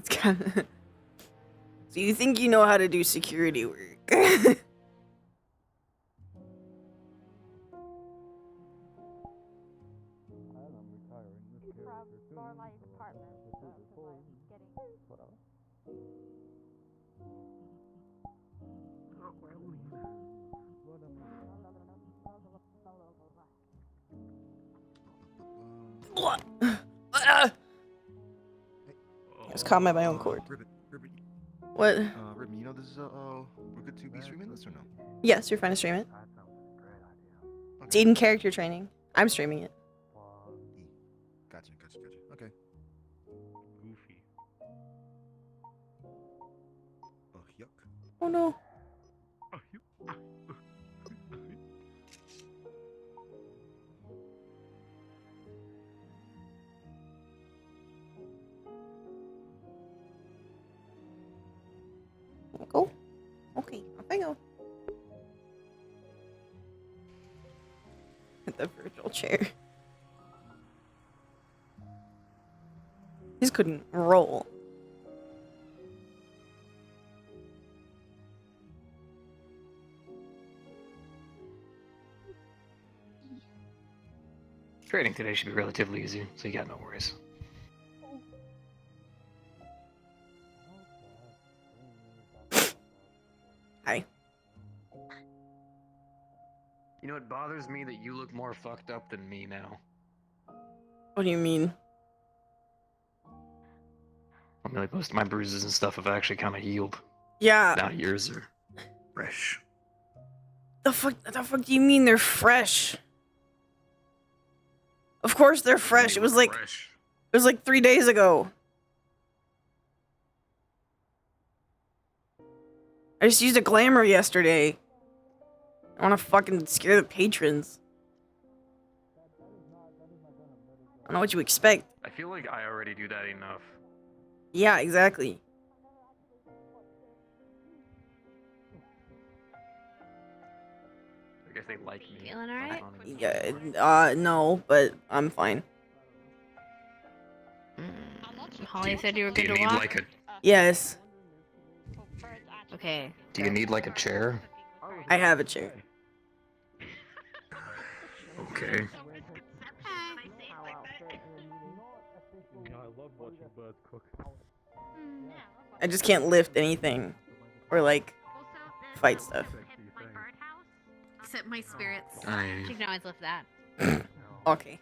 It's kind of. So you think you know how to do security work? What? I was caught by my own cord. Ribbit, What? Ribbit, you know this is we're good to be streaming this or no? Yes, you're fine to stream it. It's Okay. Eden character training. I'm streaming it. Gotcha. Okay. Goofy. Oh, yuck. Oh no. Go. Okay, off I go. At the virtual chair. Just couldn't roll. Trading today should be relatively easy, so you got no worries. Hi. You know, it bothers me that you look more fucked up than me now. What do you mean? I mean, like, most of my bruises and stuff have actually kind of healed. Yeah. Now yours are fresh. The fuck do you mean they're fresh? Of course they're fresh. They It was look like fresh. 3 days ago. I just used a glamour yesterday. I want to fucking scare the patrons. I don't know what you expect. I feel like I already do that enough. Yeah, exactly. I guess they like me. Feeling alright? Yeah, no, but I'm fine. Holly said you were Do good you to need walk? like a Yes, Okay. Do you need like a chair? I have a chair. Okay. I love watching birds cook. I just can't lift anything or like fight stuff. Except my spirits. I You can always lift that. Okay,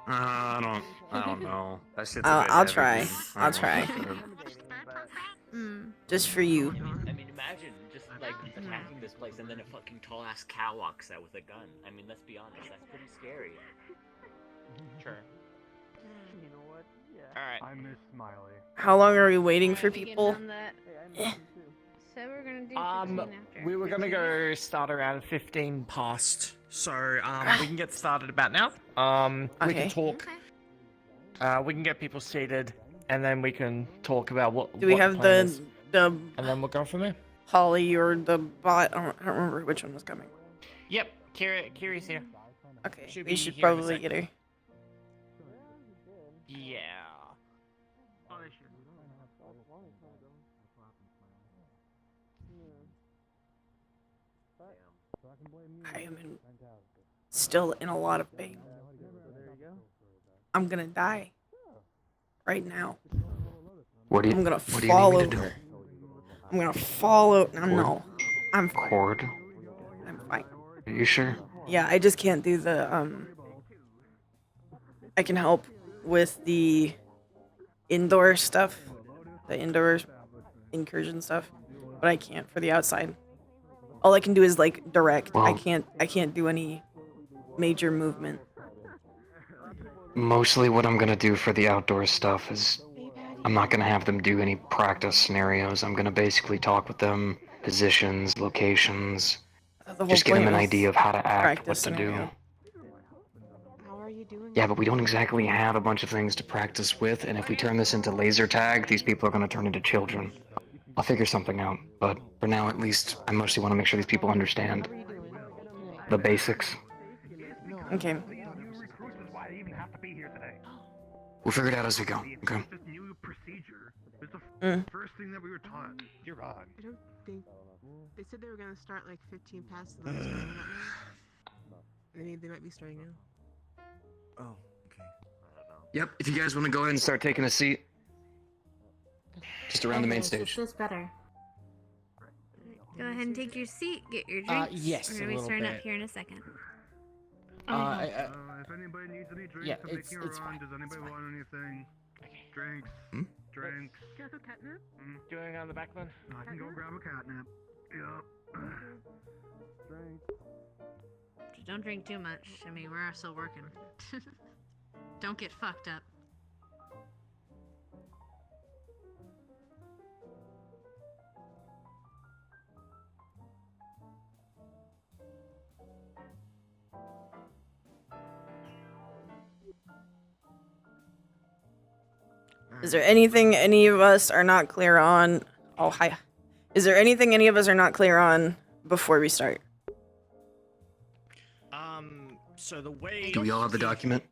I don't know. That shit's I'll try. I'll try. Mm. Just for you. I mean, imagine just like attacking this place and then a fucking tall ass cow walks out with a gun. I mean, let's be honest, that's pretty scary. Sure. You know what? Yeah. Alright. I miss Smiley. How long are we waiting for Alright, we getting people? on that. Eh. So we're gonna do 15 after. We were gonna go start around 15 past, so we can get started about now. We Okay. can talk. Okay. We can get people seated, and then we can talk about what. Do we what have plan the is, the And then we'll go from there. Holly or the bot? I don't remember which one was coming. Yep, Kiri's here. Okay, Should we be should here in a probably sec. get her. Yeah. I am still in a lot of pain. I'm gonna die right now. What do you I'm gonna What do you fall need me to over. I'm gonna fall out. No, I'm do? fine. Cord? I'm fine. Are you sure? Yeah, I just can't do the I can help with the indoor stuff, the indoor incursion stuff, but I can't for the outside. All I can do is like direct. I Well- can't do any major movement. Mostly what I'm gonna do for the outdoor stuff is I'm not gonna have them do any practice scenarios. I'm gonna basically talk with them, positions, locations, The whole just give them point an was idea of how to act, what practice to do. scenario. How are you doing? Yeah, but we don't exactly have a bunch of things to practice with, and if we turn this into laser tag, these people are gonna turn into children. I'll figure something out, but for now at least, I mostly want to make sure these people understand the basics. Okay. We'll figure it out as we go, okay? This new procedure. There's a First thing that we were taught. You're on. I don't think they said they were gonna start like 15 past the starting that now. They might be starting now. Oh, okay. Yep, if you guys want to go ahead and start taking a seat. Just around the main stage. This better. Go ahead and take your seat. Get your drinks. Yes, We're gonna a be little starting up bit. here in a second. If anybody needs any drinks, yeah, I'm making a it's run. fine. Does anybody want anything? Drinks. Drinks. Going on the back then? I can go grab a catnip. Yep. Drinks. Just don't drink too much. I mean, we're still working. Don't get fucked up. Is there anything any of us are not clear on? Oh, hi. Is there anything any of us are not clear on before we start? So the way... Do we all have the document?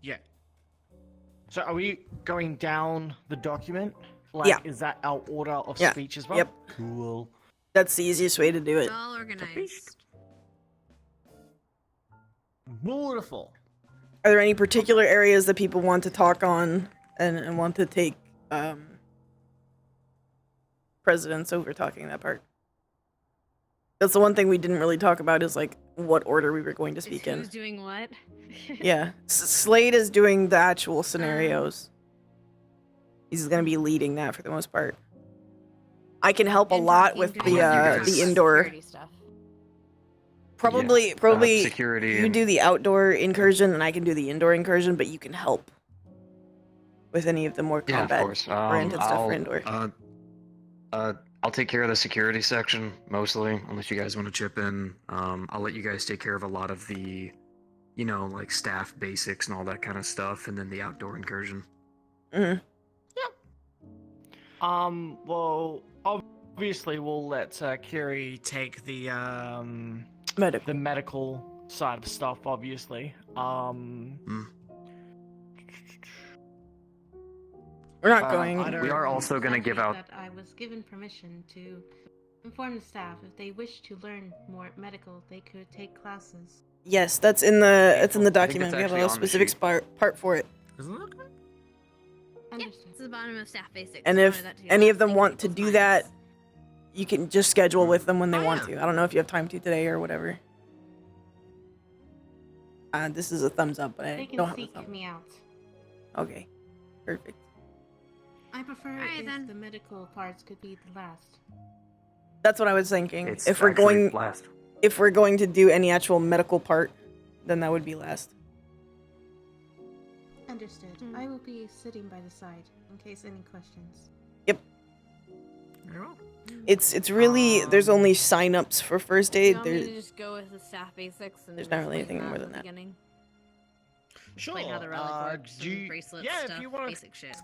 Yeah. So are we going down the document? Like, Yeah. is that our order of Yeah. speech as well? Yep. Cool. That's the easiest way to do it. All organized. Beautiful. Are there any particular areas that people want to talk on and want to take precedence over talking that part? That's the one thing we didn't really talk about is like what order we were going to speak in. Who's doing what? Yeah, Slade is doing the actual scenarios. He's gonna be leading that for the most part. I can help a And lot talking with to the guys. indoor. Security stuff. Probably security. you do the outdoor incursion and I can do the indoor incursion, but you can help with any of the more Yeah, of combat course. oriented stuff for indoor. I'll take care of the security section mostly, unless you guys want to chip in. I'll let you guys take care of a lot of the, like staff basics and all that kind of stuff, and then the outdoor incursion. Hmm. Well, obviously we'll let Kiri take the Medical. medical side of stuff, obviously. We're not I going. don't- We are also going to give out. That I was given permission to inform the staff if they wish to learn more medical, they could take classes. Yes, that's in the it's in the I think document. it's We have actually a on the specific sheet. part for it. Isn't it? Yeah, Understood. it's the bottom of staff basics. And I if wanted that to be any last of them thing want to people do find. that, you can just schedule with them when they Oh, want yeah. to. I don't know if you have time to today or whatever. This is a thumbs up, but They I can don't have a seek thumb. me out. Okay, perfect. I prefer Alright, if then. the medical parts could be the last. That's what I was thinking. It's If we're actually going, last. if we're going to do any actual medical part, then that would be last. Understood. Hmm. I will be sitting by the side in case any questions. Very well. It's really there's only sign-ups for first You aid. want me to There, just go with the staff basics and There's not really explain anything more at than the that. beginning? Sure. Explain how the relic works do and you- bracelet yeah, stuff, if you want to. basic shit.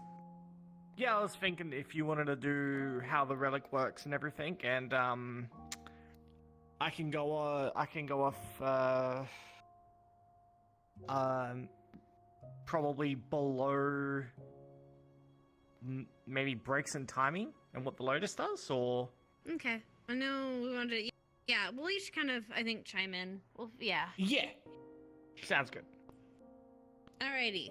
Yeah, I was thinking if you wanted to do how the relic works and everything, and I can go off. Probably below. Maybe breaks and timing and what the Lotus does, or Okay. I know we wanted to... Yeah, we'll each kind of, I think, chime in. Well, yeah. yeah, sounds good. Alrighty.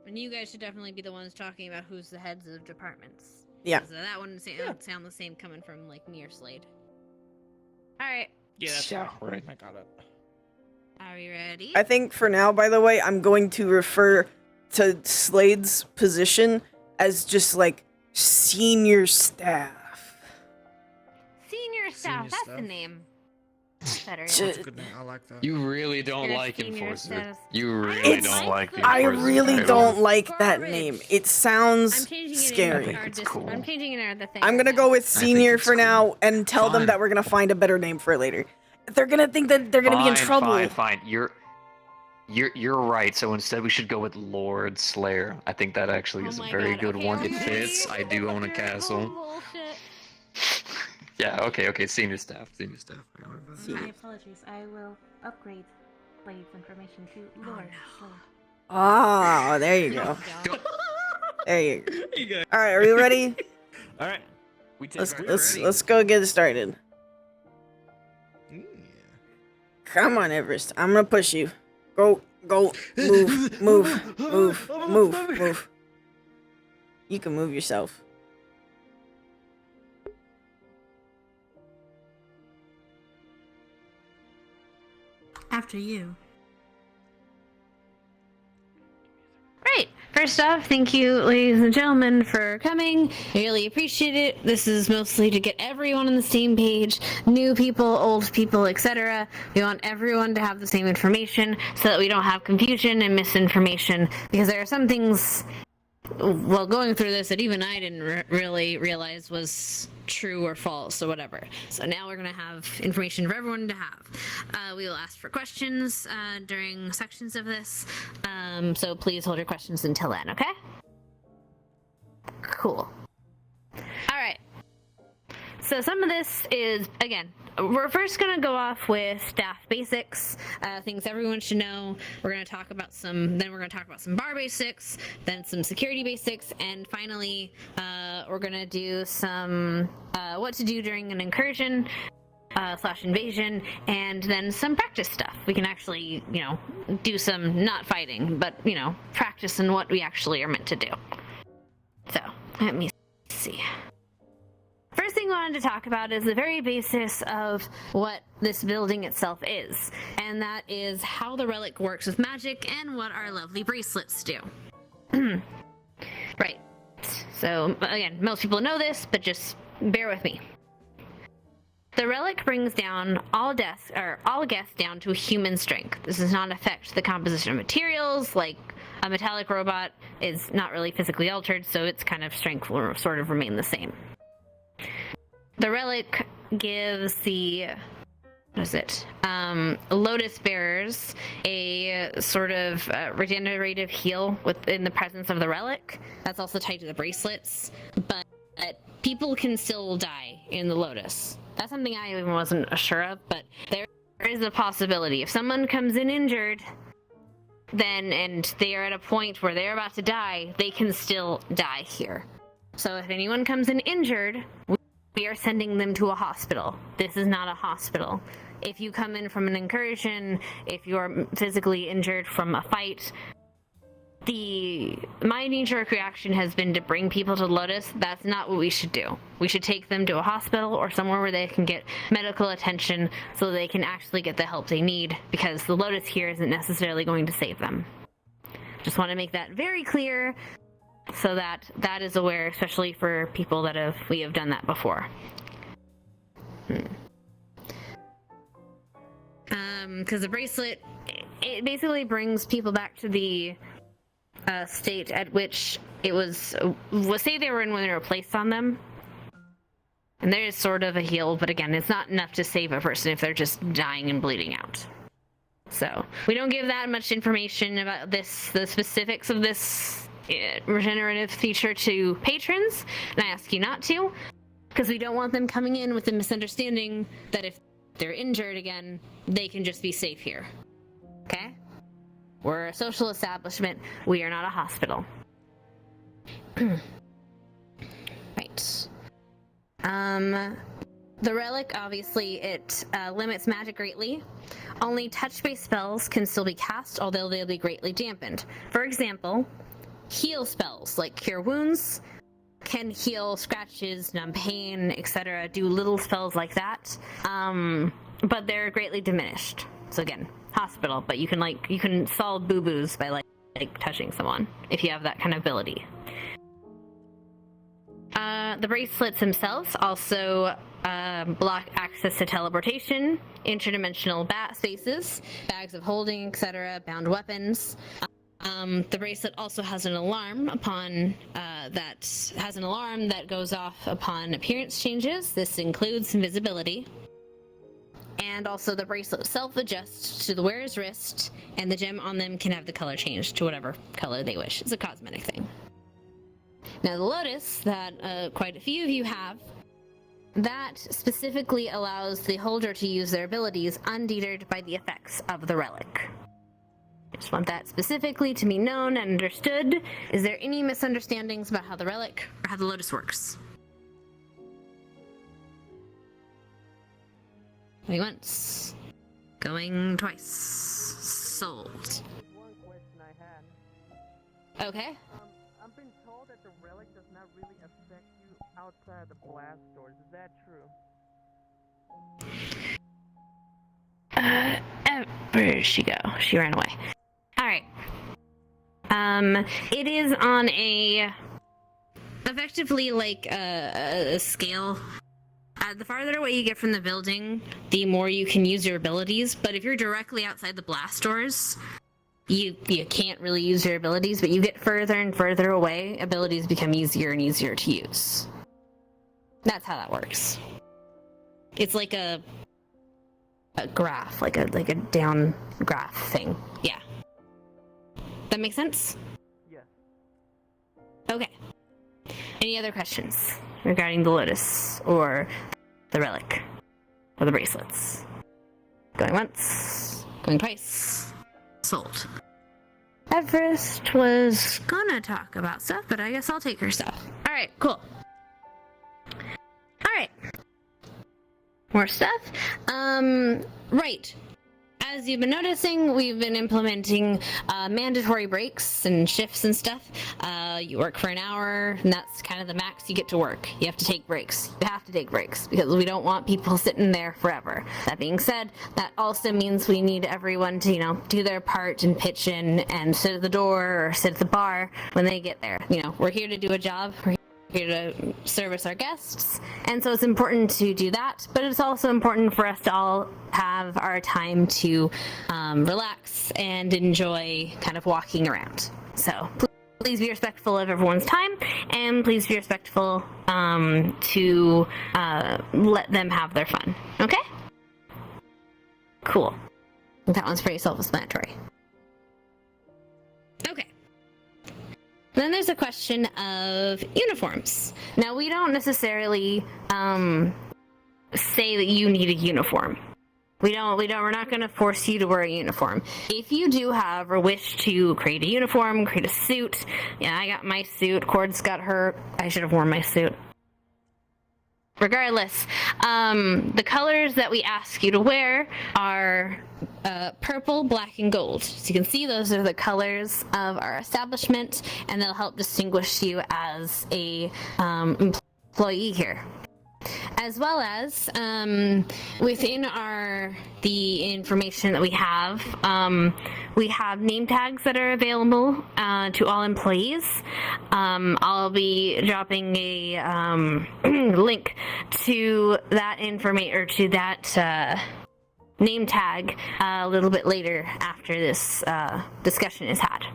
And you guys should definitely be the ones talking about who's the heads of departments. Yeah. 'Cause that wouldn't sound the same coming from, like, me or Slade. Alright. Yeah, that's Sure. right. I got it. Are we ready? I think for now, by the way, I'm going to refer to Slade's position as just like senior staff. Senior staff, Senior that's staff. the name. Better, Sh- yeah. That's a good name. I like that. You really don't You're a like senior Enforcer. status. You really It's- don't like the I Enforcer really title. don't like that Garbage. name. It I'm sounds changing it scary. in our it's dis- cool. I'm changing it in our thing. I'm gonna right go now. with think senior it's for cool. now and tell them Fine. that we're gonna find a better name for it later. They're gonna think that they're gonna be in trouble. Fine. You're right. So instead, we should go with Lord Slayer. I think that actually Oh is a my very God, good okay, one. are It we fits. ready? I do own a Oh, castle. bullshit. Yeah. Okay. Senior staff. I got it. My apologies. I will upgrade Blade's information to Lord. no. Slade. Ah, there you go. Don't. There you go. You go. All right, are we ready? All right. We take Let's go get it started. Yeah. Come on, Everest. I'm gonna push you. Go, move. You can move yourself. After you. Right. First off, thank you, ladies and gentlemen, for coming. I really appreciate it. This is mostly to get everyone on the same page, new people, old people, etc. We want everyone to have the same information so that we don't have confusion and misinformation, because there are some things, well, going through this that even I didn't really realize was true or false or whatever. So now we're going to have information for everyone to have. We will ask for questions during sections of this, so please hold your questions until then, okay? Cool. Alright. So some of this is, again, we're first going to go off with staff basics, things everyone should know. We're going to talk about then we're going to talk about some bar basics, then some security basics, and finally, we're going to do some what to do during an incursion / invasion, and then some practice stuff. We can actually, do some not fighting, but, practice in what we actually are meant to do. So, let me see. First thing I wanted to talk about is the very basis of what this building itself is, and that is how the relic works with magic and what our lovely bracelets do. Right. So, again, most people know this, but just bear with me. The relic brings down all guests down to human strength. This does not affect the composition of materials, like a metallic robot is not really physically altered, so its kind of strength will sort of remain the same. The relic gives the Lotus bearers a sort of regenerative heal within the presence of the relic. That's also tied to the bracelets, but people can still die in the Lotus. That's something I even wasn't sure of, but there is a possibility. If someone comes in injured, and they are at a point where they're about to die, they can still die here. So if anyone comes in injured, we are sending them to a hospital. This is not a hospital. If you come in from an incursion, if you're physically injured from a fight, my knee-jerk reaction has been to bring people to Lotus. That's not what we should do. We should take them to a hospital or somewhere where they can get medical attention so they can actually get the help they need, because the Lotus here isn't necessarily going to save them. Just want to make that very clear, so that is aware, especially for people that we have done that before. Because the bracelet, it basically brings people back to the state at which it was say they were in when they were placed on them. And there is sort of a heal, but again, it's not enough to save a person if they're just dying and bleeding out. So, we don't give that much information about the specifics of this regenerative feature to patrons, and I ask you not to, because we don't want them coming in with the misunderstanding that if they're injured again, they can just be safe here. Okay? We're a social establishment. We are not a hospital. Right. The relic, obviously, it limits magic greatly. Only touch-based spells can still be cast, although they'll be greatly dampened. For example, heal spells, like Cure Wounds, can heal scratches, numb pain, etc., do little spells like that, but they're greatly diminished. So again, hospital, but you can solve boo-boos by like touching someone, if you have that kind of ability. The bracelets themselves also block access to teleportation, interdimensional spaces, bags of holding, etc., bound weapons. The bracelet also has an alarm that goes off upon appearance changes. This includes invisibility. And also the bracelet itself adjusts to the wearer's wrist, and the gem on them can have the color changed to whatever color they wish. It's a cosmetic thing. Now the Lotus, that quite a few of you have, that specifically allows the holder to use their abilities undeterred by the effects of the relic. I just want that specifically to be known and understood. Is there any misunderstandings about how the relic or how the Lotus works? Going once. Going twice. Sold. One question I had. Okay. I've been told that the relic does not really affect you outside the blast doors. Is that true? Where did she go? She ran away. Alright. It is on a effectively like a scale. The farther away you get from the building, the more you can use your abilities. But if you're directly outside the blast doors, you can't really use your abilities. But you get further and further away, abilities become easier and easier to use. That's how that works. It's like a graph, like a down graph thing. Yeah. That makes sense? Yes. Okay. Any other questions regarding the Lotus or the relic or the bracelets? Going once, going twice. Sold. Everest was gonna talk about stuff, but I guess I'll take her stuff. Alright, cool. Alright. More stuff. Right. As you've been noticing, we've been implementing mandatory breaks and shifts and stuff. You work for an hour, and that's kind of the max you get to work. You have to take breaks. You have to take breaks, because we don't want people sitting there forever. That being said, that also means we need everyone to, do their part and pitch in and sit at the door or sit at the bar when they get there. We're here to do a job. We're here to service our guests, and so it's important to do that, but it's also important for us to all have our time to relax and enjoy kind of walking around. So please be respectful of everyone's time, and please be respectful to let them have their fun. Okay? Cool. That one's pretty self-explanatory. Okay. Then there's a question of uniforms. Now, we don't necessarily say that you need a uniform. We're not going to force you to wear a uniform. If you do have or wish to create a uniform, create a suit, I got my suit, Cord's got her, I should have worn my suit. Regardless, the colors that we ask you to wear are purple, black, and gold. So you can see those are the colors of our establishment, and they'll help distinguish you as a employee here. As well as within the information that we have name tags that are available to all employees. I'll be dropping a link to that information or to that name tag a little bit later after this discussion is had.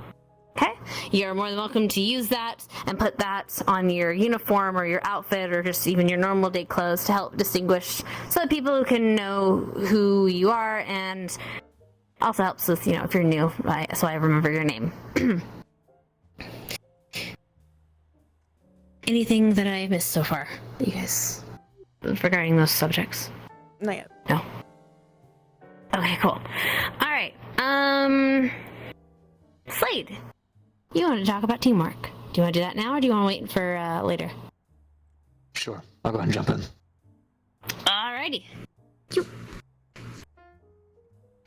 Okay? You're more than welcome to use that and put that on your uniform or your outfit or just even your normal day clothes to help distinguish so that people can know who you are, and also helps with, if you're new, so I remember your name. Anything that I missed so far, you guys, regarding those subjects? Not yet. No. Okay, cool. Alright, Slade. You want to talk about teamwork. Do you want to do that now, or do you want to wait for later? Sure, I'll go ahead and jump in. Alrighty.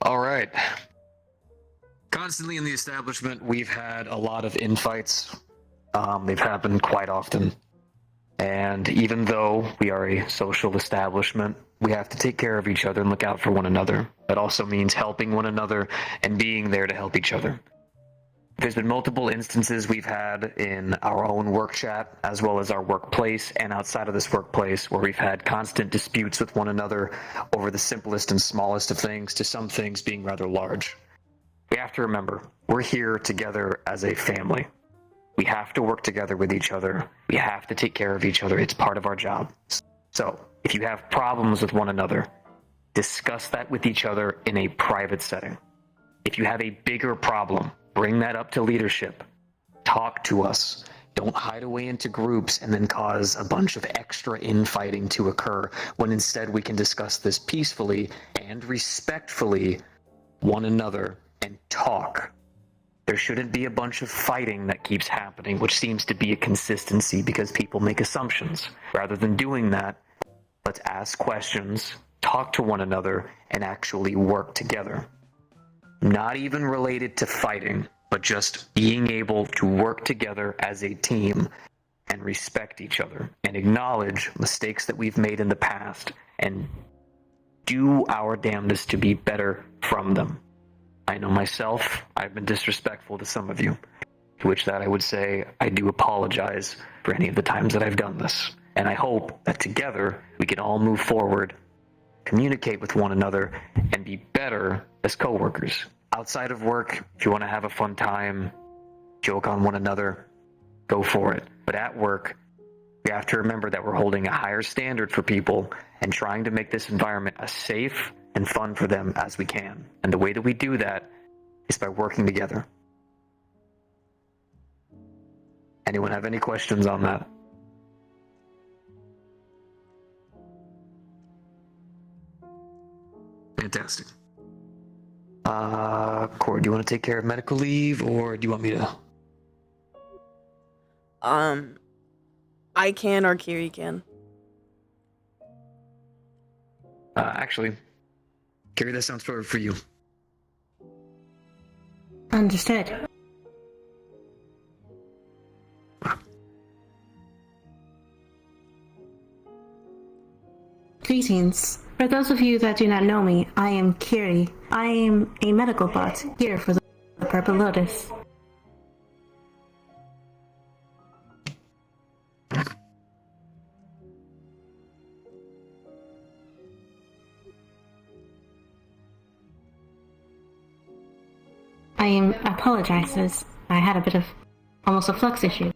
Alright. Constantly in the establishment, we've had a lot of infights. They've happened quite often. And even though we are a social establishment, we have to take care of each other and look out for one another. That also means helping one another and being there to help each other. There's been multiple instances we've had in our own work chat, as well as our workplace and outside of this workplace, where we've had constant disputes with one another over the simplest and smallest of things, to some things being rather large. We have to remember, we're here together as a family. We have to work together with each other. We have to take care of each other. It's part of our job. So, if you have problems with one another, discuss that with each other in a private setting. If you have a bigger problem, bring that up to leadership. Talk to us. Don't hide away into groups and then cause a bunch of extra infighting to occur, when instead we can discuss this peacefully and respectfully one another and talk There shouldn't be a bunch of fighting that keeps happening, which seems to be a consistency because people make assumptions. Rather than doing that, let's ask questions, talk to one another, and actually work together. Not even related to fighting, but just being able to work together as a team and respect each other and acknowledge mistakes that we've made in the past and do our damnedest to be better from them. I know myself, I've been disrespectful to some of you, to which that I would say I do apologize for any of the times that I've done this. And I hope that together we can all move forward, communicate with one another, and be better as coworkers. Outside of work, if you want to have a fun time, joke on one another, go for it. But at work, we have to remember that we're holding a higher standard for people and trying to make this environment as safe and fun for them as we can. And the way that we do that is by working together. Anyone have any questions on that? Fantastic. Cord, do you want to take care of medical leave, or do you want me to? I can or Kiri can. Actually, Kiri, that sounds perfect for you. Understood. Greetings. For those of you that do not know me, I am Kiri. I am a medical bot here for the Purple Lotus. I apologizes. I had a bit of almost a flux issue.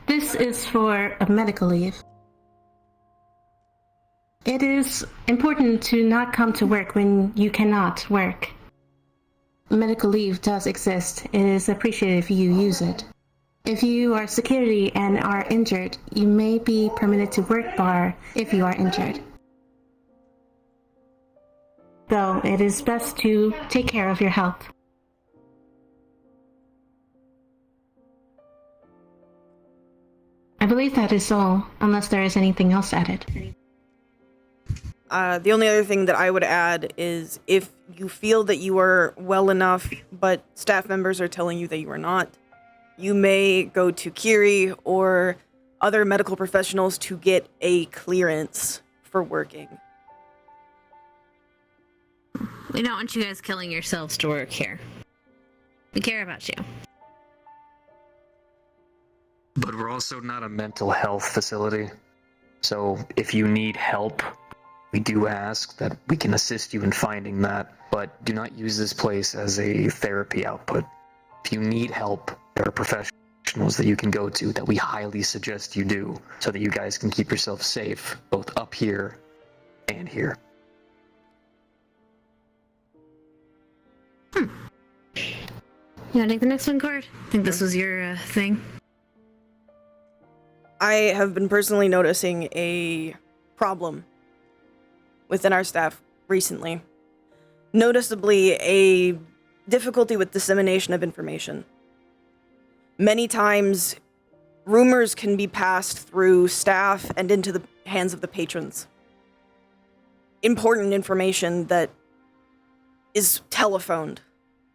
This is for a medical leave. It is important to not come to work when you cannot work. Medical leave does exist. It is appreciated if you use it. If you are security and are injured, you may be permitted to work bar if you are injured. Though it is best to take care of your health. I believe that is all, unless there is anything else added. The only other thing that I would add is if you feel that you are well enough, but staff members are telling you that you are not, you may go to Kiri or other medical professionals to get a clearance for working. We don't want you guys killing yourselves to work here. We care about you. But we're also not a mental health facility. So if you need help, we do ask that we can assist you in finding that, but do not use this place as a therapy output. If you need help, there are professionals that you can go to that we highly suggest you do so that you guys can keep yourself safe, both up here and here. You wanna take the next one, Cord? I think this was your thing. I have been personally noticing a problem within our staff recently. Noticeably, a difficulty with dissemination of information. Many times, rumors can be passed through staff and into the hands of the patrons. Important information that is telephoned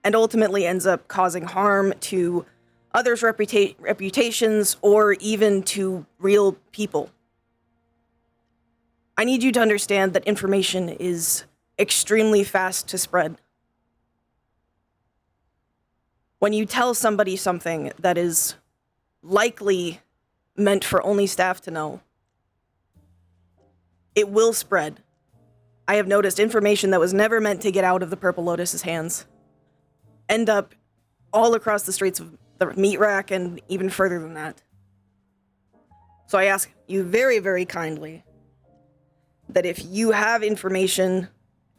and ultimately ends up causing harm to others' reputations or even to real people. I need you to understand that information is extremely fast to spread. When you tell somebody something that is likely meant for only staff to know, it will spread. I have noticed information that was never meant to get out of the Purple Lotus's hands end up all across the streets of the meat rack and even further than that. So I ask you very, very kindly that if you have information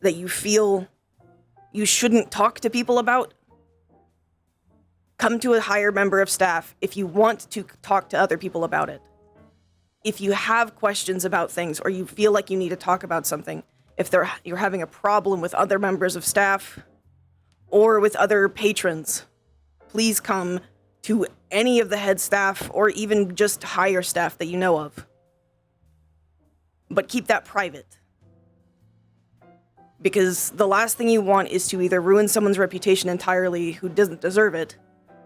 that you feel you shouldn't talk to people about, come to a higher member of staff if you want to talk to other people about it. If you have questions about things or you feel like you need to talk about something, if you're having a problem with other members of staff or with other patrons, please come to any of the head staff or even just higher staff that you know of. But keep that private. Because the last thing you want is to either ruin someone's reputation entirely who doesn't deserve it,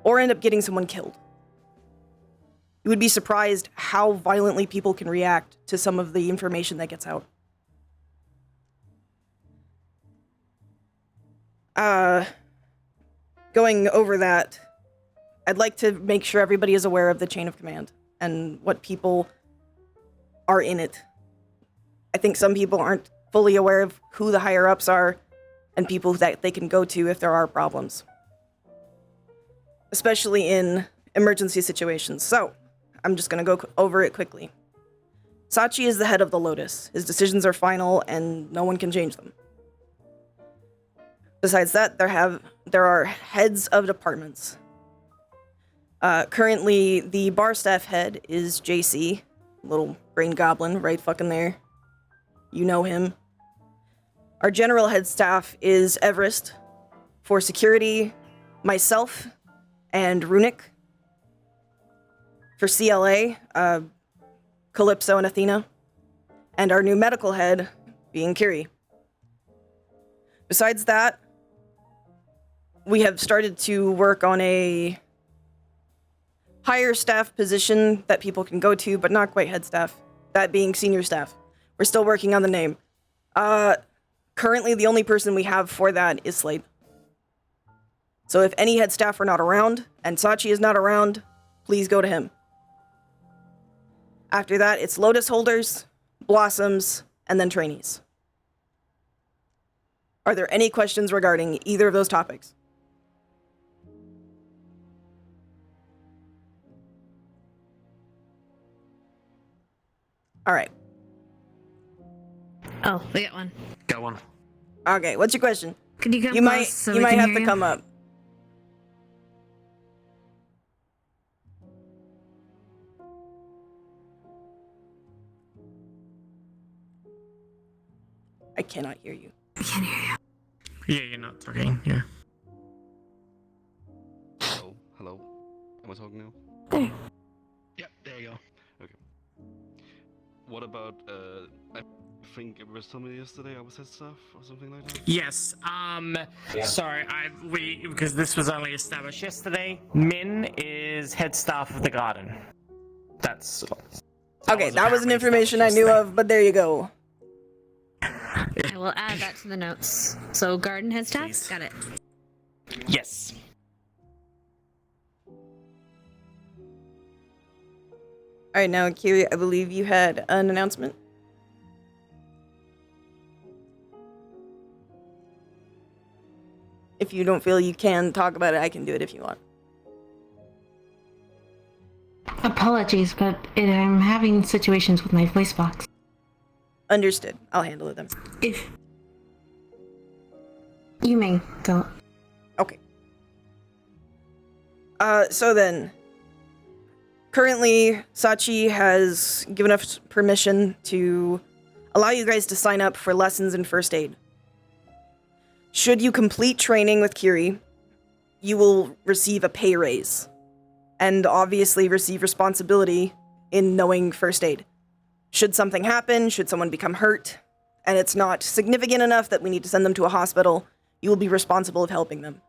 or end up getting someone killed. You would be surprised how violently people can react to some of the information that gets out. Going over that, I'd like to make sure everybody is aware of the chain of command and what people are in it. I think some people aren't fully aware of who the higher-ups are and people that they can go to if there are problems. Especially in emergency situations. So, I'm just going to go over it quickly. Sachi is the head of the Lotus. His decisions are final and no one can change them. Besides that, there are heads of departments. Currently, the bar staff head is JC, little brain goblin right fucking there. You know him. Our general head staff is Everest. For security, myself and Runic. For CLA, Calypso and Athena. And our new medical head being Kiri. Besides that, we have started to work on a higher staff position that people can go to, but not quite head staff. That being senior staff. We're still working on the name. Currently, the only person we have for that is Slade. So if any head staff are not around, and Sachi is not around, please go to him. After that, it's Lotus holders, Blossoms, and then trainees. Are there any questions regarding either of those topics? All right. Oh, we got one. Got one. Okay, what's your question? Could you come You might close so you we might can have hear to you? come up. I cannot hear you. I can't hear you. Yeah, you're not talking. Yeah. Hello. Hello. Am I talking now? There. Yep. There you go. Okay. What about I think it was somebody yesterday. I was head staff or something like that. Yes. Sorry, because this was only established yesterday. Min is head staff of the garden. That's. Okay, that was an information I knew of, but there you go. I will add that to the notes. So, garden head staff? Please. Got it. Yes. Alright, now, Kiri, I believe you had an announcement. If you don't feel you can talk about it, I can do it if you want. Apologies, but I'm having situations with my voice box. Understood. I'll handle it then. If you may, don't. Okay. So then, currently, Sachi has given us permission to allow you guys to sign up for lessons in first aid. Should you complete training with Kiri, you will receive a pay raise, and obviously receive responsibility in knowing first aid. Should something happen, should someone become hurt, and it's not significant enough that we need to send them to a hospital, you will be responsible of helping them.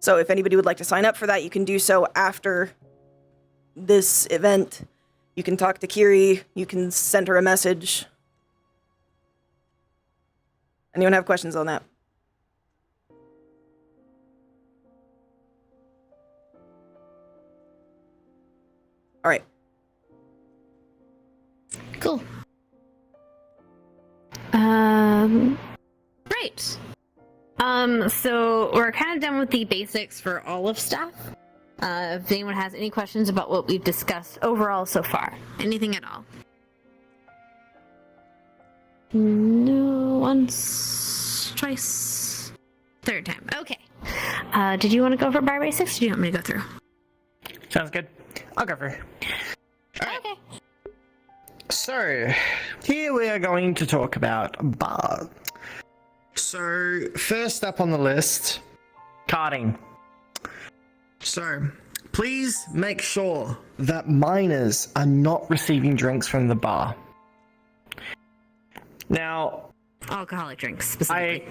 So if anybody would like to sign up for that, you can do so after this event. You can talk to Kiri, you can send her a message. Anyone have questions on that? All right. Cool. Right. So we're kind of done with the basics for all of staff. If anyone has any questions about what we've discussed overall so far, anything at all. No, once. twice. Third time. Okay. Did you want to go for bar basics, or do you want me to go through? Sounds good. I'll go for. Okay. So, here we are going to talk about bar. So, first up on the list, carding. So, please make sure that minors are not receiving drinks from the bar. Now, Alcoholic drinks, specifically.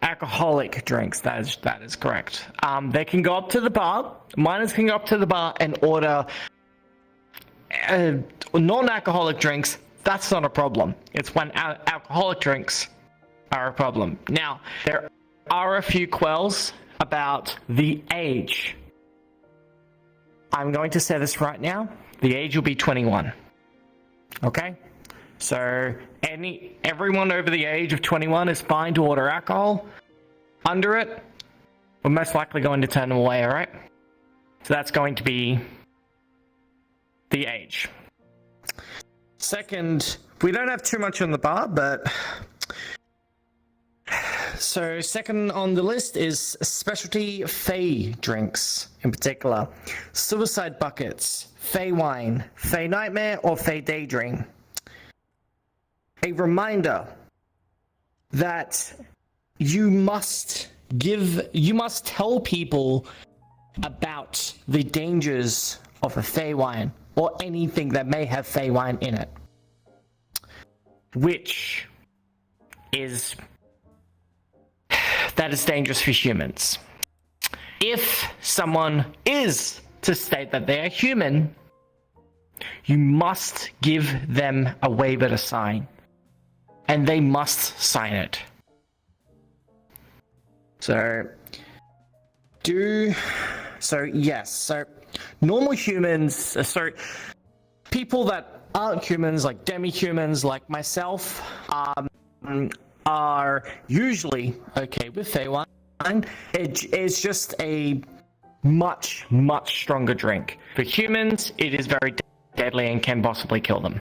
Alcoholic drinks, that is correct. They can go up to the bar, minors can go up to the bar and order non-alcoholic drinks. That's not a problem. It's when alcoholic drinks are a problem. Now, there are a few quells about the age. I'm going to say this right now. The age will be 21. Okay? So, everyone over the age of 21 is fine to order alcohol. Under it, we're most likely going to turn them away, alright? So that's going to be the age. Second, we don't have too much on the bar, but... So, second on the list is specialty Fey drinks, in particular. Suicide buckets, Fey wine, Fey nightmare, or Fey daydream. A reminder that you must tell people about the dangers of a Fey wine or anything that may have Fey wine in it, which is dangerous for humans. If someone is to state that they are human, you must give them a waiver to sign. And they must sign it. So normal humans, people that aren't humans, like demi-humans like myself, are usually okay with Fey wine. It's just a much, much stronger drink. For humans, it is very deadly and can possibly kill them.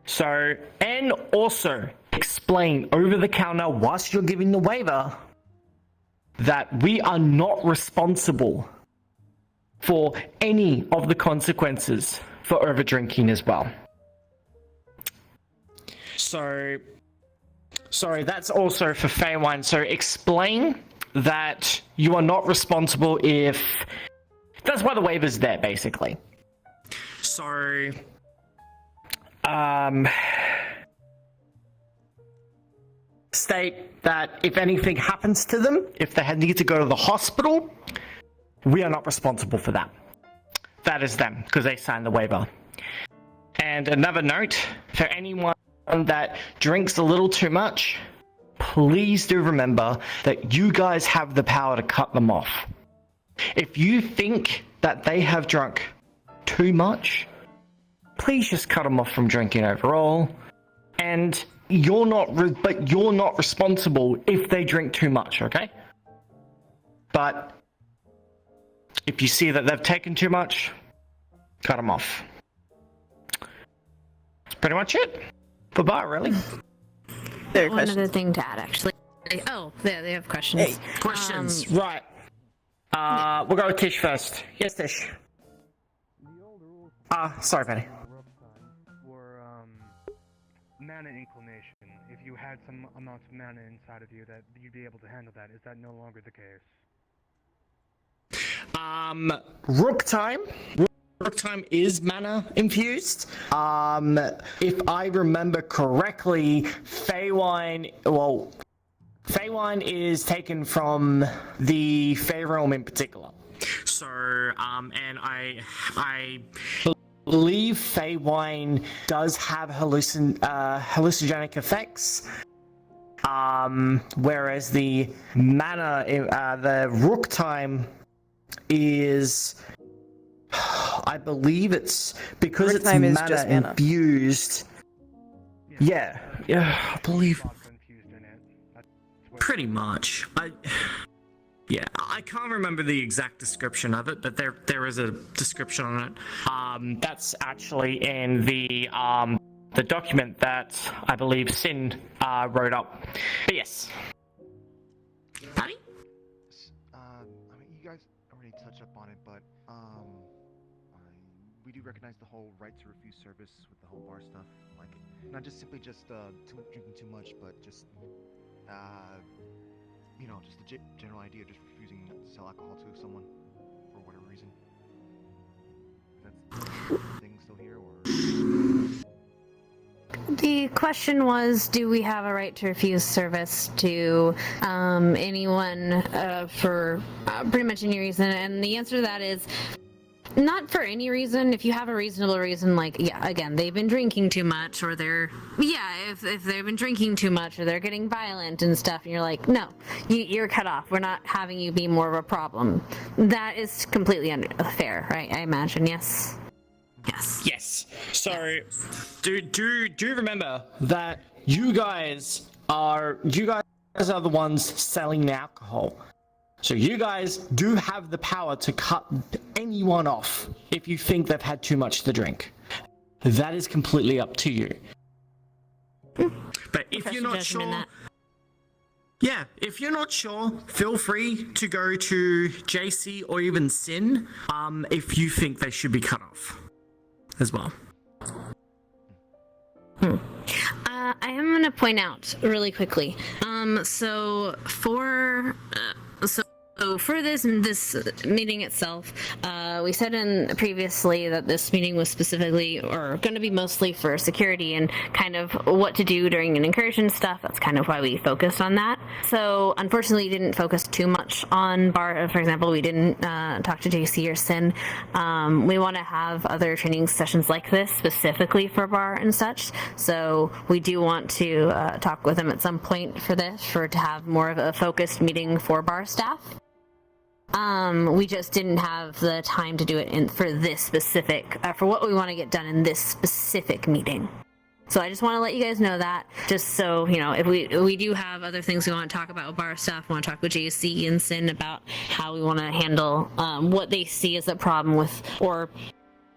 So, and also explain over the counter whilst you're giving the waiver that we are not responsible for any of the consequences for over drinking as well. So, sorry, that's also for Fey wine. So explain that you are not responsible if... That's why the waiver's there, basically. So... state that if anything happens to them, if they need to go to the hospital, we are not responsible for that. That is them, because they signed the waiver. And another note, for anyone that drinks a little too much, please do remember that you guys have the power to cut them off. If you think that they have drunk too much, please just cut them off from drinking overall. And you're not responsible if they drink too much, okay? But if you see that they've taken too much, cut them off. That's pretty much it for bar, really. One other thing to add, actually. Oh, they have questions. Hey, questions, right. We'll go with Tish first. Yes, Tish. Sorry, Penny. For mana inclination, if you had some amount of mana inside of you that you'd be able to handle that, is that no longer the case? Rook time. Rook time is mana infused. If I remember correctly, Feywine is taken from the Fey realm in particular. So, and I believe Feywine does have hallucinogenic effects. Whereas the mana, the Rook time is, I believe it's because it's mana infused. Yeah, I believe. Pretty much. I can't remember the exact description of it, but there is a description on it. That's actually in the the document that I believe Sin wrote up. But yes. I mean, you guys already touched up on it, but we do recognize the whole right to refuse service with the whole bar stuff. Like, not just simply drinking too much, but just just the general idea of just refusing to sell alcohol to someone for whatever reason. That's the thing still here, or? The question was, do we have a right to refuse service to anyone for pretty much any reason? And the answer to that is not for any reason. If you have a reasonable reason, like, yeah, again, they've been drinking too much, or if they've been drinking too much, or they're getting violent and stuff, and you're like, no, you're cut off. We're not having you be more of a problem. That is completely fair, right? I imagine, yes? Yes. So, do remember that you guys are the ones selling the alcohol. So you guys do have the power to cut anyone off if you think they've had too much to drink. That is completely up to you. But if you're not sure, if you're not sure, feel free to go to JC or even Sin if you think they should be cut off as well. I am going to point out really quickly. So for this meeting itself, we said previously that this meeting was specifically or going to be mostly for security and kind of what to do during an incursion stuff. That's kind of why we focused on that. So unfortunately, we didn't focus too much on bar. For example, we didn't talk to JC or Sin. We want to have other training sessions like this specifically for bar and such. So we do want to talk with them at some point to have more of a focused meeting for bar staff. We just didn't have the time to do it for this specific, for what we want to get done in this specific meeting. So I just want to let you guys know that, just so, if we do have other things we want to talk about with bar staff, we want to talk with JC and Sin about how we want to handle what they see as a problem with, or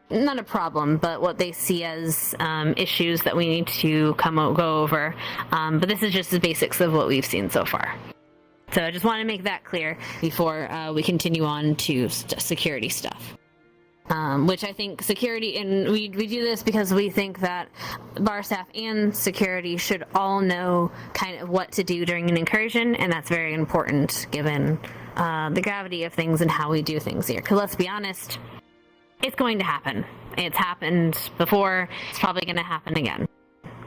not a problem, but what they see as issues that we need to go over. But this is just the basics of what we've seen so far. So I just want to make that clear before we continue on to security stuff. Which I think security, and we do this because we think that bar staff and security should all know kind of what to do during an incursion, and that's very important given the gravity of things and how we do things here. Because let's be honest, it's going to happen. It's happened before, it's probably going to happen again.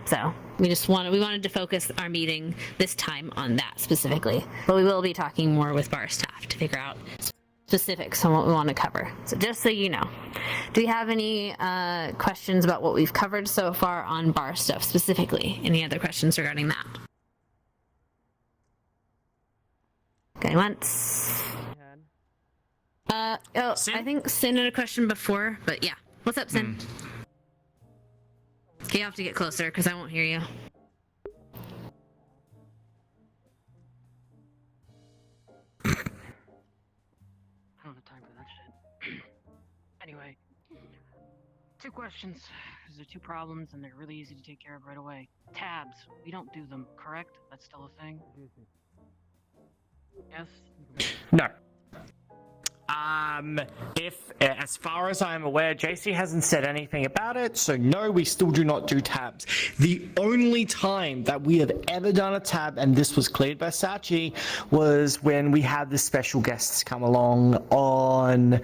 So we wanted to focus our meeting this time on that specifically, but we will be talking more with bar staff to figure out specifics on what we want to cover. So just so you know, do we have any questions about what we've covered so far on bar stuff specifically? Any other questions regarding that? Okay, once. I think Sin had a question before, but yeah. What's up, Sin? Okay, you have to get closer because I won't hear you. I don't have time for that shit. Anyway, 2 questions. There's 2 problems and they're really easy to take care of right away. Tabs, we don't do them, correct? That's still a thing? Yes? No. As far as I'm aware, JC hasn't said anything about it, so no, we still do not do tabs. The only time that we have ever done a tab, and this was cleared by Sachi, was when we had the special guests come along on,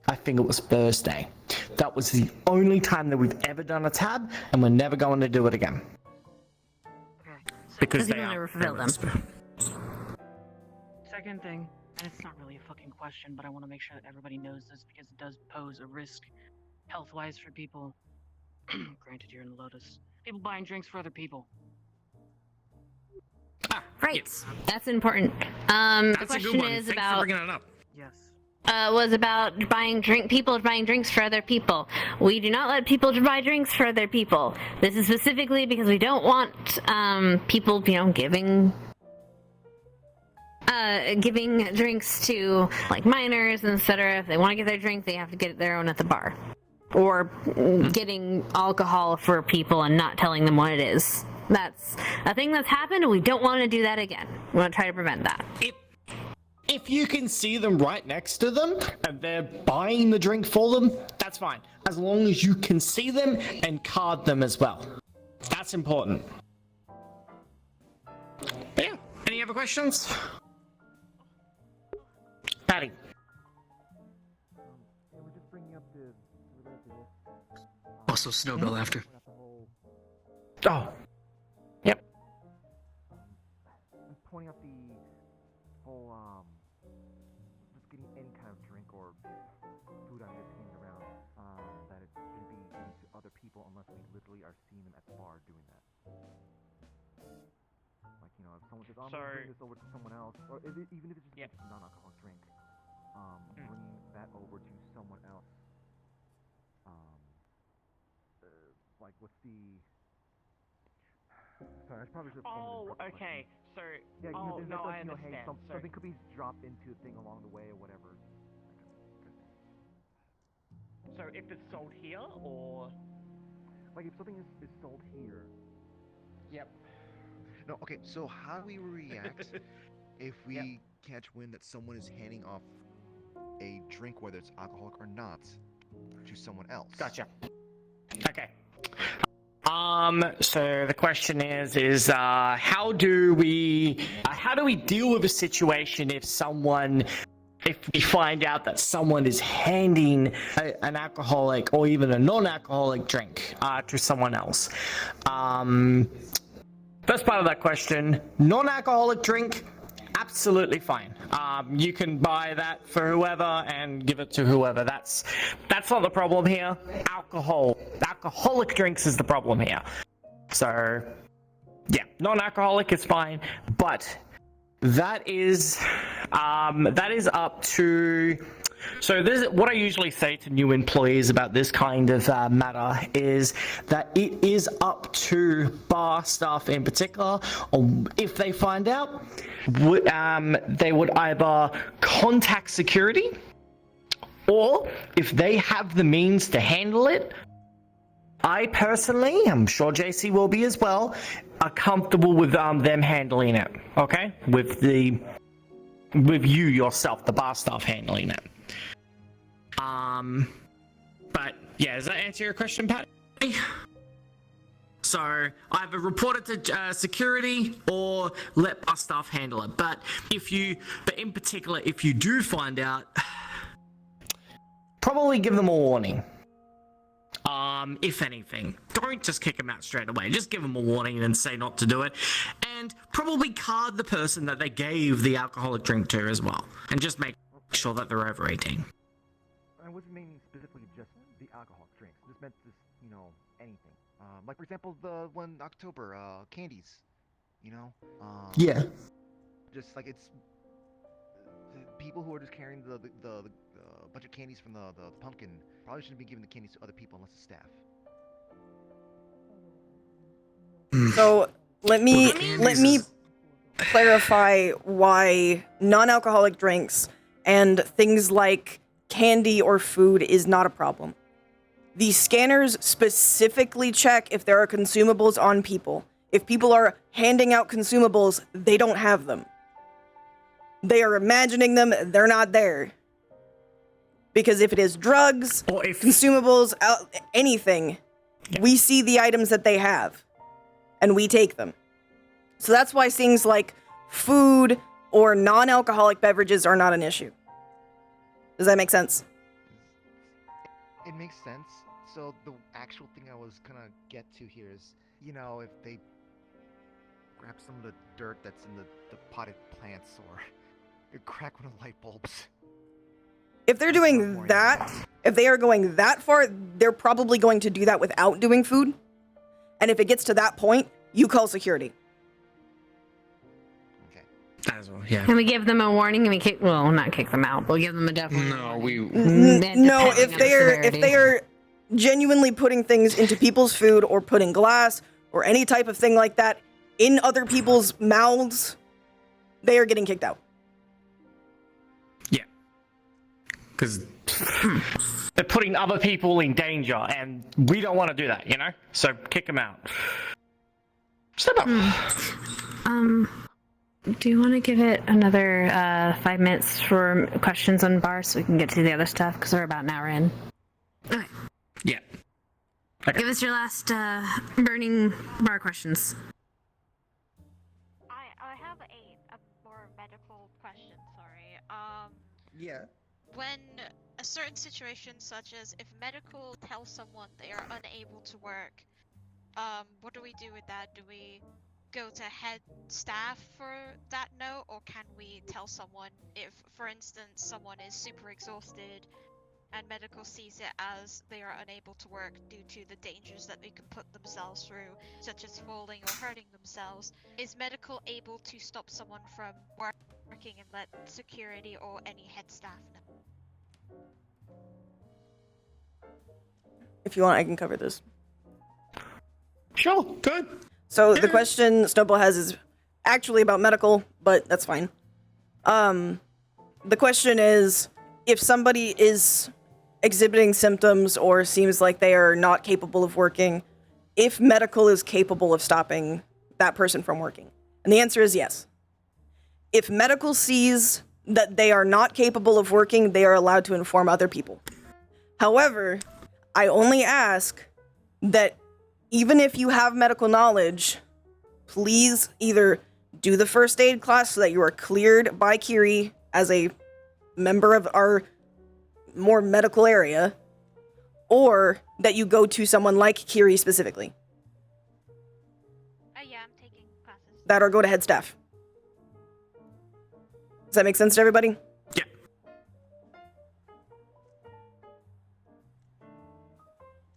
I think it was Thursday. That was the only time that we've ever done a tab, and we're never going to do it again. Because they never fulfill them. Second thing, and it's not really a fucking question, but I want to make sure that everybody knows this because it does pose a risk health-wise for people. Granted, you're in the Lotus. People buying drinks for other people. Right. Yes. That's important. The question is about. Bringing it up. Yes. Was about people buying drinks for other people. We do not let people buy drinks for other people. This is specifically because we don't want people, giving drinks to like minors, etc. If they want to get their drink, they have to get their own at the bar. or getting alcohol for people and not telling them what it is. That's a thing that's happened, and we don't want to do that again. We want to try to prevent that. If you can see them right next to them and they're buying the drink for them, that's fine. As long as you can see them and card them as well. That's important. But yeah, any other questions? Patty. We're just bringing up the Also, Snowbell after. Oh. Yep. I'm pointing out the whole just getting any kind of drink or food items handed around, that it shouldn't be given to other people unless we literally are seeing them at the bar doing that. Like, you know, if someone says, I'm going to bring this over to someone else, or even if it's just a non-alcoholic drink, bringing that over to someone else, like, what's the... Sorry, I probably should have okay. So, yeah, oh, you no, I hey, understand. something could be dropped into a thing along the way or whatever. So, if it's sold here, or... Like, if something is sold here... Yep. No, okay, so how do we react if we catch wind that someone is handing off a drink, whether it's alcoholic or not, to someone else? Gotcha. Okay. So the question is how do we deal with a situation if we find out that someone is handing an alcoholic or even a non-alcoholic drink to someone else? First part of that question, non-alcoholic drink, absolutely fine. You can buy that for whoever and give it to whoever. That's not the problem here. Alcoholic drinks is the problem here. So, yeah, non-alcoholic is fine, but that is up to. So this is what I usually say to new employees about this kind of matter is that it is up to bar staff in particular, or if they find out, they would either contact security, or if they have the means to handle it, I personally, I'm sure JC will be as well, are comfortable with them handling it, okay? With you yourself, the bar staff handling it. But yeah, does that answer your question, Pat? So either report it to security or let bar staff handle it. But in particular, if you do find out, probably give them a warning. If anything, don't just kick them out straight away. Just give them a warning and say not to do it, and probably card the person that they gave the alcoholic drink to as well, and just make sure that they're over 18. I wasn't meaning specifically just the alcoholic drinks. This meant just, anything. Like, for example, the one October, candies, Yeah. Just like it's people who are just carrying the bunch of candies from the pumpkin probably shouldn't be giving the candies to other people unless it's staff. So let me clarify why non-alcoholic drinks and things like candy or food is not a problem. The scanners specifically check if there are consumables on people. If people are handing out consumables, they don't have them. They are imagining them, they're not there. Because if it is drugs, or if consumables, anything, we see the items that they have, and we take them. So that's why things like food or non-alcoholic beverages are not an issue. Does that make sense? It makes sense. So the actual thing I was gonna get to here is, if they grab some of the dirt that's in the potted plants or crack one of the light bulbs. If they're doing that, if they are going that far, they're probably going to do that without doing food. And if it gets to that point, you call security. As well, yeah. Can we give them a warning and not kick them out, but we'll give them a definite warning. No, if they are genuinely putting things into people's food or putting glass or any type of thing like that in other people's mouths, they are getting kicked out. Yeah. Because they're putting other people in danger, and we don't want to do that, you know? So kick them out. Step up. Do you want to give it another 5 minutes for questions on bar so we can get to the other stuff? Because we're about an hour in. Okay. Yeah. Okay. Give us your last burning bar questions. I have a more medical question, sorry. Yeah. When a certain situation such as if medical tells someone they are unable to work, what do we do with that? Do we go to head staff for that note, or can we tell someone if, for instance, someone is super exhausted and medical sees it as they are unable to work due to the dangers that they can put themselves through, such as falling or hurting themselves? Is medical able to stop someone from working and let security or any head staff know? If you want, I can cover this. Sure, good. So the question Snowball has is actually about medical, but that's fine. The question is, if somebody is exhibiting symptoms or seems like they are not capable of working, if medical is capable of stopping that person from working. And the answer is yes. If medical sees that they are not capable of working, they are allowed to inform other people. However, I only ask that even if you have medical knowledge, please either do the first aid class so that you are cleared by Kiri as a member of our more medical area, or that you go to someone like Kiri specifically. Yeah, I'm taking classes. That or go to head staff. Does that make sense to everybody? Yeah.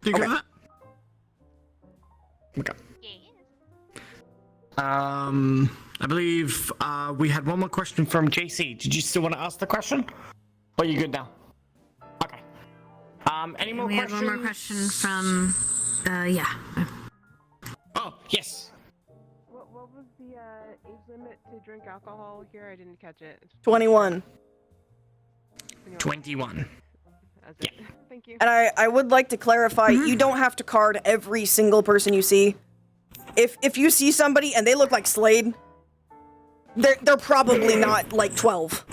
You good with that? Okay. I believe we had one more question from JC. Did you still want to ask the question? Or are you good now? Okay. Any more questions? We had one more question from, yeah. Oh, yes. What was the age limit to drink alcohol here? I didn't catch it. 21. 21. That's it. Thank you. And I would like to clarify, you don't have to card every single person you see. If you see somebody and they look like Slade, they're probably not like 12.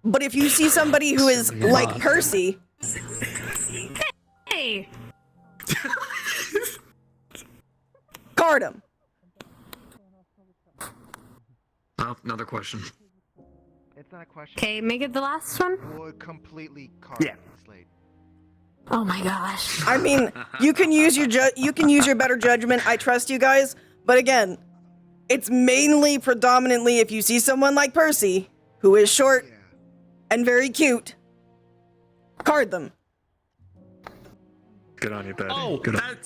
But if you see somebody who is like Percy, Hey! card him. Oh, another question. It's not a question. Okay, make it the last one. Would completely card Slade. Oh my gosh. I mean, you can use your better judgment. I trust you guys, but again, it's mainly predominantly if you see someone like Percy, who is short and very cute, card them. Good on you, buddy. Oh, Good on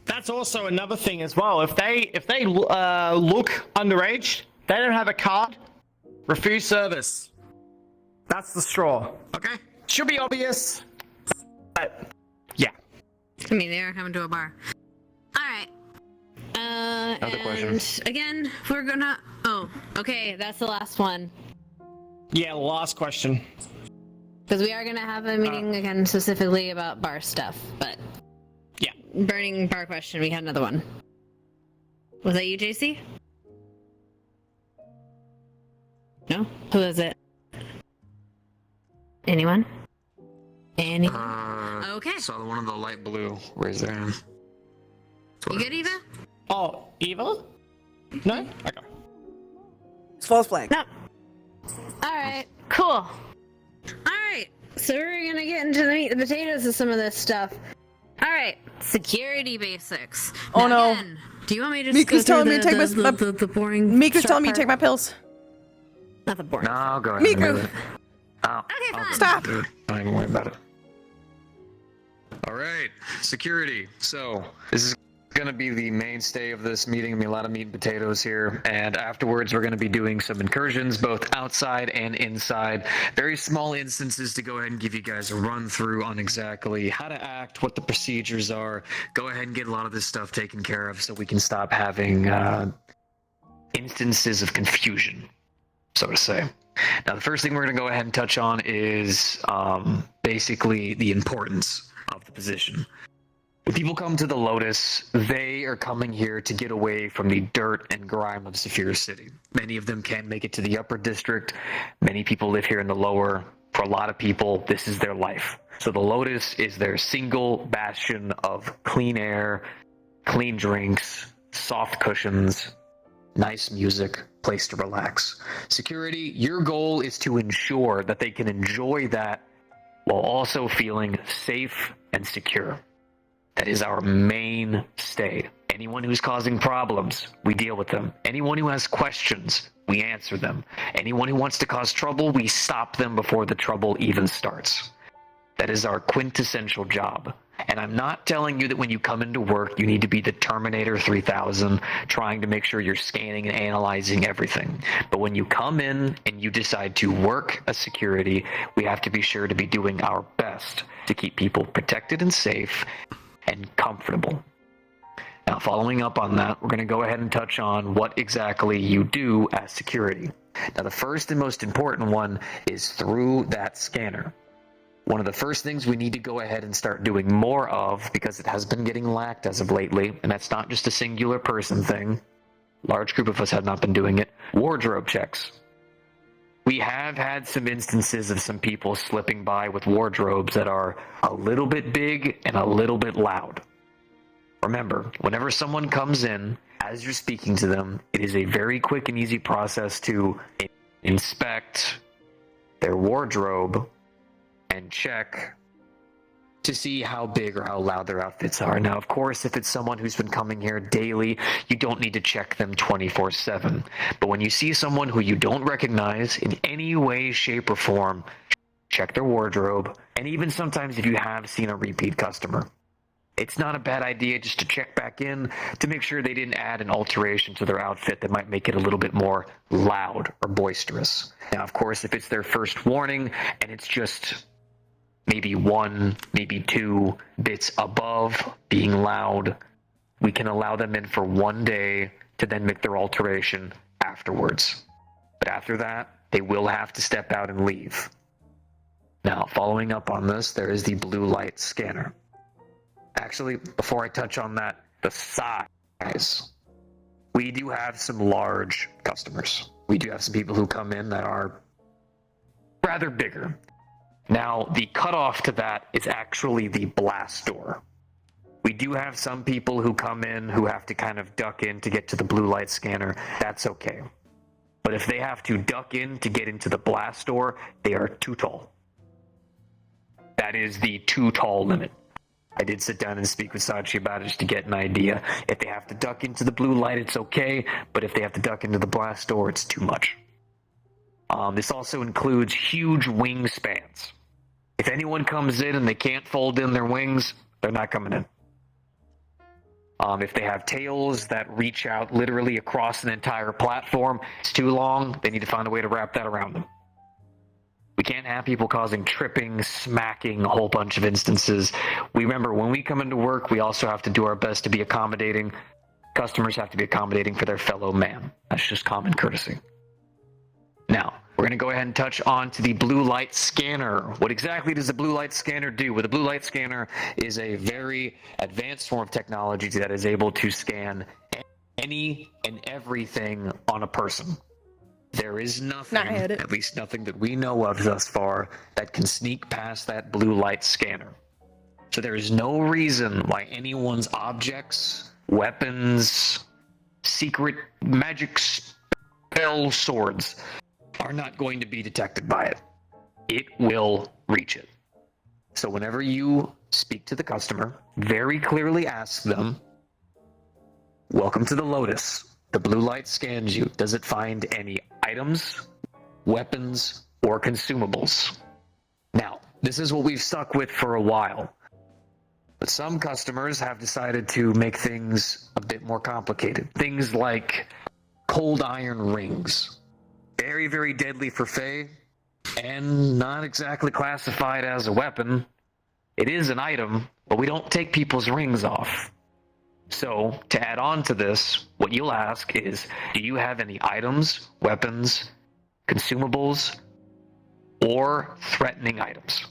that's also another thing as well. If they look underage, they don't have a card, refuse service. That's the straw. Okay? Should be obvious. But, yeah. I mean, they are coming to a bar. Alright. Another and question. again, we're gonna... Oh, okay, that's the last one. Yeah, last question. Because we are gonna have a meeting again specifically about bar stuff, but... Yeah. Burning bar question, we had another one. Was that you, JC? No? Who is it? Anyone? Okay. Saw the one in the light blue. Raise their hand. You good, Eva? Oh, Eva? No? Okay. It's false flag. No. Alright, cool. Alright, so we're gonna get into the meat and potatoes of some of this stuff. Alright, security basics. Oh Now, no. again, do you want me to just Mika's go telling through me to take the boring Mika's start telling me to part? take my pills. Not the boring. No, go ahead. Miku. Do it. Oh, Okay, I'll fine. Stop. do it. Don't even worry about it. All right, security. So this is going to be the mainstay of this meeting. Gonna be a lot of meat and potatoes here, and afterwards we're going to be doing some incursions, both outside and inside. Very small instances to go ahead and give you guys a run through on exactly how to act, what the procedures are. Go ahead and get a lot of this stuff taken care of, so we can stop having instances of confusion, so to say. Now, the first thing we're going to go ahead and touch on is basically the importance of the position. When people come to the Lotus, they are coming here to get away from the dirt and grime of Saphir City. Many of them can't make it to the upper district. Many people live here in the lower. For a lot of people, this is their life. So the Lotus is their single bastion of clean air, clean drinks, soft cushions, nice music, place to relax. Security, your goal is to ensure that they can enjoy that while also feeling safe and secure. That is our mainstay. Anyone who's causing problems, we deal with them. Anyone who has questions, we answer them. Anyone who wants to cause trouble, we stop them before the trouble even starts. That is our quintessential job. And I'm not telling you that when you come into work, you need to be the Terminator 3000, trying to make sure you're scanning and analyzing everything. But when you come in and you decide to work as security, we have to be sure to be doing our best to keep people protected and safe and comfortable. Now, following up on that, we're going to go ahead and touch on what exactly you do as security. Now, the first and most important one is through that scanner. One of the first things we need to go ahead and start doing more of, because it has been getting lacked as of lately, and that's not just a singular person thing. Large group of us have not been doing it. Wardrobe checks. We have had some instances of some people slipping by with wardrobes that are a little bit big and a little bit loud. Remember, whenever someone comes in, as you're speaking to them, it is a very quick and easy process to inspect their wardrobe and check to see how big or how loud their outfits are. Now, of course, if it's someone who's been coming here daily, you don't need to check them 24/7. But when you see someone who you don't recognize in any way, shape, or form, check their wardrobe. And even sometimes if you have seen a repeat customer, it's not a bad idea just to check back in to make sure they didn't add an alteration to their outfit that might make it a little bit more loud or boisterous. Now, of course, if it's their first warning and it's just maybe 1, maybe 2 bits above being loud, we can allow them in for 1 day to then make their alteration afterwards. But after that, they will have to step out and leave. Now, following up on this, there is the blue light scanner. Actually, before I touch on that, the size. We do have some large customers. We do have some people who come in that are rather bigger. Now, the cutoff to that is actually the blast door. We do have some people who come in who have to kind of duck in to get to the blue light scanner. That's okay. But if they have to duck in to get into the blast door, they are too tall. That is the too tall limit. I did sit down and speak with Sachi about it just to get an idea. If they have to duck into the blue light, it's okay. But if they have to duck into the blast door, it's too much. This also includes huge wingspans. If anyone comes in and they can't fold in their wings, they're not coming in. If they have tails that reach out literally across an entire platform, it's too long, they need to find a way to wrap that around them. We can't have people causing tripping, smacking, a whole bunch of instances. We remember, when we come into work, we also have to do our best to be accommodating. Customers have to be accommodating for their fellow man. That's just common courtesy. Now, we're going to go ahead and touch on to the blue light scanner. What exactly does the blue light scanner do? Well, the blue light scanner is a very advanced form of technology that is able to scan any and everything on a person. There is nothing, at least nothing that we know of thus far, that can sneak past that blue light scanner. So there is no reason why anyone's objects, weapons, secret magic spell swords are not going to be detected by it. It will reach it. So whenever you speak to the customer, very clearly ask them, "Welcome to the Lotus. The blue light scans you. Does it find any items, weapons, or consumables?" Now, this is what we've stuck with for a while. But some customers have decided to make things a bit more complicated. Things like cold iron rings. Very, very deadly for Fae, and not exactly classified as a weapon. It is an item, but we don't take people's rings off. So, to add on to this, what you'll ask is, do you have any items, weapons, consumables, or threatening items.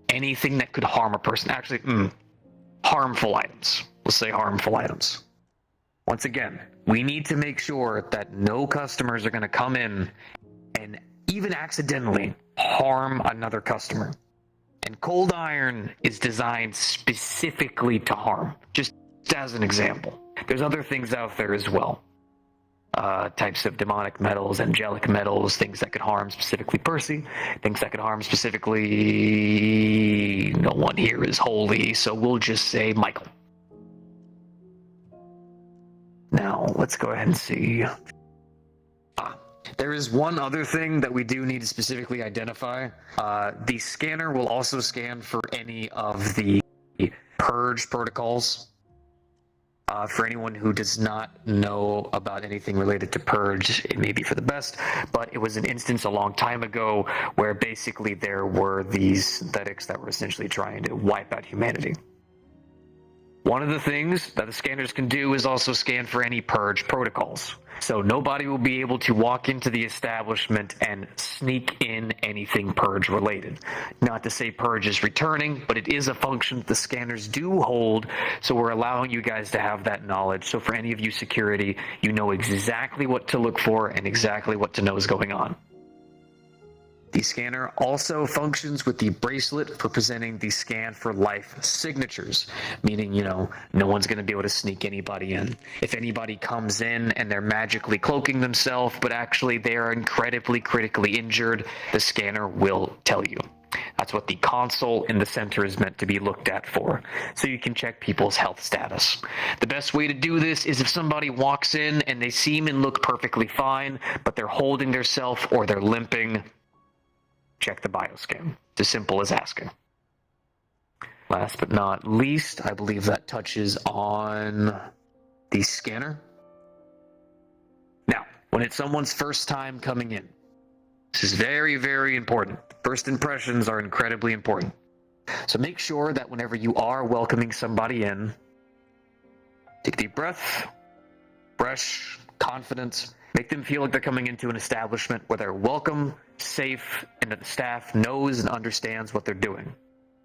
Anything that could harm a person. Actually, harmful items. Let's say harmful items. Once again, we need to make sure that no customers are going to come in and even accidentally harm another customer. And cold iron is designed specifically to harm, just as an example. There's other things out there as well. Types of demonic metals, angelic metals, things that could harm specifically Percy, things that could harm specifically... No one here is holy, so we'll just say Michael. Now, let's go ahead and see. There is one other thing that we do need to specifically identify. The scanner will also scan for any of the purge protocols. For anyone who does not know about anything related to purge, it may be for the best, but it was an instance a long time ago where basically there were these synthetics that were essentially trying to wipe out humanity. One of the things that the scanners can do is also scan for any purge protocols. So nobody will be able to walk into the establishment and sneak in anything purge related. Not to say purge is returning, but it is a function that the scanners do hold, so we're allowing you guys to have that knowledge. So for any of you security, you know exactly what to look for and exactly what to know is going on. The scanner also functions with the bracelet for presenting the scan for life signatures, meaning, no one's going to be able to sneak anybody in. If anybody comes in and they're magically cloaking themselves, but actually they are incredibly critically injured, the scanner will tell you. That's what the console in the center is meant to be looked at for, so you can check people's health status. The best way to do this is if somebody walks in and they seem and look perfectly fine, but they're holding themselves or they're limping, check the bioscan. It's as simple as asking. Last but not least, I believe that touches on the scanner. Now, when it's someone's first time coming in, this is very, very important. First impressions are incredibly important. So make sure that whenever you are welcoming somebody in, take a deep breath, fresh, confident. Make them feel like they're coming into an establishment where they're welcome, safe, and that the staff knows and understands what they're doing.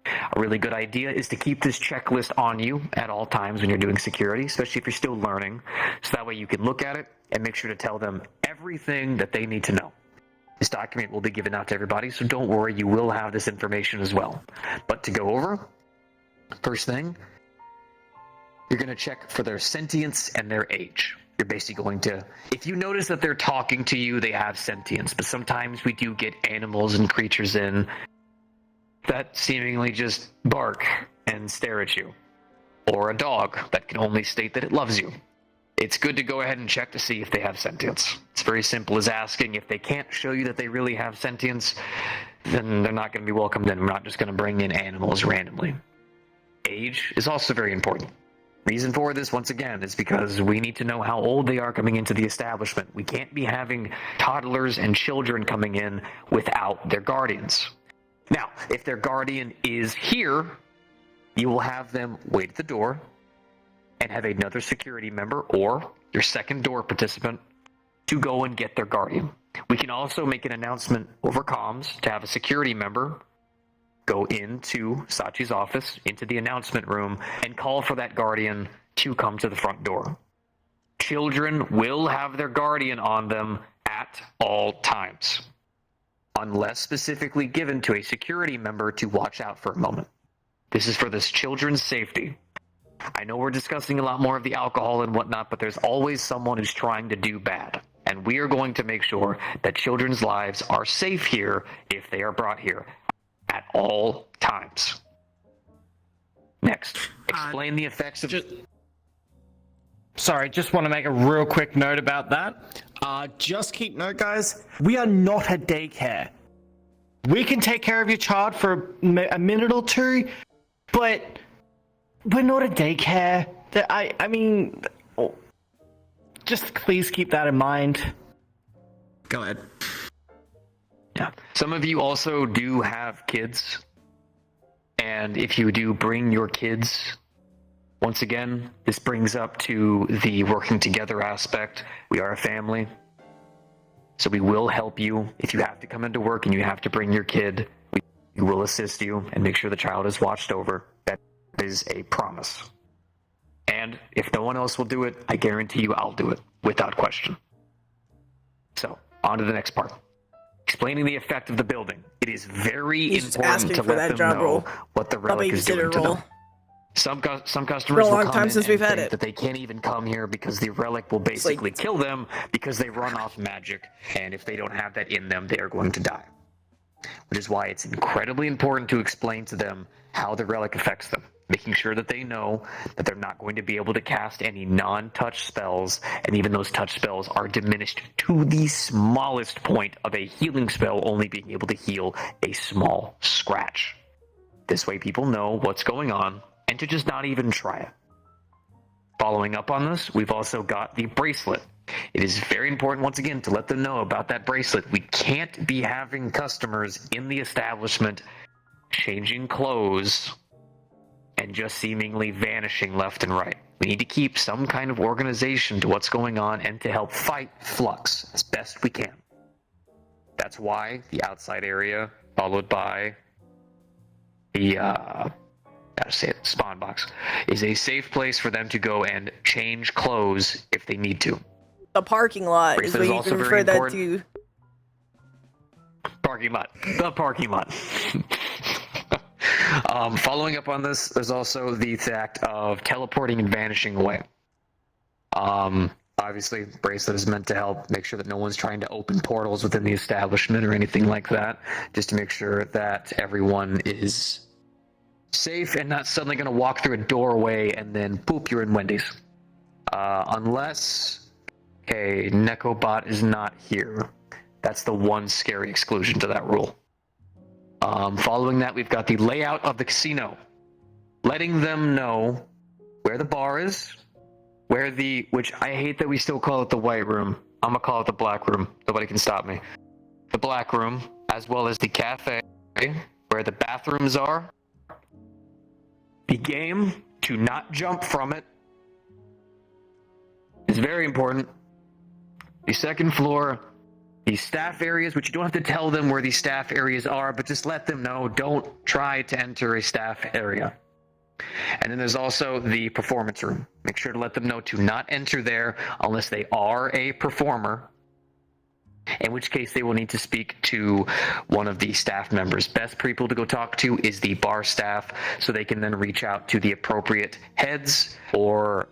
A really good idea is to keep this checklist on you at all times when you're doing security, especially if you're still learning, so that way you can look at it and make sure to tell them everything that they need to know. This document will be given out to everybody, so don't worry, you will have this information as well. But to go over, first thing, you're going to check for their sentience and their age. You're basically going to, if you notice that they're talking to you, they have sentience, but sometimes we do get animals and creatures in that seemingly just bark and stare at you, or a dog that can only state that it loves you. It's good to go ahead and check to see if they have sentience. It's very simple as asking. If they can't show you that they really have sentience, then they're not going to be welcomed in. We're not just going to bring in animals randomly. Age is also very important. Reason for this, once again, is because we need to know how old they are coming into the establishment. We can't be having toddlers and children coming in without their guardians. Now, if their guardian is here, you will have them wait at the door and have another security member or your second door participant to go and get their guardian. We can also make an announcement over comms to have a security member go into Sachi's office, into the announcement room, and call for that guardian to come to the front door. Children will have their guardian on them at all times, unless specifically given to a security member to watch out for a moment. This is for this children's safety. I know we're discussing a lot more of the alcohol and whatnot, but there's always someone who's trying to do bad. And we are going to make sure that children's lives are safe here if they are brought here at all times. Next, explain the effects of... Sorry, just want to make a real quick note about that. Just keep note, guys. We are not a daycare. We can take care of your child for a minute or two, but we're not a daycare. I mean, just please keep that in mind. Go ahead. Yeah. Some of you also do have kids, and if you do bring your kids, once again, this brings up to the working together aspect. We are a family. So we will help you. If you have to come into work and you have to bring your kid, we will assist you and make sure the child is watched over. That is a promise. And if no one else will do it, I guarantee you I'll do it, without question. So, on to the next part. Explaining the effect of the building. It is very important to let them know what the relic is doing to them. Some customers will come in and think that they can't even come here because the relic will basically kill them because they run off magic, and if they don't have that in them, they are going to die. Which is why it's incredibly important to explain to them how the relic affects them, making sure that they know that they're not going to be able to cast any non-touch spells, and even those touch spells are diminished to the smallest point of a healing spell only being able to heal a small scratch. This way people know what's going on, and to just not even try it. Following up on this, we've also got the bracelet. It is very important, once again, to let them know about that bracelet. We can't be having customers in the establishment changing clothes and just seemingly vanishing left and right. We need to keep some kind of organization to what's going on and to help fight flux as best we can. That's why the outside area, followed by the spawn box, is a safe place for them to go and change clothes if they need to. The parking lot is what you can refer that to. Parking lot. The parking lot. Following up on this, there's also the fact of teleporting and vanishing away. Obviously, bracelet is meant to help make sure that no one's trying to open portals within the establishment or anything like that, just to make sure that everyone is safe and not suddenly going to walk through a doorway and then poop, you're in Wendy's. Unless, okay, Nekobot is not here. That's the one scary exclusion to that rule. Following that, we've got the layout of the casino. Letting them know where the bar is, which I hate that we still call it the white room. I'm gonna call it the black room. Nobody can stop me. The black room, as well as the cafe, where the bathrooms are. The game, to not jump from it, is very important. The second floor, the staff areas, which you don't have to tell them where the staff areas are, but just let them know, don't try to enter a staff area. And then there's also the performance room. Make sure to let them know to not enter there unless they are a performer, in which case they will need to speak to one of the staff members. Best people to go talk to is the bar staff, so they can then reach out to the appropriate heads, or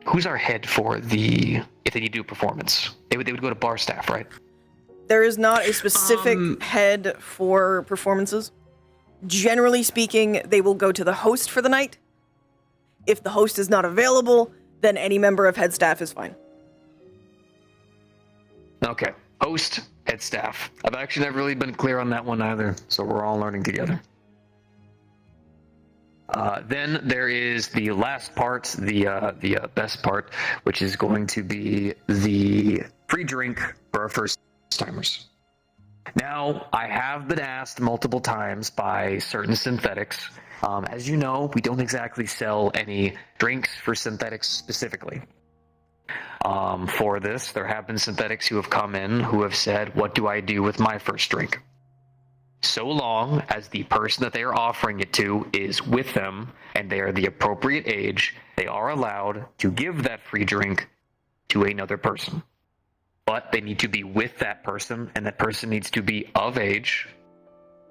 who's our head for if they need to do a performance? They would go to bar staff, right? There is not a specific head for performances. Generally speaking, they will go to the host for the night. If the host is not available, then any member of head staff is fine. Okay, host, head staff. I've actually never really been clear on that one either, so we're all learning together. Then there is the last part, the best part, which is going to be the free drink for our first timers. Now, I have been asked multiple times by certain synthetics. As you know, we don't exactly sell any drinks for synthetics specifically. For this, there have been synthetics who have come in who have said, what do I do with my first drink? So long as the person that they are offering it to is with them and they are the appropriate age, they are allowed to give that free drink to another person. But they need to be with that person, and that person needs to be of age,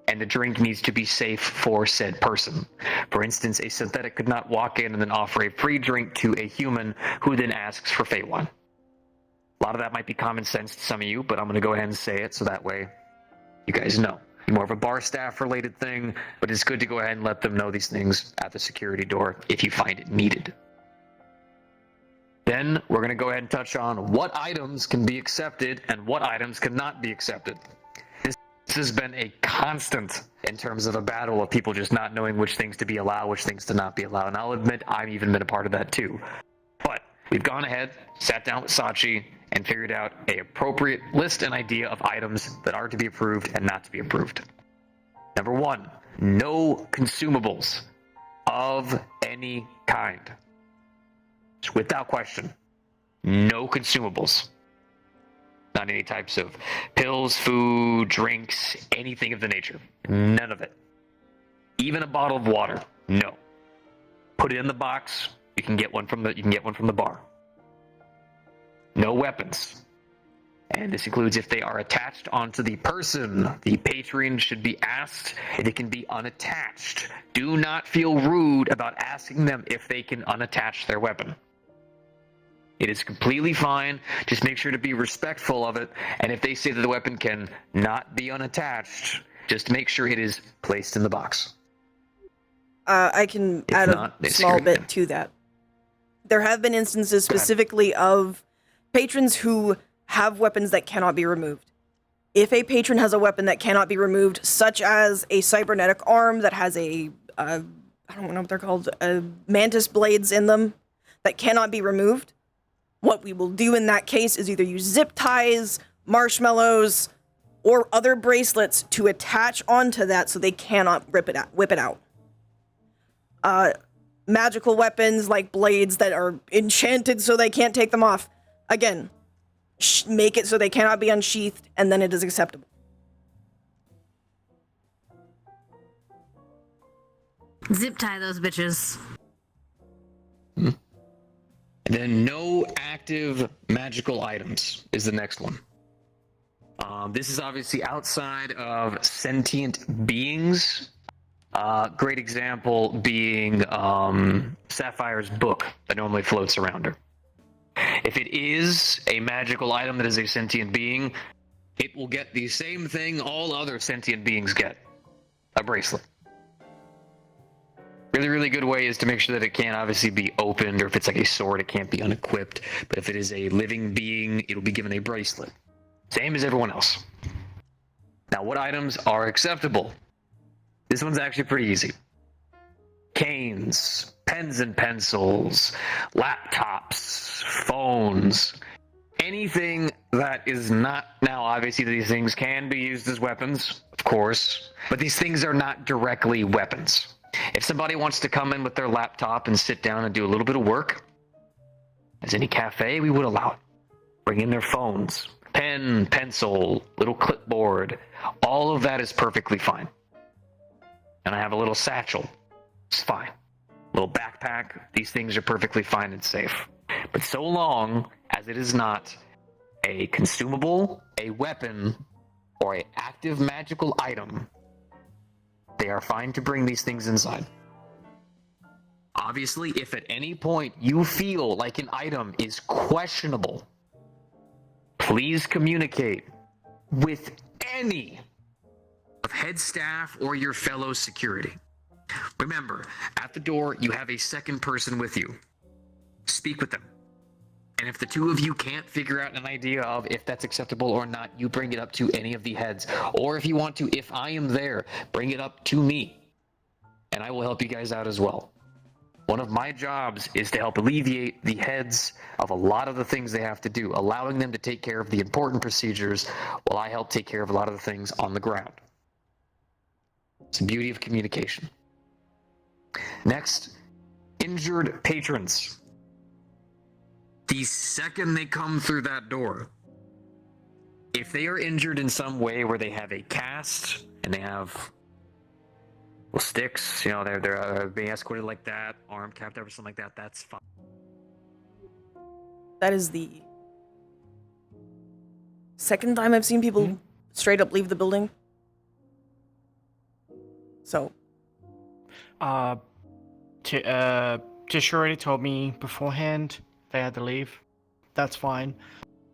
and the drink needs to be safe for said person. For instance, a synthetic could not walk in and then offer a free drink to a human who then asks for Feywild. A lot of that might be common sense to some of you, but I'm going to go ahead and say it so that way you guys know. More of a bar staff related thing, but it's good to go ahead and let them know these things at the security door if you find it needed. Then we're going to go ahead and touch on what items can be accepted and what items cannot be accepted. This has been a constant in terms of a battle of people just not knowing which things to be allowed, which things to not be allowed. And I'll admit I've even been a part of that too. But we've gone ahead, sat down with Sachi, and figured out an appropriate list and idea of items that are to be approved and not to be approved. Number 1, no consumables of any kind. Without question, no consumables. Not any types of pills, food, drinks, anything of the nature. None of it. Even a bottle of water. No. Put it in the box. You can get one from the bar. No weapons. And this includes if they are attached onto the person. The patron should be asked if it can be unattached. Do not feel rude about asking them if they can unattach their weapon. It is completely fine. Just make sure to be respectful of it. And if they say that the weapon can not be unattached, just make sure it is placed in the box. I can add a small bit to that. There have been instances specifically of patrons who have weapons that cannot be removed. If a patron has a weapon that cannot be removed, such as a cybernetic arm that has I don't know what they're called, mantis blades in them that cannot be removed, what we will do in that case is either use zip ties, marshmallows, or other bracelets to attach onto that so they cannot whip it out. Magical weapons like blades that are enchanted so they can't take them off. Again, make it so they cannot be unsheathed, and then it is acceptable. Zip tie those bitches. And then no active magical items is the next one. This is obviously outside of sentient beings. Great example being Sapphire's book that normally floats around her. If it is a magical item that is a sentient being, it will get the same thing all other sentient beings get. A bracelet. Really, really good way is to make sure that it can't obviously be opened, or if it's like a sword, it can't be unequipped. But if it is a living being, it'll be given a bracelet. Same as everyone else. Now, what items are acceptable? This one's actually pretty easy. Canes, pens and pencils, laptops, phones, anything that is not, now obviously these things can be used as weapons, of course, but these things are not directly weapons. If somebody wants to come in with their laptop and sit down and do a little bit of work, as any cafe, we would allow it. Bring in their phones, pen, pencil, little clipboard, all of that is perfectly fine. And I have a little satchel. It's fine. Little backpack. These things are perfectly fine and safe. But so long as it is not a consumable, a weapon, or an active magical item, they are fine to bring these things inside. Obviously, if at any point you feel like an item is questionable, please communicate with any of head staff or your fellow security. Remember, at the door, you have a second person with you. Speak with them. And if the two of you can't figure out an idea of if that's acceptable or not, you bring it up to any of the heads. Or if you want to, if I am there, bring it up to me. And I will help you guys out as well. One of my jobs is to help alleviate the heads of a lot of the things they have to do, allowing them to take care of the important procedures while I help take care of a lot of the things on the ground. It's the beauty of communication. Next, injured patrons. The second they come through that door, if they are injured in some way where they have a cast and they have sticks, they're being escorted like that, arm capped over something like that, that's fine. That is the second time I've seen people straight up leave the building. So. Tish already told me beforehand they had to leave. That's fine.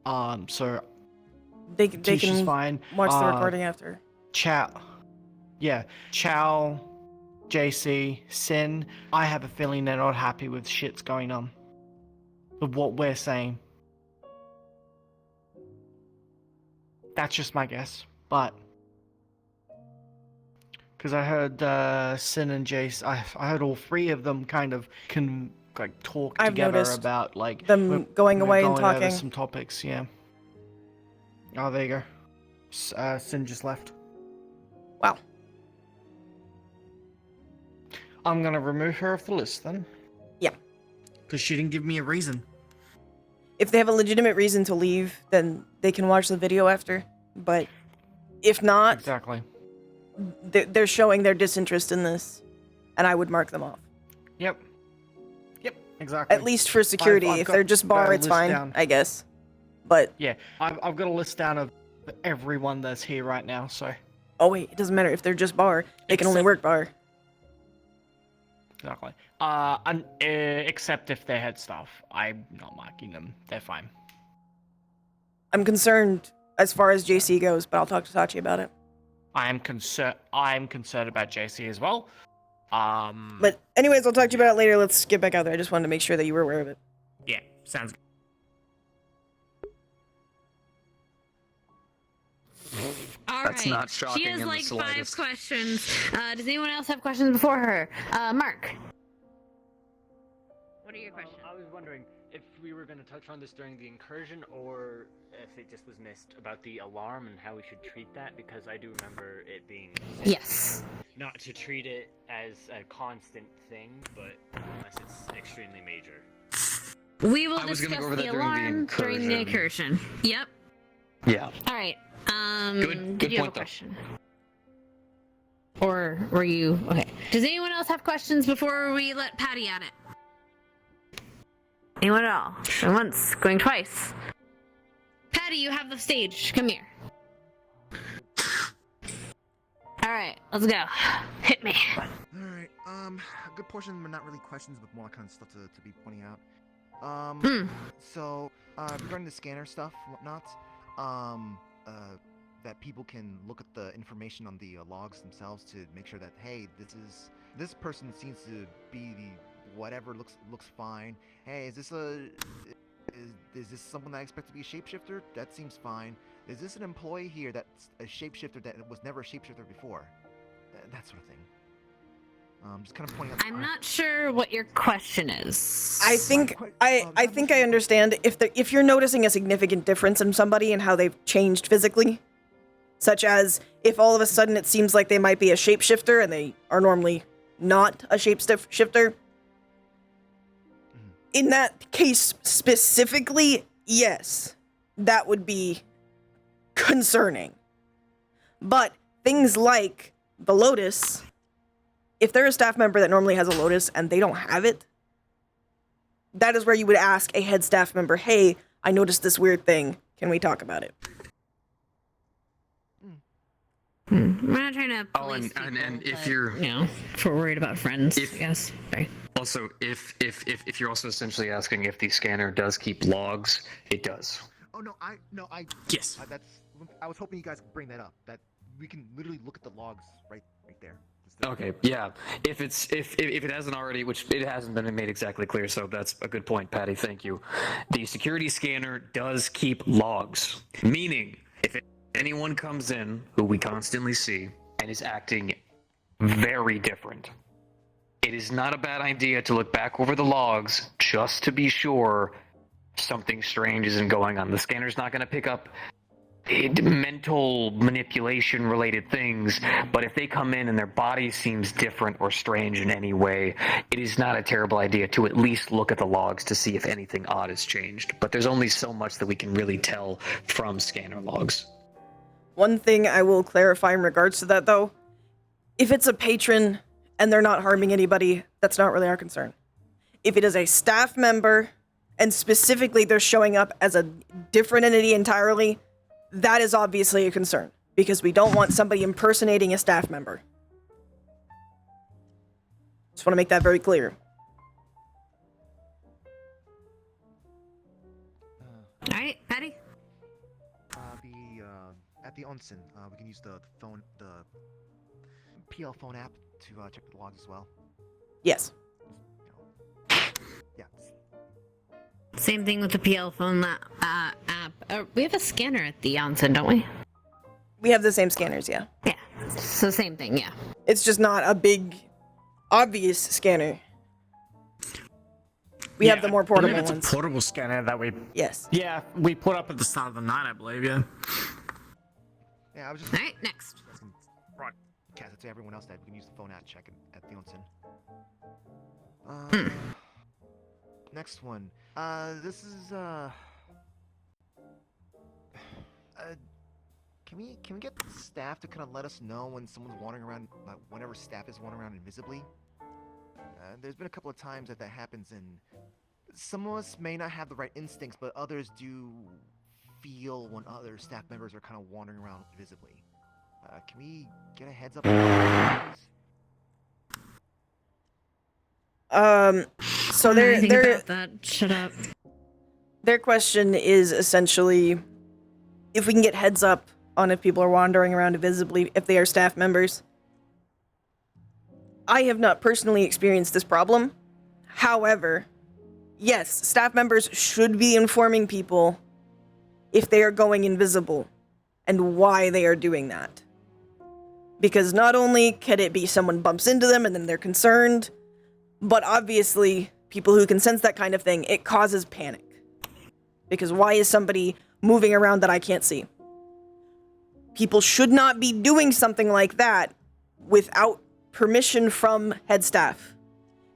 So they Tish is can fine. Watch the recording after. Chow, JC, Sin. I have a feeling they're not happy with shit's going on. With what we're saying. That's just my guess, but. Because I heard Sin and Jace, I heard all three of them kind of talk together about them going away and talking over some topics. Yeah. Oh, there you go. Sin just left. Wow. I'm gonna remove her off the list then. Yeah. Because she didn't give me a reason. If they have a legitimate reason to leave, then they can watch the video after. But if not, Exactly. they're showing their disinterest in this, and I would mark them off. Yep. Yep. Exactly. At least for security. I've If got- they're just got a bar, it's list fine, down. I guess. But Yeah, I've got a list down of everyone that's here right now. So oh wait, it doesn't matter if they're just bar. They can only work bar. exactly. Except if they're head staff, I'm not marking them. They're fine. I'm concerned as far as JC goes, but I'll talk to Sachi about it. I'm concerned about JC as well. But anyways, I'll talk to you about it later. Let's get back out there. I just wanted to make sure that you were aware of it. Yeah, sounds good. All That's right. not shocking She has in the like 5 slightest. questions. Does anyone else have questions before her? Mark. What are your questions? I was wondering if we were going to touch on this during the incursion or if it just was missed about the alarm and how we should treat that, because I do remember it being said Yes. not to treat it as a constant thing, but unless it's extremely major. We will I was gonna discuss go over the that during the alarm during the incursion. Yep. Yeah. All right. Good Did you have a point, though. question? Or were you okay? Does anyone else have questions before we let Patty at it? Anyone at all? Going once, going twice. Patty, you have the stage. Come here. All right, let's go. Hit me. Alright, a good portion of them are not really questions, but more kind of stuff to be pointing out. So, regarding the scanner stuff and whatnot, that people can look at the information on the logs themselves to make sure that, hey, this person seems to be the whatever looks fine. Hey, is this this someone I expect to be a shapeshifter? That seems fine. Is this an employee here that's a shapeshifter that was never a shapeshifter before? That sort of thing. Just kind of pointing out. I'm not sure what your question is. I think I think I understand if you're noticing a significant difference in somebody and how they've changed physically, such as if all of a sudden it seems like they might be a shapeshifter and they are normally not a shapeshifter. In that case specifically, yes, that would be concerning. But things like the Lotus, if they're a staff member that normally has a Lotus and they don't have it, that is where you would ask a head staff member, hey, I noticed this weird thing. Can we talk about it? We're not trying to. Oh, and if you're, you know, if we're worried about friends, I guess. Sorry. Also, if you're also essentially asking if the scanner does keep logs, it does. Oh no, I. Yes. I was hoping you guys could bring that up. That we can literally look at the logs right there. Okay, yeah. If it hasn't already, which it hasn't been made exactly clear, so that's a good point, Patty. Thank you. The security scanner does keep logs, meaning if anyone comes in who we constantly see and is acting very different, it is not a bad idea to look back over the logs just to be sure something strange isn't going on. The scanner's not going to pick up mental manipulation related things, but if they come in and their body seems different or strange in any way, it is not a terrible idea to at least look at the logs to see if anything odd has changed. But there's only so much that we can really tell from scanner logs. One thing I will clarify in regards to that, though, if it's a patron and they're not harming anybody, that's not really our concern. If it is a staff member, and specifically they're showing up as a different entity entirely, that is obviously a concern, because we don't want somebody impersonating a staff member. Just want to make that very clear. All right, Patty. At the onsen, we can use the PL phone app to check the logs as well. Yes. Yeah. Same thing with the PL phone app. We have a scanner at the onsen, don't we? We have the same scanners, yeah. Yeah. So same thing, yeah. It's just not a big, obvious scanner. We have the more portable it's ones. a portable scanner that we. Yes. Yeah, we put up at the start of the night, I believe. Yeah. Yeah, I was just. All right, next. Broadcast it to everyone else that we can use the phone app check at the onsen. Next one. This is, can we get staff to kind of let us know when someone's wandering around, whenever staff is wandering around invisibly? There's been a couple of times that happens, and some of us may not have the right instincts, but others do feel when other staff members are kind of wandering around visibly. Can we get a heads up on that, please? So their about that. Shut up. Their question is essentially if we can get heads up on if people are wandering around invisibly, if they are staff members. I have not personally experienced this problem. However, yes, staff members should be informing people if they are going invisible and why they are doing that. Because not only can it be someone bumps into them and then they're concerned, but obviously people who can sense that kind of thing, it causes panic. Because why is somebody moving around that I can't see? People should not be doing something like that without permission from head staff.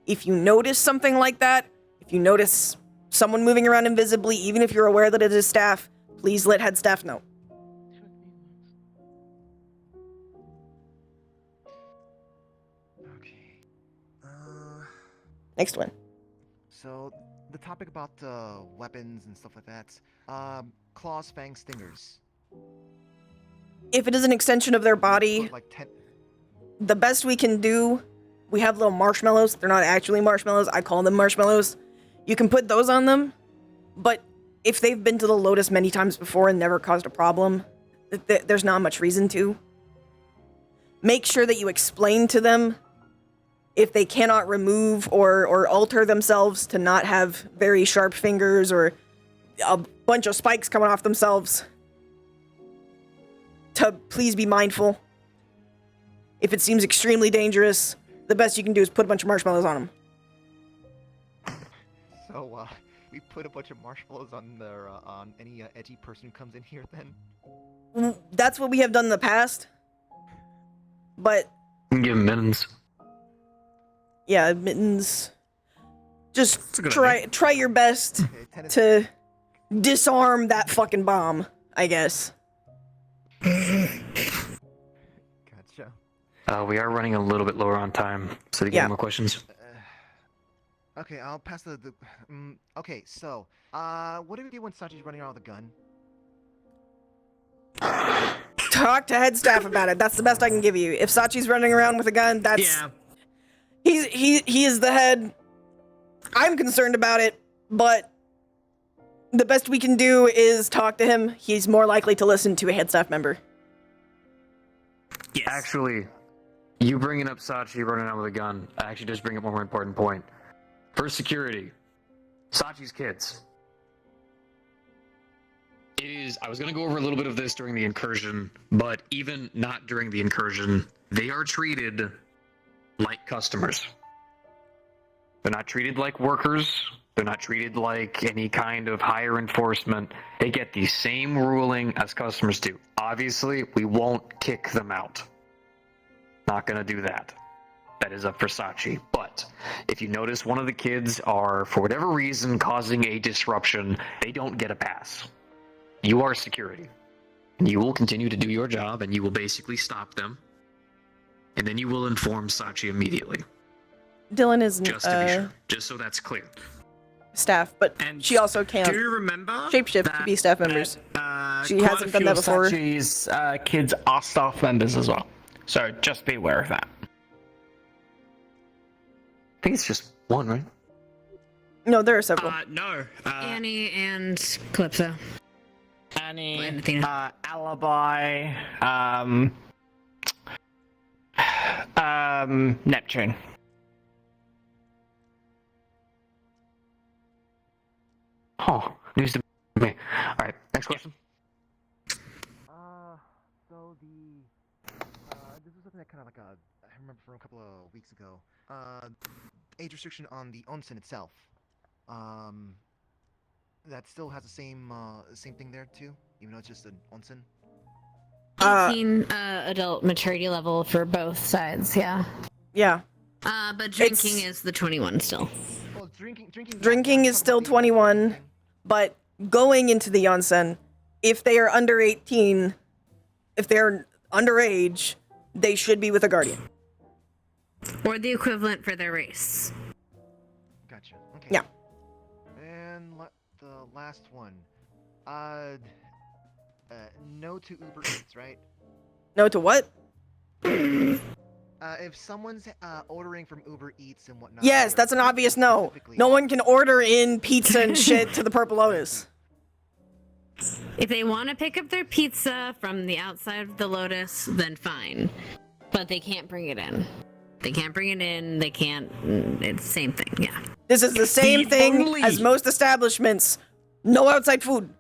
If you notice something like that, if you notice someone moving around invisibly, even if you're aware that it is staff, please let head staff know. Okay. Next one. So, the topic about weapons and stuff like that. Claws, fangs, stingers. If it is an extension of their body, Like the best we can do, we have little marshmallows. They're not actually marshmallows. I call them marshmallows. You can put those on them, but if they've been to the Lotus many times before and never caused a problem, there's not much reason to. Make sure that you explain to them if they cannot remove or alter themselves to not have very sharp fingers or a bunch of spikes coming off themselves, to please be mindful. If it seems extremely dangerous, the best you can do is put a bunch of marshmallows on them. So, we put a bunch of marshmallows on their, on any edgy person who comes in here then? That's what we have done in the past. But Give him mittens. yeah, mittens. Just try your best to disarm that fucking bomb, I guess. Gotcha. We are running a little bit lower on time, so do you have more questions? Okay, I'll pass okay, so, what do we do when Sachi's running around with a gun? Talk to head staff about it. That's the best I can give you. If Sachi's running around with a gun, that's... Yeah. He is the head. I'm concerned about it, but the best we can do is talk to him. He's more likely to listen to a head staff member. Yes. Actually, you bringing up Sachi running out with a gun actually does bring up one more important point. For security, Sachi's kids. I was going to go over a little bit of this during the incursion, but even not during the incursion, they are treated like customers. They're not treated like workers. They're not treated like any kind of higher enforcement. They get the same ruling as customers do. Obviously, we won't kick them out. Not going to do that. That is up for Sachi. But if you notice one of the kids are, for whatever reason, causing a disruption, they don't get a pass. You are security. And you will continue to do your job, and you will basically stop them. And then you will inform Sachi immediately. Dylan is Just to be sure. Just so that's clear. Staff, but she also can't Do you remember shapeshift to be staff members. She quite hasn't a done few that of before. Sachi's kids are staff members as well. So just be aware of that. I think it's just one, right? No, there are several. No. Annie and Calypso. Annie, And Athena. Alibi, Neptune. Oh, news to me. Alright, next question. So this is something that kind of like I remember from a couple of weeks ago. Age restriction on the onsen itself. That still has the same thing there too, even though it's just an onsen. 18 adult maturity level for both sides, yeah. Yeah. But drinking is the 21 still. Well, Drinking is still 21, but going into the onsen, if they are under 18, if they're underage, they should be with a guardian. Or the equivalent for their race. Gotcha. Okay. Yeah. And the last one. No to Uber Eats, right? No to what? If someone's ordering from Uber Eats and whatnot. Yes, that's an obvious no. No one can order in pizza and shit to the Purple Lotus. If they want to pick up their pizza from the outside of the Lotus, then fine. But they can't bring it in. They can't bring it in, they can't... It's the same thing, yeah. This is the same thing as most establishments. No outside food.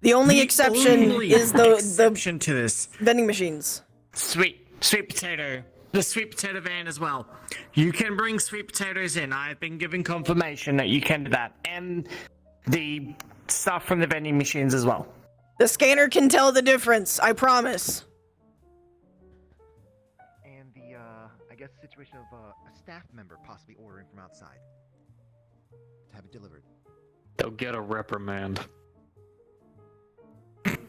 The only exception is the exception to this vending machines. Sweet potato. The sweet potato van as well. You can bring sweet potatoes in. I've been given confirmation that you can do that. And the stuff from the vending machines as well. The scanner can tell the difference, I promise. And the, I guess situation of a staff member possibly ordering from outside. To have it delivered. They'll get a reprimand.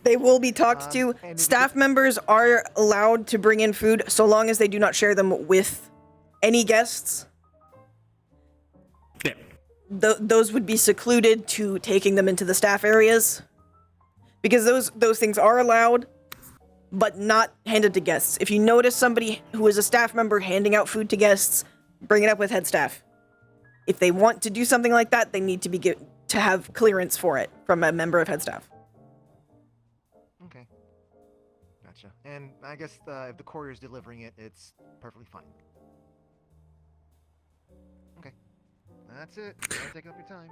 They will be talked to. Staff members are allowed to bring in food so long as they do not share them with any guests. Yeah. Those would be secluded to taking them into the staff areas. Because those things are allowed, but not handed to guests. If you notice somebody who is a staff member handing out food to guests, bring it up with head staff. If they want to do something like that, they need to have clearance for it from a member of head staff. Okay. Gotcha. And I guess if the courier's delivering it, it's perfectly fine. Okay. That's it. I'll take up your time.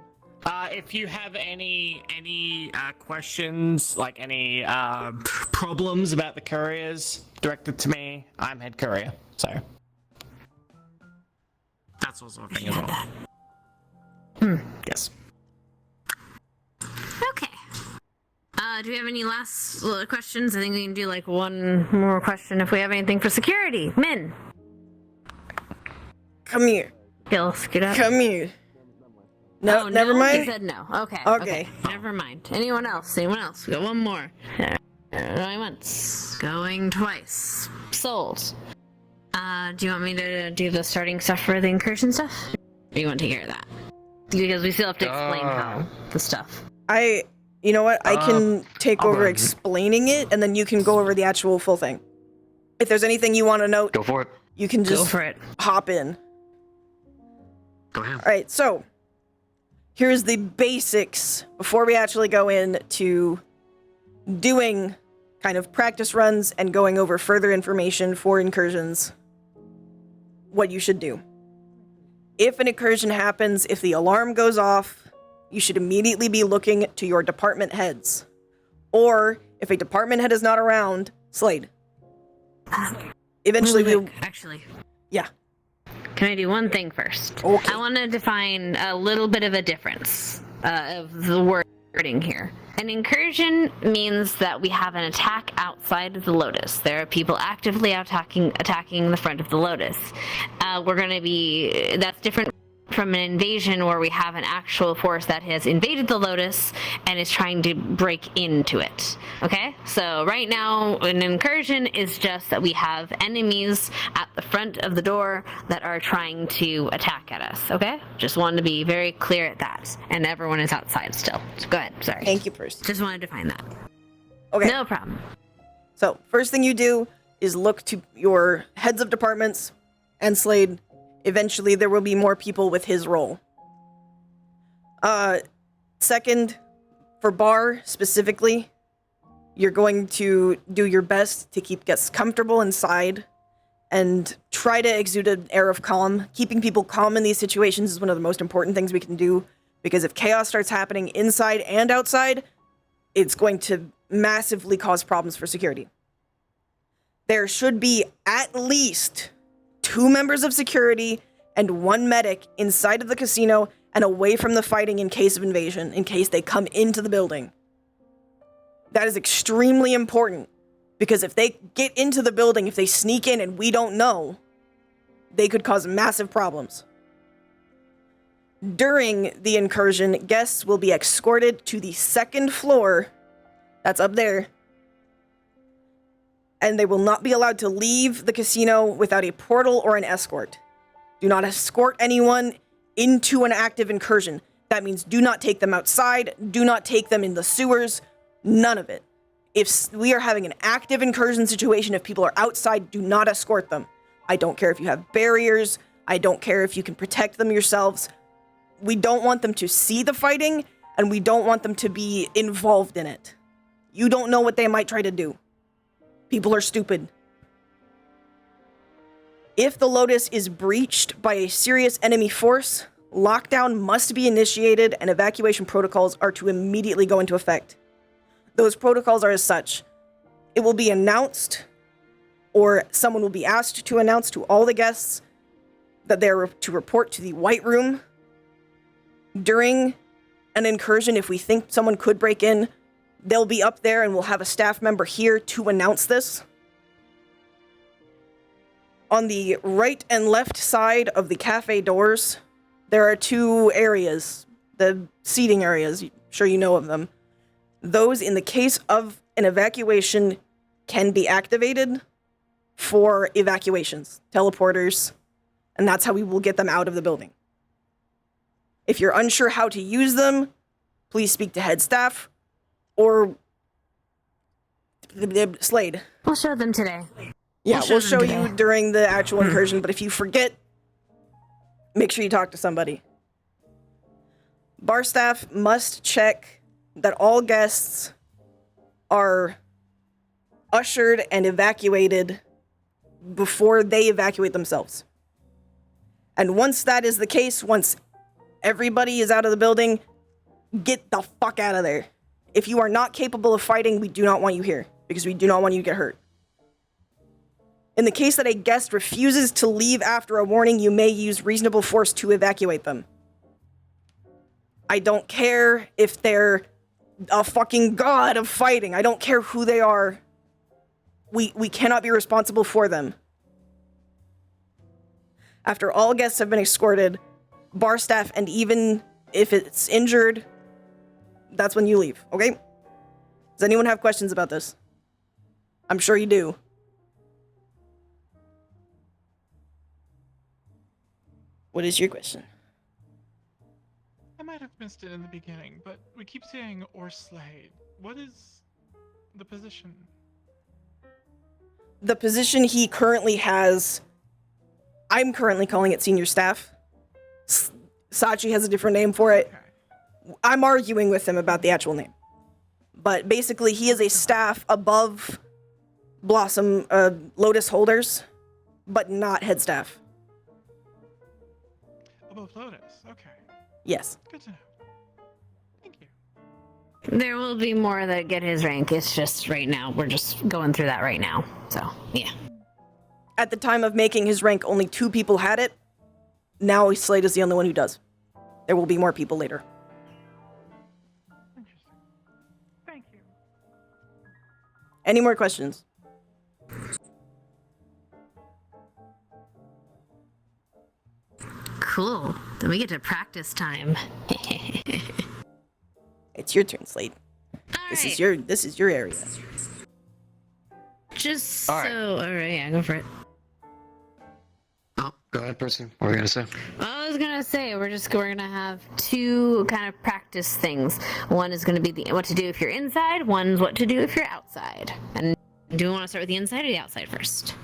If you have any questions, like any problems about the couriers, direct it to me. I'm head courier, so that's also a thing as well. Yes. Okay. Do we have any last questions? I think we can do like one more question if we have anything for security. Min. Come here. Gil, scoot up. Come here. No, Oh, never no? mind. You said no. Okay. Okay. Never mind. Anyone else? Anyone else? We got one more. Going once. Going twice. Sold. Do you want me to do the starting stuff for the incursion stuff? Or do you want to take care of that? Because we still have to explain how the stuff. You know what? I can take I'll over go ahead. explaining it, and then you can go over the actual full thing. If there's anything you want to note, Go for it. you can just Go for it. hop in. Go ahead. All right, so here's the basics before we actually go into doing kind of practice runs and going over further information for incursions. What you should do. If an incursion happens, if the alarm goes off, you should immediately be looking to your department heads. Or, if a department head is not around, Slade. Eventually Really we'll... quick, actually. Yeah. Can I do one thing first? Okay. I want to define a little bit of a difference of the wording here. An incursion means that we have an attack outside of the Lotus. There are people actively attacking the front of the Lotus. That's different from an invasion where we have an actual force that has invaded the Lotus and is trying to break into it. Okay? So right now, an incursion is just that we have enemies at the front of the door that are trying to attack at us. Okay? Just wanted to be very clear at that. And everyone is outside still. So go ahead. Sorry. Thank you, first. Just wanted to define that. Okay. No problem. So, first thing you do is look to your heads of departments and Slade. Eventually, there will be more people with his role. Second, for Bar specifically, you're going to do your best to keep guests comfortable inside and try to exude an air of calm. Keeping people calm in these situations is one of the most important things we can do, because if chaos starts happening inside and outside, it's going to massively cause problems for security. There should be at least 2 members of security and 1 medic inside of the casino and away from the fighting in case of invasion, in case they come into the building. That is extremely important, because if they get into the building, if they sneak in and we don't know, they could cause massive problems. During the incursion, guests will be escorted to the second floor, that's up there, and they will not be allowed to leave the casino without a portal or an escort. Do not escort anyone into an active incursion. That means do not take them outside, do not take them in the sewers, none of it. If we are having an active incursion situation, if people are outside, do not escort them. I don't care if you have barriers, I don't care if you can protect them yourselves. We don't want them to see the fighting, and we don't want them to be involved in it. You don't know what they might try to do. People are stupid. If the Lotus is breached by a serious enemy force, lockdown must be initiated and evacuation protocols are to immediately go into effect. Those protocols are as such. It will be announced, or someone will be asked to announce to all the guests that they're to report to the White Room during an incursion. If we think someone could break in, they'll be up there and we'll have a staff member here to announce this. On the right and left side of the cafe doors, there are two areas, the seating areas. I'm sure you know of them. Those, in the case of an evacuation, can be activated for evacuations, teleporters, and that's how we will get them out of the building. If you're unsure how to use them, please speak to head staff or Slade. We'll show them today. Yeah, we'll show them you today. during the actual incursion, but if you forget, make sure you talk to somebody. Bar staff must check that all guests are ushered and evacuated before they evacuate themselves. And once that is the case, once everybody is out of the building, get the fuck out of there. If you are not capable of fighting, we do not want you here, because we do not want you to get hurt. In the case that a guest refuses to leave after a warning, you may use reasonable force to evacuate them. I don't care if they're a fucking god of fighting. I don't care who they are. We cannot be responsible for them. After all guests have been escorted, bar staff, and even if it's injured, that's when you leave, okay? Does anyone have questions about this? I'm sure you do. What is your question? I might have missed it in the beginning, but we keep saying or Slade. What is the position? The position he currently has, I'm currently calling it senior staff. Sachi has a different name for it. Okay. I'm arguing with him about the actual name. But basically, he is a staff above Blossom, Lotus holders, but not head staff. Above Lotus, okay. Yes. Good to know. Thank you. There will be more that get his rank. It's just right now, we're just going through that right now. So, yeah. At the time of making his rank, only 2 people had it. Now Slade is the only one who does. There will be more people later. Interesting. Thank you. Any more questions? Cool. Then we get to practice time. It's your turn, Slade. This is your area. Just All right. so, alright, yeah, go for it. Oh, go ahead, Percy. What were you gonna say? I was gonna say we're gonna have 2 kind of practice things. One is gonna be what to do if you're inside. One's what to do if you're outside. And do we want to start with the inside or the outside first?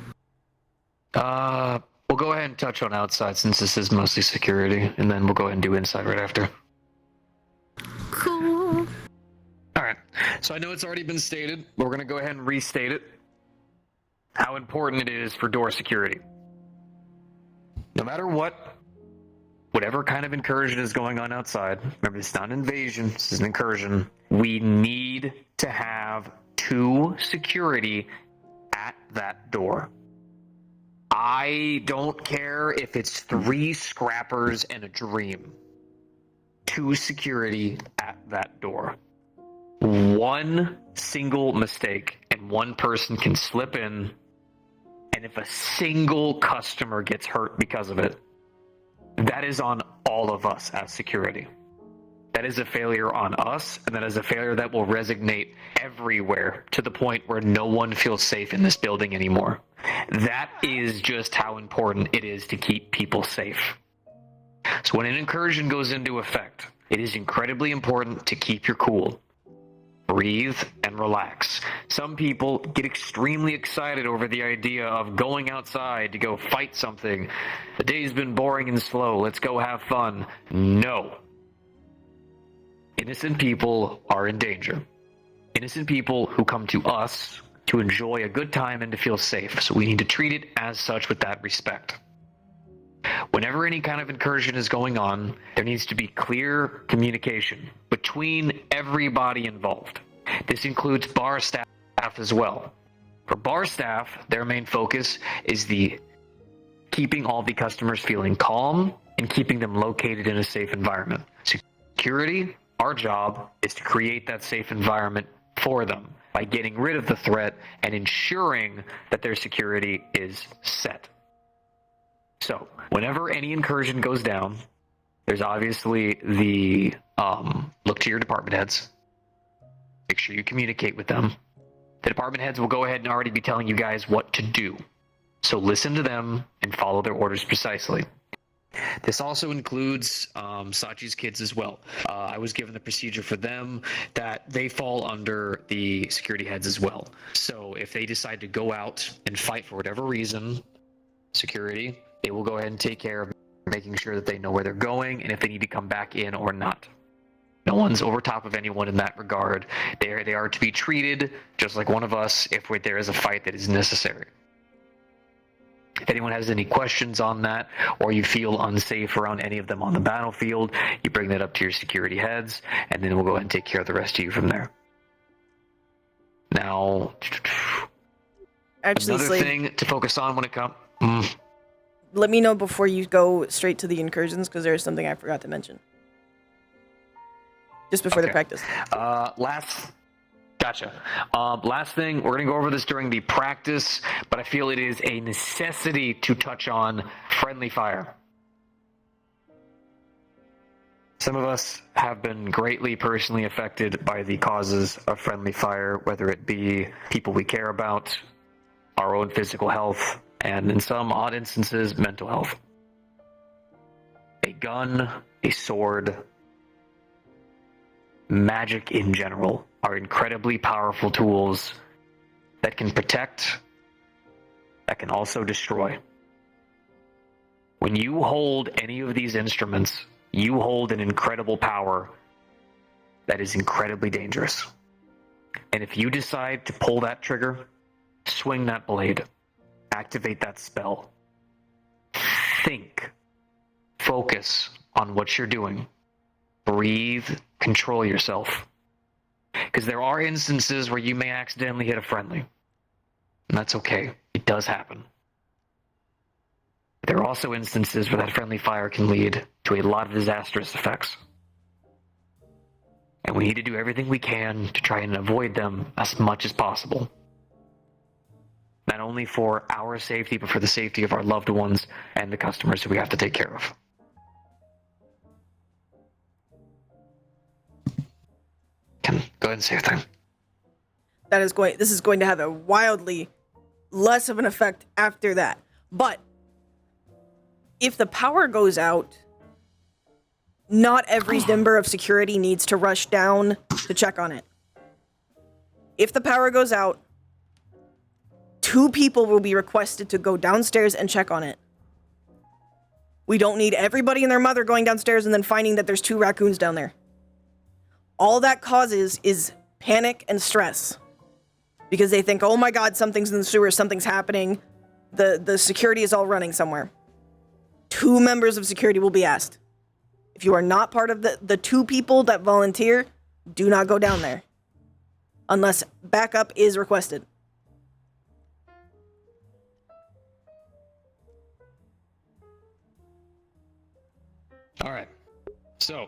We'll go ahead and touch on outside since this is mostly security, and then we'll go ahead and do inside right after. Cool. All right. So I know it's already been stated, but we're gonna go ahead and restate it. How important it is for door security. No matter what, whatever kind of incursion is going on outside, remember this is not an invasion, this is an incursion, we need to have 2 security at that door. I don't care if it's 3 scrappers and a dream. 2 security at that door. 1 single mistake and 1 person can slip in, and if a single customer gets hurt because of it, that is on all of us as security. That is a failure on us, and that is a failure that will resonate everywhere to the point where no one feels safe in this building anymore. That is just how important it is to keep people safe. So when an incursion goes into effect, it is incredibly important to keep your cool. Breathe and relax. Some people get extremely excited over the idea of going outside to go fight something. The day's been boring and slow. Let's go have fun. No. Innocent people are in danger. Innocent people who come to us to enjoy a good time and to feel safe. So we need to treat it as such with that respect. Whenever any kind of incursion is going on, there needs to be clear communication between everybody involved. This includes bar staff as well. For bar staff, their main focus is keeping all the customers feeling calm and keeping them located in a safe environment. Security, our job is to create that safe environment for them by getting rid of the threat and ensuring that their security is set. So, whenever any incursion goes down, there's obviously the look to your department heads. Make sure you communicate with them. The department heads will go ahead and already be telling you guys what to do. So listen to them and follow their orders precisely. This also includes Sachi's kids as well. I was given the procedure for them that they fall under the security heads as well. So if they decide to go out and fight for whatever reason, security, they will go ahead and take care of making sure that they know where they're going and if they need to come back in or not. No one's over top of anyone in that regard. They are to be treated just like one of us if there is a fight that is necessary. If anyone has any questions on that, or you feel unsafe around any of them on the battlefield, you bring that up to your security heads, and then we'll go ahead and take care of the rest of you from there. Now, Actually, another Slade, thing to focus on when it comes... let me know before you go straight to the incursions, because there's something I forgot to mention. Just before the practice. Gotcha. Last thing, we're going to go over this during the practice, but I feel it is a necessity to touch on friendly fire. Some of us have been greatly personally affected by the causes of friendly fire, whether it be people we care about, our own physical health, and in some odd instances, mental health. A gun, a sword, magic in general are incredibly powerful tools that can protect, that can also destroy. When you hold any of these instruments, you hold an incredible power that is incredibly dangerous. And if you decide to pull that trigger, swing that blade, activate that spell, think, focus on what you're doing. Breathe, control yourself. Because there are instances where you may accidentally hit a friendly. And that's okay. It does happen. There are also instances where that friendly fire can lead to a lot of disastrous effects. And we need to do everything we can to try and avoid them as much as possible. Not only for our safety, but for the safety of our loved ones and the customers who we have to take care of. Go ahead and say your thing. This is going to have a wildly less of an effect after that. But if the power goes out, not every member of security needs to rush down to check on it. If the power goes out, 2 people will be requested to go downstairs and check on it. We don't need everybody and their mother going downstairs and then finding that there's 2 raccoons down there. All that causes is panic and stress. Because they think, oh my god, something's in the sewer, something's happening. The security is all running somewhere. 2 members of security will be asked. If you are not part of the 2 people that volunteer, do not go down there. Unless backup is requested. Alright. So,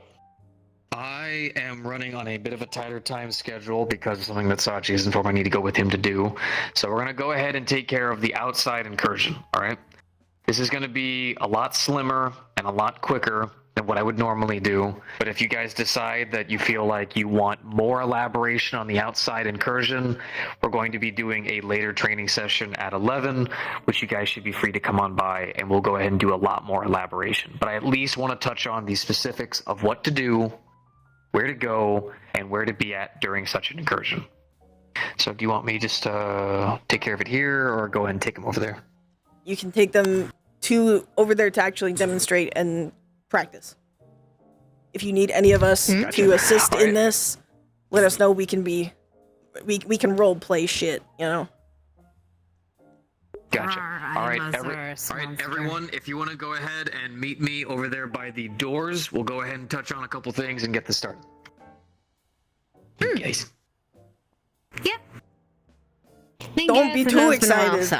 I am running on a bit of a tighter time schedule because of something that Sachi has informed I need to go with him to do. So we're going to go ahead and take care of the outside incursion, alright? This is going to be a lot slimmer and a lot quicker than what I would normally do. But if you guys decide that you feel like you want more elaboration on the outside incursion, we're going to be doing a later training session at 11, which you guys should be free to come on by, and we'll go ahead and do a lot more elaboration. But I at least want to touch on the specifics of what to do, where to go, and where to be at during such an incursion. So do you want me just to take care of it here, or go ahead and take them over there? You can take them over there to actually demonstrate and practice. If you need any of us to assist in this, let us know. We can role play shit, you know. Gotcha. All right, everyone, if you want to go ahead and meet me over there by the doors, we'll go ahead and touch on a couple things and get this started. Guys. Yep. Don't be too excited. It's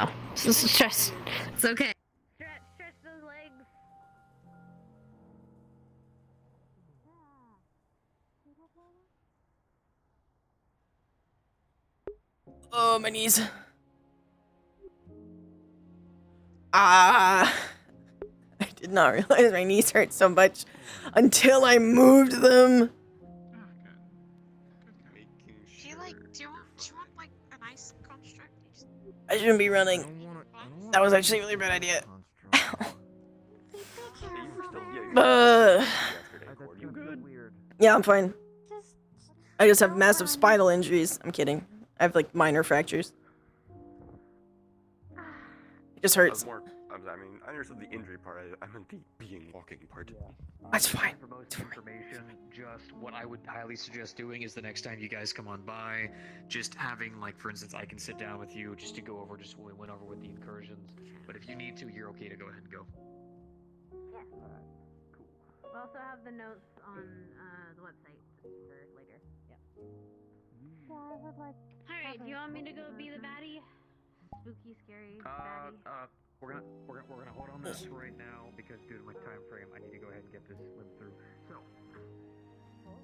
okay. Stretch those legs. Oh, my knees. I did not realize my knees hurt so much until I moved them. Do you want like an ice construct? I shouldn't be running. That was actually a really bad idea. You good? Yeah, I'm fine. I just have massive spinal injuries. I'm kidding. I have like minor fractures. It just hurts. I mean, I understood the injury part. I meant the walking part. That's fine. For most information, just what I would highly suggest doing is the next time you guys come on by, just having, like, for instance, I can sit down with you just to go over just what we went over with the incursions. But if you need to, you're okay to go ahead and go. Yeah. Cool. We'll also have the notes on the website for later. Yep. Yeah, I would like. All right. Do you want me to go be the baddie? Spooky, scary baddie. We're gonna hold on this for right now because due to my time frame, I need to go ahead and get this lived through. So,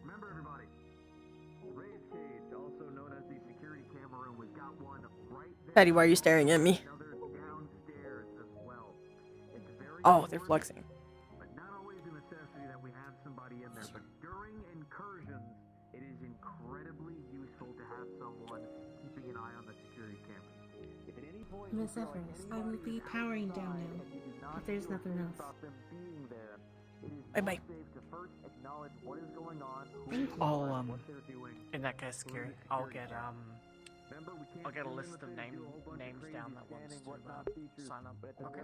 remember everybody, Ray's cage, also known as the security camera room, we've got one right there. Daddy, why are you staring at me? Downstairs as well. It's very Oh, they're flexing. but not always a necessity that we have somebody in there. But during incursions, it is incredibly useful to have someone keeping an eye on the security cameras. If at any point Miss Evers, I will be powering down now, if there's nothing else. Bye-bye. I'll, in that case, Gary, I'll get a list of names down that wants to sign up. Okay.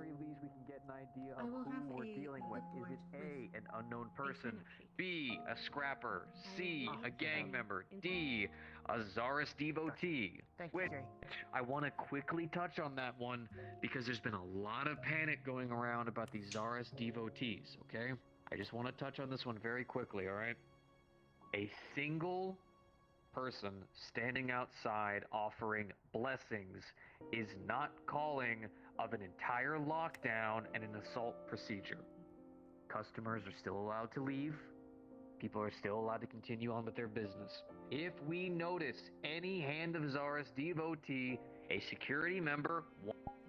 I will have We're dealing with. Is it A, an unknown person, B, a scrapper, C, a gang member, D, a Zaris devotee? Which I want to quickly touch on that one because there's been a lot of panic going around about these Zaris devotees, okay? I just want to touch on this one very quickly, alright? A single person standing outside offering blessings is not calling of an entire lockdown and an assault procedure. Customers are still allowed to leave. People are still allowed to continue on with their business. If we notice any Hand of Zaris devotee, a security member,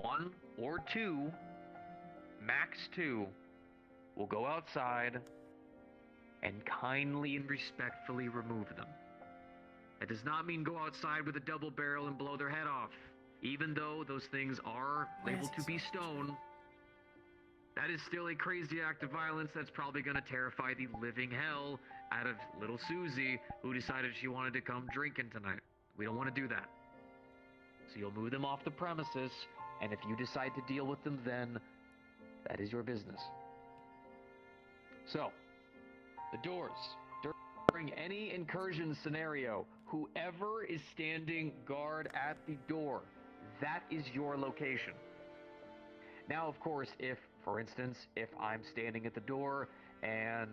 1 or 2, max 2, will go outside and kindly and respectfully remove them. That does not mean go outside with a double barrel and blow their head off. Even though those things are labeled to be stone, that is still a crazy act of violence that's probably going to terrify the living hell out of little Susie, who decided she wanted to come drinking tonight. We don't want to do that. So you'll move them off the premises, and if you decide to deal with them then, that is your business. So, the doors. During any incursion scenario, whoever is standing guard at the door, that is your location. Now, of course, if, for instance, if I'm standing at the door and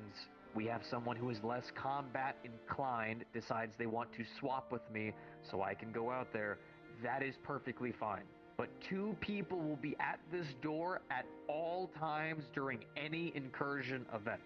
we have someone who is less combat inclined decides they want to swap with me so I can go out there, that is perfectly fine. But 2 people will be at this door at all times during any incursion event.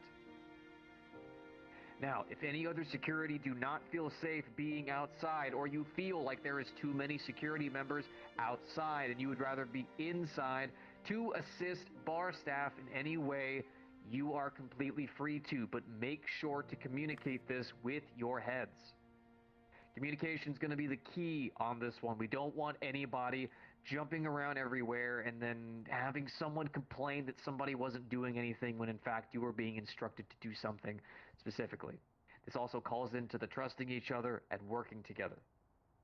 Now, if any other security do not feel safe being outside, or you feel like there is too many security members outside and you would rather be inside to assist bar staff in any way, you are completely free to, but make sure to communicate this with your heads. Communication is going to be the key on this one. We don't want anybody jumping around everywhere and then having someone complain that somebody wasn't doing anything when in fact you were being instructed to do something specifically. This also calls into the trusting each other and working together.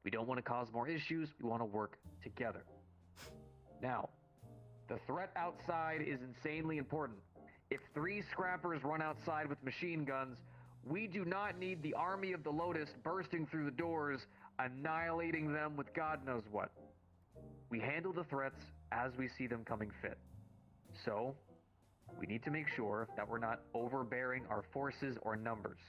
We don't want to cause more issues. We want to work together. Now, the threat outside is insanely important. If 3 scrappers run outside with machine guns, we do not need the army of the Lotus bursting through the doors, annihilating them with God knows what. We handle the threats as we see them coming fit. So, we need to make sure that we're not overbearing our forces or numbers.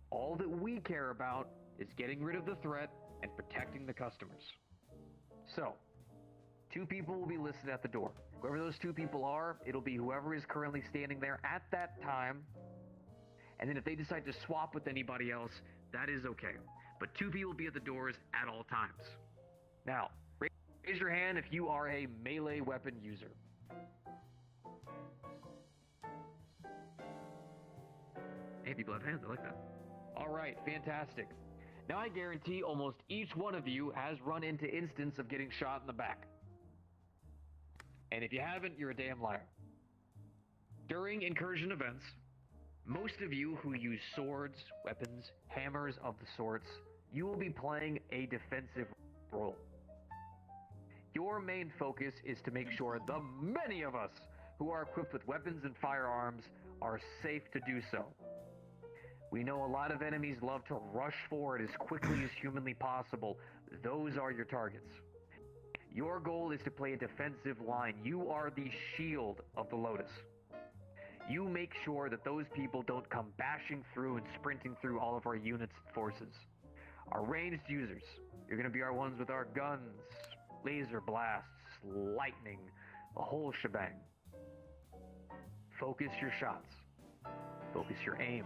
All that we care about is getting rid of the threat and protecting the customers. So, 2 people will be listed at the door. Whoever those 2 people are, it'll be whoever is currently standing there at that time. And then if they decide to swap with anybody else, that is okay. But 2 people will be at the doors at all times. Now, raise your hand if you are a melee weapon user. Hey, people have hands, I like that. All right, fantastic. Now I guarantee almost each one of you has run into instance of getting shot in the back. And if you haven't, you're a damn liar. During incursion events, most of you who use swords, weapons, hammers of the sorts, you will be playing a defensive role. Your main focus is to make sure the many of us who are equipped with weapons and firearms are safe to do so. We know a lot of enemies love to rush forward as quickly as humanly possible. Those are your targets. Your goal is to play a defensive line. You are the shield of the Lotus. You make sure that those people don't come bashing through and sprinting through all of our units and forces. Our ranged users, you're going to be our ones with our guns, laser blasts, lightning, the whole shebang. Focus your shots. Focus your aim.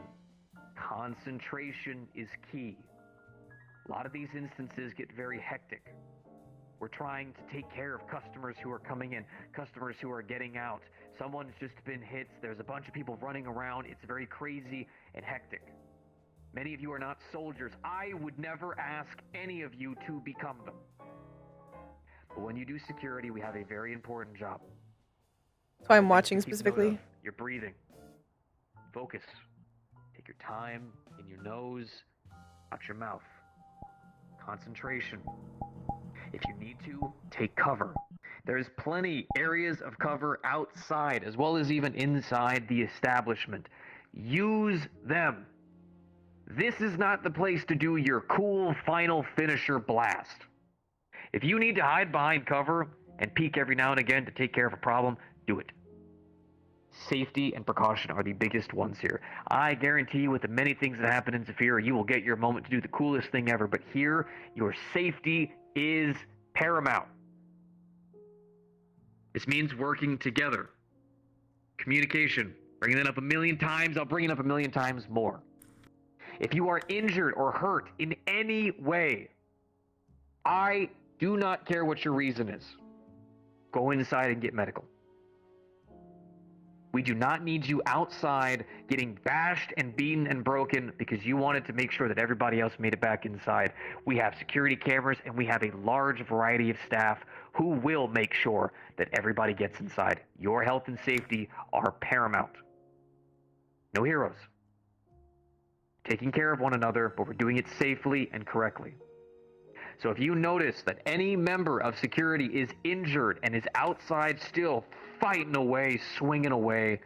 Concentration is key. A lot of these instances get very hectic. We're trying to take care of customers who are coming in, customers who are getting out. Someone's just been hit. There's a bunch of people running around. It's very crazy and hectic. Many of you are not soldiers. I would never ask any of you to become them. But when you do security, we have a very important job. That's why I'm watching Keep note specifically. of your breathing. Focus. Take your time in your nose, out your mouth. Concentration. If you need to, take cover. There's plenty areas of cover outside as well as even inside the establishment. Use them. This is not the place to do your cool final finisher blast. If you need to hide behind cover and peek every now and again to take care of a problem, do it. Safety and precaution are the biggest ones here. I guarantee you with the many things that happen in Zephyr, you will get your moment to do the coolest thing ever, but here, your safety is paramount. This means working together. Communication. Bringing it up 1,000,000 times, I'll bring it up 1,000,000 times more. If you are injured or hurt in any way, I do not care what your reason is. Go inside and get medical. We do not need you outside getting bashed and beaten and broken because you wanted to make sure that everybody else made it back inside. We have security cameras and we have a large variety of staff who will make sure that everybody gets inside. Your health and safety are paramount. No heroes. Taking care of one another, but we're doing it safely and correctly. So if you notice that any member of security is injured and is outside still fighting away, swinging away,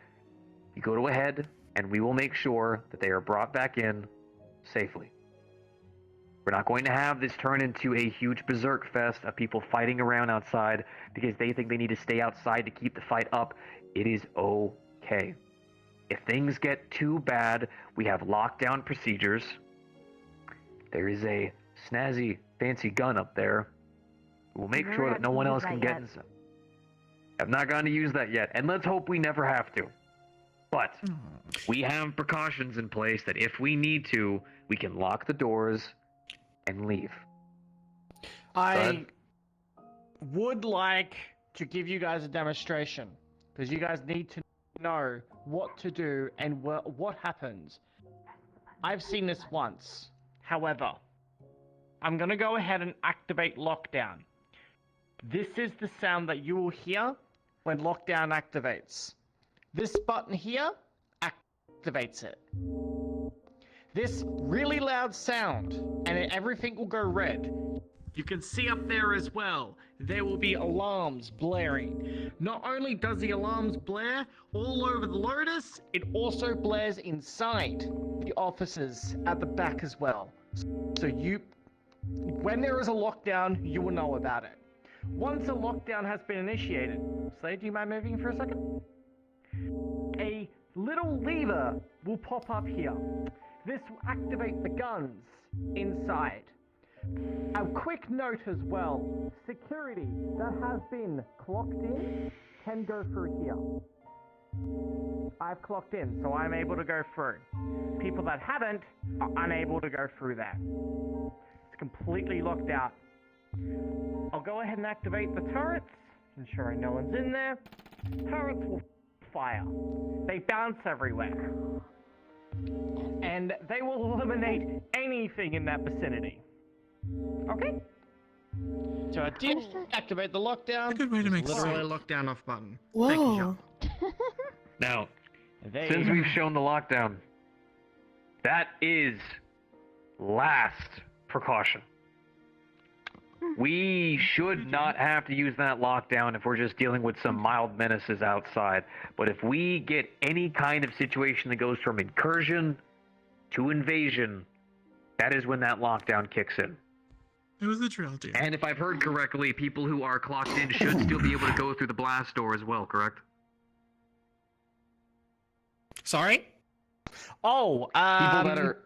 you go ahead and we will make sure that they are brought back in safely. We're not going to have this turn into a huge berserk fest of people fighting around outside because they think they need to stay outside to keep the fight up. It is okay. If things get too bad, we have lockdown procedures. There is a snazzy, fancy gun up there. We'll make sure that no one else can get inside. I've not gone to use that yet, and let's hope we never have to. But we have precautions in place that if we need to, we can lock the doors and leave. I would like to give you guys a demonstration, because you guys need to know what to do and what happens. I've seen this once. However, I'm going to go ahead and activate lockdown. This is the sound that you will hear when lockdown activates. This button here activates it. This really loud sound, and everything will go red. You can see up there as well, there will be alarms blaring. Not only does the alarms blare all over the Lotus, it also blares inside the offices at the back as well. So when there is a lockdown, you will know about it. Once a lockdown has been initiated, Slade, do you mind moving for a second? A little lever will pop up here. This will activate the guns inside. A quick note as well, security that has been clocked in can go through here. I've clocked in, so I'm able to go through. People that haven't are unable to go through there. It's completely locked out. I'll go ahead and activate the turrets, ensuring no one's in there. Turrets will fire. They bounce everywhere. And they will eliminate anything in that vicinity. Okay? So I did activate the lockdown. A good way to make literally sense. lockdown off button. Whoa. Thank you, John. Now, since we've shown the lockdown, that is last precaution. We should not have to use that lockdown if we're just dealing with some mild menaces outside. But if we get any kind of situation that goes from incursion to invasion, that is when that lockdown kicks in. It was a drill, dude. And if I've heard correctly, people who are clocked in should still be able to go through the blast door as well, correct? Sorry? Oh, People that are...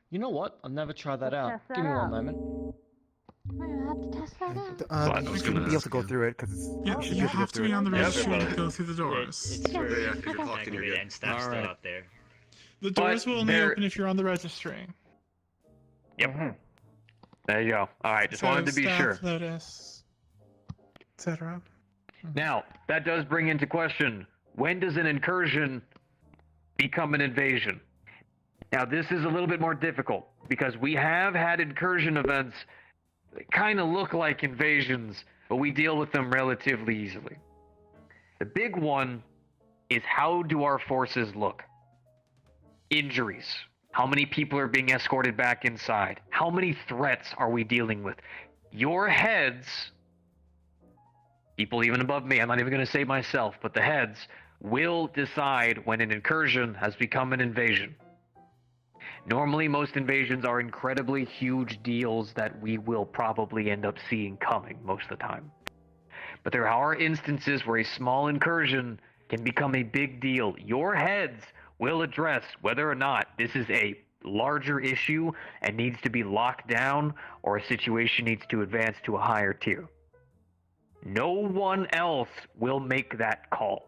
You know what? I'll never try that out. test that Give me one out. moment. I have to test that out. You shouldn't be able to go through it because Yeah, you should you be able to go have to through be it. on the Yeah, registry but- to go through the doors. It's for Yeah, if you're clocked in, you're good. and staff Alright. still out there. The doors will only they're- open if you're on the registry. Yep. There you go. Alright, just wanted to be staff, sure. Lotus, etc. Now, that does bring into question, when does an incursion become an invasion? Now, this is a little bit more difficult, because we have had incursion events that kind of look like invasions, but we deal with them relatively easily. The big one is, how do our forces look? Injuries. How many people are being escorted back inside? How many threats are we dealing with? Your heads, people even above me, I'm not even going to say myself, but the heads will decide when an incursion has become an invasion. Normally, most invasions are incredibly huge deals that we will probably end up seeing coming most of the time. But there are instances where a small incursion can become a big deal. Your heads will address whether or not this is a larger issue and needs to be locked down, or a situation needs to advance to a higher tier. No one else will make that call.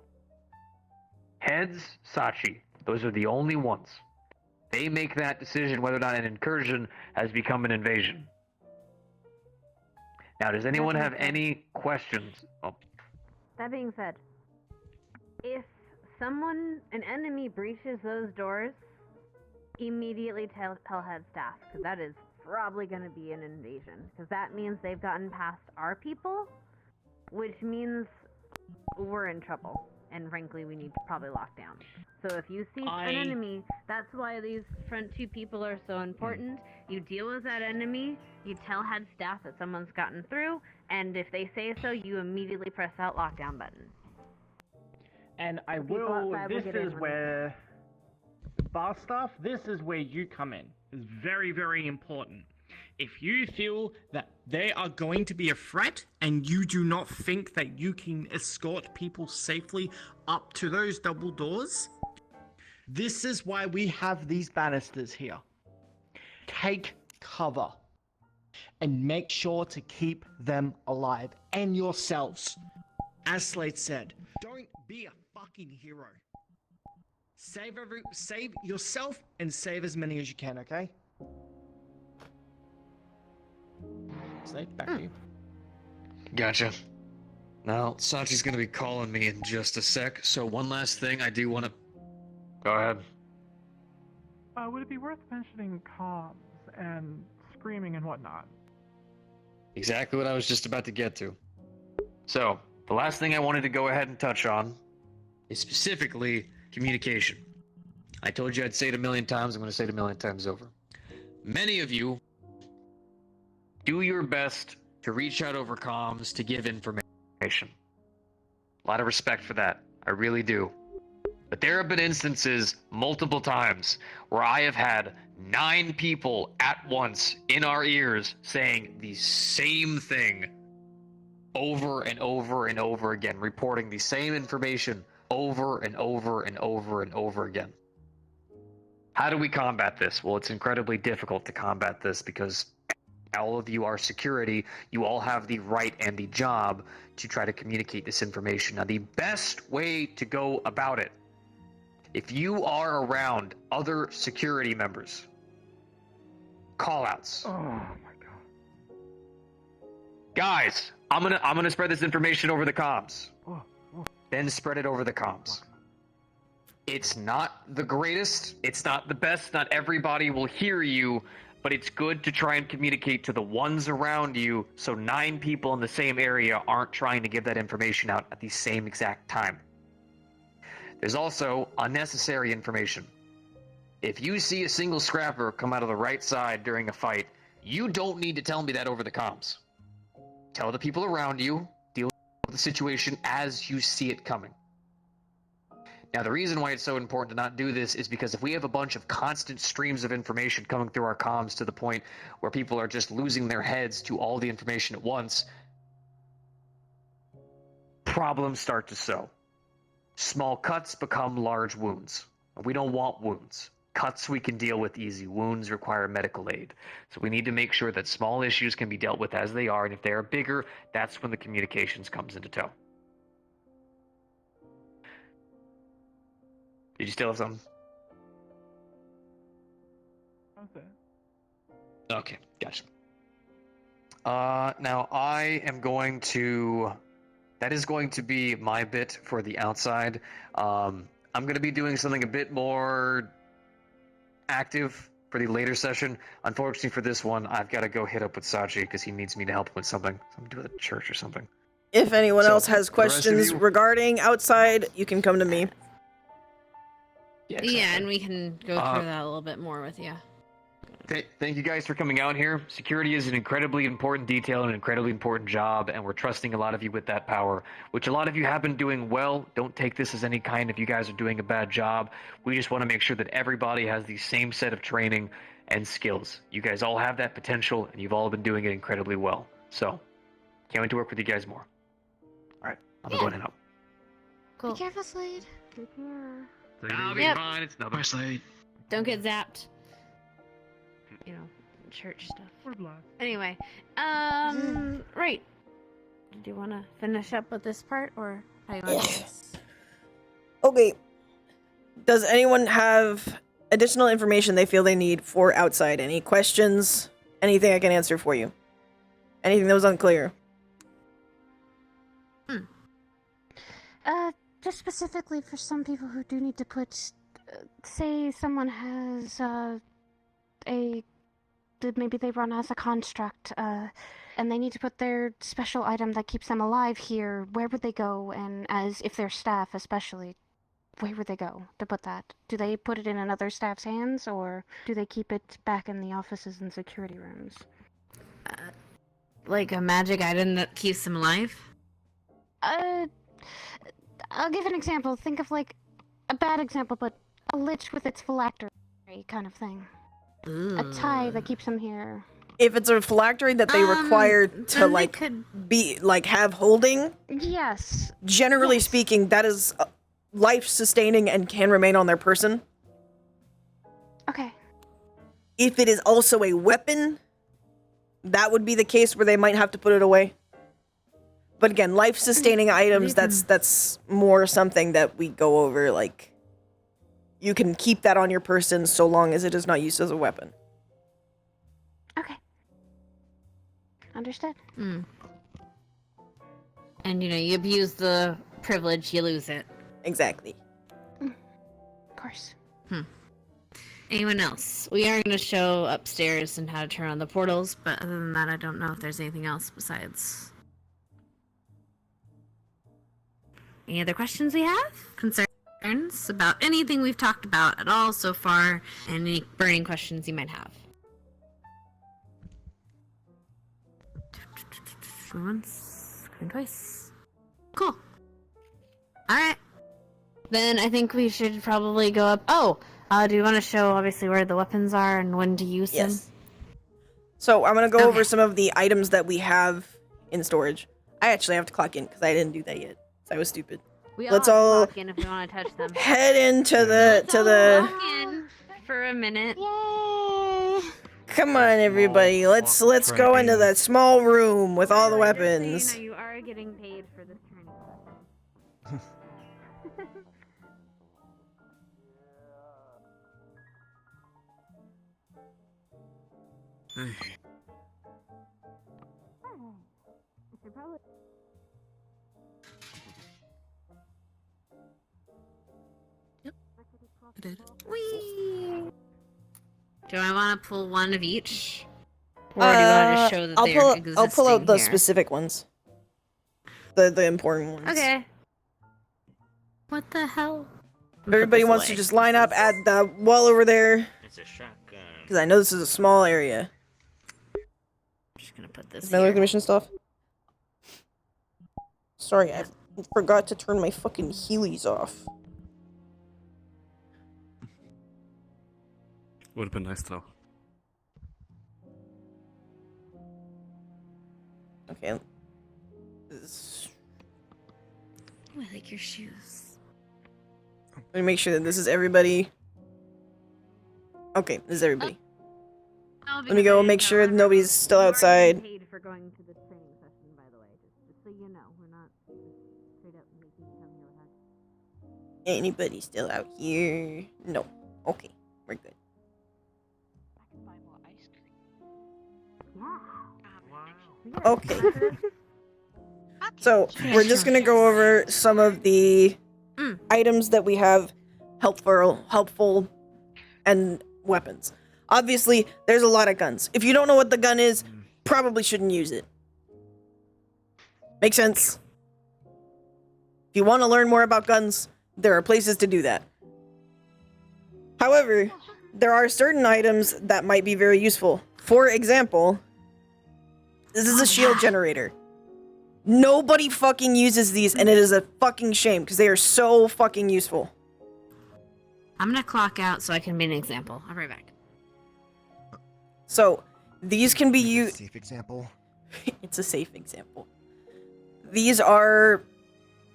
Heads, Sachi, those are the only ones. They make that decision whether or not an incursion has become an invasion. Now, does anyone have any questions? Oh, That being said, if an enemy breaches those doors, immediately tell head staff, because that is probably going to be an invasion. Because that means they've gotten past our people, which means we're in trouble. And frankly, we need to probably lock down. So if you see an enemy, that's why these front two people are so important. You deal with that enemy, you tell head staff that someone's gotten through, and if they say so, you immediately press that lockdown button. And I People will, outside will this get in is when where, bar staff, this is where you come in. It's very, very important. If you feel that they are going to be a threat and you do not think that you can escort people safely up to those double doors, this is why we have these banisters here. Take cover and make sure to keep them alive and yourselves. As Slate said, don't be a fucking hero. Save yourself and save as many as you can, okay? Slade, back to you. Gotcha. Now, Sachi's gonna be calling me in just a sec, so one last thing I do want to... Go ahead. Would it be worth mentioning comms and screaming and whatnot? Exactly what I was just about to get to. So, the last thing I wanted to go ahead and touch on is specifically communication. I told you I'd say it a million times, I'm going to say it a million times over. Many of you do your best to reach out over comms to give information. A lot of respect for that. I really do. But there have been instances multiple times where I have had 9 people at once in our ears saying the same thing over and over and over again, reporting the same information over and over and over and over again. How do we combat this? Well, it's incredibly difficult to combat this because all of you are security. You all have the right and the job to try to communicate this information. Now, the best way to go about it, if you are around other security members, call-outs. Oh my god. Guys, I'm gonna spread this information over the comms. Then spread it over the comms. It's not the greatest, it's not the best, not everybody will hear you, but it's good to try and communicate to the ones around you so 9 people in the same area aren't trying to give that information out at the same exact time. There's also unnecessary information. If you see a single scrapper come out of the right side during a fight, you don't need to tell me that over the comms. Tell the people around you, deal with the situation as you see it coming. Now, the reason why it's so important to not do this is because if we have a bunch of constant streams of information coming through our comms to the point where people are just losing their heads to all the information at once, problems start to sow. Small cuts become large wounds. We don't want wounds. Cuts we can deal with easy. Wounds require medical aid. So we need to make sure that small issues can be dealt with as they are, and if they are bigger, that's when the communications comes into tow. Did you still have something? Okay. Okay, gotcha. Now I am going to... That is going to be my bit for the outside. I'm going to be doing something a bit more active for the later session. Unfortunately for this one, I've got to go hit up with Sachi because he needs me to help him with something. Something to do with a church or something. If anyone else has the rest of questions you- regarding outside, you can come to me. Yeah, and we can go through that a little bit more with you. Thank you guys for coming out here. Security is an incredibly important detail and an incredibly important job, and we're trusting a lot of you with that power, which a lot of you have been doing well. Don't take this as any kind if you guys are doing a bad job. We just want to make sure that everybody has the same set of training and skills. You guys all have that potential, and you've all been doing it incredibly well. So, can't wait to work with you guys more. All right, I'm going to go ahead and help. Be careful, Slade. Take care. I'll be Yep. fine. It's nothing. Slade. Don't get zapped. You know, church stuff. We're black. Anyway, right. Do you want to finish up with this part, or how you want to do this? Okay. Does anyone have additional information they feel they need for outside? Any questions? Anything I can answer for you? Anything that was unclear? Just specifically for some people who do need to put, say someone has, maybe they run as a construct, and they need to put their special item that keeps them alive here, where would they go? And as if they're staff especially, where would they go to put that? Do they put it in another staff's hands, or do they keep it back in the offices and security rooms? Like a magic item that keeps them alive? I'll give an example. Think of like a bad example, but a lich with its phylactery kind of thing. A tie that keeps them here. If it's a phylactery that they require to be have holding, yes. Generally speaking, that is life sustaining and can remain on their person. Okay. If it is also a weapon, that would be the case where they might have to put it away. But again, life-sustaining items, that's more something that we go over, like, you can keep that on your person so long as it is not used as a weapon. Okay. Understood. And you abuse the privilege, you lose it. Exactly. Of course. Anyone else? We are going to show upstairs and how to turn on the portals, but other than that, I don't know if there's anything else besides. Any other questions we have? Concerns about anything we've talked about at all so far? And any burning questions you might have? Going once, going twice. Cool. Alright. Then I think we should probably go up. Oh! Do you want to show, obviously, where the weapons are and when to use them? So I'm going to go over some of the items that we have in storage. I actually have to clock in because I didn't do that yet. I was stupid. Let's all clock in if we want to touch them. Head into the Clock in for a minute. Come on, everybody. Let's go into that small room with all the weapons. So you are getting paid for this training session. Whee! Do I want to pull one of each? Or do you want to just show that they're existing I'll pull out the here? specific ones. The important ones. Okay. What the hell? If everybody wants to just line up at the wall over there. It's a shotgun. Because I know this is a small area. I'm just gonna put this Is my here. recognition stuff? Sorry, I forgot to turn my fucking Heelys off. Would have been nice though. Okay. Oh, I like your shoes. Let me make sure that this is everybody. Okay, this is everybody. Let me go make sure nobody's still outside. Paid for going to this training session, by the way. Just so you know, we're not straight up making you come here without. Anybody still out here? No. Okay, we're good. Okay. So, we're just gonna go over some of the items that we have helpful and weapons. Obviously, there's a lot of guns. If you don't know what the gun is, probably shouldn't use it. Make sense? If you want to learn more about guns, there are places to do that. However, there are certain items that might be very useful. For example, this is a shield generator. Nobody fucking uses these, and it is a fucking shame, because they are so fucking useful. I'm gonna clock out so I can be an example. I'll be right back. So, these can be used... Safe example. It's a safe example. These are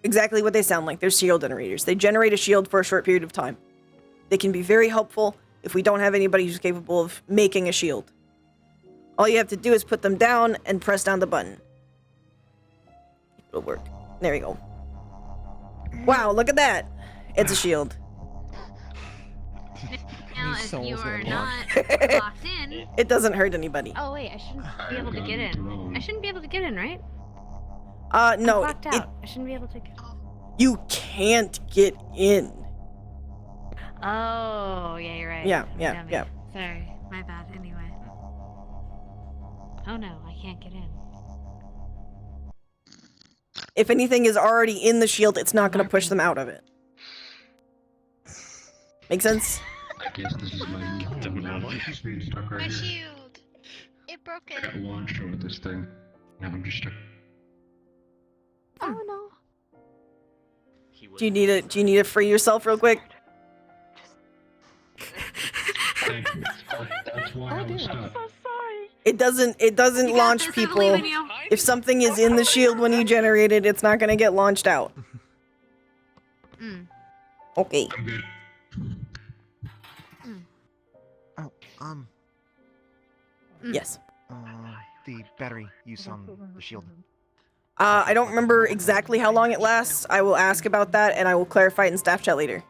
exactly what they sound like. They're shield generators. They generate a shield for a short period of time. They can be very helpful if we don't have anybody who's capable of making a shield. All you have to do is put them down and press down the button. It'll work. There we go. Wow, look at that. It's a shield. Now, if you are not locked in... It doesn't hurt anybody. Oh, wait, I shouldn't be able to get in. I shouldn't be able to get in, right? No. I'm clocked out. I shouldn't be able to get in. You can't get in. Oh, yeah, you're right. Yeah, I'm yeah, dummy. yeah. Sorry, my bad. Anyway. Oh no, I can't get in. If anything is already in the shield, it's not going to push them out of it. Make sense? I guess this is my speed stuck right My here. shield! It broke I got it. launched over this thing. Now I'm just stuck. Oh no. Do you need to free yourself real quick? Thank you. That's why I was stuck. It doesn't launch people. If something is in the shield when you generate it, it's not going to get launched out. Okay. I'm good. Oh, Yes. the battery use on the shield. I don't remember exactly how long it lasts. I will ask about that, and I will clarify it in staff chat later.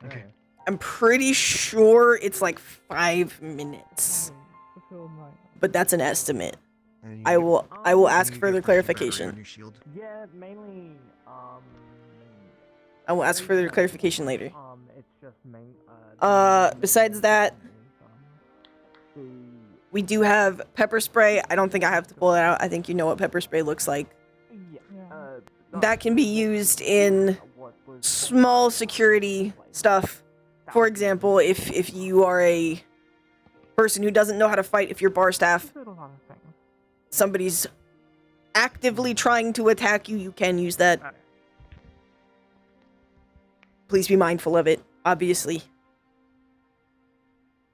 Okay. I'm pretty sure it's like 5 minutes, but that's an estimate. I will ask further clarification. Yeah, mainly, I will ask further clarification later. it's just Besides that, we do have pepper spray. I don't think I have to pull it out. I think you know what pepper spray looks like. That can be used in small security stuff. For example, if you are a person who doesn't know how to fight, if you're bar staff, somebody's actively trying to attack you, you can use that. Please be mindful of it, obviously.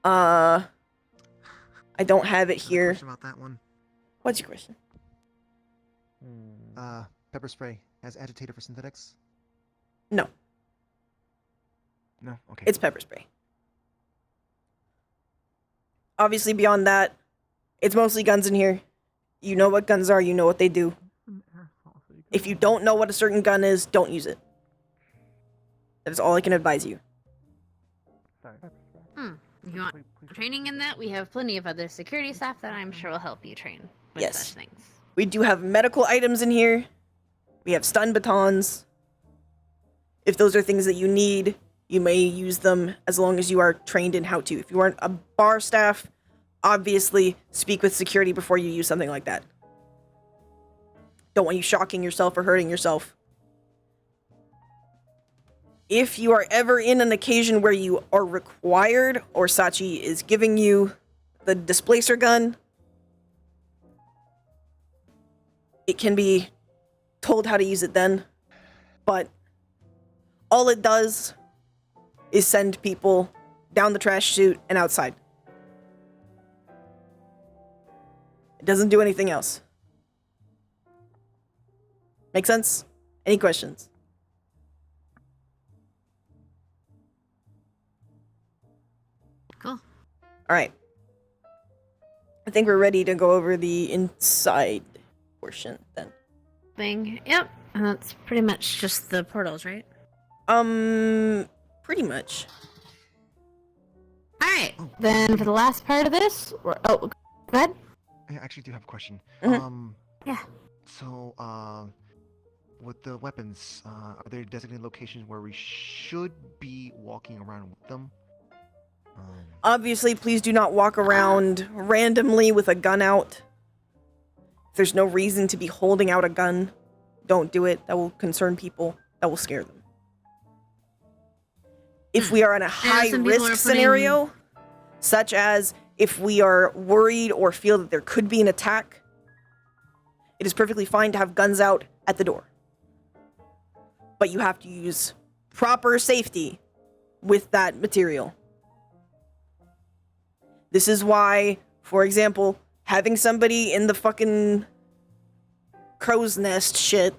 I don't have it here. Question about that one. What's your question? Pepper spray has agitator for synthetics? No. No? Okay. It's pepper spray. Obviously, beyond that, it's mostly guns in here. You know what guns are, you know what they do. If you don't know what a certain gun is, don't use it. That is all I can advise you. If you want training in that, we have plenty of other security staff that I'm sure will help you train with Yes. such things. We do have medical items in here. We have stun batons. If those are things that you need, you may use them as long as you are trained in how to. If you aren't a bar staff, obviously speak with security before you use something like that. Don't want you shocking yourself or hurting yourself. If you are ever in an occasion where you are required or Sachi is giving you the displacer gun, it can be told how to use it then, but all it does is send people down the trash chute and outside. It doesn't do anything else. Make sense? Any questions? Cool. Alright. I think we're ready to go over the inside portion then. Yep. And that's pretty much just the portals, right? Pretty much. Alright. Then for the last part of this, go ahead. I actually do have a question. Yeah. So, with the weapons, are there designated locations where we should be walking around with them? Obviously, please do not walk around randomly with a gun out. If there's no reason to be holding out a gun, don't do it. That will concern people. That will scare them. If we are in a high-risk scenario, such as if we are worried or feel that there could be an attack, it is perfectly fine to have guns out at the door. But you have to use proper safety with that material. This is why, for example, having somebody in the fucking crow's nest shit,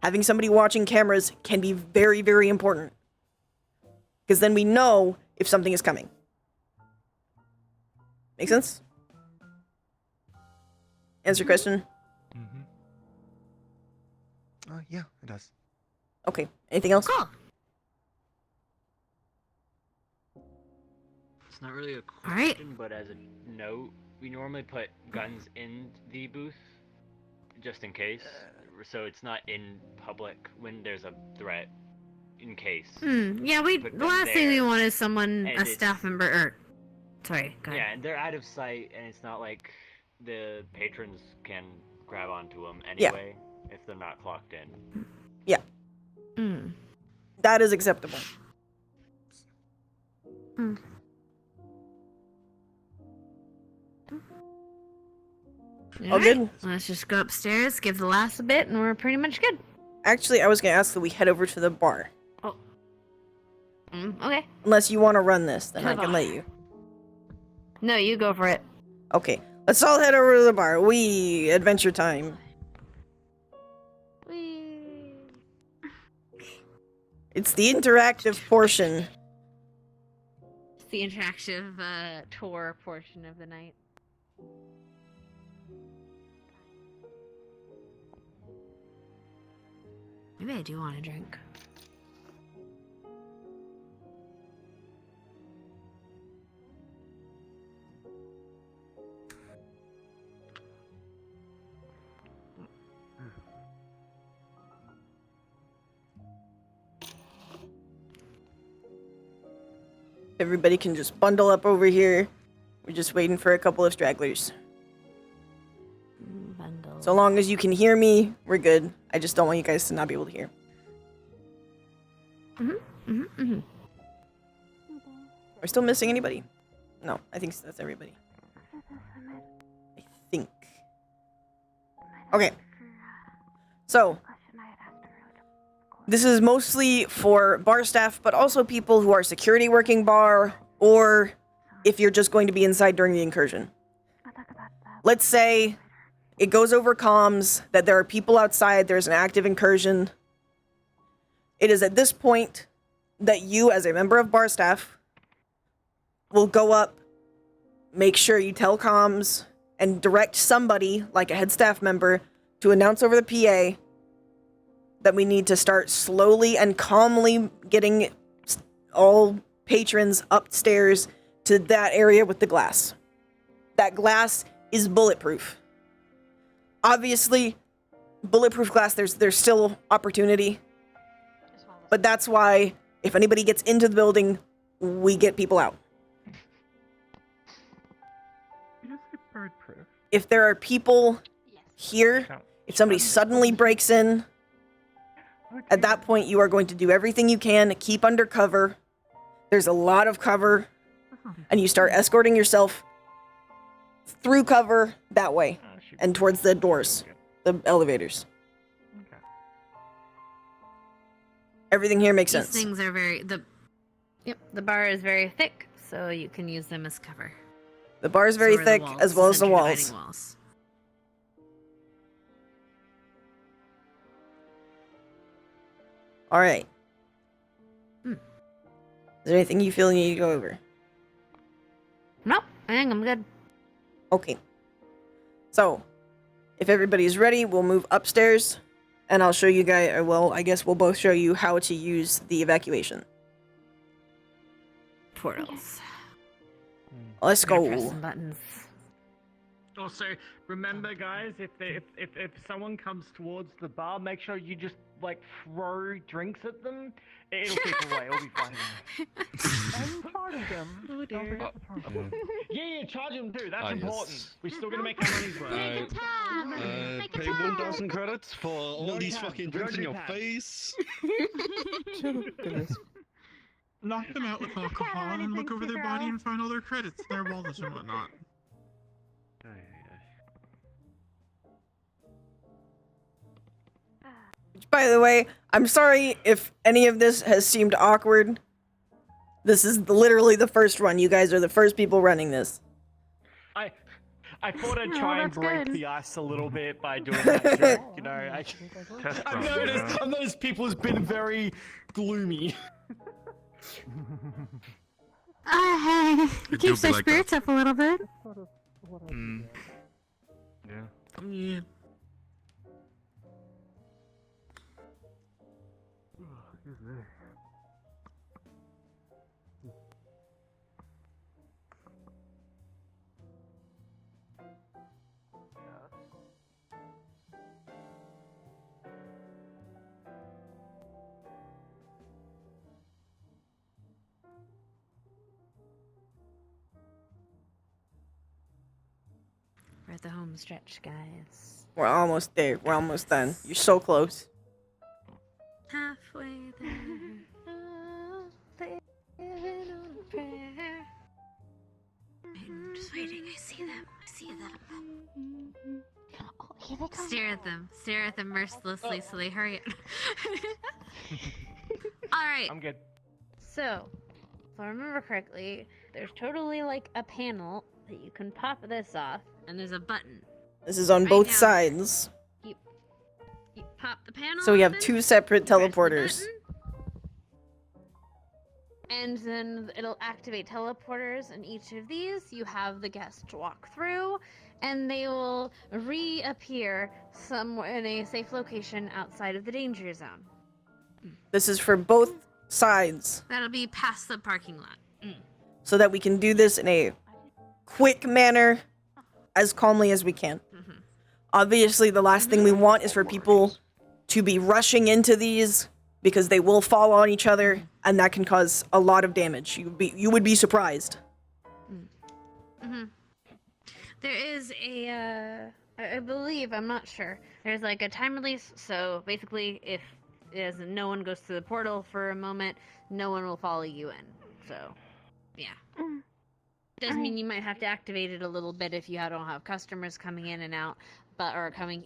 having somebody watching cameras can be very, very important. Because then we know if something is coming. Make sense? Answer your question? Yeah, it does. Okay. Anything else? Cool. It's not really a question, but as a note, we normally put guns in the booth just in case, so it's not in public when there's a threat. In case. Yeah, the last thing we want is someone, a staff member, or... Sorry, go ahead. Yeah, and they're out of sight, and it's not like the patrons can grab onto them anyway if they're not clocked in. Yeah. That is acceptable. All good? Let's just go upstairs, give the last a bit, and we're pretty much good. Actually, I was going to ask that we head over to the bar. Okay. Unless you want to run this, then I can let you. No, you go for it. Okay. Let's all head over to the bar. Adventure time. It's the interactive portion. It's the interactive tour portion of the night. Maybe I do want a drink. Everybody can just bundle up over here. We're just waiting for a couple of stragglers. Bundle. So long as you can hear me, we're good. I just don't want you guys to not be able to hear. Are we still missing anybody? No, I think that's everybody. I think. Okay. So, this is mostly for bar staff, but also people who are security working bar, or if you're just going to be inside during the incursion. Let's say it goes over comms that there are people outside, there's an active incursion. It is at this point that you, as a member of bar staff, will go up, make sure you tell comms, and direct somebody, like a head staff member, to announce over the PA that we need to start slowly and calmly getting all patrons upstairs to that area with the glass. That glass is bulletproof. Obviously, bulletproof glass, there's still opportunity. But that's why, if anybody gets into the building, we get people out. If there are people here, if somebody suddenly breaks in, at that point you are going to do everything you can to keep under cover. There's a lot of cover, and you start escorting yourself through cover that way and towards the doors, the elevators. Everything here makes sense. These things are the bar is very thick, so you can use them as cover. The bar is very So are the thick, walls, as well as the central walls. dividing walls. All right. Is there anything you feel you need to go over? Nope, I think I'm good. Okay. So, if everybody's ready, we'll move upstairs, and I'll show you guys, well, I guess we'll both show you how to use the evacuation. Portals. Let's go. Press some buttons. Also, remember, guys, if someone comes towards the bar, make sure you just like throw drinks at them. It'll keep away. It'll be fine. And charge them. Oh dear. Yeah, charge them too. That's important. We're still gonna make our money's worth. Pay 1,000 credits for all these fucking drinks in your face. Knock them out with alcohol and look over their body and find all their credits, their wallets and whatnot. By the way, I'm sorry if any of this has seemed awkward. This is literally the first run. You guys are the first people running this. I thought I'd try and that's break good. the ice a little bit by doing that joke, you know. I've noticed people has been very gloomy. Hey, It keeps do be their like spirits up a little bit. Yeah. We're at the home stretch, guys. We're almost there. We're almost done. You're so close. Halfway there. Living on a prayer. I'm just waiting. I see them. I see them. Oh, here they come. Stare at them. Stare at them mercilessly so they hurry up. Alright. I'm good. So, if I remember correctly, there's totally like a panel that you can pop this off, and there's a button. This is on Right both down sides. You pop the panel. So we have open, 2 separate press the teleporters. button, and then it'll activate teleporters, and each of these you have the guest walk through, and they will reappear somewhere in a safe location outside of the danger zone. This is for both sides, That'll be past the parking lot. so that we can do this in a quick manner, as calmly as we can. Obviously, the last thing we want is for people to be rushing into these, because they will fall on each other, and that can cause a lot of damage. You would be surprised. There is a, I believe, I'm not sure. There's like a time release, so basically, if as no one goes through the portal for a moment, no one will follow you in. So, yeah. Does mean you might have to activate it a little bit if you don't have customers coming in and out, or going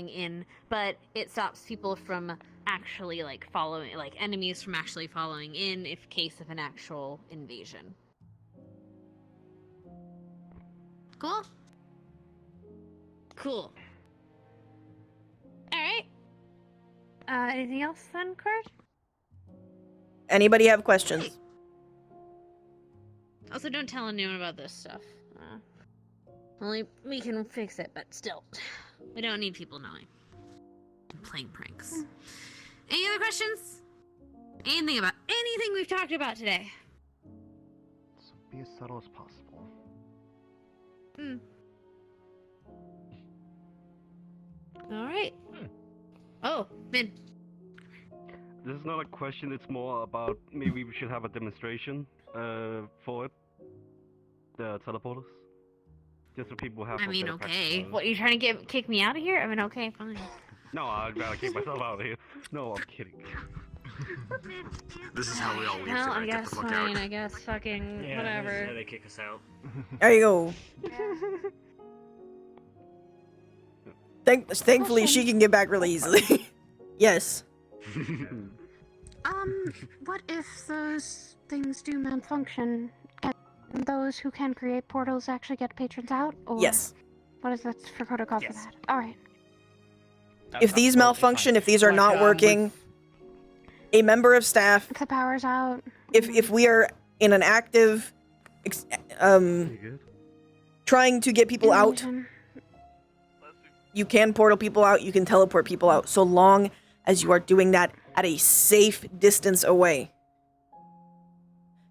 in. But it stops people from actually following, enemies from actually following in, if case of an actual invasion. Cool. Cool. All right. Anything else then, Kurt? Anybody have questions? Also, don't tell anyone about this stuff. Only we can fix it, but still, we don't need people knowing. I'm playing pranks. Any other questions? Anything about anything we've talked about today? So be as subtle as possible. All right. Oh, Vin. This is not a question, it's more about maybe we should have a demonstration for it. The teleporters. Just so people have. I mean, better practice okay. on it. What, you trying to kick me out of here? I mean, okay, fine. No, I'd rather keep myself out of here. No, I'm kidding. This is how we all leave. Well, so I get guess the fuck fine. out. I guess fucking whatever. This is how they kick us out. There you go. Thankfully, she can get back really easily. Yes. What if those things do malfunction? Can those who can create portals actually get patrons out? Or Yes. What is that for protocol for that? Alright. If these malfunction, if these are not working, a member of staff, If the power's out. if we are in an active, trying to get people out, you can portal people out, you can teleport people out, so long as you are doing that at a safe distance away.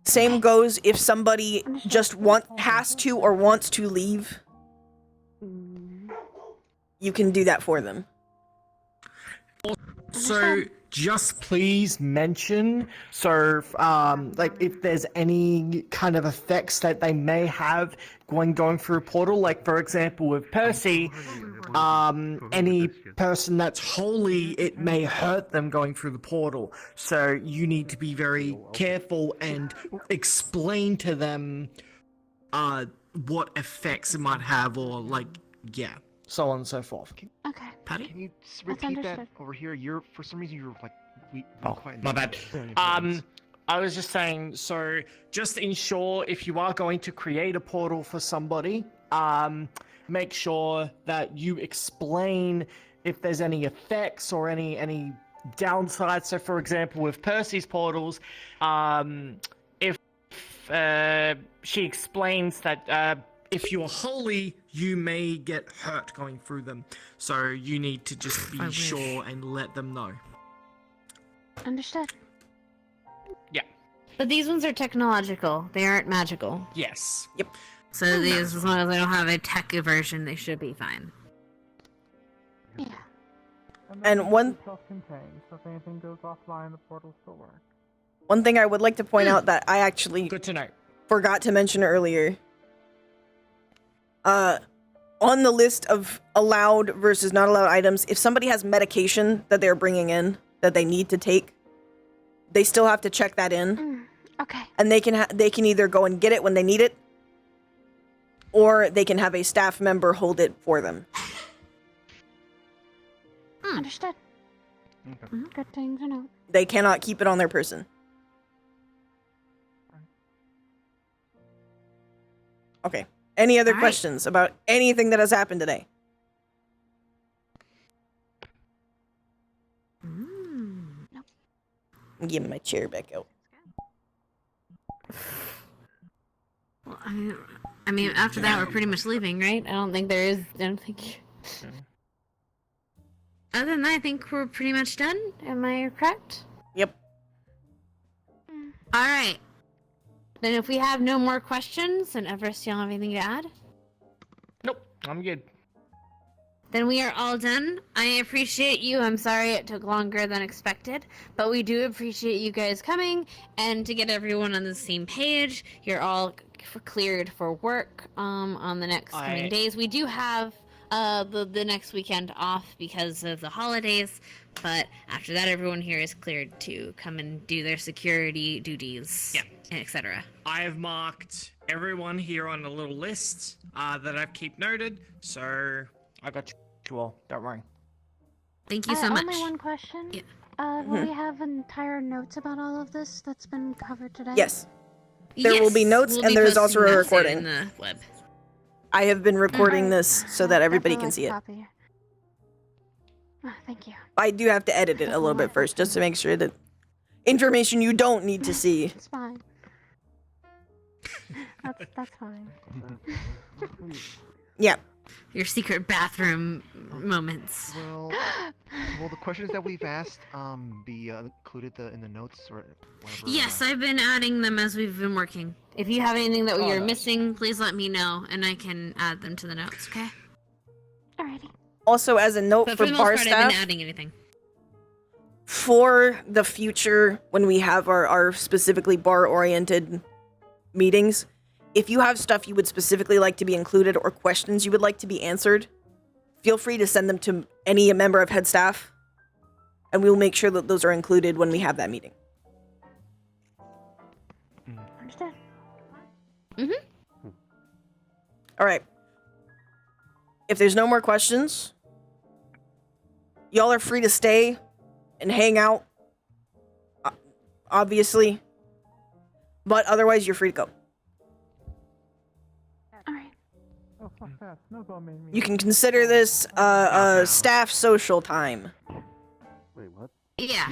Same goes if somebody just has to or wants to leave. You can do that for them. So, just please mention, so, if there's any kind of effects that they may have going through a portal, like, for example, with Percy, any person that's holy, it may hurt them going through the portal. So, you need to be very careful and explain to them, what effects it might have, or, so on and so forth. Okay. Patty? Can you repeat that over here? For some reason you're quiet. My bad. I was just saying, so just ensure if you are going to create a portal for somebody, make sure that you explain if there's any effects or any downsides. So for example, with Percy's portals, if she explains that if you're holy, you may get hurt going through them. So you need to just be sure and let them know. Understood. Yeah. But these ones are technological. They aren't magical. Yes. Yep. So these, as long as they don't have a tech version, they should be fine. Yeah. And one self-contained, so if anything goes offline, the portal still works. One thing I would like to point out that I actually Good to know. Forgot to mention earlier. On the list of allowed versus not allowed items, if somebody has medication that they're bringing in that they need to take, they still have to check that in. Okay. And they can either go and get it when they need it, or they can have a staff member hold it for them. Understood. Good thing to know. They cannot keep it on their person. Okay. Any other questions about anything that has happened today? Nope. Give my chair back out. Well, I mean, after that, we're pretty much leaving, right? I don't think. Other than that, I think we're pretty much done. Am I correct? All right. Then if we have no more questions, and Everest, you don't have anything to add? Nope, I'm good. Then we are all done. I appreciate you. I'm sorry it took longer than expected, but we do appreciate you guys coming, and to get everyone on the same page, you're all cleared for work on the next coming days. We do have the next weekend off because of the holidays, but after that everyone here is cleared to come and do their security duties, etc. I have marked everyone here on a little list that I've keep noted, so I got you all, don't worry. Thank you so much. Only one question. Yeah. Will we have entire notes about all of this that's been covered today? Yes. There will be notes, we'll and be there's posting also a that recording. in the web. I have been recording this so that everybody can see it. Copy. Oh, thank you. I do have to edit it a little bit first, just to make sure that information you don't need to see. It's fine. That's fine. Yeah. Your secret bathroom moments. Well, will the questions that we've asked be included in the notes or whatever? Yes, I've been adding them as we've been working. If you have anything that you're nice. missing, please let me know, and I can add them to the notes, okay? Alrighty. Also, as a note But for for the bar most part, I've been staff, adding anything. for the future, when we have our specifically bar-oriented meetings, if you have stuff you would specifically like to be included or questions you would like to be answered, feel free to send them to any member of head staff, and we'll make sure that those are included when we have that meeting. Understood. Mm-hmm. All right. If there's no more questions, y'all are free to stay and hang out, obviously, but otherwise you're free to go. Oh, fuck that. Snowball made me. You can consider this staff social time. Wait, what? Yeah.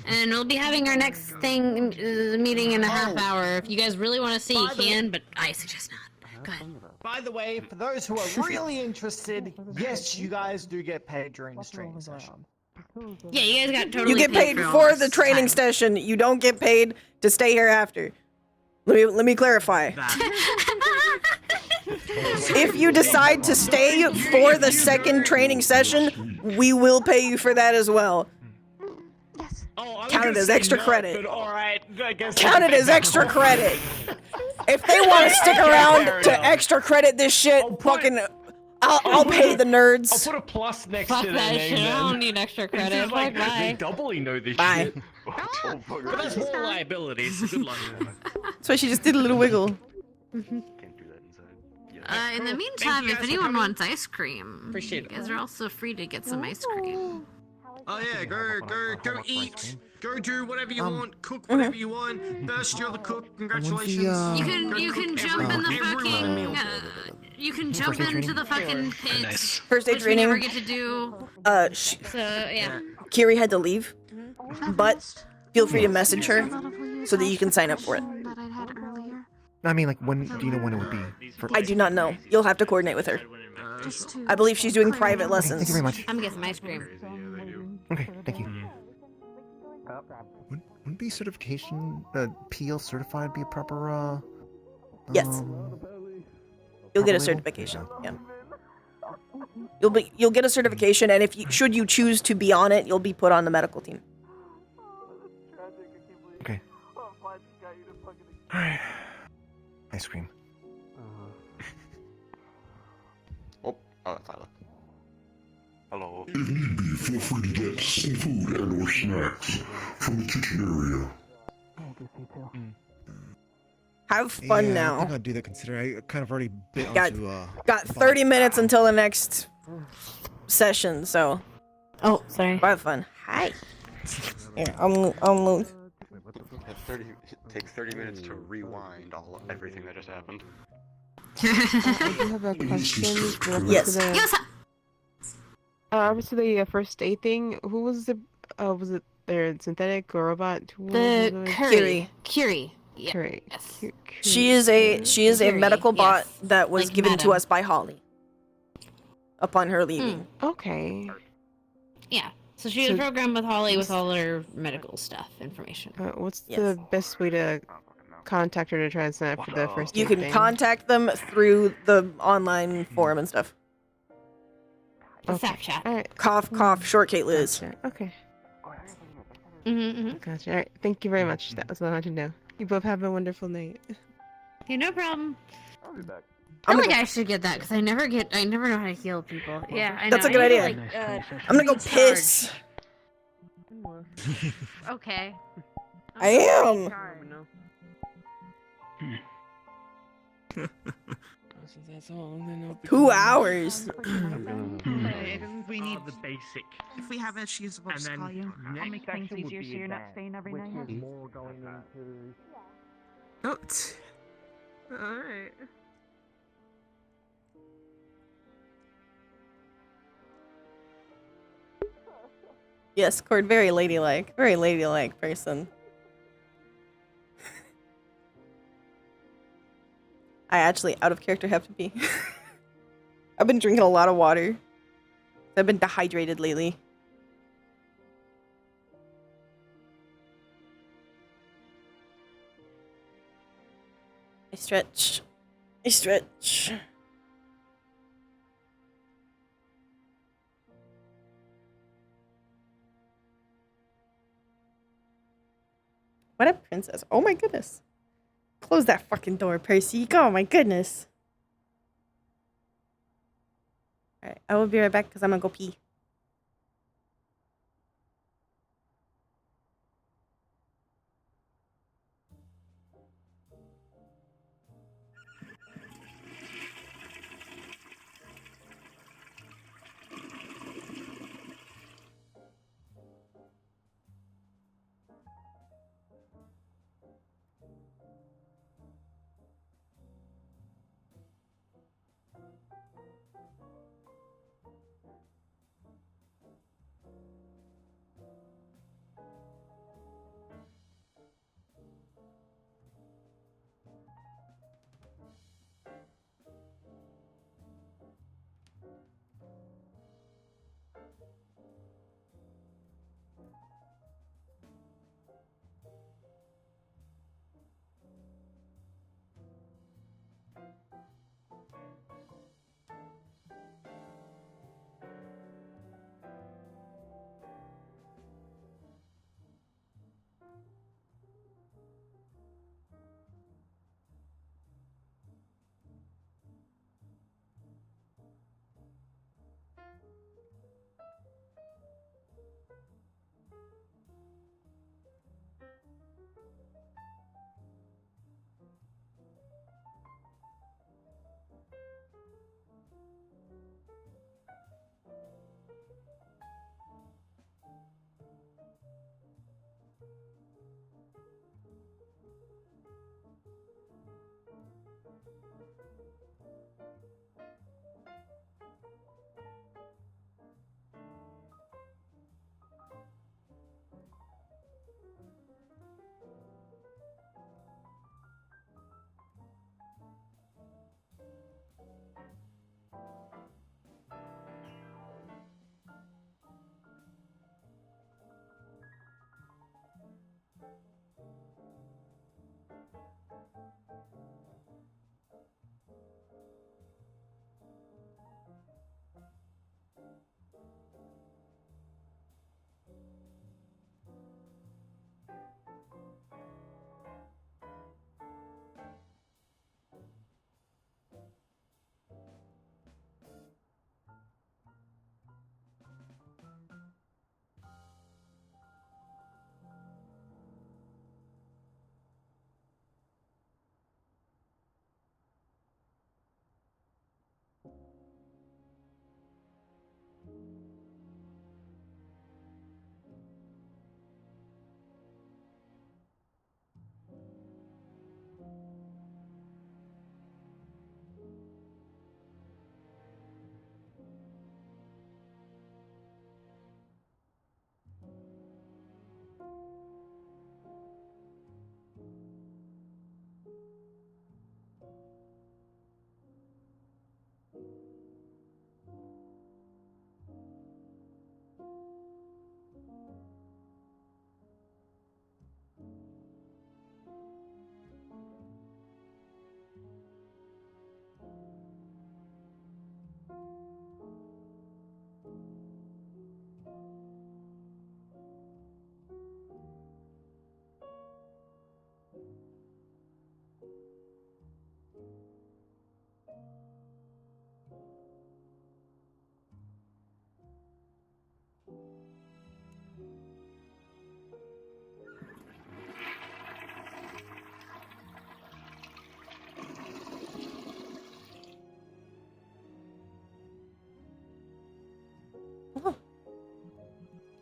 And we'll be having our next meeting in a half hour. If you guys really want to see, you can, but I suggest not. Go ahead. By the way, for those who are really interested, yes, you guys do get paid during this training session. Yeah, you guys got totally You get paid for all for this the training session. You don't get paid to stay here after. Let me clarify. If you decide to stay for the second training session, we will pay you for that as well. Oh, Count it as extra credit. But all right, I guess Count it as extra credit. If they want to stick around to extra credit this shit, I'll pay the nerds. I'll put a plus next Fuck to that their shit. name. I don't Then. need extra It's credit. just like, Fuck, they bye. doubly know this Bye. shit. But that's more liabilities. Good luck. So she just did a little wiggle. In the meantime, if anyone wants ice cream, Appreciate you guys are also free to get some ice cream. Oh yeah, go eat. Go do whatever you want. Cook whatever you want. Burst, you're the cook. Congratulations. You can jump in the fucking. You can jump into the fucking pit. First aid which we never training. get to do. So yeah. Kiri had to leave, but feel free to message her so that you can sign up for it. I mean, like, when do you know when it would be? I do not know. You'll have to coordinate with her. I believe she's doing private Okay, lessons. thank you very much. I'm getting some ice cream. Okay, thank you. Wouldn't be certification, PL certified be a proper, Yes. You'll get a certification. Yeah. You'll get a certification, and if you should you choose to be on it, you'll be put on the medical team. Okay. Alright. Ice cream. Oh, Tyler. Hello. If need be, feel free to get some food and or snacks from the kitchen area. Have fun I now. think I'll do that. Consider I kind of already bit Got onto. got 30 minutes until the next session, so. Oh, sorry. Have fun. Hi. Here, I'm Luke. It takes 30 minutes to rewind everything that just happened. I do have a question. Yes. To the first aid thing, who was the was it their synthetic or robot? Who was The it? Curie. Yeah. Curie. She is a medical bot that was Like given to Madam. us by Holly upon her leaving. Okay. Yeah. So she was programmed with Holly with all her medical stuff information. What's the best way to contact her to try and sign up for the first You aid can thing? contact them through the online forum and stuff. Snapchat. All right. Cough, cough, short Kate Liz. Gotcha. Okay. Mm-hmm. Gotcha. All right. Thank you very much. That was what I wanted to know. You both have a wonderful night. Yeah, no problem. I'll be back. I feel like I should get that because I never know how to heal people. Yeah, I know. That's a good I idea. need to, I'm gonna go recharge. piss. Okay. I am. That's all. Then 2 hours. We need the basic. If we have issues, we'll just call you. I'll make things easier so you're not staying every night. More going into. Oh. All right. Yes, Cord, very ladylike person. I actually, out of character, have to pee. I've been drinking a lot of water. I've been dehydrated lately. I stretch. I stretch. What a princess. Oh my goodness. Close that fucking door, Percy. Oh my goodness. Alright, I will be right back because I'm gonna go pee.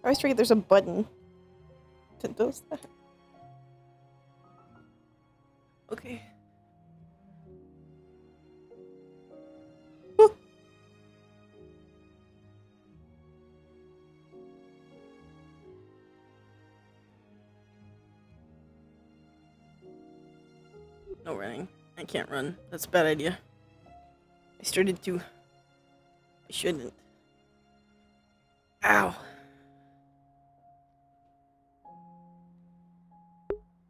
I always forget there's a button that does that. Okay. Woo. No running. I can't run. That's a bad idea. I started to. I shouldn't. Ow.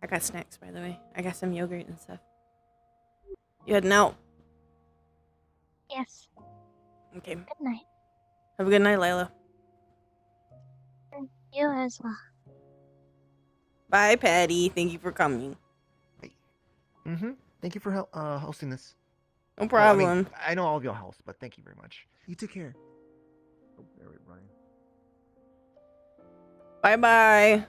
I got snacks, by the way. I got some yogurt and stuff. You heading out? Yes. Okay. Good night. Have a good night, Layla. You as well. Bye, Patty. Thank you for coming. Mm-hmm. Thank you for hosting this. No Oh, problem. I know all of your hosts, but thank you very much. You take care. Oh, there we Ryan. Bye-bye.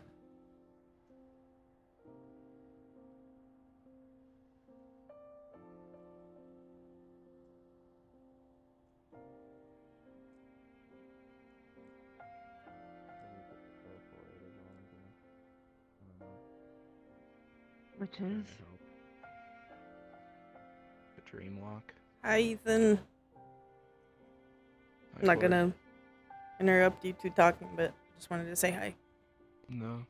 Which is? The dream walk. Hi, Ethan. I'm not gonna interrupt you two talking, but just wanted to say hi. No.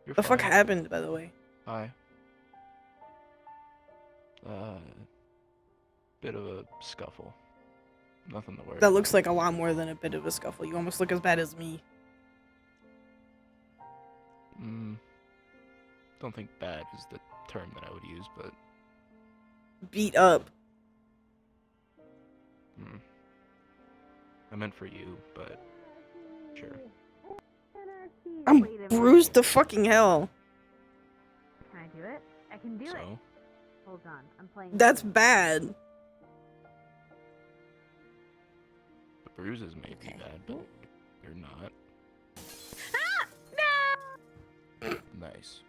You're The fuck fine. happened, by the way? Hi. Bit of a scuffle. Nothing to worry That looks like a lot more than a bit of a scuffle. You almost look as bad as me. Don't think bad is the term that I would use, but Beat up. I meant for you, but sure. I'm bruised to fucking hell. Can I do it? I can do it. So? Hold on, I'm playing. That's bad. The bruises may be bad, but you're not. No! Nice.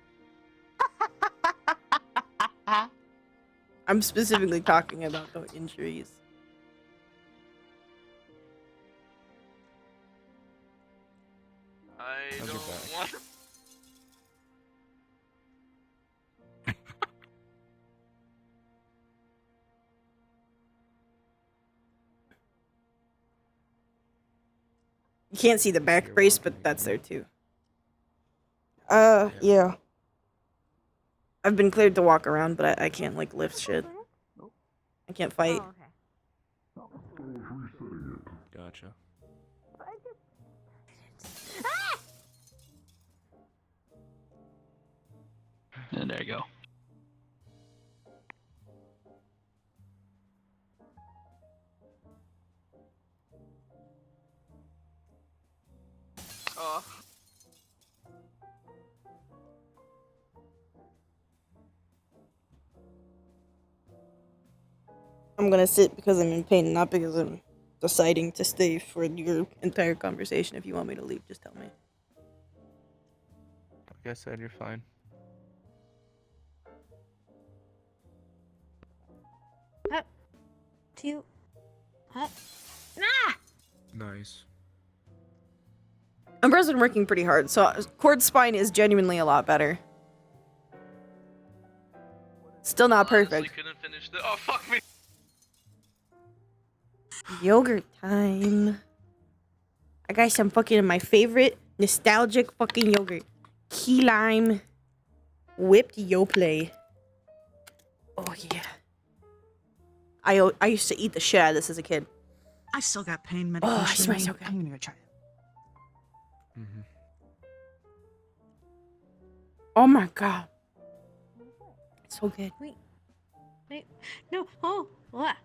I'm specifically talking about the injuries. I How's your don't back? want. You can't see the back brace, but that's there too. Yeah. I've been cleared to walk around, but I can't, like, lift shit. I can't fight. Oh, Gotcha. And there you go. Oh. I'm gonna sit because I'm in pain, not because I'm deciding to stay for your entire conversation. If you want me to leave, just tell me. Like I said, you're fine. Up. Two. Up. Ah! Nice. Umbra's been working pretty hard, so Cord's spine is genuinely a lot better. Still not perfect. Couldn't finish the. Oh fuck me. Yogurt time. I got some fucking my favorite nostalgic fucking yogurt. Key lime whipped Yoplait. Oh yeah. I used to eat the shit out of this as a kid. I still got pain medication. Oh, it smells so good. I'm gonna go try it. Oh my god. It's so good. Wait. No. Oh. What?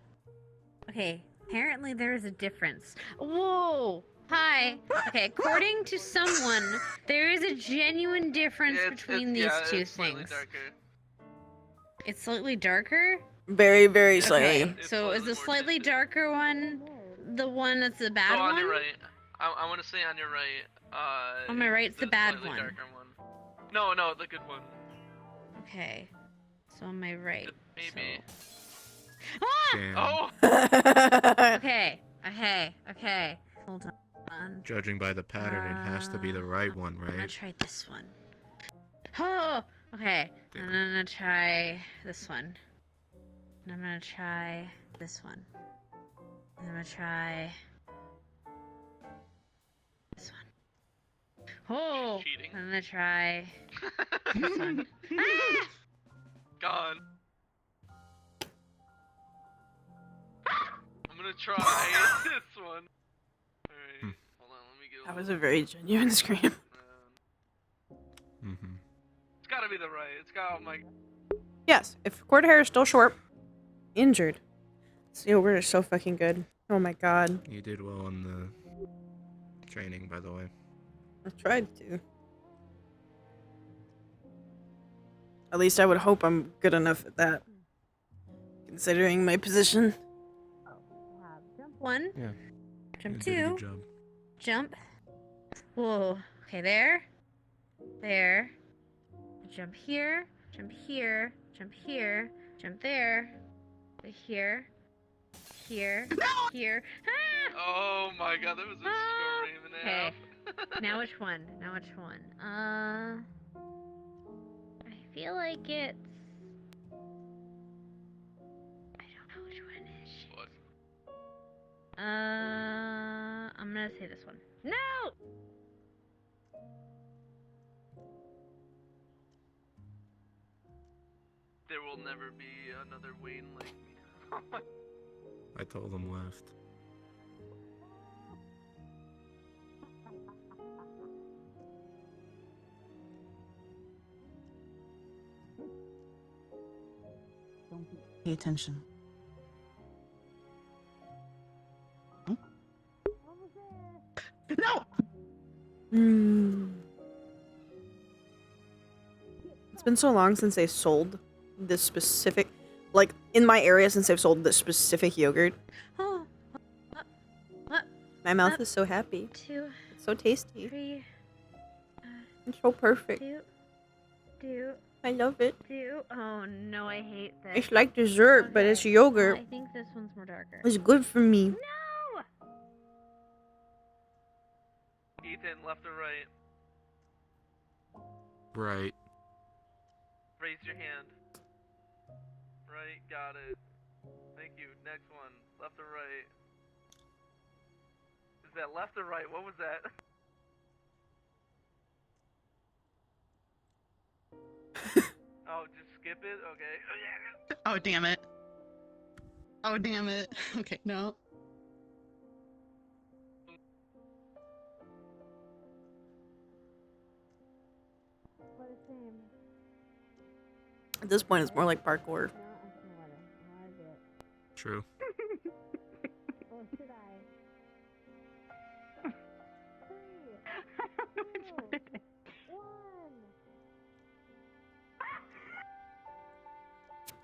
Okay. Apparently there is a difference. Whoa. Hi. Okay. According to someone, there is a genuine difference between these two things. It's slightly darker? Very, very slightly. Okay, so is the slightly darker one the one that's the bad on one? your right. I want to say on your right. On my right's the bad slightly one. darker one. No, the good one. Okay. So on my right. Maybe. Ah! Oh! Okay. Hold on. Judging by the pattern, it has to be the right one, I'm gonna right? try this one. Oh, okay. And I'm gonna try this one. And I'm gonna try this one. And I'm gonna try this one. Oh, Cheating. I'm gonna try this one. Gone. I'm gonna try this one. Alright, hold on, let me get That was a very genuine scream. Mm-hmm. It's gotta be the right. It's got, oh my. Yes, if cord hair is still short, injured. This yogurt is so fucking good. Oh my god. You did well on the training, by the way. I tried to. At least I would hope I'm good enough at that. Considering my position. Jump one. Yeah. Jump You did a two. good job. Jump. Whoa. Okay, there. There. Jump here. Jump here. Jump here. Jump there. Here. Here. Here. Ah! Oh my god, that was a scream and a Okay. half. Now which one? Now which one? I feel like it's. I don't know which one it is. What? I'm gonna say this one. No! There will never be another Wayne like me. I told him left. Pay attention. No! It's been so long since they sold this specific, like, in my area since they've sold this specific yogurt. My mouth is so happy. Two. It's so tasty. Three. It's so perfect. Two. I love it. Two. Oh no, I hate this. It's like dessert, but it's yogurt. I think this one's more darker. It's good for me. No! Ethan, left or right? Right. Raise your hand. Right, got it. Thank you. Next one. Left or right? Is that left or right? What was that? Oh, just skip it? Okay. Oh, damn it. Oh, damn it. Okay, no. At this point, it's more like parkour. True.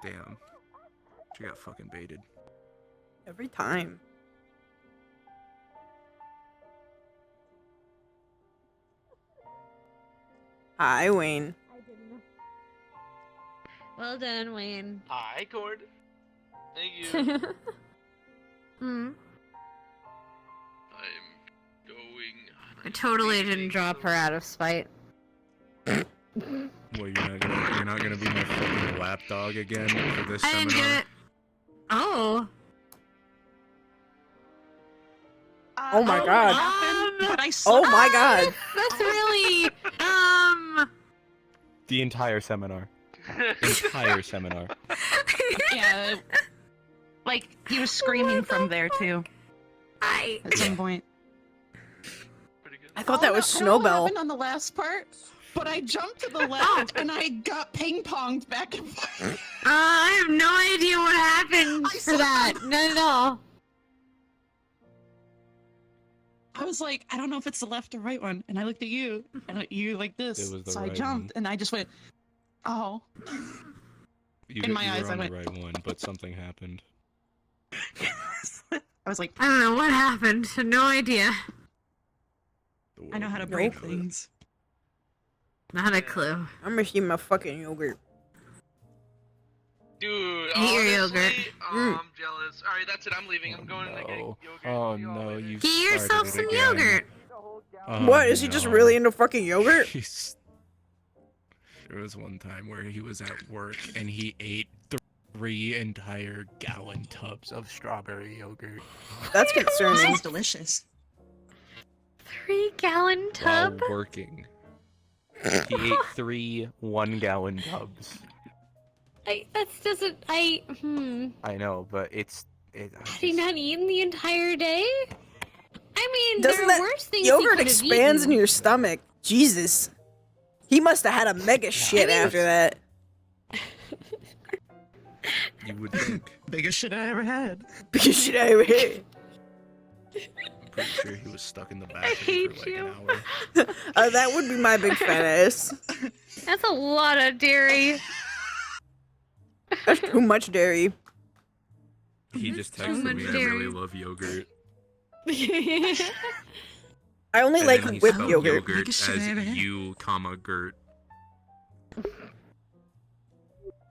Damn. She got fucking baited. Every time. Hi, Wayne. Well done, Wayne. Hi, Cord. Thank you. Hmm. I'm going. I totally didn't drop her out of spite. Well, you're not gonna be my fucking lapdog again for this I didn't seminar. get it. Oh. Oh my god. But I Oh my god. That's really The entire seminar. Entire seminar. Yeah. Like, he was screaming from there, too. At some point. I thought that was I don't know what Snowbell. happened on the last part, but I jumped to the left and I got ping-ponged back and forth. I have no idea what happened for that. Not at all. I was like, I don't know if it's the left or right one, and I looked at you, and you like this, It was the so I right jumped, and I just went, oh. You, In my you eyes, were I on went. the right one, but something happened. I was like, I don't know what happened. No idea. I know how to break things. Not a clue. I'm gonna see my fucking yogurt. Dude, hate your yogurt. Oh, I'm jealous. Alright, that's it. I'm leaving. I'm going to get yogurt. Oh no, you Get yourself started some it again. yogurt. Oh, What is he just really into fucking yogurt? There was one time where he was at work and he ate 3 entire gallon tubs of strawberry yogurt. That's concerning. Sounds delicious. 3-gallon tub. While working. He ate 3 1-gallon tubs. I know, but it's Had he not eaten the entire day? I mean, Doesn't there that are worse things yogurt he could have expands eaten. in your stomach? Jesus. He must have had a mega shit after that. You would think. Biggest shit I ever had. Biggest shit I ever had. I'm pretty sure he was stuck in the bathroom for like an hour. That would be my big fat ass. That's a lot of dairy. That's too much dairy. He just too texted much me, I dairy. really love yogurt. I only And like then he whipped spelled yogurt. as you, comma, gurt.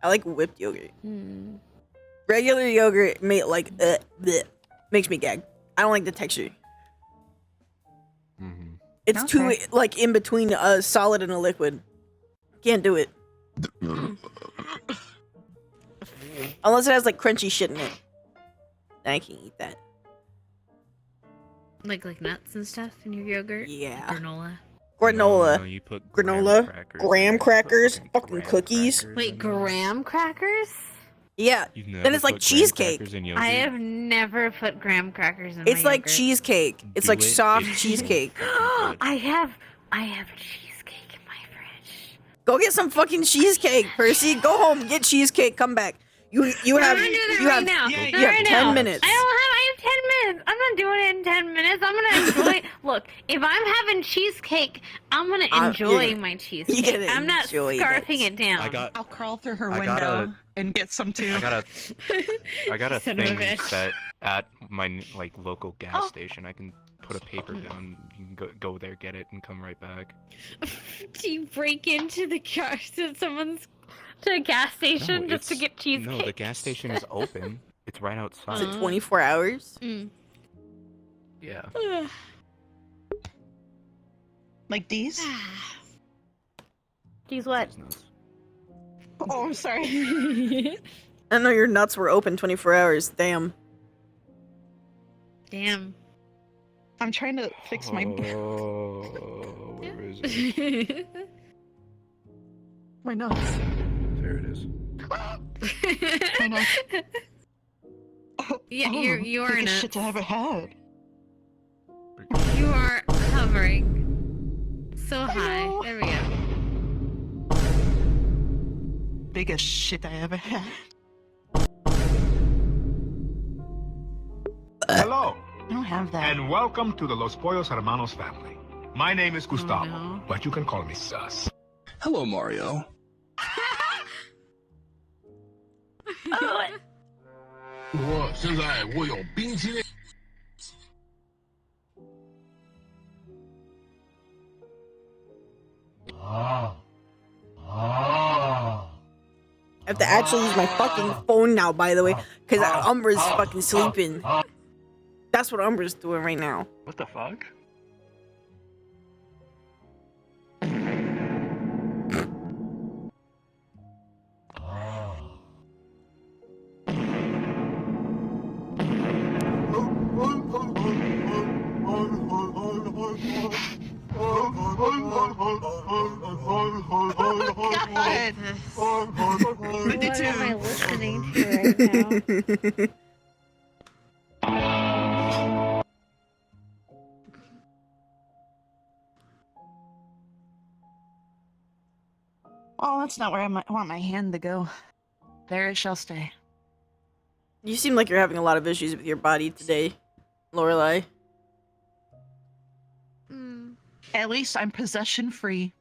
I like whipped yogurt. Regular yogurt bleh, makes me gag. I don't like the texture. It's too like in between a solid and a liquid. Can't do it. Unless it has like crunchy shit in it. Then I can eat that. Like nuts and stuff in your yogurt? Yeah. Granola. Granola. No, you put Granola. Graham crackers. Fucking cookies. Wait, graham crackers? Yeah. Then it's like cheesecake. I have never put graham crackers in It's my like yogurt. cheesecake. It's like soft cheesecake. I have cheesecake in my fridge. Go get some fucking cheesecake, Percy. Go home, get cheesecake, come back. You have I'm gonna do that you right have now. you Not have right 10 now. minutes. I have 10 minutes. I'm not doing it in 10 minutes. I'm gonna enjoy. Look, if I'm having cheesecake, I'm gonna enjoy my cheesecake. gonna I'm not enjoy scarfing it down. I'll crawl through her I window gotta- and get some too. I got a Son of a thing bitch. set at my like local gas station. I can put a paper down. You can go there, get it, and come right back. Do you break into the car to a gas station No, just to it's- get cheesecake? No, the gas station is open. It's right outside. Is it 24 hours? Yeah. Like these? These what? Oh, I'm sorry. I know your nuts were open 24 hours. Damn. Damn. I'm trying to fix my Oh, where is it? my nuts. There it is. My nuts. Yeah, you are biggest nuts. shit I ever had. You are hovering so high. There we go. Biggest shit I ever had. Hello, I don't have that. and welcome to the Los Pollos Hermanos family. My name is Gustavo, but you can call me Sus. Hello, Mario. 我现在我有冰淇淋。 I have to actually use my fucking phone now, by the way, because Umbra's fucking sleeping. That's what Umbra's doing right now. What the fuck? What am I listening to right now? Oh, that's not where I want my hand to go. There it shall stay. You seem like you're having a lot of issues with your body today, Lorelai. At least I'm possession free.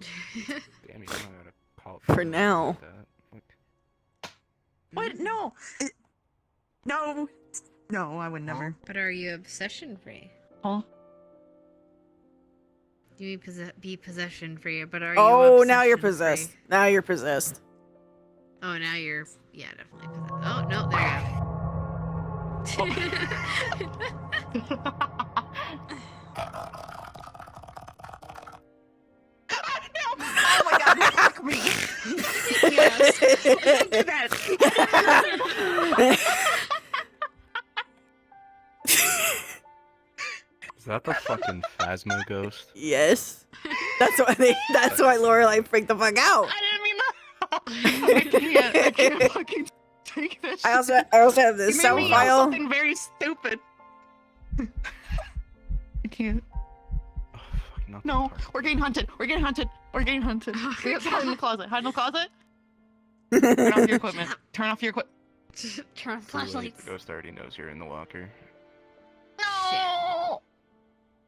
Damn, you don't gotta call it For now. What? No. No. No, I would never. But are you obsession free? Huh? You may be possession free, but are you? Oh, now you're obsession-free? possessed. Now you're possessed. Oh, now you're. Yeah, definitely. Oh no, there you go. Oh my god, fuck me! Yes. Don't do that. Is that the fucking Phasma ghost? Yes. That's why Lorelai freaked the fuck out. I can't fucking take this. I also have this You made sound me yell file. something very stupid. I can't. No, we're getting hunted. We're getting hunted. We're getting hunted. We have to hide in the closet. Hide in the closet. Turn off your equipment. Turn off your equipment. Turn on Too late, flashlights. the ghost already knows you're in the locker. No.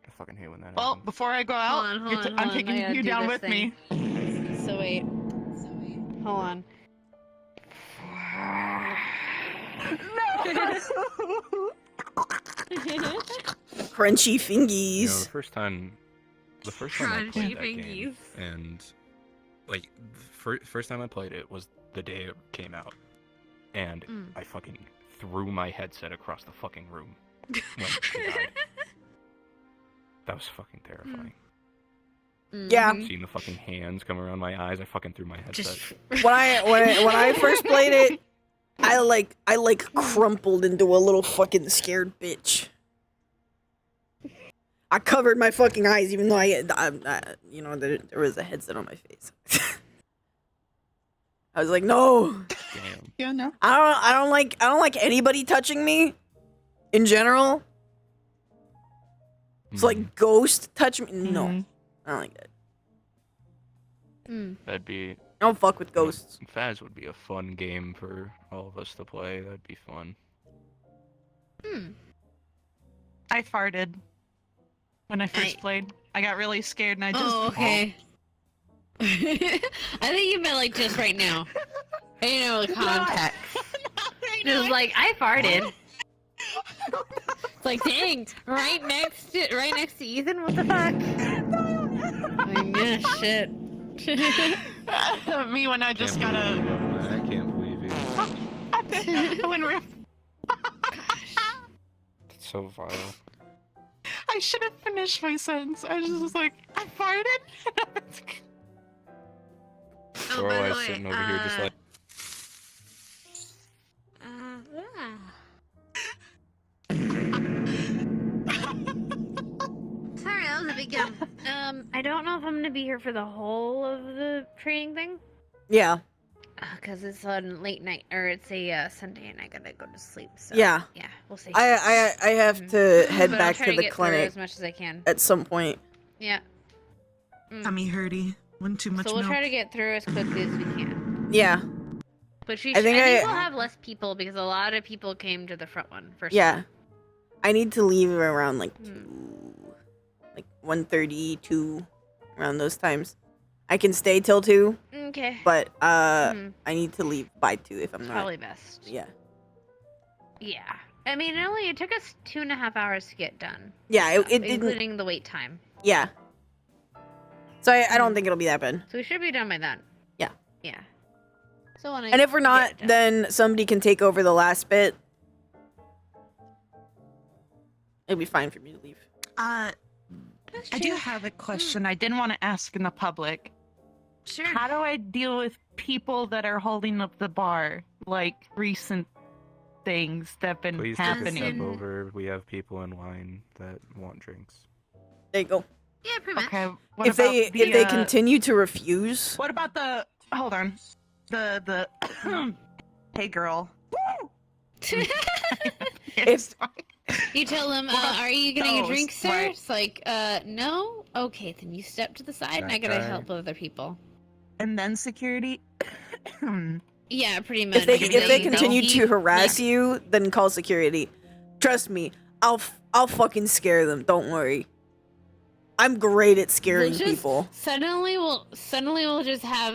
I fucking hate when that Well, happens. before I go out, I'm taking you down with me. So wait. Hold on. Crunchy fingies. You know, the first time I Crunchy played that fingies. game, and like first time I played it was the day it came out, and I fucking threw my headset across the fucking room when it died. That was fucking terrifying. Yeah. Seeing the fucking hands come around my eyes, I fucking threw my headset. When I first played it, I crumpled into a little fucking scared bitch. I covered my fucking eyes, even though there was a headset on my face. I was like, no. Damn. Yeah, no. I don't like anybody touching me, in general. It's like ghost touch me. No, I don't like that. That'd be. I don't fuck with ghosts. Phas would be a fun game for all of us to play. That'd be fun. I farted when I first played. I got really scared and I just. Oh, okay. I think you meant like just right now. You know, the context. Just like I farted. It's like, dang, right next to Ethan. What the fuck? Like, yeah, shit. Me when I just got a. I can't believe you. When we're. It's so vile. I should have finished my sentence. I just was like, I farted. Or I was sitting over here just like. Sorry, that was a big jump. I don't know if I'm gonna be here for the whole of the training thing. Yeah. Because it's on late night, or it's a Sunday, and I gotta go to sleep. So Yeah. Yeah, we'll see. I have to head But I'll back try to the get through clinic as much as I can. at some point. Yeah. Tummy hurty. One too much So we'll milk. try to get through as quickly as we can. Yeah. But I think we'll have less people because a lot of people came to the front one first. Yeah. I need to leave around like 1:30, 2, around those times. I can stay till 2. Okay. But I need to leave by 2 if I'm not. Probably best. Yeah. Yeah. I mean, it took us 2.5 hours to get done. Yeah, it didn't. Including the wait time. Yeah. So I don't think it'll be that bad. So we should be done by then. Yeah. Yeah. So when And if we're not, then somebody can take over the last bit. It'll be fine for me to leave. I do have a question I didn't want to ask in the public. Sure. How do I deal with people that are holding up the bar? Like recent things that have been Please take a happening. step over. We have people in line that want drinks. There you go. Yeah, pretty much. Okay. What If about they continue to refuse, What about the? Hold on. The. Hey, girl. if You tell them, are you getting a drink, sir? Right. It's like, no? Okay, then you step to the side and I gotta help other people. And then security. Yeah, pretty much. if they continue to harass you, then call security. Trust me, I'll fucking scare them. Don't worry. I'm great at scaring people. Suddenly we'll just have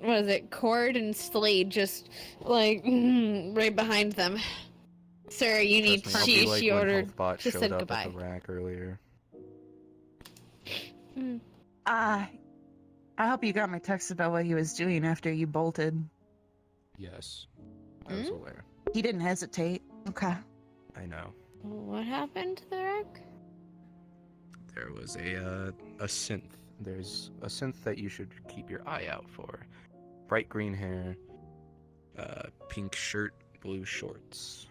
what is it, Cord and Slade just like right behind them. Sir, you need. Trust me, I'll be like She when ordered. Healthbot Just showed said up goodbye. at the rack earlier. I hope you got my text about what he was doing after you bolted. Yes, I was aware. He didn't hesitate. Okay. I know. What happened to the wreck? There was a synth. There's a synth that you should keep your eye out for. Bright green hair, pink shirt, blue shorts.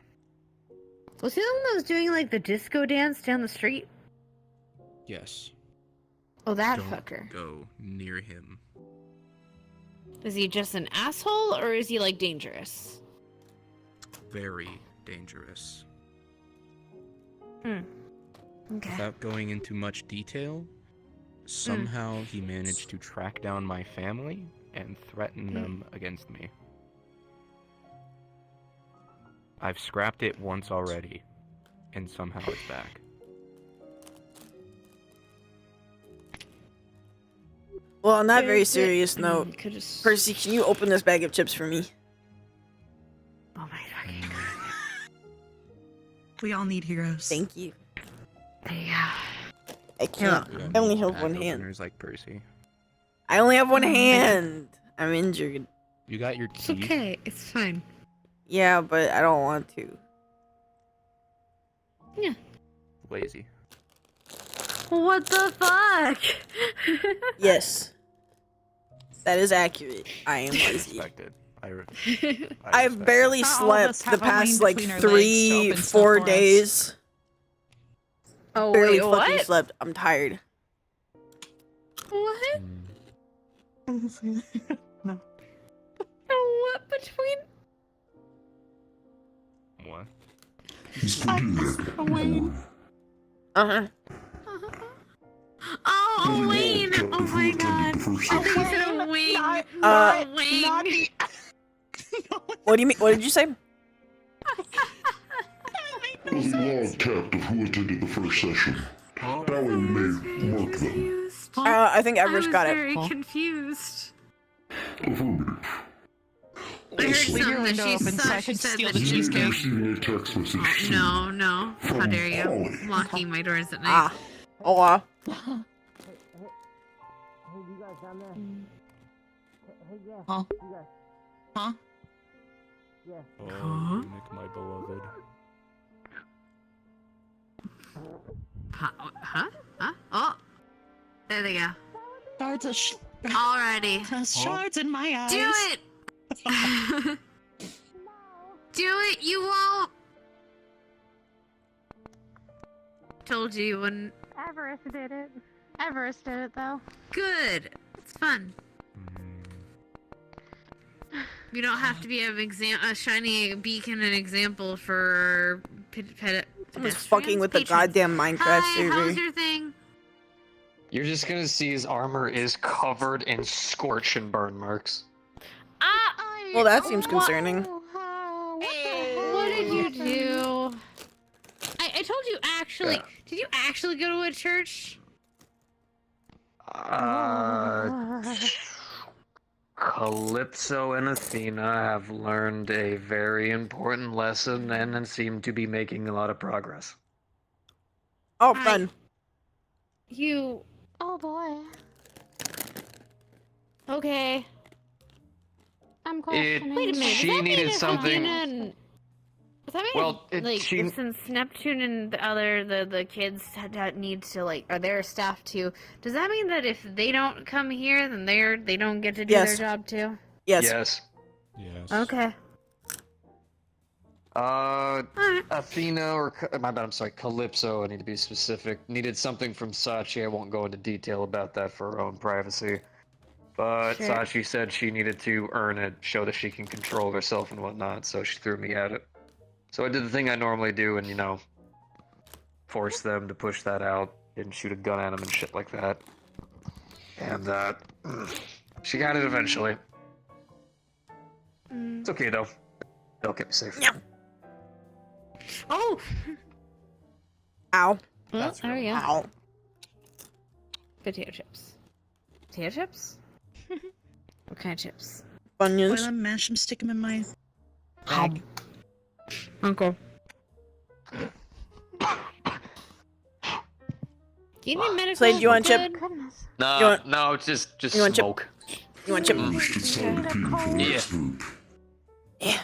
Was he the one that was doing like the disco dance down the street? Yes. Oh, that Don't fucker. go near him. Is he just an asshole or is he like dangerous? Very dangerous. Okay. Without going into much detail, somehow he managed to track down my family and threaten them against me. I've scrapped it once already, and somehow it's back. Well, on that very serious note, Percy, can you open this bag of chips for me? Oh my fucking god. We all need heroes. Thank you. Yeah. I can't. I only have one hand. Openers like Percy. I only have one hand. I'm injured. You got your It's teeth. okay. It's fine. Yeah, but I don't want to. Yeah. Lazy. What the fuck? Yes. That is accurate. I am lazy. Expected. I've barely Not all of us slept the have a past lane like between our legs to 3, open stuff 4 for us. days. Oh, Barely wait, fucking what? slept. I'm tired. What? No. What between? What? Uh-huh. Oh, Wayne! Oh my god! I think you said a wing. Wing. What do you mean? What did you say? It was a log tapped of who attended the first session. That way we may mark them. I think Everest got it. I was very confused. Affirmative. I heard Leave your something that window she open so I said. can She said steal that the she... cheesecake. Receiving a text message soon. No, no. How dare you? Holly. Locking my doors at night. Ah. Oh, wow. Huh? Huh? Oh, Nick, my beloved. Huh? Huh? Oh! There they go. Shards of Alrighty. shards in my eyes. Do it! Do it, you won't! Told you you wouldn't. Everest did it. Everest did it, though. Good. It's fun. You don't have to be a shiny beacon and example for Someone's fucking with the goddamn Minecraft Hi, server. how's your thing? You're just gonna see his armor is covered in scorch and burn marks. Well, that seems concerning. What did you do? I told you actually. Yeah. Did you actually go to a church? Calypso and Athena have learned a very important lesson and seem to be making a lot of progress. Oh, fun. You. Oh boy. Okay. I'm questioning. Wait a minute. She does that needed mean if something- Athena does that mean Well, like she- since Neptune and the kids need to like are their staff too? Does that mean that if they don't come here, then they don't get to do Yes. their job too? Yes. Yes. Yes. Okay. Athena or my bad, I'm sorry, Calypso. I need to be specific. Needed something from Sachi. I won't go into detail about that for her own privacy. But Sure. Sachi said she needed to earn it, show that she can control herself and whatnot. So she threw me at it. So I did the thing I normally do, and force them to push that out and shoot a gun at them and shit like that. And she got it eventually. It's okay though. They'll keep me safe. Oh. Ow. Well, there we go. Ow. Potato chips. Potato chips? What kind of chips? Bunions. Boil them, mash them, stick them in my bag. Uncle. Do you need medical? Slade, do you want chip? Goodness. No, no, it's just You want chip? smoke. You want chip? Understood solid people for Yeah. this group. Yeah.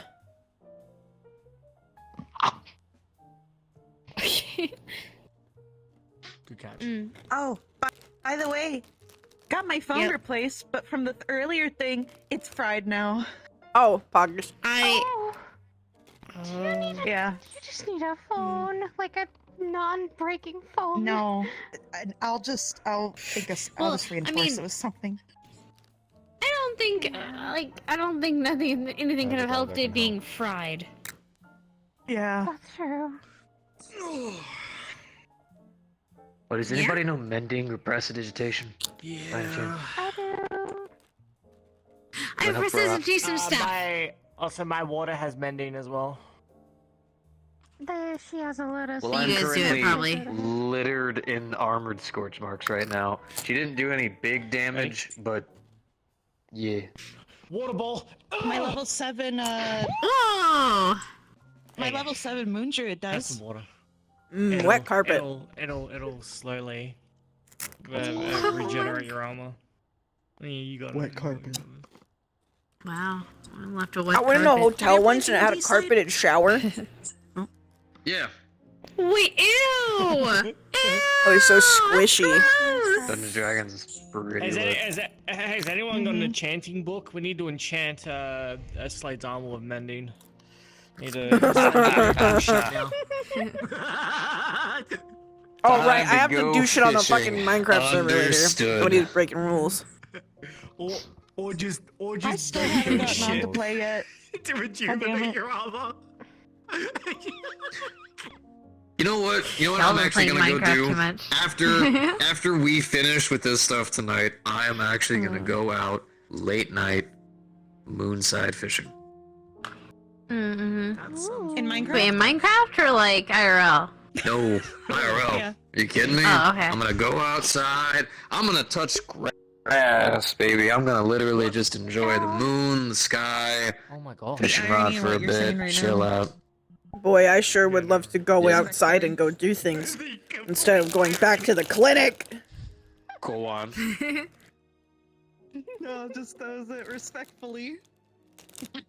Good catch. Oh, by the way, got my phone replaced, but from the earlier thing, it's fried now. Oh, poggers. Yeah. You just need a phone, like a non-breaking phone. No, I'll just reinforce it with something. I don't think anything could have helped it being fried. Yeah. That's true. But does anybody know mending or prestidigitation? Yeah. I have prestidigitation stuff. My water has mending as well. She has a lotus. Well, I'm currently littered in armored scorch marks right now. She didn't do any big damage, but yeah. Water ball. My level 7. Oh. My level 7 moon druid Have does. some water. Wet carpet. It'll slowly regenerate your armor. Yeah, you got wet carpet. Wow, I left a wet I went in a carpet. hotel once and it had a carpeted shower. Yeah. Wait, ew! It was so squishy. Dungeons & Dragons is pretty lit. Has anyone got an enchanting book? We need to enchant a Slade's armor with mending. Need to shut now. Oh right, I have to go do shit on the fishing. fucking Minecraft server later. Understood. Nobody's breaking rules. Or just I still haven't gotten on to play yet. To rejuvenate your armor. You know what? Y'all I'm been actually playing gonna go Minecraft too do much. after we finish with this stuff tonight. I am actually gonna go out late night moonside fishing. Mm-hmm. In Minecraft? Wait, in Minecraft or like IRL? No, IRL. Yeah. Are you kidding me? Oh, okay. I'm gonna go outside. I'm gonna touch grass, baby. I'm gonna literally just enjoy the moon, the sky, Oh my god. fishing irony rod in for a what you're saying bit, right chill now. out. Boy, I sure would love to go outside and go do things instead of going back to the clinic. Go on. No, just does it respectfully.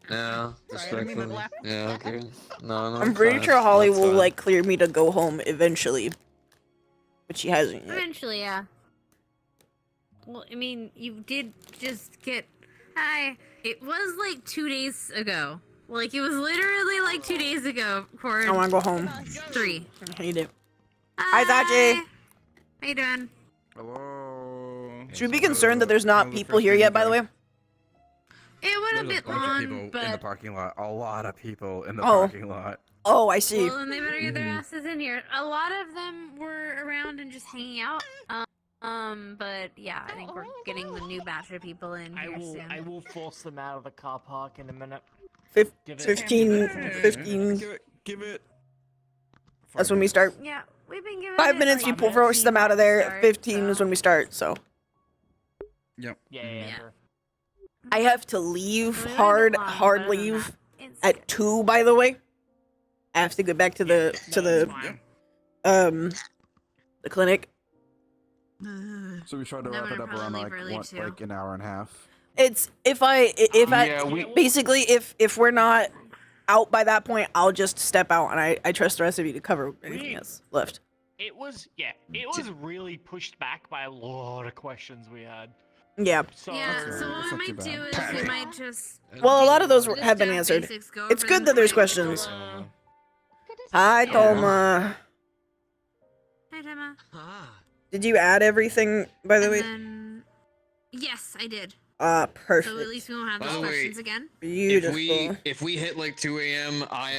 Yeah, Sorry, I didn't mean to respectfully. laugh. Yeah, okay. No, I'm it's pretty fine. sure Holly That's will fine. like clear me to go home eventually, but she hasn't yet. Eventually, yeah. Well, I mean, you did just get... It was like 2 days ago. Like, it was literally like 2 days ago, Cord. I want to go home. 3. I hate it. Hi, Tachi. How you doing? Hello. Should we be concerned that there's not people here yet, by the way? It went a There's bit bunch of long, people in the but... parking lot. A lot of people in the Oh. parking lot. Oh, I see. Well, then they better get their asses in here. A lot of them were around and just hanging out. But yeah, I think we're getting the new batch of people in here soon. I will force them out of the car park in a minute. 15. Give it. That's when we start. Yeah, we've been giving 5 it, minutes, like, people force them out of there. start, 15 is when we start, so. Yep. Yeah. I have to leave We went hard long, but other than leave that, it's at 2, by the way. I have to go back to the the clinic. So we tried to No, wrap we're it up around probably like early too. like an hour and a half. It's if basically if we're not out by that point, I'll just step out and I trust the rest of you to cover anything that's left. It was really pushed back by a lot of questions we had. Yeah. So, Yeah, so what we might do is we might just... Well, a lot of those just have been do answered. basics, go It's over good them that there's quick. questions. Hi, Toma. Hi, Toma. Did you add everything, by the way? Yes, I did. Perfect. So at least we won't have By those the way, questions again. Beautiful. If we hit like 2 a.m., I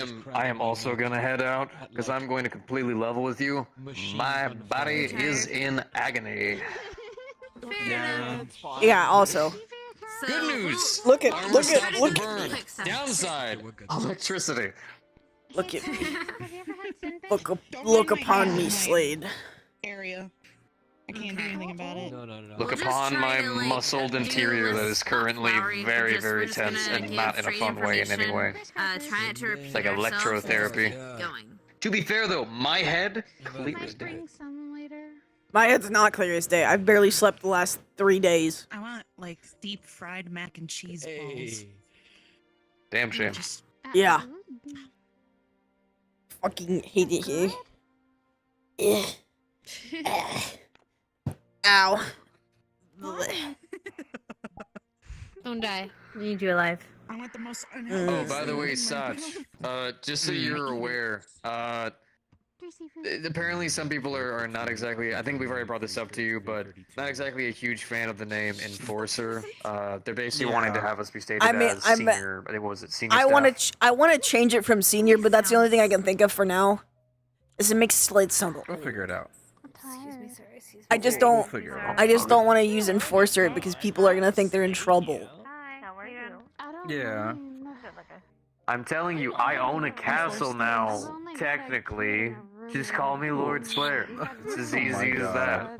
am also gonna head out because I'm going to completely level with you. My body is in agony. Yeah, also. Good news. Look at Downside. Electricity. Look at me. Look upon me, Slade. Area. I can't do anything about it. Look upon my muscled interior that is currently very, very tense and not in a fun way in any way. Try it to repeat It's like ourselves electrotherapy. and going. To be fair though, my head clear as day. Bring some later. My head's not clear as day. I've barely slept the last 3 days. I want like deep fried mac and cheese balls. Damn shame. Yeah. Fucking hate it here. Ow. Don't die. We need you alive. I want the most Oh, by the way, Sach, just so you're aware, apparently some people are not exactly, I think we've already brought this up to you, but not exactly a huge fan of the name Enforcer. They're basically wanting to have us be stated as senior, I think, what was it, senior staff? I want to change it from senior, but that's the only thing I can think of for now. Is it makes Slade sound We'll figure it out. I just don't want to use Enforcer because people are going to think they're in trouble. Yeah. I'm telling you, I own a castle now, technically. Just call me Lord Slayer. It's as easy as that.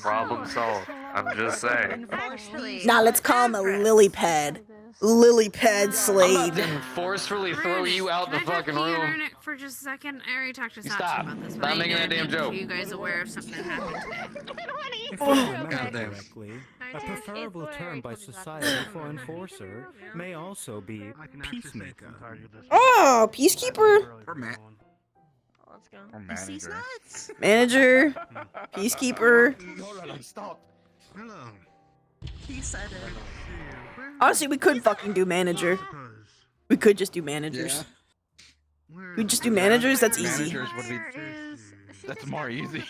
Problem solved. I'm just saying. Nah, let's call him a lily pad. Lily pad Slade. I'm about to forcefully throw you out the fucking room. For just a second, I already talked to You Sachi stop. about this. Stop making that damn joke. Are you guys aware of something that happened today? If I remember correctly, a preferable term by society for enforcer may also be peacemaker. Oh, peacekeeper. Or manager. Manager. Peacekeeper. Stop. Hello. He said it. Honestly, we could fucking do manager. We could just do managers. We just do managers. That's easy. Managers would be. That's more easy.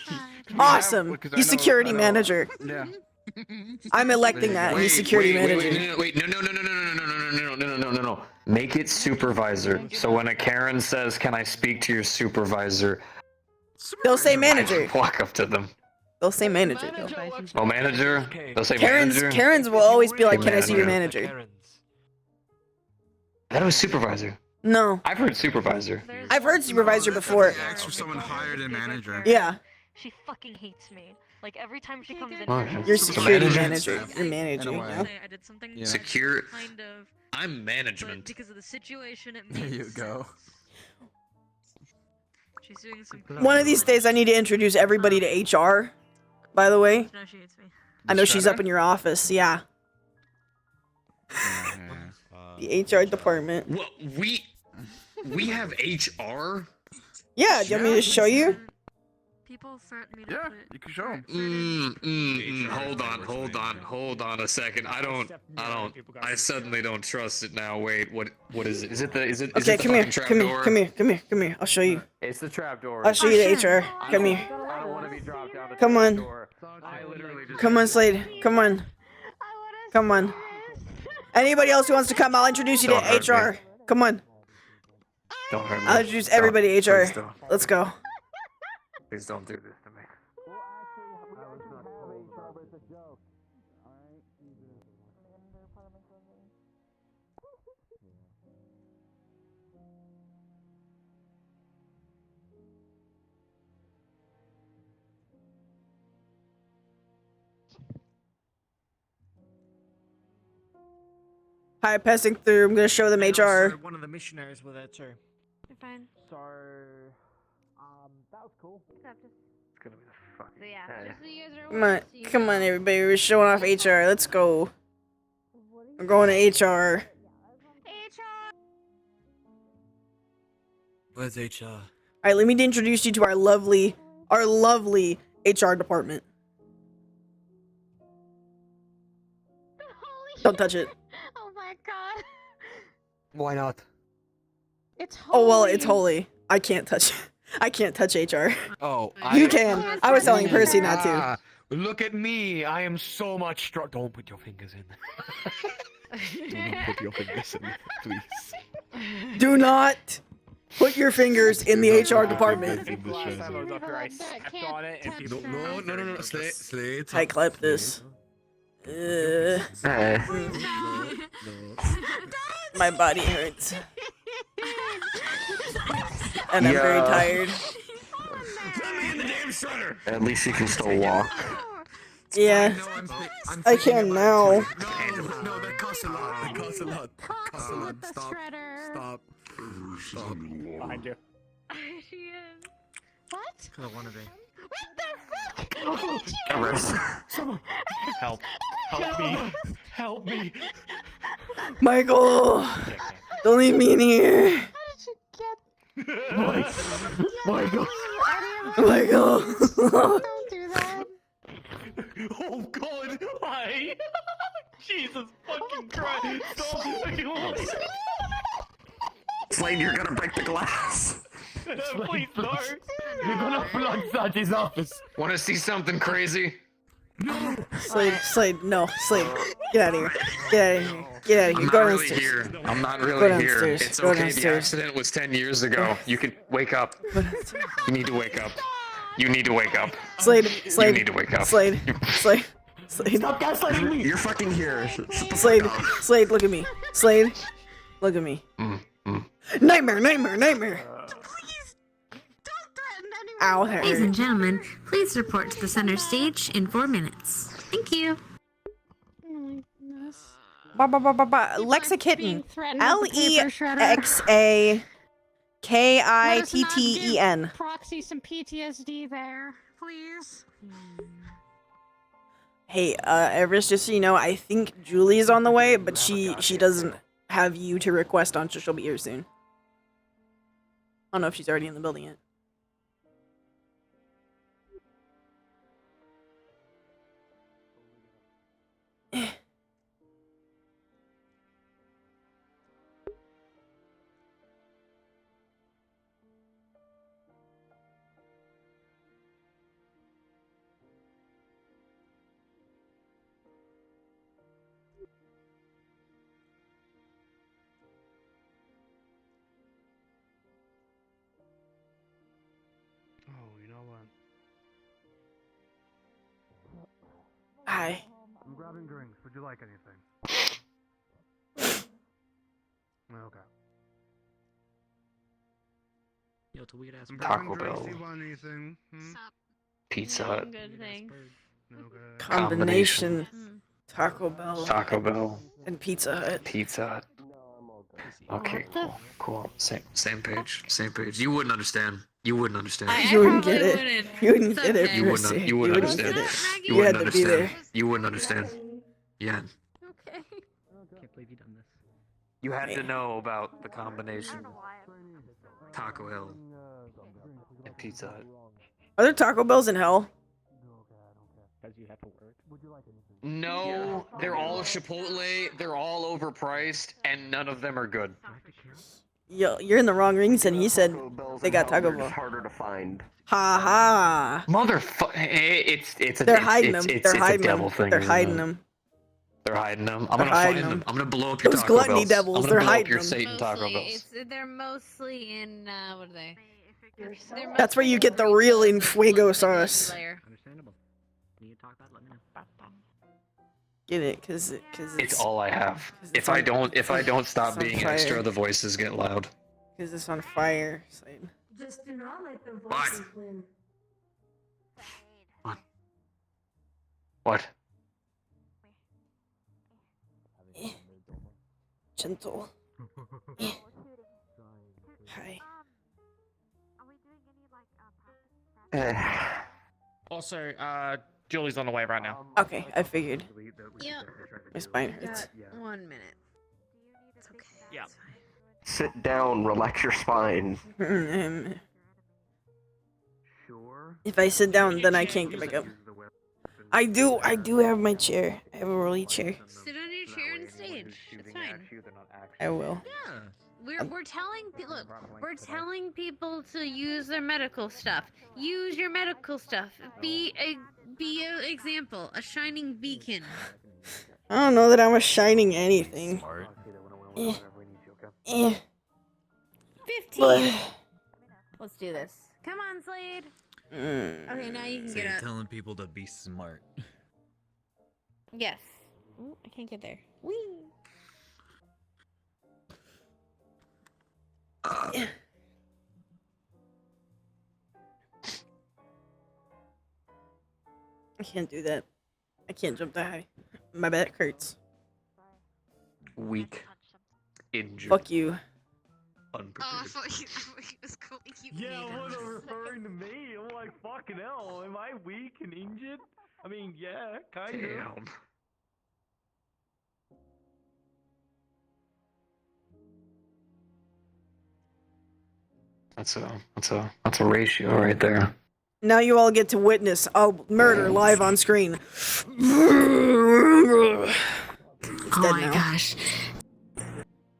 Awesome. He's security manager. Yeah. I'm electing that. He's security manager. No. Make it supervisor. So when a Karen says, "Can I speak to your supervisor?" They'll say manager. Walk up to them. They'll say manager. Oh, manager? They'll say manager? Karens will always be like, "Can I see your manager?" That was supervisor. No. I've heard supervisor. I've heard supervisor before. Ask for someone higher than manager. Yeah. She fucking hates me. Like every time she comes in. Well, here, You're she's security like, manager. You're manager. Yeah. I did something Yeah. Secure. kind of. I'm management. But because of the situation, it There makes you go. She's doing some. One of these days, I need to introduce everybody to HR. By the way, No, she hates me. I know she's up in your office. Yeah. The HR department. Well, we have HR. Yeah. Do you want me to show you? People threaten me to Yeah, quit. you can show them. Hold on a second. I suddenly don't trust it now. Wait, what is it? Is it the Okay, come here. Come here. I'll show you. It's the trapdoor. I'll show you the HR. Come here. I don't want to be dropped down the Come on. trapdoor. I literally just Come on, Slade. Come on. Come on. Anybody else who wants to come, I'll introduce you to Don't hurt HR. me. Come on. Don't hurt me. I'll introduce everybody to HR. Please don't. Let's go. Please don't do this to me. Hi, passing through. I'm gonna show them HR. One of the missionaries were there too. You're fine. So, that was cool. It's gonna be the fucking. So yeah, just so you guys are Come aware, on, so you come know- on, everybody. We're showing off HR. Let's go. We're going to HR. Where's HR? All right, let me introduce you to our lovely HR department. Don't touch it. Oh my god. Why not? It's holy. Oh well, it's holy. I can't touch. I can't touch HR. Oh, You can. I was telling Percy not to. Look at me. I am so much strong. Don't put your fingers in. Do not put your fingers in, please. Do not put your fingers in the HR department. Last time I was up here, I stepped on it and people. No. Slade. I clap this. My body hurts. And I'm very tired. At least you can still walk. Yeah. I can now. No, that costs a lot. That costs a lot. Stop. Behind you. She is. What? I want to be. What the fuck? Someone. Help. Help me. Help me. Michael. Don't leave me in here. How did you get? Michael. Michael. Don't do that. Oh God! Why? Jesus fucking Christ! Stop! Slade, you're gonna break the glass. Please, no! You're gonna flood Saji's office. Want to see something crazy? Slade, no, Slade, get out of here, get out of here, get out of here. I'm Go not really downstairs. here. I'm not Go really here. downstairs. It's Go okay. The downstairs. accident was 10 years ago. You can wake up. You need to wake up. You need to wake up. Slade, You need to wake up. Slade, Slade. Stop gaslighting me! You're fucking here. Slade, look at me. Slade, look at me. Nightmare. Ow, that Ladies hurt. and gentlemen, please report to the center stage in 4 minutes. Thank you. Lexa Kitten. being threatened with the paper shredder. LEXAKITTEN. Proxy some PTSD there, please. Hey, Everest, just so you know, I think Julie's on the way, but she doesn't have you to request on, so she'll be here soon. I don't know if she's already in the building yet. Oh, you know what? Hi. I'm grabbing drinks. Would you like anything? Okay. Yo, it's a weird ass. I'm Taco grabbing drinks. Bell. Do you want anything? Pizza Hut. Good thing. Combination. Taco Bell. Taco Bell. And Pizza Hut. Pizza Hut. Okay, cool. Same page. You wouldn't understand. You wouldn't understand. You wouldn't get it. You wouldn't get it. You wouldn't. Percy. You wouldn't get understand. it. You You wouldn't had to be understand. there. You wouldn't understand. Yeah. Okay. Can't believe you done this. You had to know about the combination. Taco Hill and Pizza Hut. Are there Taco Bells in hell? Because you have to work. No, they're all Chipotle. They're all overpriced, and none of them are good. Yo, you're in the wrong rings, and he said they got Taco Bell. Harder to find. Ha ha. Motherfucker! It's a. They're hiding it's, them. It's, They're it's hiding a devil them. thing. They're isn't hiding it? them. They're hiding them. They're I'm gonna hiding find them. them. I'm gonna blow up your Those Taco gluttony Bells. devils, I'm they're gonna blow up hiding your them. Satan Taco Bells. They're mostly in, what are they? That's where you get the real in fuego sauce. Understandable. Need to talk about it, let me know. Get it? Cause It's all I have. If on- I don't stop it's on being fire. extra, the voices get loud. Cause it's on fire. It's like- Just do not let the What? voices win. What? Gentle. Hi. Also, Julie's on the way right now. Okay, I figured. Yep. My spine hurts. 1 minute. It's okay. Yeah. Sit down, relax your spine. If I sit down, then I can't get back up. I do have my chair. I have a rolly chair. Sit on your chair and stage. It's fine. I will. Yeah. We're telling look, we're telling people to use their medical stuff. Use your medical stuff. Be a example, a shining beacon. I don't know that I'm a shining anything. Eh. 15. Let's do this. Come on, Slade. Okay, now you can So get you're up. telling people to be smart. Yes. Ooh, I can't get there. Whee. I can't do that. I can't jump that high. My back hurts. Weak. Injured. Fuck you. Unprepared. I thought he was calling you Yeah, weak. I was referring to me. I'm like, fucking hell, am I weak and injured? I mean, yeah, kind of. Damn. That's a ratio right there. Now you all get to witness a murder live on screen. It's dead now. Gosh.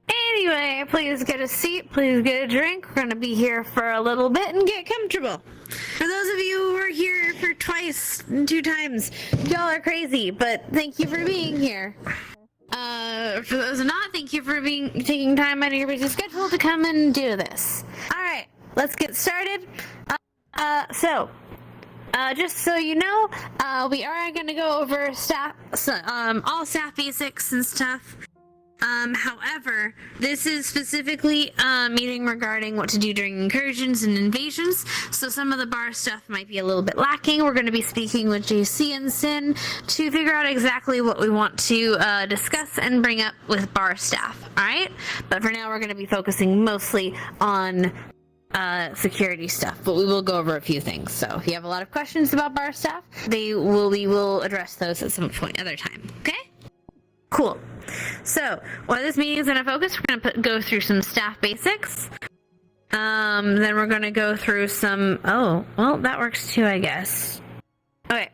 Anyway, please get a seat, please get a drink. We're gonna be here for a little bit and get comfortable. For those of you who are here for twice and 2 times, y'all are crazy, but thank you for being here. For those who not, thank you for taking time out of your busy schedule to come and do this. Alright, let's get started. Just so you know, we are going to go over all staff basics and stuff. However, this is specifically a meeting regarding what to do during incursions and invasions, so some of the bar stuff might be a little bit lacking. We're going to be speaking with JC and Sin to figure out exactly what we want to discuss and bring up with bar staff, alright? But for now, we're going to be focusing mostly on security stuff, but we will go over a few things. So if you have a lot of questions about bar staff, we will address those at some point other time. Okay? Cool. So what this meeting is going to focus, we're going to go through some staff basics. Then we're going to go through some. Oh, well, that works too, I guess. Okay,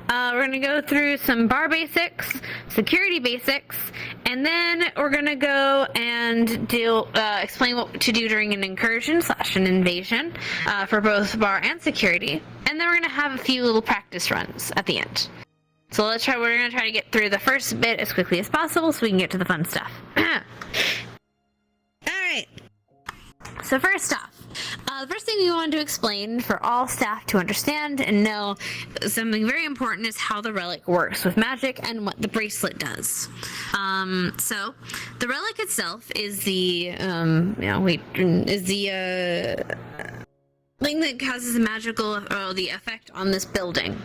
we're going to go through some bar basics, security basics, and then we're going to go and explain what to do during an incursion / an invasion for both bar and security. And then we're going to have a few little practice runs at the end. So we're going to try to get through the first bit as quickly as possible so we can get to the fun stuff. Alright, so first off, the first thing we want to explain for all staff to understand and know something very important is how the relic works with magic and what the bracelet does. So the relic itself is the thing that causes the effect on this building.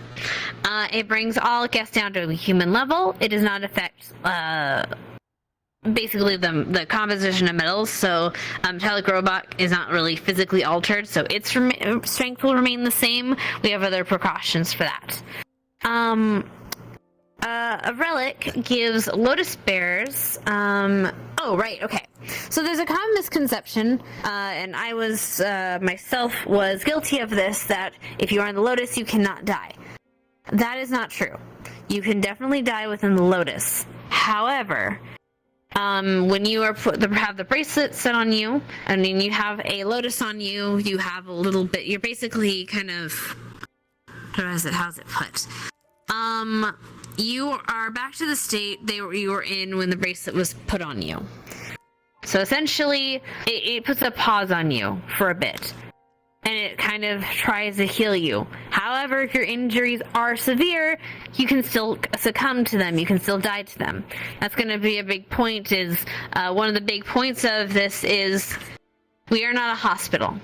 It brings all guests down to a human level. It does not affect basically the composition of metals, so metallic robot is not really physically altered, so its strength will remain the same. We have other precautions for that. A relic gives lotus bearers so there's a common misconception, and I was myself was guilty of this, that if you are in the lotus you cannot die. That is not true. You can definitely die within the lotus. However, when you have the bracelet set on you, and then you have a lotus on you, you have a little bit. You're basically kind of how's it put? You are back to the state you were in when the bracelet was put on you. So essentially, it puts a pause on you for a bit, and it kind of tries to heal you. However, if your injuries are severe, you can still succumb to them. You can still die to them. That's going to be a big point. One of the big points of this is we are not a hospital.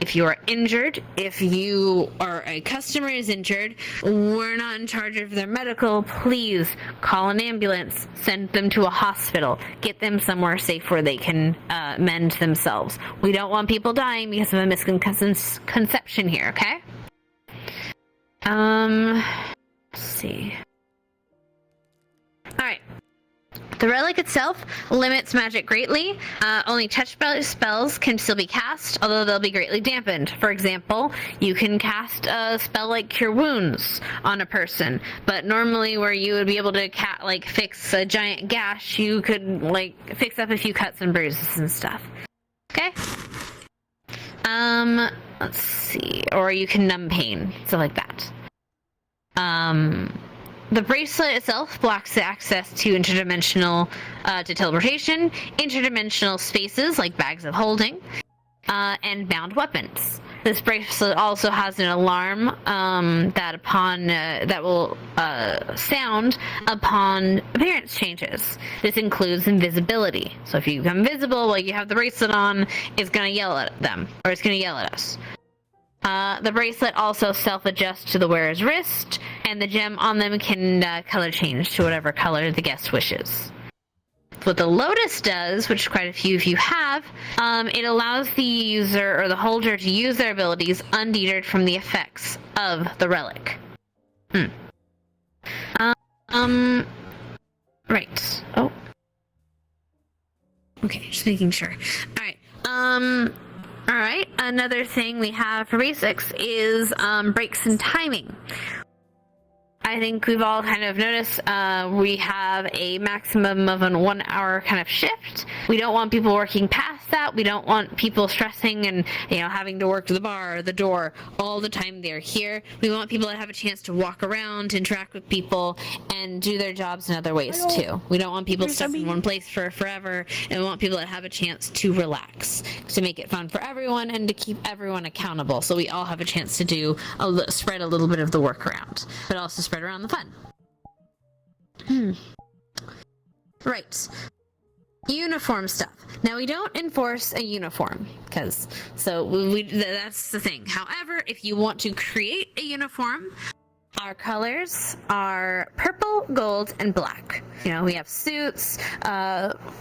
If you are injured, if you or a customer is injured, we're not in charge of their medical. Please call an ambulance, send them to a hospital, get them somewhere safe where they can mend themselves. We don't want people dying because of a misconception here, okay? Let's see. Alright. The relic itself limits magic greatly. Only touch spells can still be cast, although they'll be greatly dampened. For example, you can cast a spell like Cure Wounds on a person, but normally where you would be able to fix a giant gash, you could fix up a few cuts and bruises and stuff. Okay? Let's see. Or you can numb pain, stuff like that. The bracelet itself blocks the access to interdimensional, to teleportation, interdimensional spaces like bags of holding, and bound weapons. This bracelet also has an alarm that will sound upon appearance changes. This includes invisibility. So if you become invisible while you have the bracelet on, it's going to yell at them, or it's going to yell at us. The bracelet also self-adjusts to the wearer's wrist, and the gem on them can color change to whatever color the guest wishes. What the Lotus does, which quite a few of you have, it allows the user or the holder to use their abilities undeterred from the effects of the relic. Right. Oh. Okay, just making sure. Alright. Alright. another thing we have for basics is breaks in timing. I think we've all kind of noticed we have a maximum of a 1 hour kind of shift. We don't want people working past that. We don't want people stressing and, you know, having to work the bar or the door all the time they're here. We want people to have a chance to walk around, interact with people, and do their jobs in other ways too. We don't want people stuck in one place for forever, and we want people to have a chance to relax, to make it fun for everyone and to keep everyone accountable, so we all have a chance to do spread a little bit of the work around, but also spread around the fun. Right. Uniform stuff. Now, we don't enforce a uniform, because, that's the thing. However, if you want to create a uniform, our colors are purple, gold, and black. You know, we have suits,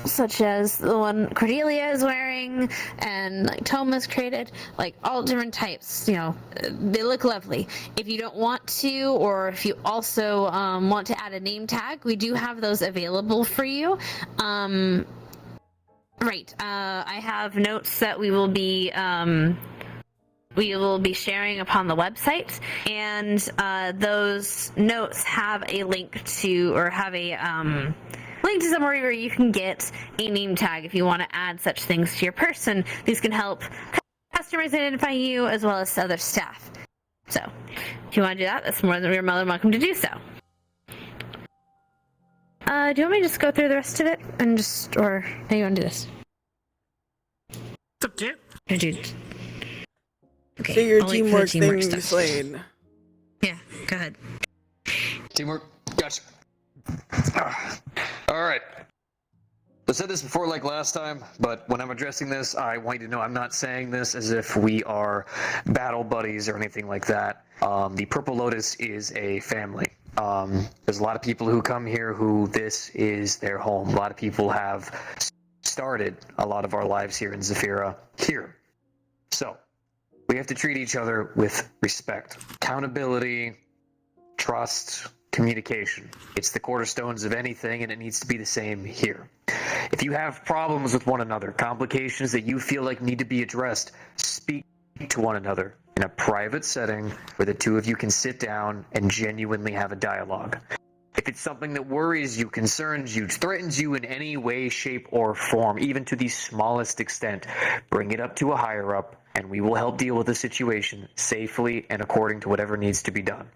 such as the one Cordelia is wearing, and like Toma's created, like all different types. You know, they look lovely. If you don't want to, or if you also want to add a name tag, we do have those available for you. Right. I have notes that we will be sharing upon the website, and those notes have a link to, or have a link to somewhere where you can get a name tag if you want to add such things to your person. These can help customers identify you as well as other staff. So, if you want to do that, that's you're more than welcome to do so. Do you want me to just go through the rest of it and or do you want to do this? It's up to you. Okay, so your I'll wait for the teamwork teamwork thing, stuff. Slade. Yeah, go ahead. Teamwork. Gotcha. All right. I said this before, like last time, but when I'm addressing this, I want you to know I'm not saying this as if we are battle buddies or anything like that. The Purple Lotus is a family. There's a lot of people who come here who this is their home. A lot of people have started a lot of our lives here in Zafira here. So, we have to treat each other with respect, accountability, trust, communication. It's the cornerstones of anything, and it needs to be the same here. If you have problems with one another, complications that you feel like need to be addressed, speak to one another in a private setting where the two of you can sit down and genuinely have a dialogue. If it's something that worries you, concerns you, threatens you in any way, shape, or form, even to the smallest extent, bring it up to a higher up, and we will help deal with the situation safely and according to whatever needs to be done.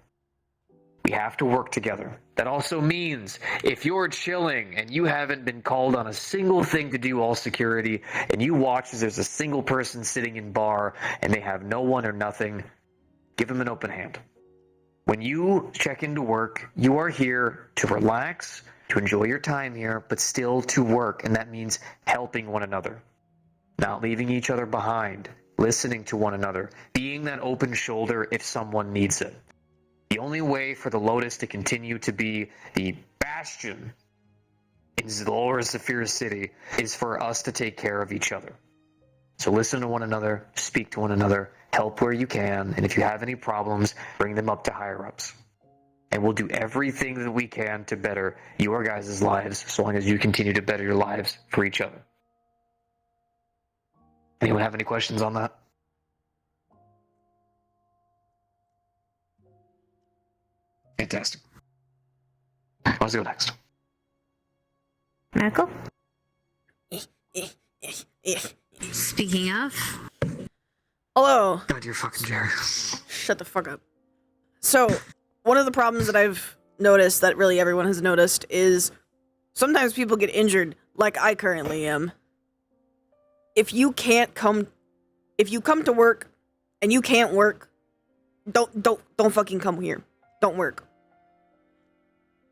We have to work together. That also means if you're chilling and you haven't been called on a single thing to do all security, and you watch as there's a single person sitting in bar and they have no one or nothing, give them an open hand. When you check into work, you are here to relax, to enjoy your time here, but still to work, and that means helping one another, not leaving each other behind, listening to one another, being that open shoulder if someone needs it. The only way for the Lotus to continue to be the bastion in the lower Zafira City is for us to take care of each other. So listen to one another, speak to one another, help where you can, and if you have any problems, bring them up to higher-ups. And we'll do everything that we can to better your guys' lives, so long as you continue to better your lives for each other. Anyone have any questions on that? Fantastic. Let's go next. Michael? Speaking of... Hello. God, you're fucking Jerry. Shut the fuck up. So, one of the problems that I've noticed, that really everyone has noticed, is sometimes people get injured, like I currently am. If you come to work and you can't work, don't fucking come here. Don't work.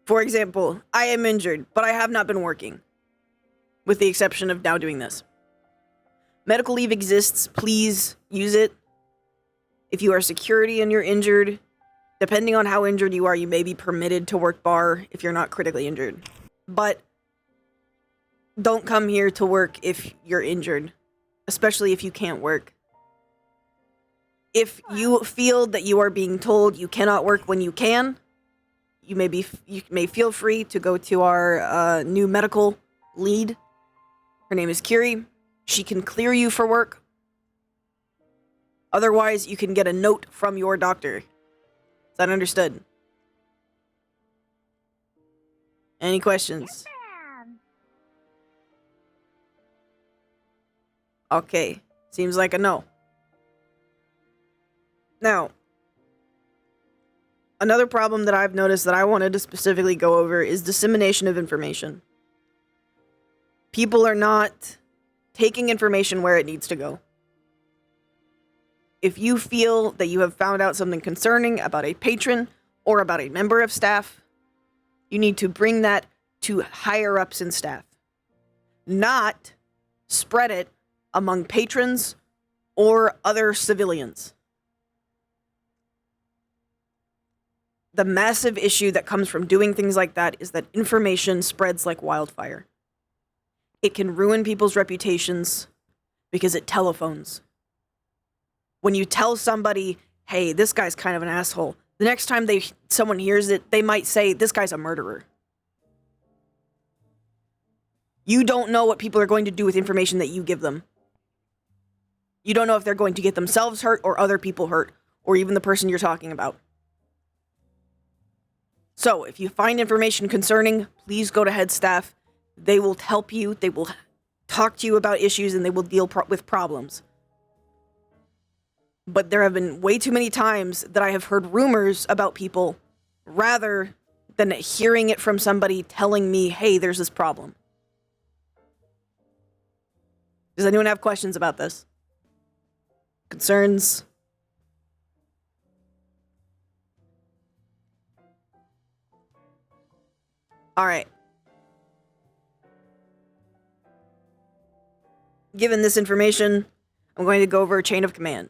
For example, I am injured, but I have not been working, with the exception of now doing this. Medical leave exists. Please use it. If you are security and you're injured, depending on how injured you are, you may be permitted to work bar if you're not critically injured. But don't come here to work if you're injured, especially if you can't work. If you feel that you are being told you cannot work when you can, you may feel free to go to our new medical lead. Her name is Kiri. She can clear you for work. Otherwise, you can get a note from your doctor. Is that understood? Any questions? Okay, seems like a no. Now, another problem that I've noticed that I wanted to specifically go over is dissemination of information. People are not taking information where it needs to go. If you feel that you have found out something concerning about a patron or about a member of staff, you need to bring that to higher ups in staff. Not spread it among patrons or other civilians. The massive issue that comes from doing things like that is that information spreads like wildfire. It can ruin people's reputations because it telephones. When you tell somebody, hey, this guy's kind of an asshole, the next time someone hears it, they might say, this guy's a murderer. You don't know what people are going to do with information that you give them. You don't know if they're going to get themselves hurt or other people hurt, or even the person you're talking about. So, if you find information concerning, please go to head staff. They will help you, they will talk to you about issues, and they will deal with problems. But there have been way too many times that I have heard rumors about people rather than hearing it from somebody telling me, hey, there's this problem. Does anyone have questions about this? Concerns? All right. Given this information, I'm going to go over a chain of command.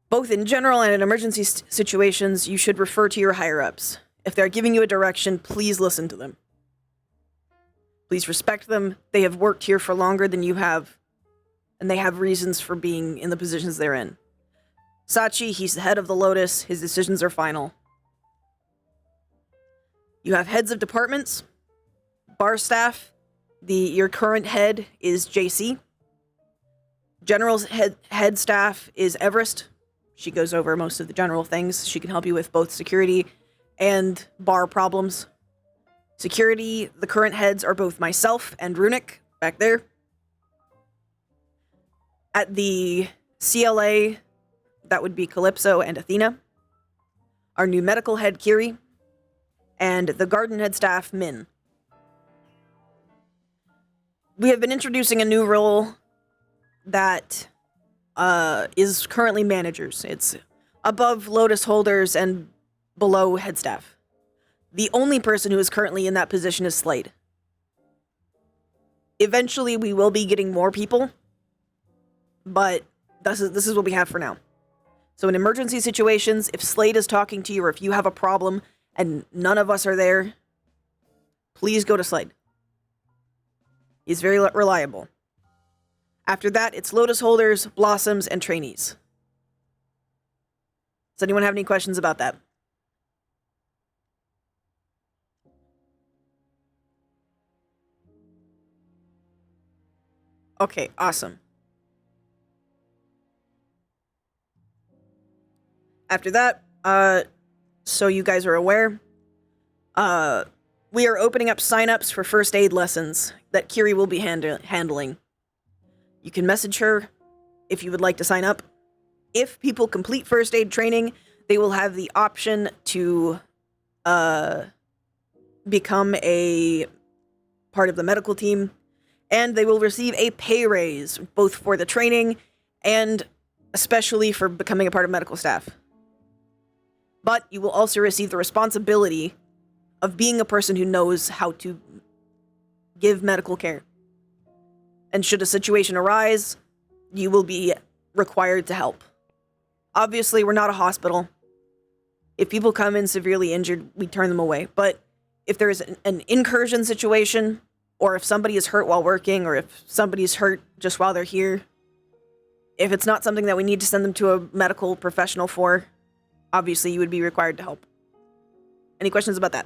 Both in general and in emergency situations, you should refer to your higher-ups. If they're giving you a direction, please listen to them. Please respect them. They have worked here for longer than you have, and they have reasons for being in the positions they're in. Sachi, he's the head of the Lotus. His decisions are final. You have heads of departments. Bar staff, your current head is JC. General's head staff is Everest. She goes over most of the general things. She can help you with both security and bar problems. Security, the current heads are both myself and Runic, back there. At the CLA, that would be Calypso and Athena. Our new medical head, Kiri. And the garden head staff, Min. We have been introducing a new role that is currently managers. It's above Lotus holders and below head staff. The only person who is currently in that position is Slade. Eventually, we will be getting more people, but this is what we have for now. So in emergency situations, if Slade is talking to you or if you have a problem and none of us are there, please go to Slade. He's very reliable. After that, it's Lotus holders, blossoms, and trainees. Does anyone have any questions about that? Okay, awesome. After that, so you guys are aware, we are opening up sign-ups for first aid lessons that Kiri will be handling. You can message her if you would like to sign up. If people complete first aid training, they will have the option to become a part of the medical team, and they will receive a pay raise, both for the training and especially for becoming a part of medical staff. But you will also receive the responsibility of being a person who knows how to give medical care. And should a situation arise, you will be required to help. Obviously, we're not a hospital. If people come in severely injured, we turn them away. But if there is an incursion situation, or if somebody is hurt while working, or if somebody's hurt just while they're here, if it's not something that we need to send them to a medical professional for, obviously you would be required to help. Any questions about that?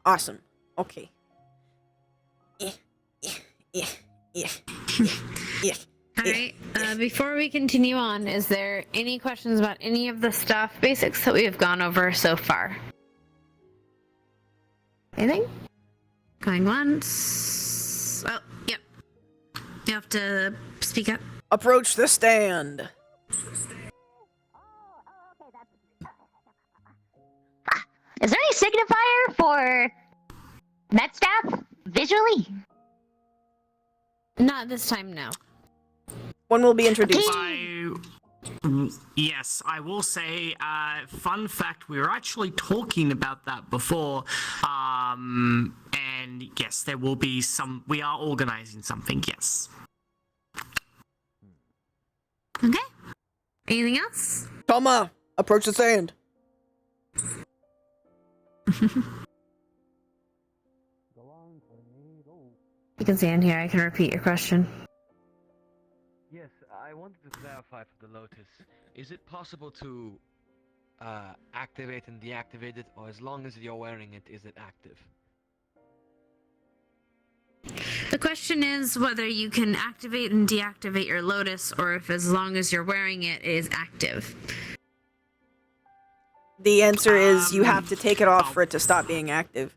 Awesome. Okay. Yeah. All right. Before we continue on, is there any questions about any of the staff basics that we have gone over so far? Anything? Going once. Oh, yep. You have to speak up. Approach the stand. Is there any signifier for med staff visually? Not this time, no. One will be introduced. Yes, I will say, fun fact, we were actually talking about that before, and yes, there will be we are organizing something, yes. Okay. Anything else? Toma, approach the stand. You can stand here. I can repeat your question. Yes, I wanted to clarify for the Lotus. Is it possible to activate and deactivate it, or as long as you're wearing it, is it active? The question is whether you can activate and deactivate your Lotus, or if as long as you're wearing it, it is active. The answer is you have to take it off for it to stop being active.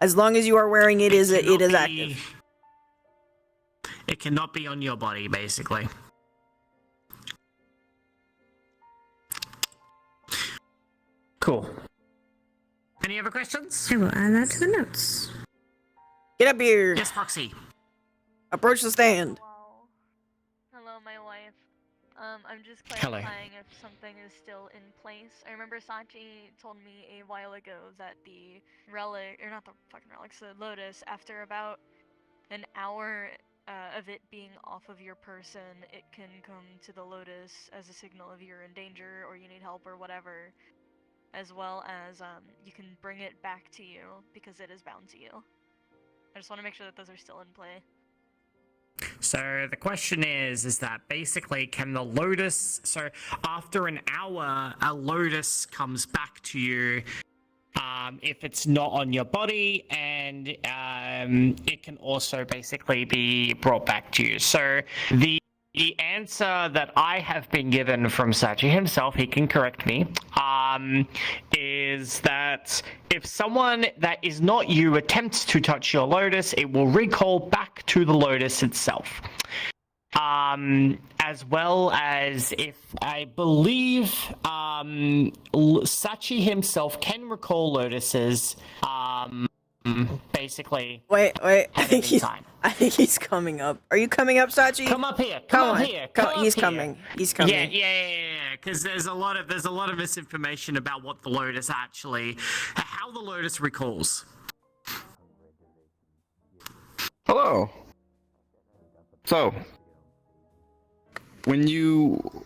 As long as you are wearing it, it is active. It cannot be on your body, basically. Cool. Any other questions? I will add that to the notes. Get up here. Yes, Foxy. Approach the stand. Hello, my wife. I'm just Hello. clarifying if something is still in place. I remember Sachi told me a while ago that the relic, or not the fucking relics, the Lotus, after about an hour of it being off of your person, it can come to the Lotus as a signal of you're in danger or you need help or whatever, as well as you can bring it back to you because it is bound to you. I just want to make sure that those are still in play. So the question is that basically can the Lotus, so after an hour, a Lotus comes back to you if it's not on your body, and it can also basically be brought back to you. So the answer that I have been given from Sachi himself, he can correct me, is that if someone that is not you attempts to touch your Lotus, it will recall back to the Lotus itself. As well as if I believe Sachi himself can recall Lotuses, basically. Wait, I think he's coming up. Are you coming up, Sachi? Come up here. Come on. Here. He's coming. He's coming. Yeah. Because there's a lot of misinformation about what the Lotus actually, how the Lotus recalls. Hello. So, when you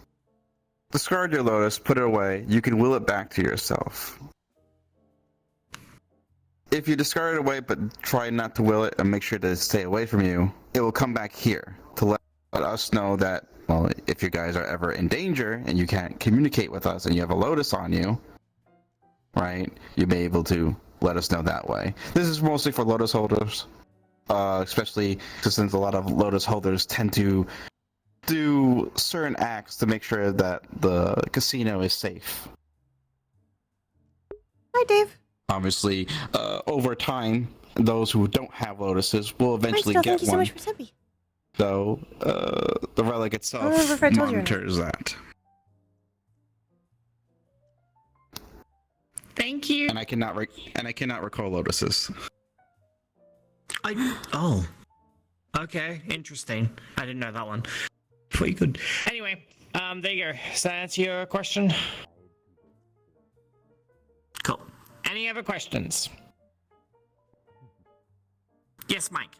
discard your Lotus, put it away, you can will it back to yourself. If you discard it away but try not to will it and make sure to stay away from you, it will come back here to let us know that, well, if you guys are ever in danger and you can't communicate with us and you have a Lotus on you, right, you may be able to let us know that way. This is mostly for Lotus holders, especially since a lot of Lotus holders tend to do certain acts to make sure that the casino is safe. Hi, Dave. Obviously, over time, those who don't have Lotuses will eventually get thank you so one. much for Sippy. So, the relic itself if I told you or not. monitors that. Thank you. And I cannot recall Lotuses. Oh. Okay, interesting. I didn't know that one. Pretty good. Anyway, there you go. Does that answer your question? Cool. Any other questions? Yes, Mike.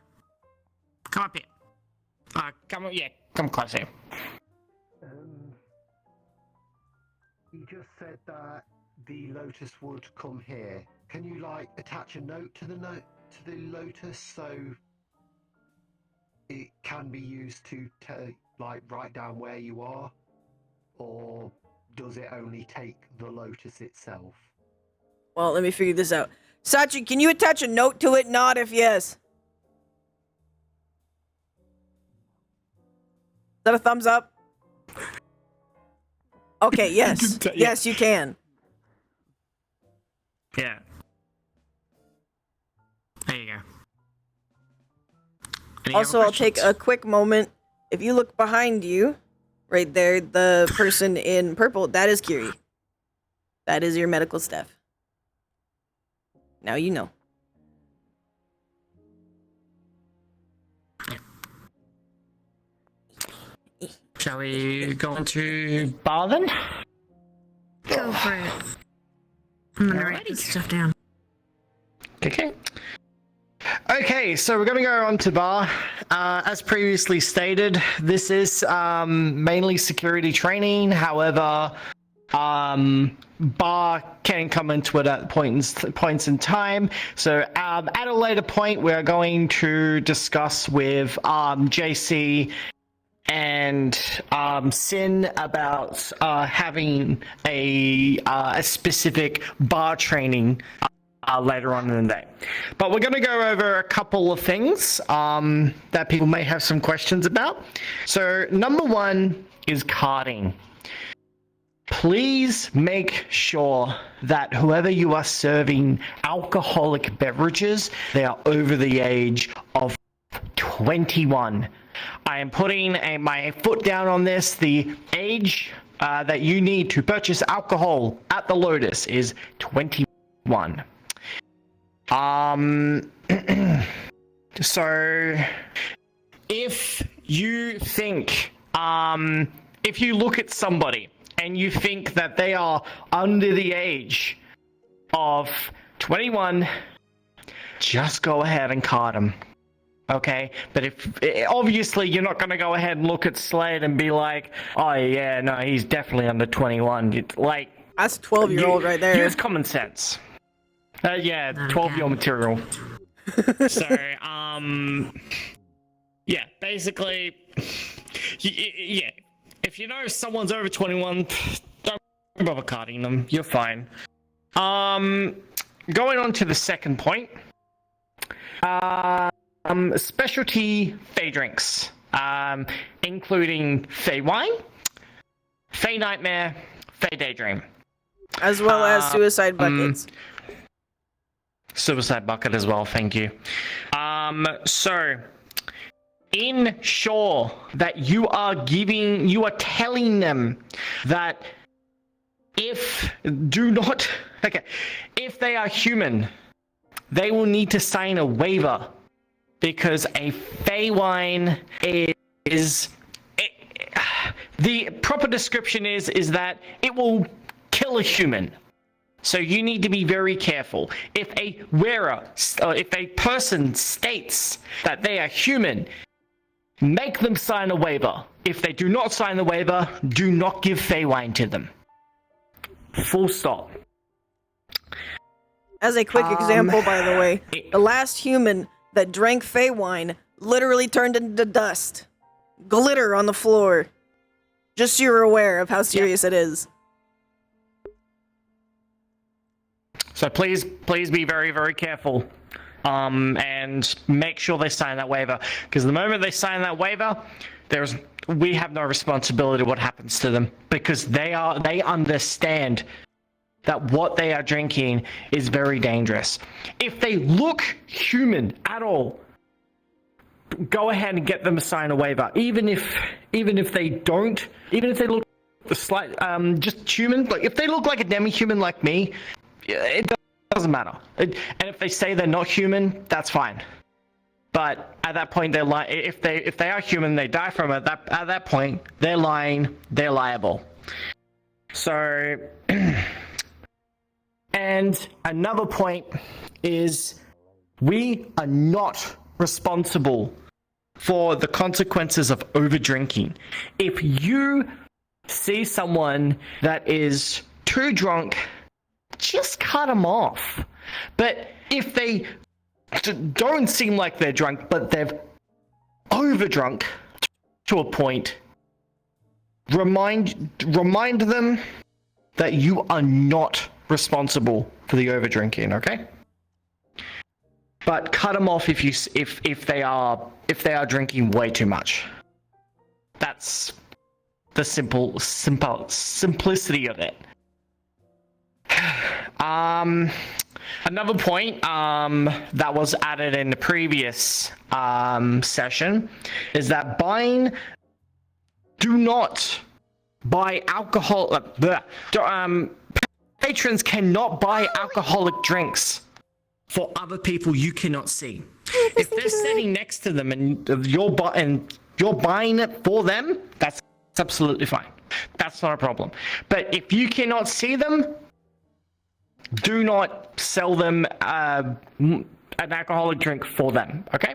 Come up here. Come closer. You just said that the Lotus would come here. Can you attach a note to the Lotus so it can be used to write down where you are, or does it only take the Lotus itself? Well, let me figure this out. Sachi, can you attach a note to it? Not if yes. that a thumbs up? Okay, yes. Yeah. Yes, you can. Yeah. There you go. Any Also, other I'll take questions? a quick moment. If you look behind you, right there, the person in purple, that is Kiri. That is your medical staff. Now you know. Shall we go into bar then? Go for it. I'm gonna write this stuff down. Okay. Okay, so we're going to go on to bar. As previously stated, this is mainly security training. However, bar can come into it at points in time. So at a later point, we're going to discuss with JC and Sin about having a specific bar training later on in the day. But we're going to go over a couple of things that people may have some questions about. So number one is carding. Please make sure that whoever you are serving alcoholic beverages, they are over the age of 21. I am putting my foot down on this. The age that you need to purchase alcohol at the Lotus is 21. So if you think, if you look at somebody and you think that they are under the age of 21, just go ahead and card them. Okay, but if obviously you're not going to go ahead and look at Slade and be like, oh yeah, no, he's definitely under 21. It's like, that's a 12-year-old right there. Use common sense. Yeah, 12-year material. So, yeah, basically, yeah, if you know someone's over 21, don't bother carding them. You're fine. Going on to the second point. Specialty Fey drinks, including Fey Wine, Fey Nightmare, Fey Daydream. As well as suicide buckets. Suicide bucket as well, thank you. So, ensure that you are telling them that if they are human, they will need to sign a waiver. Because a Fey wine is the proper description is that it will kill a human. So you need to be very careful. If a wearer, or if a person states that they are human, make them sign a waiver. If they do not sign the waiver, do not give Fey wine to them. Full stop. As a quick example, by the way, the last human that drank Fey wine literally turned into dust. Glitter on the floor. Just so you're aware of how serious it is. So please be very, very careful. And make sure they sign that waiver. Because the moment they sign that waiver, we have no responsibility what happens to them. Because they understand that what they are drinking is very dangerous. If they look human at all, go ahead and get them to sign a waiver. Even if they don't, even if they look just human, like if they look like a demi-human like me, it doesn't matter. And if they say they're not human, that's fine. But at that point, they're if they are human, they die from it. At that point, they're lying. They're liable. So. And another point is we are not responsible for the consequences of overdrinking. If you see someone that is too drunk, just cut them off. But if they don't seem like they're drunk, but they've overdrunk to a point, remind them that you are not responsible for the overdrinking, okay? But cut them off if they are drinking way too much. That's the simplicity of it. Another point that was added in the previous session is that do not buy alcohol. Patrons cannot buy alcoholic drinks for other people you cannot see. If they're sitting next to them and you're buying it for them, that's absolutely fine. That's not a problem. But if you cannot see them, do not sell them an alcoholic drink for them, okay?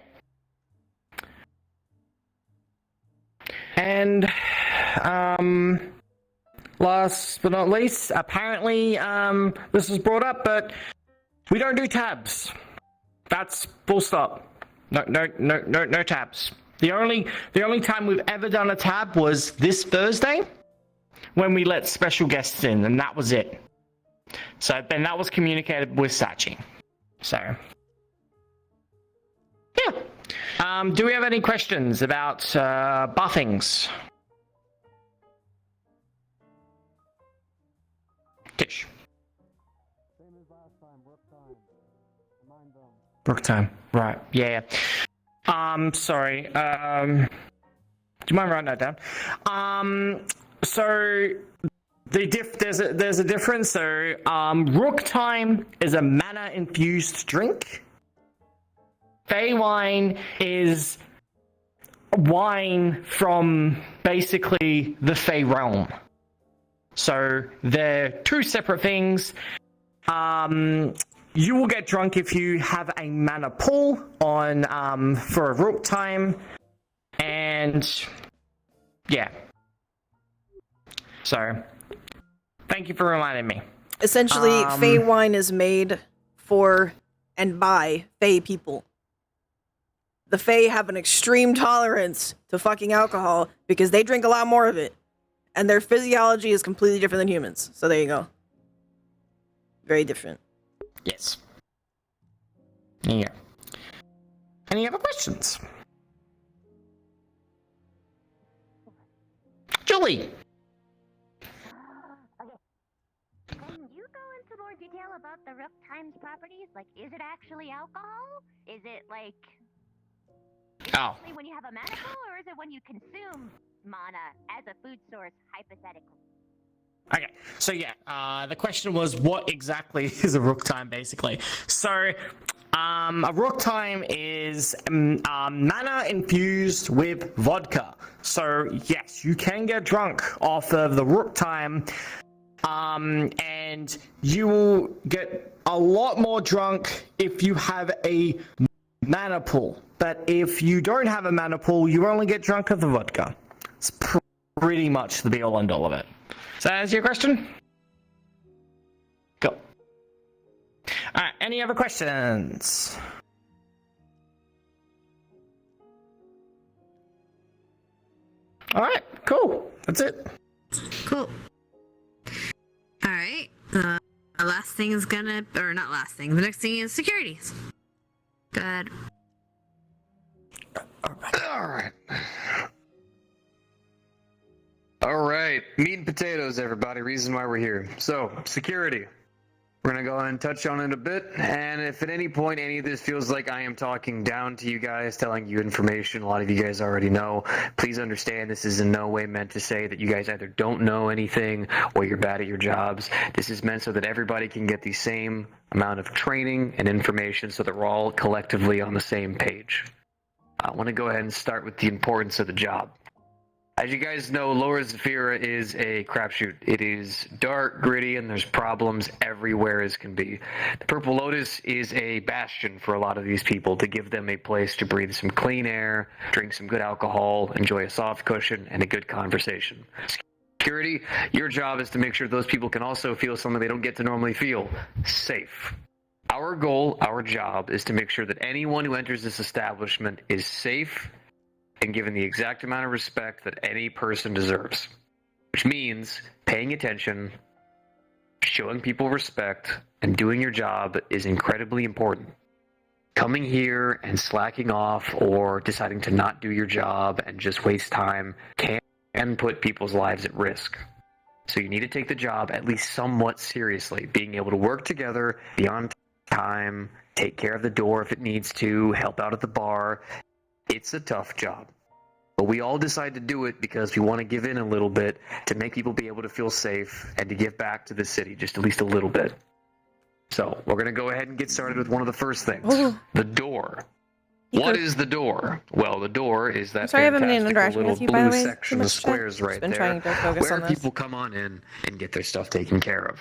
And last but not least, apparently this was brought up, but we don't do tabs. That's full stop. No tabs. The only time we've ever done a tab was this Thursday when we let special guests in, and that was it. So then that was communicated with Sachi. So yeah. Do we have any questions about buffings? Tish. Brook time. Right. Yeah. Sorry. Do you mind writing that down? So there's a difference. So Rook time is a mana infused drink. Fey wine is wine from basically the Fey realm. So they're two separate things. You will get drunk if you have a mana pool on for a Rook time, and yeah. So thank you for reminding me. Essentially, Fey wine is made for and by Fey people. The Fey have an extreme tolerance to fucking alcohol because they drink a lot more of it, and their physiology is completely different than humans. So there you go. Very different. Yes. Yeah. Any other questions? Julie! Can you go into more detail about the Rook Times properties? Like, is it actually alcohol? Is it like... Oh. When you have a mana pool, or is it when you consume mana as a food source, hypothetically? Okay, so yeah, the question was what exactly is a Rook time, basically. So, a Rook time is mana infused with vodka. So, yes, you can get drunk off of the Rook time, and you will get a lot more drunk if you have a mana pool. But if you don't have a mana pool, you only get drunk of the vodka. It's pretty much the be-all end all of it. So that answer your question? Go. Alright, any other questions? Alright, cool. That's it. Cool. Alright. The last thing is gonna... Or not last thing. The next thing is securities. Go ahead. Alright. Alright, meat and potatoes, everybody. Reason why we're here. So, security. We're going to go ahead and touch on it a bit, and if at any point any of this feels like I am talking down to you guys, telling you information a lot of you guys already know, please understand this is in no way meant to say that you guys either don't know anything or you're bad at your jobs. This is meant so that everybody can get the same amount of training and information so that we're all collectively on the same page. I want to go ahead and start with the importance of the job. As you guys know, Lower Zafira is a crapshoot. It is dark, gritty, and there's problems everywhere as can be. The Purple Lotus is a bastion for a lot of these people to give them a place to breathe some clean air, drink some good alcohol, enjoy a soft cushion, and a good conversation. Security, your job is to make sure those people can also feel something they don't get to normally feel, safe. Our goal, our job, is to make sure that anyone who enters this establishment is safe and given the exact amount of respect that any person deserves. Which means paying attention, showing people respect, and doing your job is incredibly important. coming here and slacking off or deciding to not do your job and just waste time can put people's lives at risk. So you need to take the job at least somewhat seriously. Being able to work together, be on time, take care of the door if it needs to, help out at the bar. It's a tough job. But we all decide to do it because we want to give in a little bit to make people be able to feel safe and to give back to the city just at least a little bit. So we're going to go ahead and get started with one of the first things. The door. What is the door? Well, the door is that Sorry, I haven't been fantastic interacting little with you, by the blue way, section too of much chat. squares right Just been there trying to focus where on this. people come on in and get their stuff taken care of.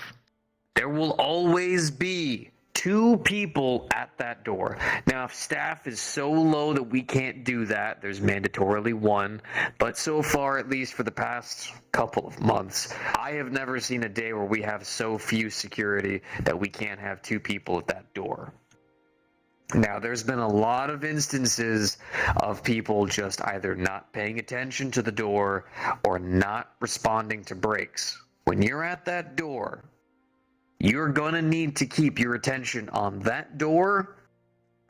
There will always be 2 people at that door. Now, if staff is so low that we can't do that, there's mandatorily 1. But so far, at least for the past couple of months, I have never seen a day where we have so few security that we can't have 2 people at that door. Now, there's been a lot of instances of people just either not paying attention to the door or not responding to breaks. When you're at that door, you're gonna need to keep your attention on that door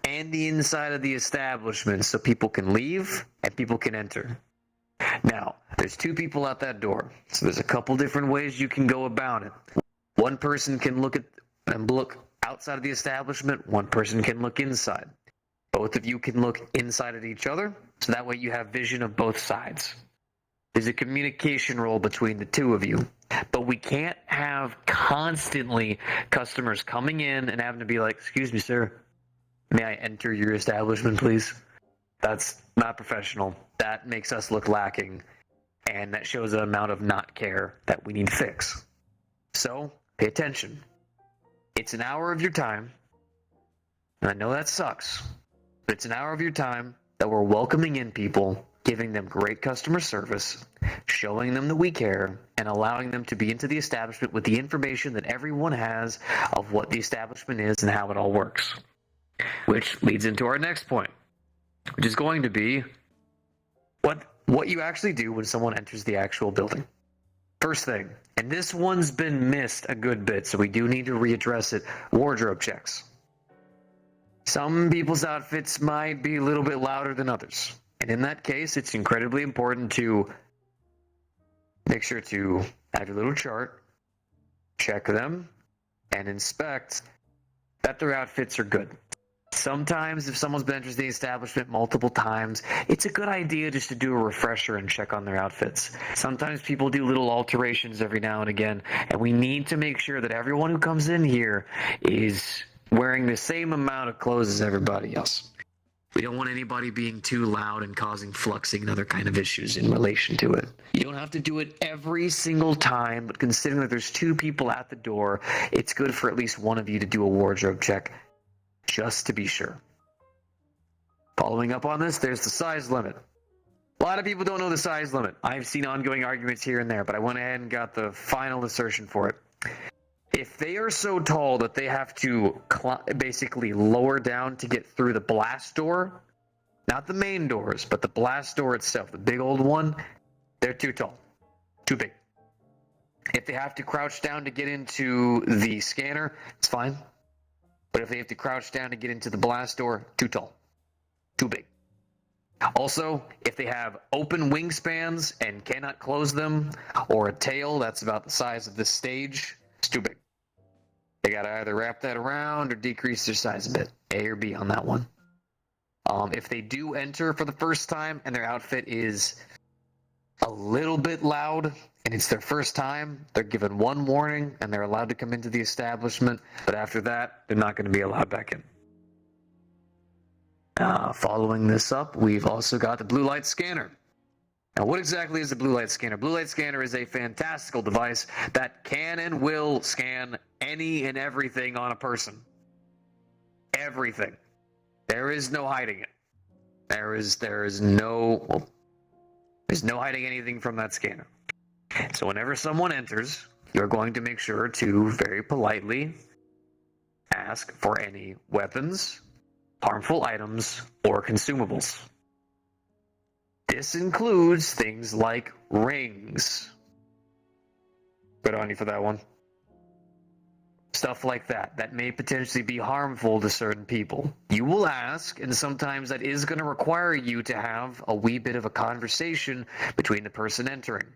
and the inside of the establishment so people can leave and people can enter. Now, there's 2 people at that door, so there's a couple different ways you can go about it. One person can look outside of the establishment, one person can look inside. Both of you can look inside at each other, so that way you have vision of both sides. There's a communication role between the 2 of you, but we can't have constantly customers coming in and having to be like, "Excuse me, sir, may I enter your establishment, please?" That's not professional. That makes us look lacking, and that shows an amount of not care that we need to fix. So, pay attention. It's an hour of your time, and I know that sucks, but it's an hour of your time that we're welcoming in people, giving them great customer service, showing them that we care, and allowing them to be into the establishment with the information that everyone has of what the establishment is and how it all works. Which leads into our next point, which is going to be what you actually do when someone enters the actual building. First thing, and this one's been missed a good bit, so we do need to readdress it, wardrobe checks. Some people's outfits might be a little bit louder than others. And in that case, it's incredibly important to make sure to have your little chart, check them, and inspect that their outfits are good. Sometimes if someone's been entering the establishment multiple times, it's a good idea just to do a refresher and check on their outfits. Sometimes people do little alterations every now and again, and we need to make sure that everyone who comes in here is wearing the same amount of clothes as everybody else. We don't want anybody being too loud and causing fluxing and other kind of issues in relation to it. You don't have to do it every single time, but considering that there's 2 people at the door, it's good for at least one of you to do a wardrobe check, just to be sure. Following up on this, there's the size limit. A lot of people don't know the size limit. I've seen ongoing arguments here and there, but I went ahead and got the final assertion for it. If they are so tall that they have to basically lower down to get through the blast door, not the main doors, but the blast door itself, the big old one, they're too tall, too big. If they have to crouch down to get into the scanner, it's fine. But if they have to crouch down to get into the blast door, too tall, too big. Also, if they have open wingspans and cannot close them, or a tail that's about the size of this stage, it's too big. They gotta either wrap that around or decrease their size a bit. A or B on that one. If they do enter for the first time and their outfit is a little bit loud and it's their first time, they're given 1 warning and they're allowed to come into the establishment, but after that, they're not going to be allowed back in. Following this up, we've also got the blue light scanner. Now, what exactly is the blue light scanner? Blue light scanner is a fantastical device that can and will scan any and everything on a person. Everything. There is no hiding it. There's no hiding anything from that scanner. So whenever someone enters, you're going to make sure to very politely ask for any weapons, harmful items, or consumables. This includes things like rings. Good on you for that one. stuff like that may potentially be harmful to certain people. You will ask, and sometimes that is going to require you to have a wee bit of a conversation between the person entering.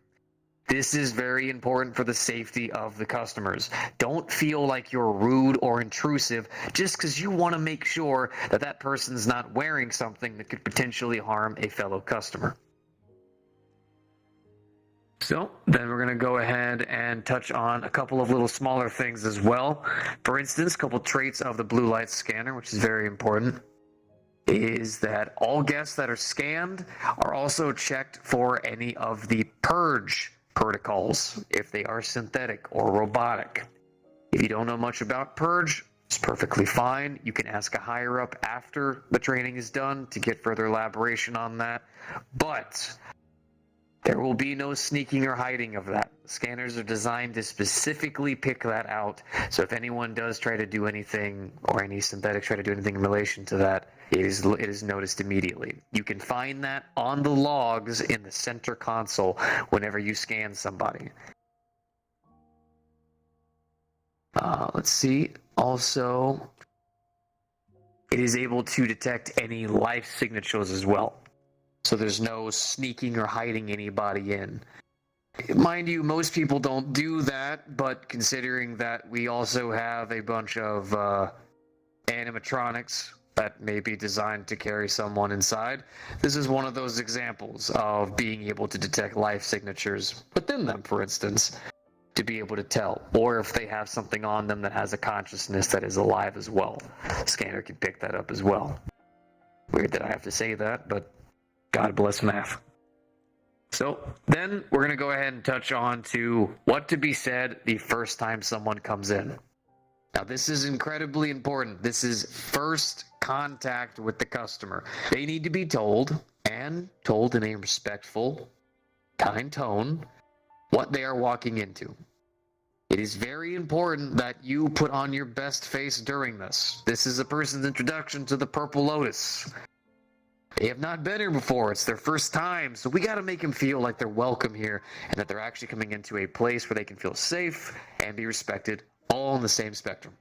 This is very important for the safety of the customers. Don't feel like you're rude or intrusive just because you want to make sure that that person's not wearing something that could potentially harm a fellow customer. So then we're going to go ahead and touch on a couple of little smaller things as well. For instance, a couple traits of the blue light scanner, which is very important, is that all guests that are scanned are also checked for any of the purge protocols, if they are synthetic or robotic. If you don't know much about purge, it's perfectly fine. You can ask a higher up after the training is done to get further elaboration on that. But there will be no sneaking or hiding of that. Scanners are designed to specifically pick that out. So if anyone does try to do anything, or any synthetics try to do anything in relation to that, it is noticed immediately. You can find that on the logs in the center console whenever you scan somebody. Let's see. Also, it is able to detect any life signatures as well. So there's no sneaking or hiding anybody in. Mind you, most people don't do that, but considering that we also have a bunch of animatronics that may be designed to carry someone inside, this is one of those examples of being able to detect life signatures within them, for instance, to be able to tell. Or if they have something on them that has a consciousness that is alive as well. Scanner can pick that up as well. Weird that I have to say that, but God bless math. So then we're going to go ahead and touch on to what to be said the first time someone comes in. Now this is incredibly important. This is first contact with the customer. They need to be told, and told in a respectful, kind tone, what they are walking into. It is very important that you put on your best face during this. This is a person's introduction to the Purple Lotus. They have not been here before. It's their first time, so we got to make them feel like they're welcome here and that they're actually coming into a place where they can feel safe and be respected, all on the same spectrum.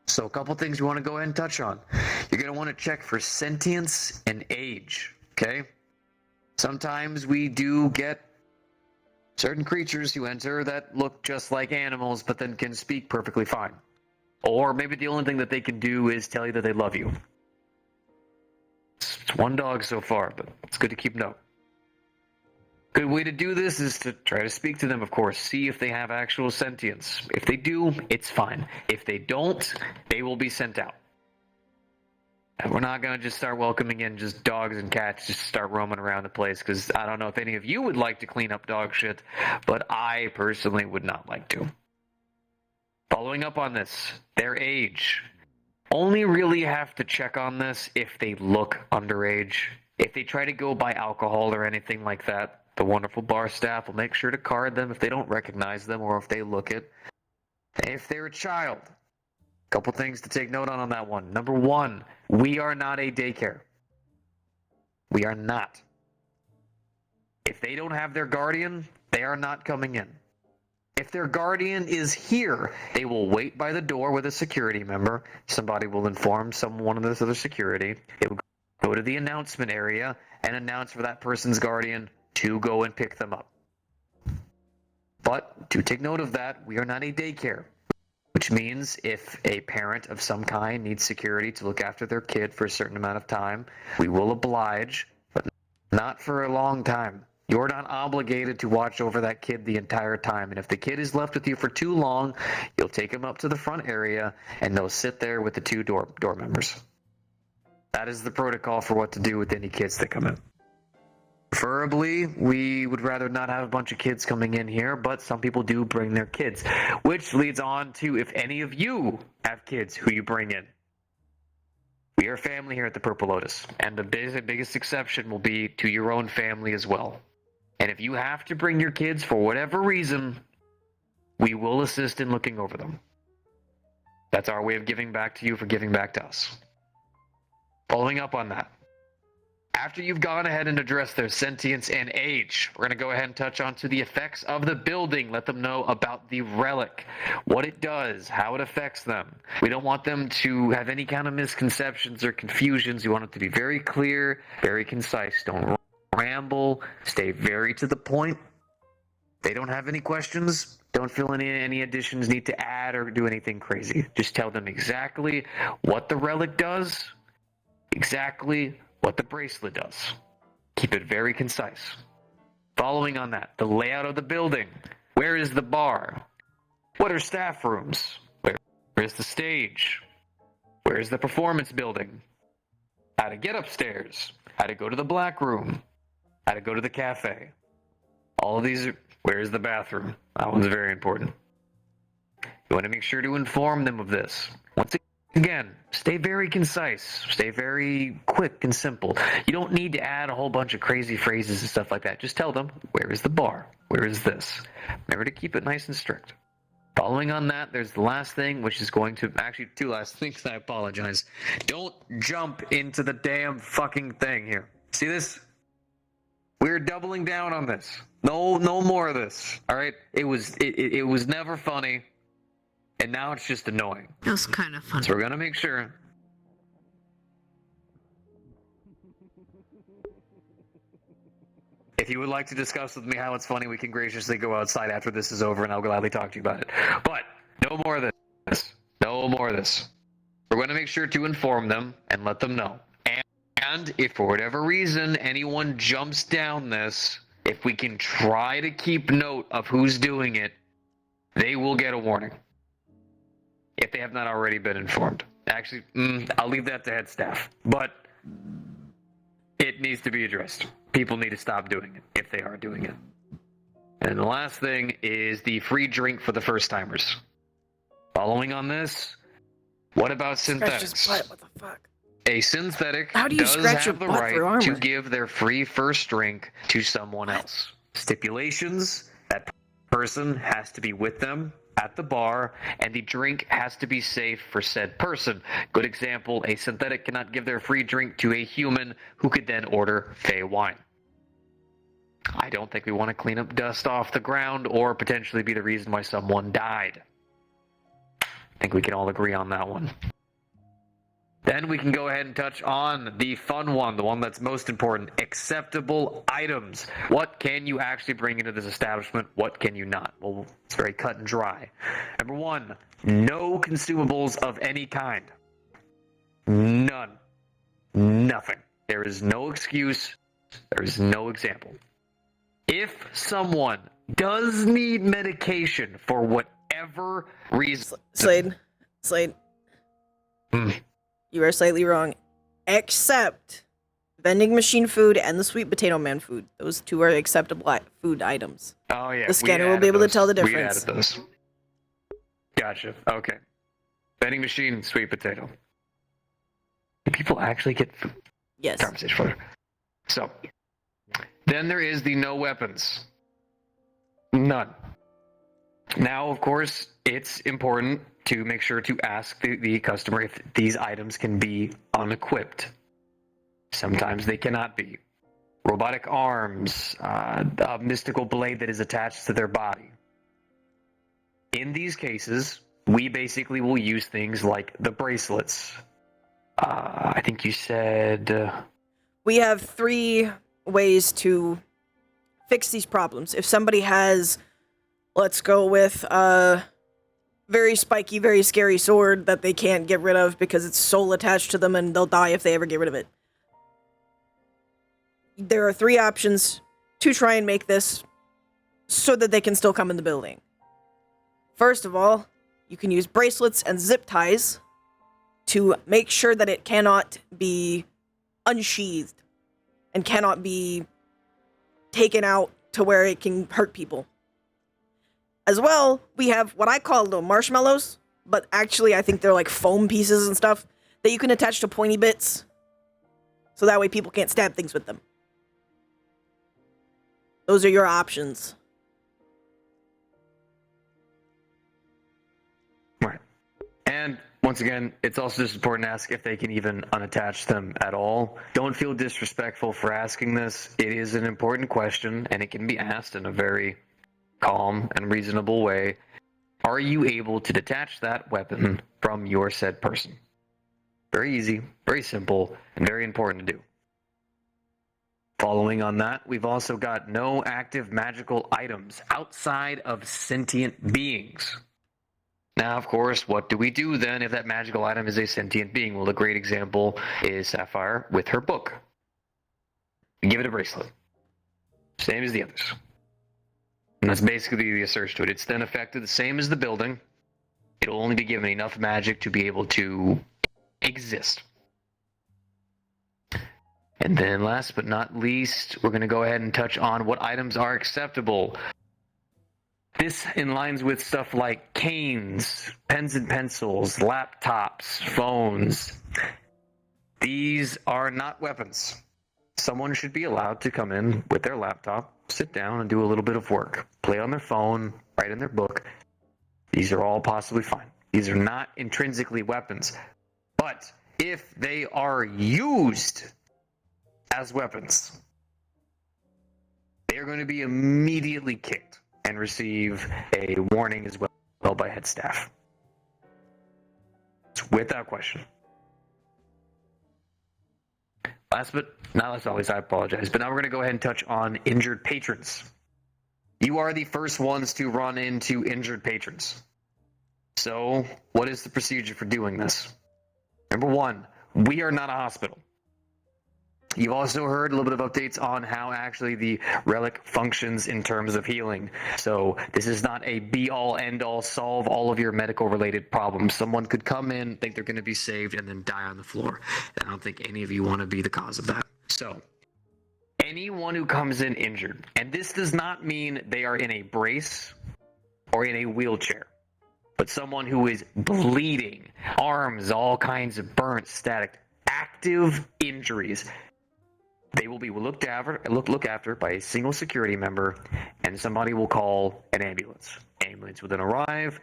So a couple things you want to go ahead and touch on. You're going to want to check for sentience and age, okay? Sometimes we do get certain creatures who enter that look just like animals but then can speak perfectly fine. Or maybe the only thing that they can do is tell you that they love you. It's one dog so far, but it's good to keep note. Good way to do this is to try to speak to them, of course. See if they have actual sentience. If they do, it's fine. If they don't, they will be sent out. And we're not going to just start welcoming in just dogs and cats just start roaming around the place, because I don't know if any of you would like to clean up dog shit, but I personally would not like to. Following up on this, their age. Only really have to check on this if they look underage. If they try to go buy alcohol or anything like that, the wonderful bar staff will make sure to card them if they don't recognize them or if they look it. If they're a child, a couple things to take note on that one. Number one, we are not a daycare. We are not. If they don't have their guardian, they are not coming in. If their guardian is here, they will wait by the door with a security member. Somebody will inform one of this other security. They will go to the announcement area and announce for that person's guardian to go and pick them up. But to take note of that, we are not a daycare, which means if a parent of some kind needs security to look after their kid for a certain amount of time, we will oblige, but not for a long time. You're not obligated to watch over that kid the entire time. And if the kid is left with you for too long, you'll take him up to the front area and they'll sit there with the two door members. That is the protocol for what to do with any kids that come in. Preferably, we would rather not have a bunch of kids coming in here, but some people do bring their kids. Which leads on to if any of you have kids who you bring in. We are family here at the Purple Lotus, and the biggest exception will be to your own family as well. And if you have to bring your kids for whatever reason, we will assist in looking over them. That's our way of giving back to you for giving back to us. Following up on that, After you've gone ahead and addressed their sentience and age, we're going to go ahead and touch on to the effects of the building. Let them know about the relic, what it does, how it affects them. We don't want them to have any kind of misconceptions or confusions. We want it to be very clear, very concise. Don't ramble. Stay very to the point. They don't have any questions. Don't feel any additions need to add or do anything crazy. Just tell them exactly what the relic does, exactly what the bracelet does. Keep it very concise. Following on that, the layout of the building. Where is the bar? What are staff rooms? Where is the stage? Where is the performance building? How to get upstairs? How to go to the black room? How to go to the cafe? All of these are... Where's the bathroom? That one's very important. You want to make sure to inform them of this. Once again, stay very concise. Stay very quick and simple. You don't need to add a whole bunch of crazy phrases and stuff like that. Just tell them, where is the bar? Where is this? Remember to keep it nice and strict. Following on that, there's the last thing, which is going to... Actually, two last things. I apologize. Don't jump into the damn fucking thing here. See this? We're doubling down on this. No more of this. All right? It was never funny, and now it's just annoying. It was kind of funny. So we're gonna make sure. If you would like to discuss with me how it's funny, we can graciously go outside after this is over, and I'll gladly talk to you about it. But no more of this. No more of this. We're going to make sure to inform them and let them know. And if for whatever reason anyone jumps down this, if we can try to keep note of who's doing it, they will get a warning. If they have not already been informed. Actually, I'll leave that to head staff. But it needs to be addressed. People need to stop doing it if they are doing it. And the last thing is the free drink for the first timers. Following on this, what about synthetics? What the fuck? A synthetic How do you does scratch have your the butt through right to armor? give their free first drink to someone else. Stipulations: that person has to be with them at the bar, and the drink has to be safe for said person. Good example, a synthetic cannot give their free drink to a human who could then order Fey wine. I don't think we want to clean up dust off the ground or potentially be the reason why someone died. I think we can all agree on that one. Then we can go ahead and touch on the fun one, the one that's most important, acceptable items. What can you actually bring into this establishment? What can you not? Well, it's very cut and dry. Number one, no consumables of any kind. None. Nothing. There is no excuse. There is no example. If someone does need medication for whatever reason... Slade. You are slightly wrong. Except vending machine food and the sweet potato man food. Those two are acceptable food items. Oh, yeah. The scanner will be able to tell the difference. We added those. Gotcha. Okay. Vending machine, sweet potato. Do people actually get food? Yes. Conversation further. So, then there is the no weapons. None. Now, of course, it's important to make sure to ask the customer if these items can be unequipped. Sometimes they cannot be. Robotic arms, a mystical blade that is attached to their body. In these cases, we basically will use things like the bracelets. I think you said... We have 3 ways to fix these problems. If somebody has, let's go with a very spiky, very scary sword that they can't get rid of because it's soul attached to them and they'll die if they ever get rid of it. There are 3 options to try and make this so that they can still come in the building. First of all, you can use bracelets and zip ties to make sure that it cannot be unsheathed and cannot be taken out to where it can hurt people. As well, we have what I call little marshmallows, but actually I think they're like foam pieces and stuff that you can attach to pointy bits, so that way people can't stab things with them. Those are your options. Right. And Once again, it's also just important to ask if they can even unattach them at all. Don't feel disrespectful for asking this. It is an important question, and it can be asked in a very calm and reasonable way. Are you able to detach that weapon from your said person? Very easy, very simple, and very important to do. Following on that, we've also got no active magical items outside of sentient beings. Now, of course, what do we do then if that magical item is a sentient being? Well, a great example is Sapphire with her book. We give it a bracelet. Same as the others. And that's basically the assertion to it. It's then affected the same as the building. It'll only be given enough magic to be able to exist. And then last but not least, we're going to go ahead and touch on what items are acceptable. This aligns with stuff like canes, pens and pencils, laptops, phones. These are not weapons. Someone should be allowed to come in with their laptop, sit down and do a little bit of work, play on their phone, write in their book. These are all possibly fine. These are not intrinsically weapons. But if they are used as weapons, they are going to be immediately kicked and receive a warning as well by head staff. Without question. Last but not least, I apologize, but now we're going to go ahead and touch on injured patrons. You are the first ones to run into injured patrons. So, what is the procedure for doing this? Number one, we are not a hospital. You've also heard a little bit of updates on how actually the relic functions in terms of healing. So this is not a be-all, end-all, solve all of your medical-related problems. Someone could come in, think they're going to be saved, and then die on the floor. And I don't think any of you want to be the cause of that. So anyone who comes in injured, and this does not mean they are in a brace or in a wheelchair, but someone who is bleeding, arms, all kinds of burnt, static, active injuries, they will be looked after by a single security member, and somebody will call an ambulance. Ambulance will then arrive.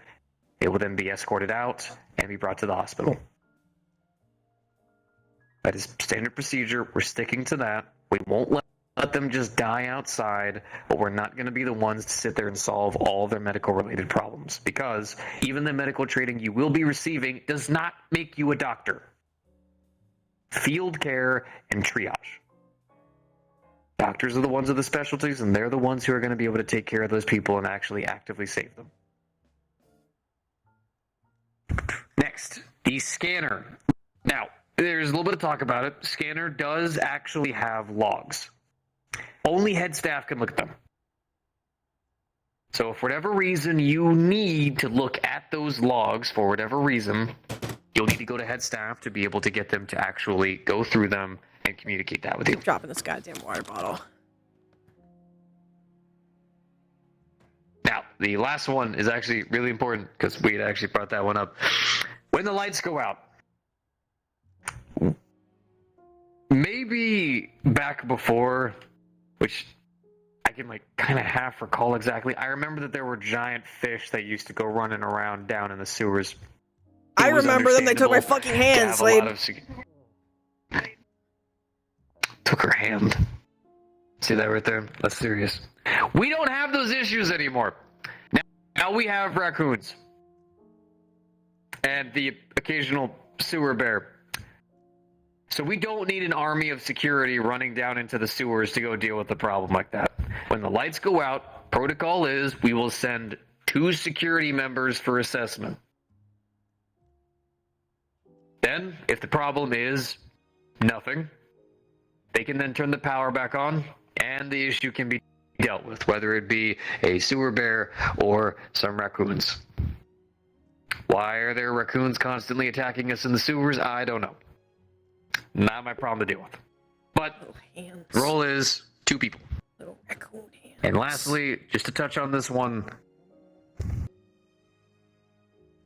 It will then be escorted out and be brought to the hospital. That is standard procedure. We're sticking to that. We won't let them just die outside, but we're not going to be the ones to sit there and solve all of their medical-related problems, because even the medical training you will be receiving does not make you a doctor. Field care and triage. Doctors are the ones with the specialties, and they're the ones who are going to be able to take care of those people and actually actively save them. Next, the scanner. Now, there's a little bit of talk about it. Scanner does actually have logs. Only head staff can look at them. So if for whatever reason you need to look at those logs for whatever reason, you'll need to go to head staff to be able to get them to actually go through them and communicate that with you. Dropping this goddamn water bottle. Now, the last one is actually really important because we had actually brought that one up. When the lights go out, maybe back before, which I can kind of half recall exactly, I remember that there were giant fish that used to go running around down in the sewers. I remember them. They took my fucking hand, Slade. Took her hand. See that right there? That's serious. We don't have those issues anymore. Now we have raccoons. And the occasional sewer bear. So we don't need an army of security running down into the sewers to go deal with a problem like that. When the lights go out, protocol is we will send 2 security members for assessment. Then, if the problem is nothing, they can then turn the power back on, and the issue can be dealt with, whether it be a sewer bear or some raccoons. Why are there raccoons constantly attacking us in the sewers? I don't know. Not my problem to deal with. But the role is 2 people. Little raccoon hands. And lastly, just to touch on this one.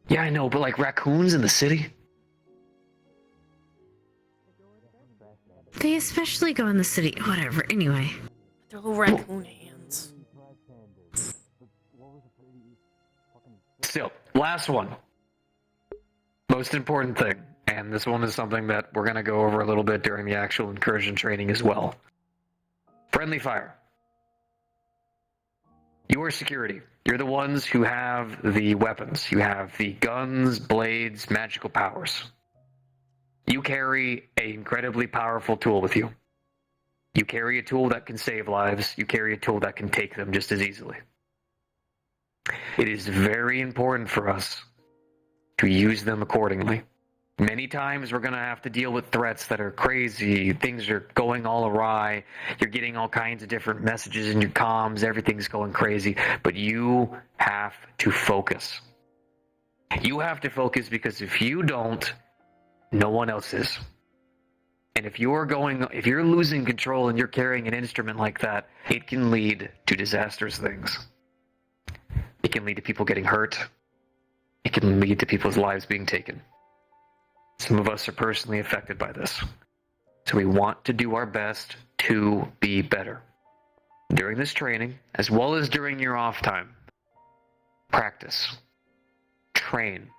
Yeah, I know, but raccoons in the city? They especially go in the city. Whatever. Anyway. They're little raccoon hands. Still, last one. Most most important thing, and this one is something that we're going to go over a little bit during the actual incursion training as well. Friendly fire. You are security. You're the ones who have the weapons. You have the guns, blades, magical powers. You carry an incredibly powerful tool with you. You carry a tool that can save lives. You carry a tool that can take them just as easily. It is very important for us to use them accordingly. Many times we're going to have to deal with threats that are crazy. Things are going all awry. You're getting all kinds of different messages in your comms. Everything's going crazy. But you have to focus. You have to focus because if you don't, no one else is. And if you're losing control and you're carrying an instrument like that, it can lead to disastrous things. It can lead to people getting hurt. It can lead to people's lives being taken. Some of us are personally affected by this. So we want to do our best to be better. During this training, as well as during your off time, practice. Train.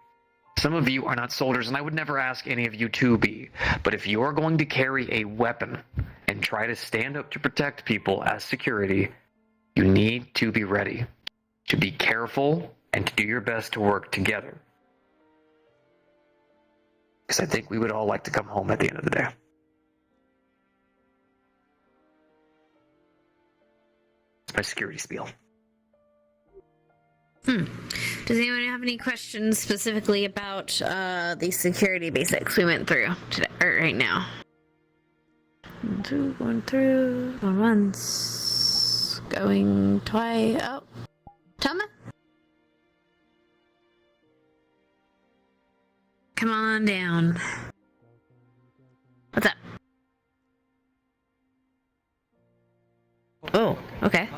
Some of you are not soldiers, and I would never ask any of you to be. But if you're going to carry a weapon and try to stand up to protect people as security, you need to be ready. To be careful and to do your best to work together. Because I think we would all like to come home at the end of the day. It's my security spiel. Does anyone have any questions specifically about the security basics we went through today, or right now? Going through, going once, going twice. Oh, Toma? Come on down. What's up? Oh, okay.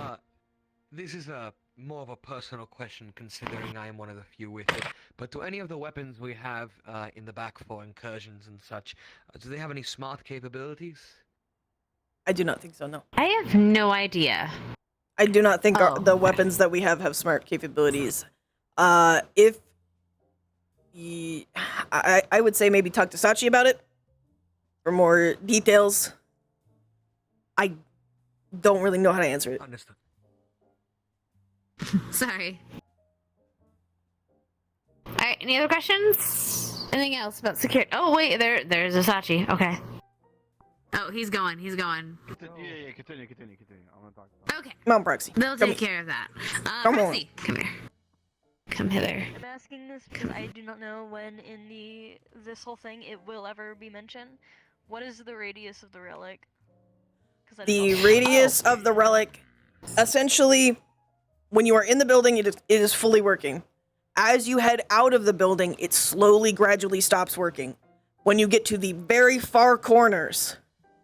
This is more of a personal question, considering I am one of the few with it. But do any of the weapons we have in the back for incursions and such, do they have any smart capabilities? I do not think so, no. I have no idea. I do not think the weapons that we have smart capabilities. I would say maybe talk to Sachi about it for more details. I don't really know how to answer it. Understood. Sorry. Alright, any other questions? Anything else about security? Oh, wait, there's Asachi. Okay. Oh, he's going. Yeah, continue. I'm gonna talk about Okay. Come on, Proxy. They'll take care of that. Come Proxy, come here. Come hither. I'm asking this because I do not know when in this whole thing it will ever be mentioned. What is the radius of the relic? The radius of the relic, essentially, when you are in the building, it is fully working. As you head out of the building, it slowly, gradually stops working. When you get to the very far corners,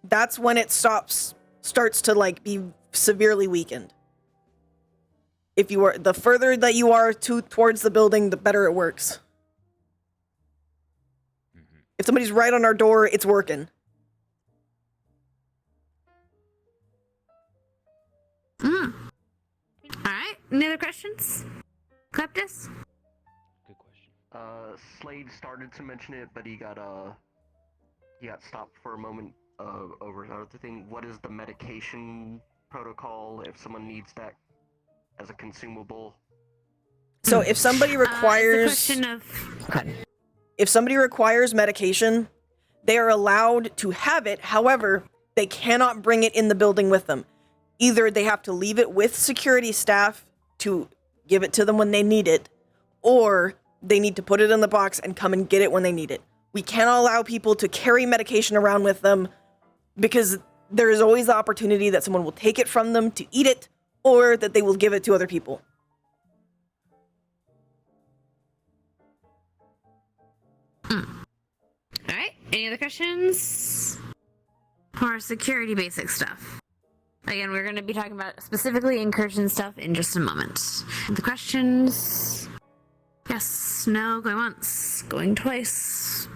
that's when it starts to be severely weakened. If you are the further that you are towards the building, the better it works. If somebody's right on our door, it's working. Alright, any other questions? Kleptis? Slade started to mention it, but he got stopped for a moment over another thing. What is the medication protocol if someone needs that as a consumable? So if somebody requires if somebody requires medication, they are allowed to have it. However, they cannot bring it in the building with them. Either they have to leave it with security staff to give it to them when they need it, or they need to put it in the box and come and get it when they need it. We cannot allow people to carry medication around with them because there is always the opportunity that someone will take it from them to eat it, or that they will give it to other people. Alright, any other questions? Or security basic stuff? Again, we're going to be talking about specifically incursion stuff in just a moment. The questions? Yes, no, going once, going twice.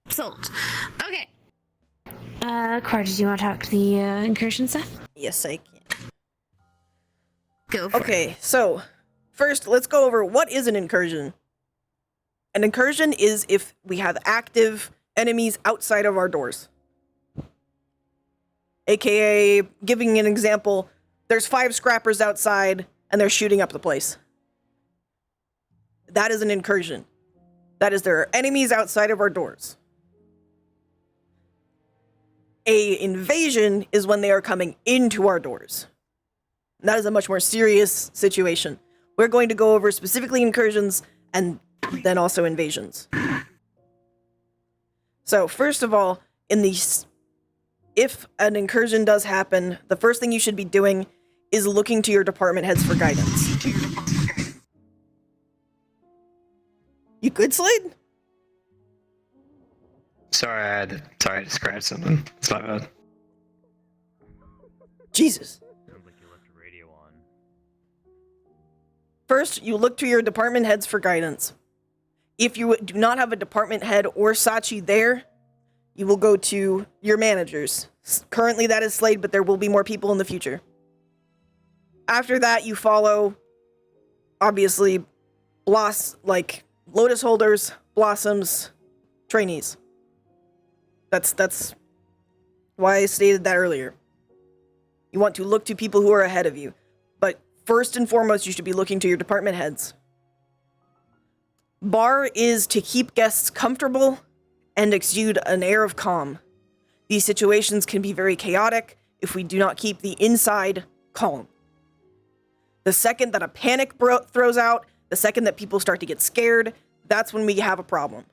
Sold. Okay. Car, did you want to talk to the incursion stuff? Yes, I can. Go for it. Okay, so first let's go over what is an incursion. An incursion is if we have active enemies outside of our doors. AKA, giving an example, there's 5 scrappers outside and they're shooting up the place. That is an incursion. That is, there are enemies outside of our doors. A invasion is when they are coming into our doors. That is a much more serious situation. We're going to go over specifically incursions and then also invasions. So first of all, if an incursion does happen, the first thing you should be doing is looking to your department heads for guidance. You good, Slade? Sorry, I had to scratch something. It's my bad. Jesus. Sounds like you left the radio on. First, you look to your department heads for guidance. If you do not have a department head or Sachi there, you will go to your managers. Currently that is Slade, but there will be more people in the future. After that, you follow, obviously, Lotus holders, Blossoms, trainees. That's why I stated that earlier. You want to look to people who are ahead of you. But first and foremost, you should be looking to your department heads. Bar is to keep guests comfortable and exude an air of calm. These situations can be very chaotic if we do not keep the inside calm. The second that a panic throws out, the second that people start to get scared, that's when we have a problem.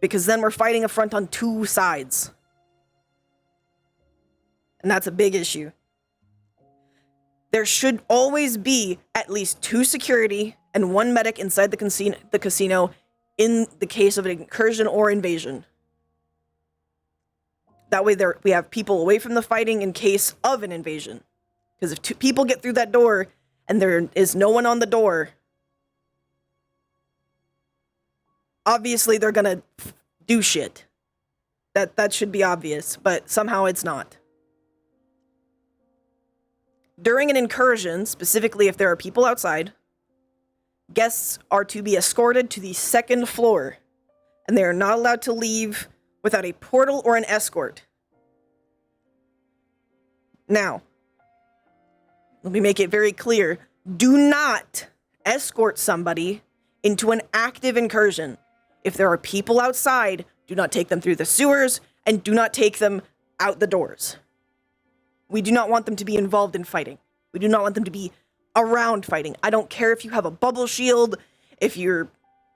Because then we're fighting a front on 2 sides. And that's a big issue. There should always be at least 2 security and 1 medic inside the casino in the case of an incursion or invasion. That way we have people away from the fighting in case of an invasion. Because if 2 people get through that door and there is no one on the door, obviously they're gonna do shit. That should be obvious, but somehow it's not. During an incursion, specifically if there are people outside, guests are to be escorted to the 2nd floor, and they are not allowed to leave without a portal or an escort. Now, let me make it very clear. Do not escort somebody into an active incursion. If there are people outside, do not take them through the sewers, and do not take them out the doors. We do not want them to be involved in fighting. We do not want them to be around fighting. I don't care if you have a bubble shield, if you're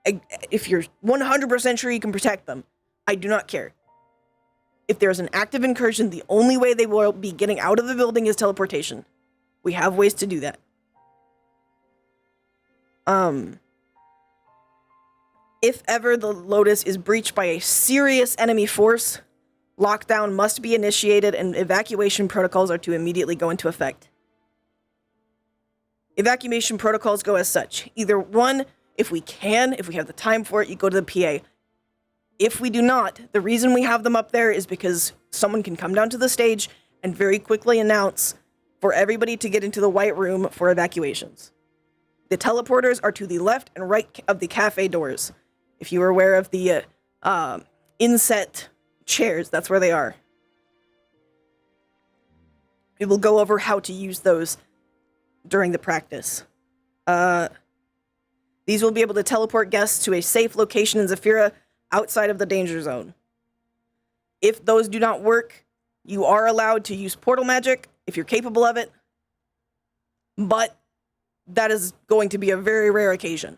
100% sure you can protect them. I do not care. If there's an active incursion, the only way they will be getting out of the building is teleportation. We have ways to do that. If ever the Lotus is breached by a serious enemy force, lockdown must be initiated and evacuation protocols are to immediately go into effect. Evacuation protocols go as such. Either 1, if we have the time for it, you go to the PA. If we do not, the reason we have them up there is because someone can come down to the stage and very quickly announce for everybody to get into the white room for evacuations. The teleporters are to the left and right of the cafe doors. If you are aware of the inset chairs, that's where they are. We will go over how to use those during the practice. These will be able to teleport guests to a safe location in Zafira outside of the danger zone. If those do not work, you are allowed to use portal magic if you're capable of it, but that is going to be a very rare occasion.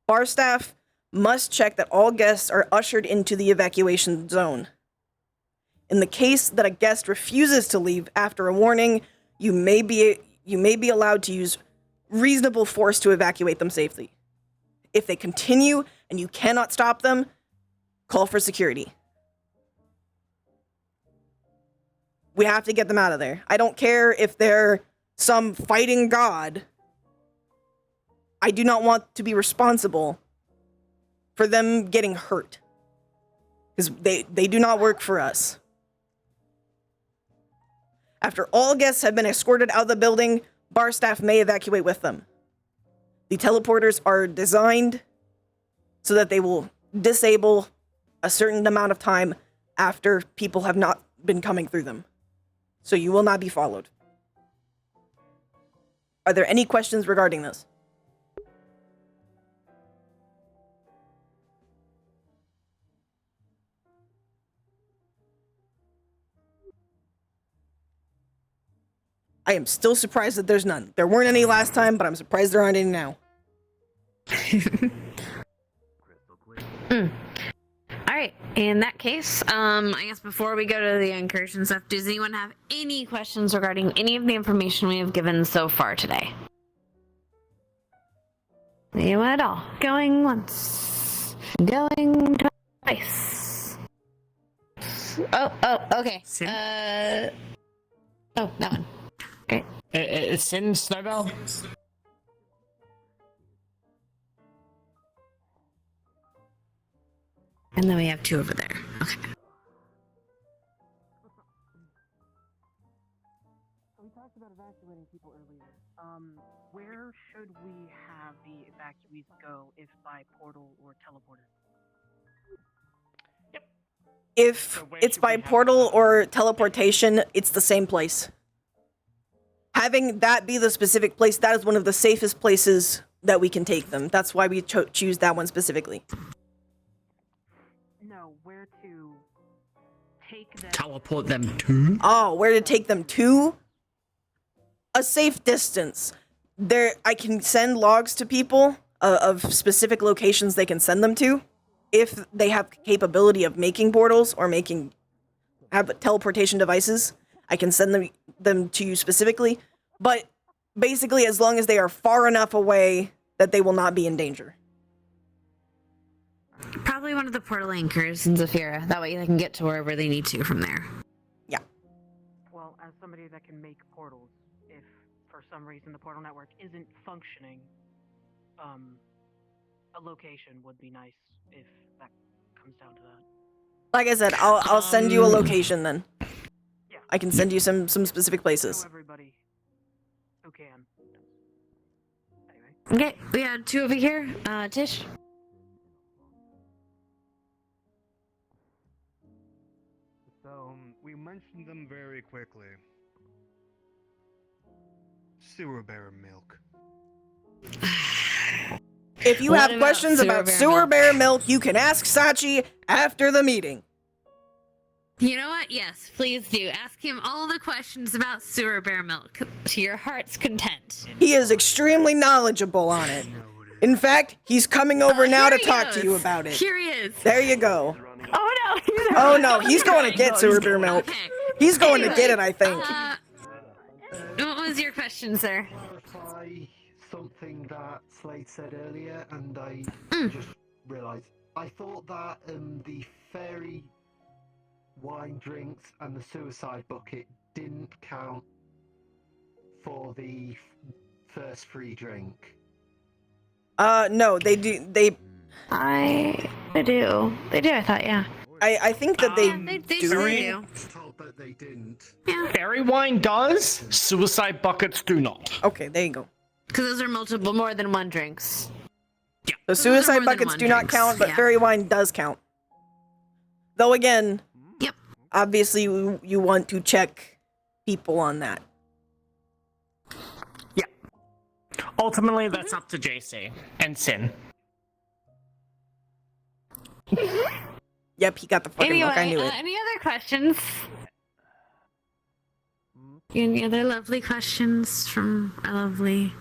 Bar staff must check that all guests are ushered into the evacuation zone. In the case that a guest refuses to leave after a warning, you may be allowed to use reasonable force to evacuate them safely. If they continue and you cannot stop them, call for security. We have to get them out of there. I don't care if they're some fighting god. I do not want to be responsible for them getting hurt. Because they do not work for us. After all guests have been escorted out of the building, bar staff may evacuate with them. The teleporters are designed so that they will disable a certain amount of time after people have not been coming through them. So you will not be followed. Are there any questions regarding this? I am still surprised that there's none. There weren't any last time, but I'm surprised there aren't any now. Alright, in that case, I guess before we go to the incursion stuff, does anyone have any questions regarding any of the information we have given so far today? Anyone at all? Going once. Going twice. Oh, okay. Oh, that one. Okay. It's Sin Snowbell? And then we have two over there. Okay. We talked about evacuating people earlier. Where should we have the evacuees go, if by portal or teleporter? If it's by portal or teleportation, it's the same place. Having that be the specific place, that is one of the safest places that we can take them. That's why we choose that one specifically. No, where to take them. Teleport them to? Oh, where to take them to? A safe distance. There, I can send logs to people of specific locations they can send them to. If they have capability of making portals or have teleportation devices, I can send them to you specifically. But basically, as long as they are far enough away that they will not be in danger. Probably one of the portal anchors in Zafira. That way they can get to wherever they need to from there. Yeah. Well, as somebody that can make portals, if for some reason the portal network isn't functioning, a location would be nice if that comes down to that. Like I said, I'll send you a location then. Yeah. I can send you some specific places. Everybody who can. Okay, we had two over here. Tish? So, we mentioned them very quickly. Sewer bear milk. If you have questions about sewer bear milk, you can ask Sachi after the meeting. You know what? Yes, please do. Ask him all the questions about sewer bear milk to your heart's content. He is extremely knowledgeable on it. In fact, he's coming over now to talk to you about it. Here he is. There you go. Oh no! Oh no, he's going to get sewer bear milk. Okay. He's going to get it, I think. What was your question, sir? Something that Slade said earlier, and I just realised. I thought that the fairy wine drinks and the suicide bucket didn't count for the first free drink. No, they do. They do. They do, I thought, yeah. I think that they do. Told that they didn't. Yeah. Fairy wine does, suicide buckets do not. Okay, there you go. Because those are more than one drinks. Yeah. The suicide buckets do not count, but fairy wine does count. Though again, yep. Obviously you want to check people on that. Yeah. Ultimately, that's up to JC and Sin. Yep, he got the fucking milk. I knew it. Any other questions? Any other lovely questions from our lovely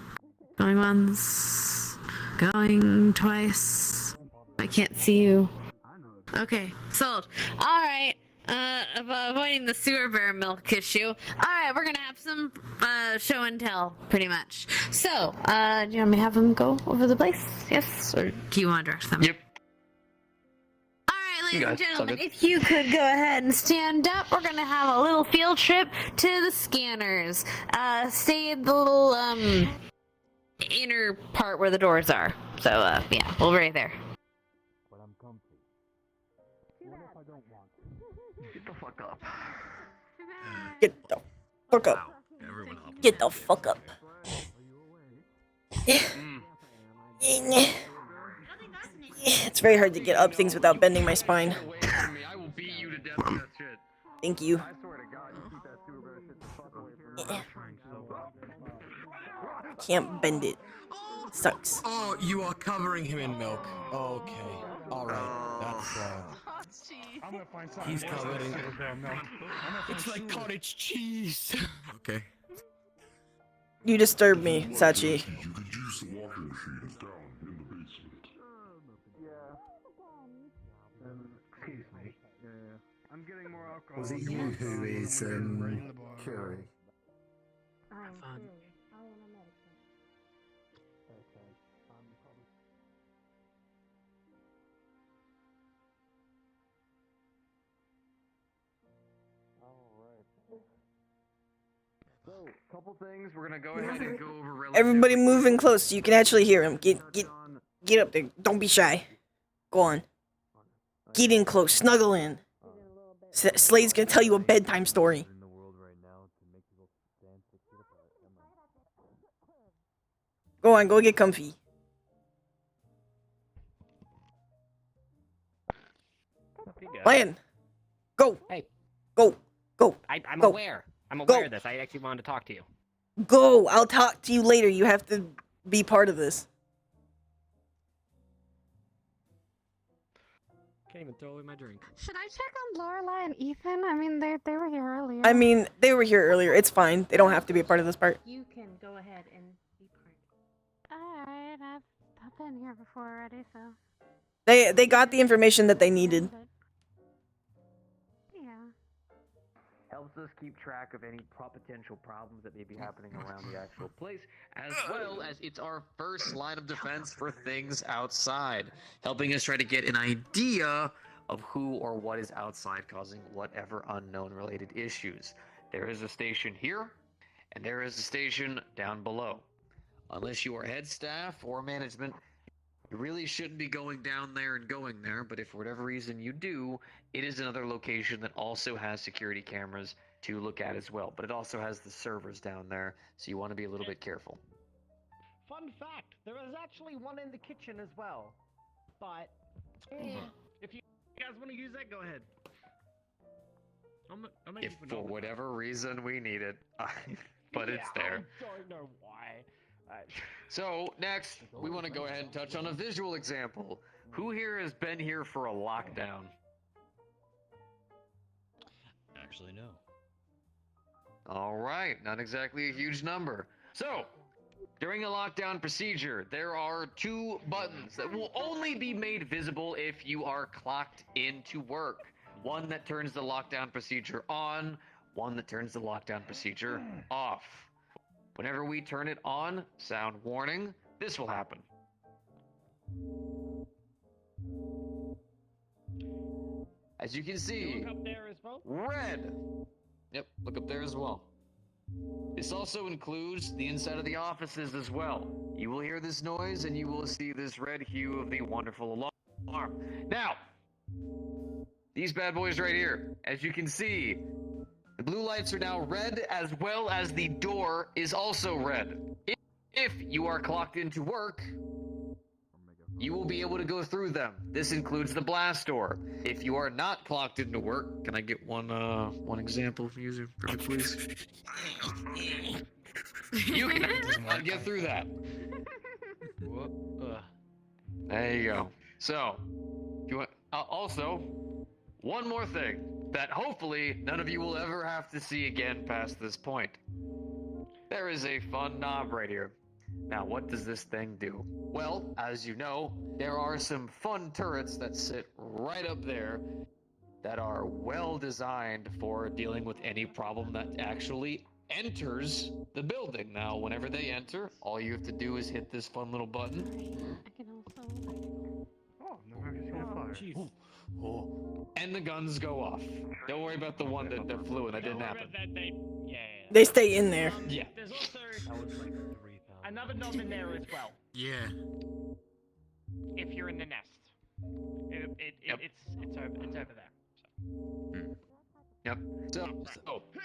going once, going twice? I can't see you. Okay, sold. All right. Avoiding the sewer bear milk issue. All right, we're gonna have some show and tell, pretty much. So, do you want me to have them go over the place? Yes, or do you want to direct them? Yep. Ladies and gentlemen, if you could go ahead and stand up, we're gonna have a little field trip to the scanners. Stay in the little inner part where the doors are. So yeah, we'll be right there. But I'm comfy. What if I don't want to? Get the fuck up. Get the fuck up. Get the fuck up. It's It's very hard to get up things without bending my spine. Away from me. I will beat you to death with that shit. Thank you. I swear to God, you keep that sewer better shit the fuck away from me. Can't bend it. Sucks. Oh, you are covering him in milk. Okay. Alright. That's I'm gonna find something. He's covering. It's like cottage cheese. Okay. You disturb me, Sachi. You could use the washing machine. It's down in the basement. Excuse me. I'm getting more alcohol. Was it you who is Curie? So, couple things. We're gonna go ahead and go over relative. Everybody moving close so you can actually hear him. Get up there. Don't be shy. Go on. Get in close. Snuggle in. Slade's gonna tell you a bedtime story. Go on. Go get comfy. Lion. Go. Hey. Go. Go. I'm Go. aware. I'm Go. aware of this. I actually wanted to talk to you. Go. I'll talk to you later. You have to be part of this. Can't even throw away my drink. Should I check on Lorelai and Ethan? I mean, they were here earlier. I mean, they were here earlier. It's fine. They don't have to be a part of this part. You can go ahead and be part. Alright, I've been here before already, so. They got the information that they needed. Yeah. Helps us keep track of any potential problems that may be happening around the actual place, as well as it's our first line of defense for things outside, helping us try to get an idea of who or what is outside causing whatever unknown related issues. There is a station here, and there is a station down below. Unless you are head staff or management, you really shouldn't be going down there and going there, but if for whatever reason you do, it is another location that also has security cameras to look at as well. But it also has the servers down there, so you want to be a little bit careful. Fun fact, there is actually one in the kitchen as well. But If you guys want to use that, go ahead. If for whatever reason we need it, but it's there. I don't know why. So, next, we want to go ahead and touch on a visual example. Who here has been here for a lockdown? Actually, no. Alright, not exactly a huge number. So, during a lockdown procedure, there are two buttons that will only be made visible if you are clocked into work. One that turns the lockdown procedure on, one that turns the lockdown procedure off. Whenever we turn it on, sound warning, this will happen. As you can see, Look up there as well. red. Yep, look up there as well. This also includes the inside of the offices as well. You will hear this noise and you will see this red hue of the wonderful alarm. Now, these bad boys right here, as you can see, the blue lights are now red, as well as the door is also red. If you are clocked into work, you will be able to go through them. This includes the blast door. If you are not clocked into work, can I get one example from user, please? You cannot get through that. There you go. So, you want, also, one more thing that hopefully none of you will ever have to see again past this point. There is a fun knob right here. Now, what does this thing do? Well, as you know, there are some fun turrets that sit right up there that are well designed for dealing with any problem that actually enters the building. Now, whenever they enter, all you have to do is hit this fun little button. I can also. Oh, never seen a fire. And the guns go off. Don't worry about the one that flew and that didn't happen. They stay in there. Yeah. There's also another knob in there as well. Yeah. If you're in the nest, it's over there. So. Yep. So,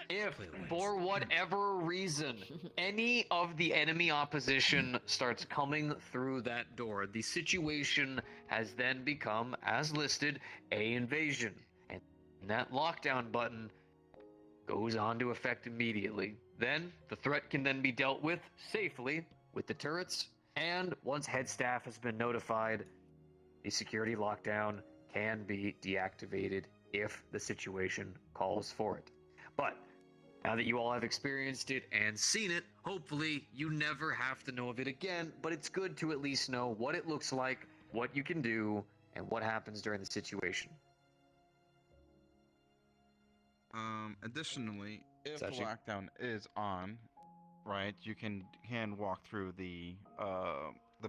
if for whatever reason any of the enemy opposition starts coming through that door, the situation has then become, as listed, a invasion, and that lockdown button goes on to effect immediately. Then the threat can then be dealt with safely with the turrets, and once head staff has been notified, the security lockdown can be deactivated if the situation calls for it. But now that you all have experienced it and seen it, hopefully you never have to know of it again, but it's good to at least know what it looks like, what you can do, and what happens during the situation. Additionally, if the Sachi? lockdown is on, right, you can walk through the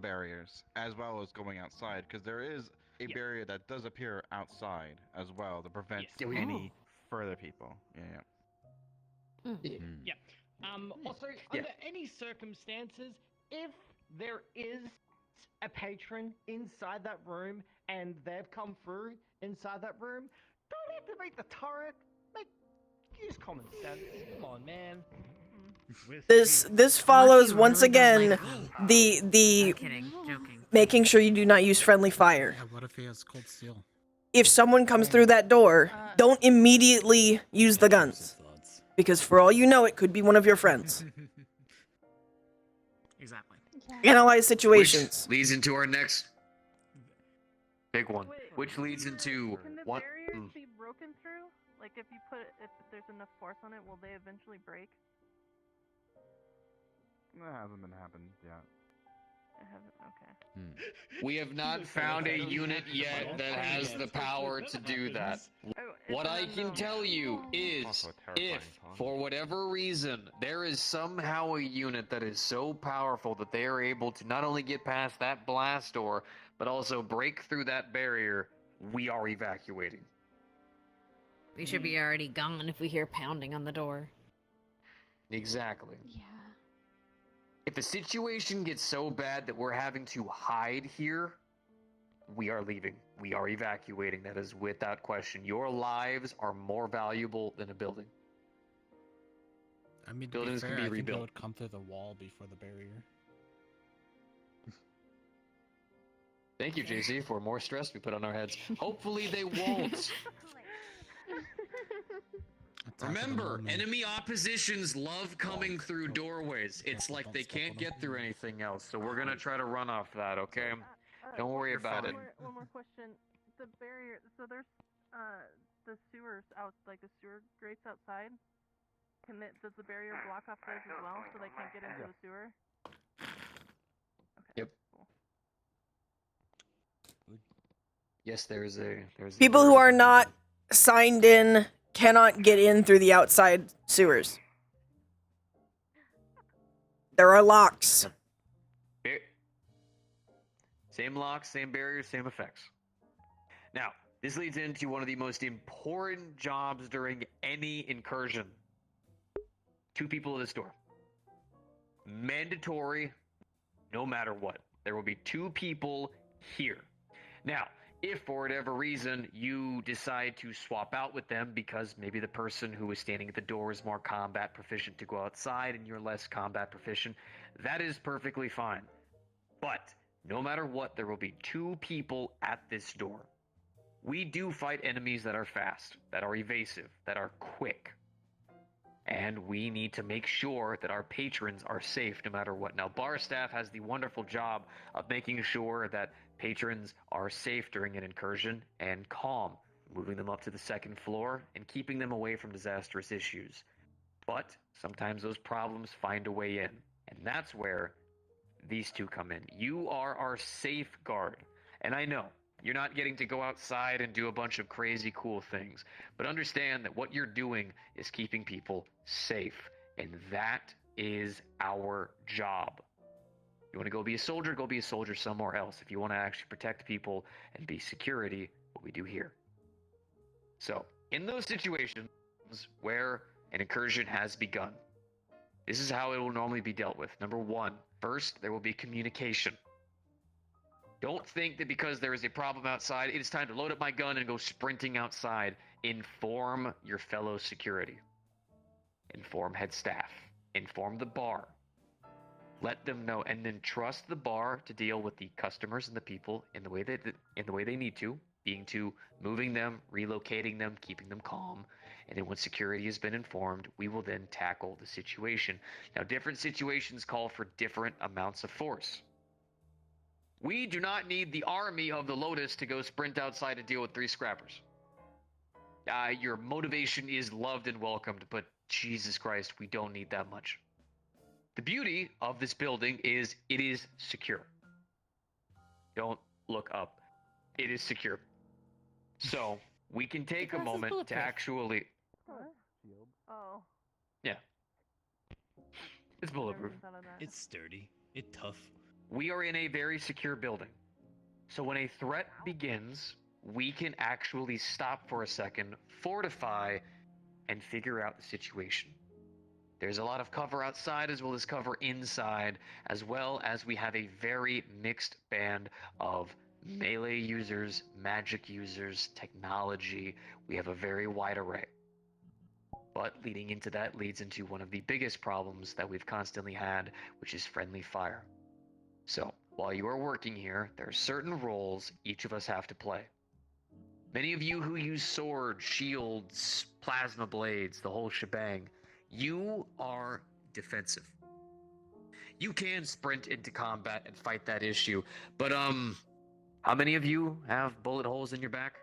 barriers as well as going outside, because there is a barrier that does appear outside as well to prevent any further people. Yeah. Also, under any circumstances, if there is a patron inside that room and they've come through inside that room, don't activate the turret. Like, use common sense. Come on, man. This follows once again the making sure you do not use friendly fire. What if he has cold steel? If someone comes through that door, don't immediately use the guns, because for all you know, it could be one of your friends. Exactly. Analyze situations. Which leads into our next big one, which leads into what? Barriers be broken through? Like if there's enough force on it, will they eventually break? That hasn't been happened yet. It hasn't. Okay. We have not found a unit yet that has the power to do that. What I can tell you is, if, for whatever reason, there is somehow a unit that is so powerful that they are able to not only get past that blast door, but also break through that barrier, we are evacuating. We should be already gone if we hear pounding on the door. Exactly. Yeah. If the situation gets so bad that we're having to hide here, we are leaving. We are evacuating. That is without question. Your lives are more valuable than a building. I mean, buildings to be fair, can be I think they rebuilt. would come through the wall before the barrier. Thank you, JC, for more stress we put on our heads. Hopefully they won't. Remember, enemy oppositions love coming through doorways. It's like they can't get through anything else, so we're gonna try to run off that, okay? Don't worry about it. One more question. The barrier. So there's the sewers out, like the sewer grates outside. Does the barrier block off those as well, so they can't get into the sewer? Yep. Cool. Yes, there's People who are not signed in cannot get in through the outside sewers. There are locks. Same locks, same barriers, same effects. Now, this leads into one of the most important jobs during any incursion. 2 people at this door. Mandatory, no matter what. There will be 2 people here. Now, if for whatever reason you decide to swap out with them because maybe the person who is standing at the door is more combat proficient to go outside and you're less combat proficient, that is perfectly fine. But no matter what, there will be 2 people at this door. We do fight enemies that are fast, that are evasive, that are quick. And we need to make sure that our patrons are safe no matter what. Now, bar staff has the wonderful job of making sure that patrons are safe during an incursion and calm, moving them up to the 2nd floor and keeping them away from disastrous issues. But sometimes those problems find a way in, and that's where these 2 come in. You are our safeguard. And I know you're not getting to go outside and do a bunch of crazy cool things, but understand that what you're doing is keeping people safe, and that is our job. You want to go be a soldier somewhere else. If you want to actually protect people and be security, what we do here. So, in those situations where an incursion has begun, this is how it will normally be dealt with. Number 1, first, there will be communication. Don't think that because there is a problem outside, it is time to load up my gun and go sprinting outside. Inform your fellow security. Inform head staff. Inform the bar. Let them know, and then trust the bar to deal with the customers and the people in the way they need to, being to moving them, relocating them, keeping them calm. And then once security has been informed, we will then tackle the situation. Now, different situations call for different amounts of force. We do not need the army of the Lotus to go sprint outside to deal with 3 scrappers. Your motivation is loved and welcomed, but Jesus Christ, we don't need that much. The beauty of this building is it is secure. Don't look up. It is secure. So, we can take a moment to actually... What? Oh. Yeah. It's bulletproof. It's sturdy. It's tough. We are in a very secure building. So when a threat begins, we can actually stop for a second, fortify, and figure out the situation. There's a lot of cover outside as well as cover inside, as well as we have a very mixed band of melee users, magic users, technology. We have a very wide array. But leading into that leads into one of the biggest problems that we've constantly had, which is friendly fire. So, while you are working here, there are certain roles each of us have to play. Many of you who use swords, shields, plasma blades, the whole shebang, you are defensive. You can sprint into combat and fight that issue, but how many of you have bullet holes in your back?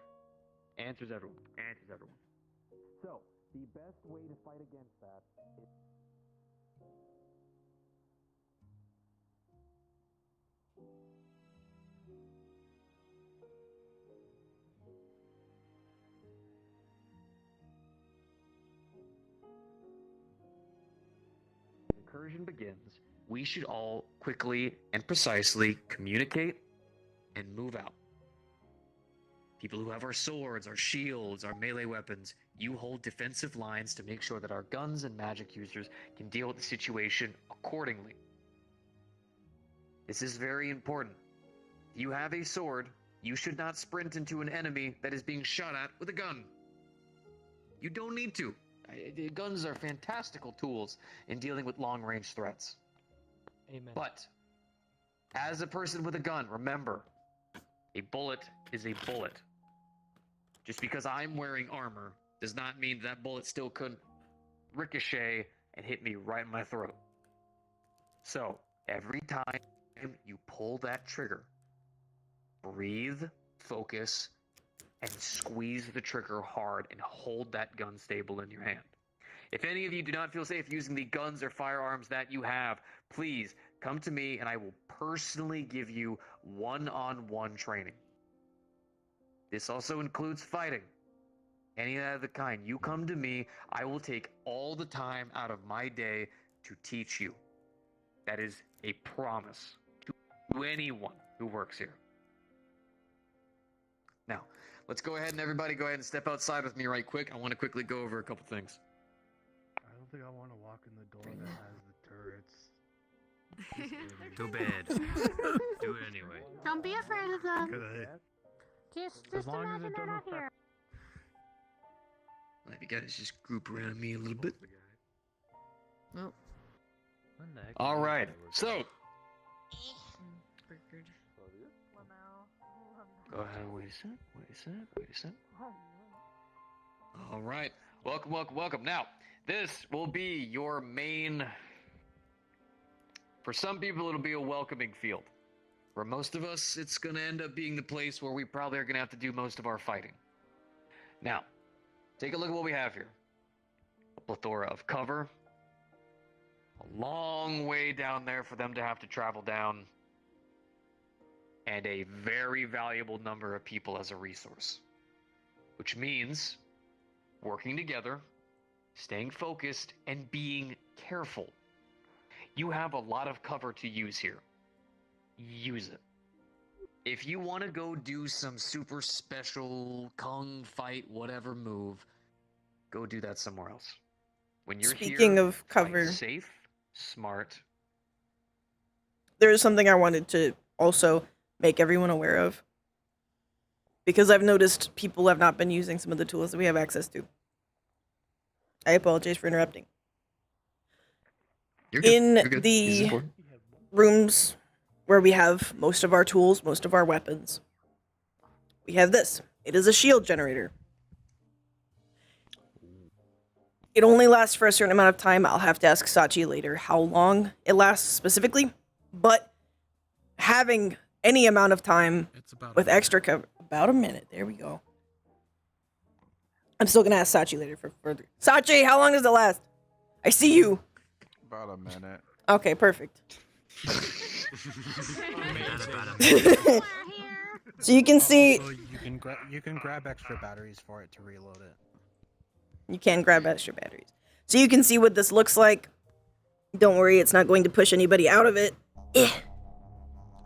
Answers everyone. Answers everyone. So, the best way to fight against that is... Incursion begins, we should all quickly and precisely communicate and move out. People who have our swords, our shields, our melee weapons, you hold defensive lines to make sure that our guns and magic users can deal with the situation accordingly. This is very important. If you have a sword, you should not sprint into an enemy that is being shot at with a gun. You don't need to. Guns are fantastical tools in dealing with long-range threats. Amen. But, as a person with a gun, remember, a bullet is a bullet. Just because I'm wearing armor does not mean that bullet still couldn't ricochet and hit me right in my throat. So, every time you pull that trigger, breathe, focus, and squeeze the trigger hard and hold that gun stable in your hand. If any of you do not feel safe using the guns or firearms that you have, please come to me and I will personally give you one-on-one training. This also includes fighting. Any of the kind. You come to me, I will take all the time out of my day to teach you. That is a promise to anyone who works here. Now, let's go ahead and everybody go ahead and step outside with me right quick. I want to quickly go over a couple things. I don't think I want to walk in the door that has the turrets. Too bad. Do it anyway. Don't be afraid of them. Just As long as imagine it they're not doesn't here. Let you guys just group around me a little bit. Nope. All right. So, go ahead. Wait a sec. All right. Welcome. Now, this will be your main... For some people, it'll be a welcoming field. For most of us, it's going to end up being the place where we probably are going to have to do most of our fighting. Now, take a look at what we have here. A plethora of cover. A long way down there for them to have to travel down. And a very valuable number of people as a resource. Which means working together, staying focused, and being careful. You have a lot of cover to use here. Use it. If you want to go do some super special kung fight whatever move, go do that somewhere else. When you're Speaking here, of cover, fight safe, smart. there is something I wanted to also make everyone aware of. Because I've noticed people have not been using some of the tools that we have access to. I apologize for interrupting. In the rooms where we have most of our tools, most of our weapons, we have this. It is a shield generator. It only lasts for a certain amount of time. I'll have to ask Sachi later how long it lasts specifically. But having any amount of time with extra cover... About a minute. There we go. I'm still going to ask Sachi later for further... Sachi, how long does it last? I see you. About a minute. Okay, perfect. So you can see... Also, you can grab extra batteries for it to reload it. You can grab extra batteries. So you can see what this looks like. Don't worry, it's not going to push anybody out of it.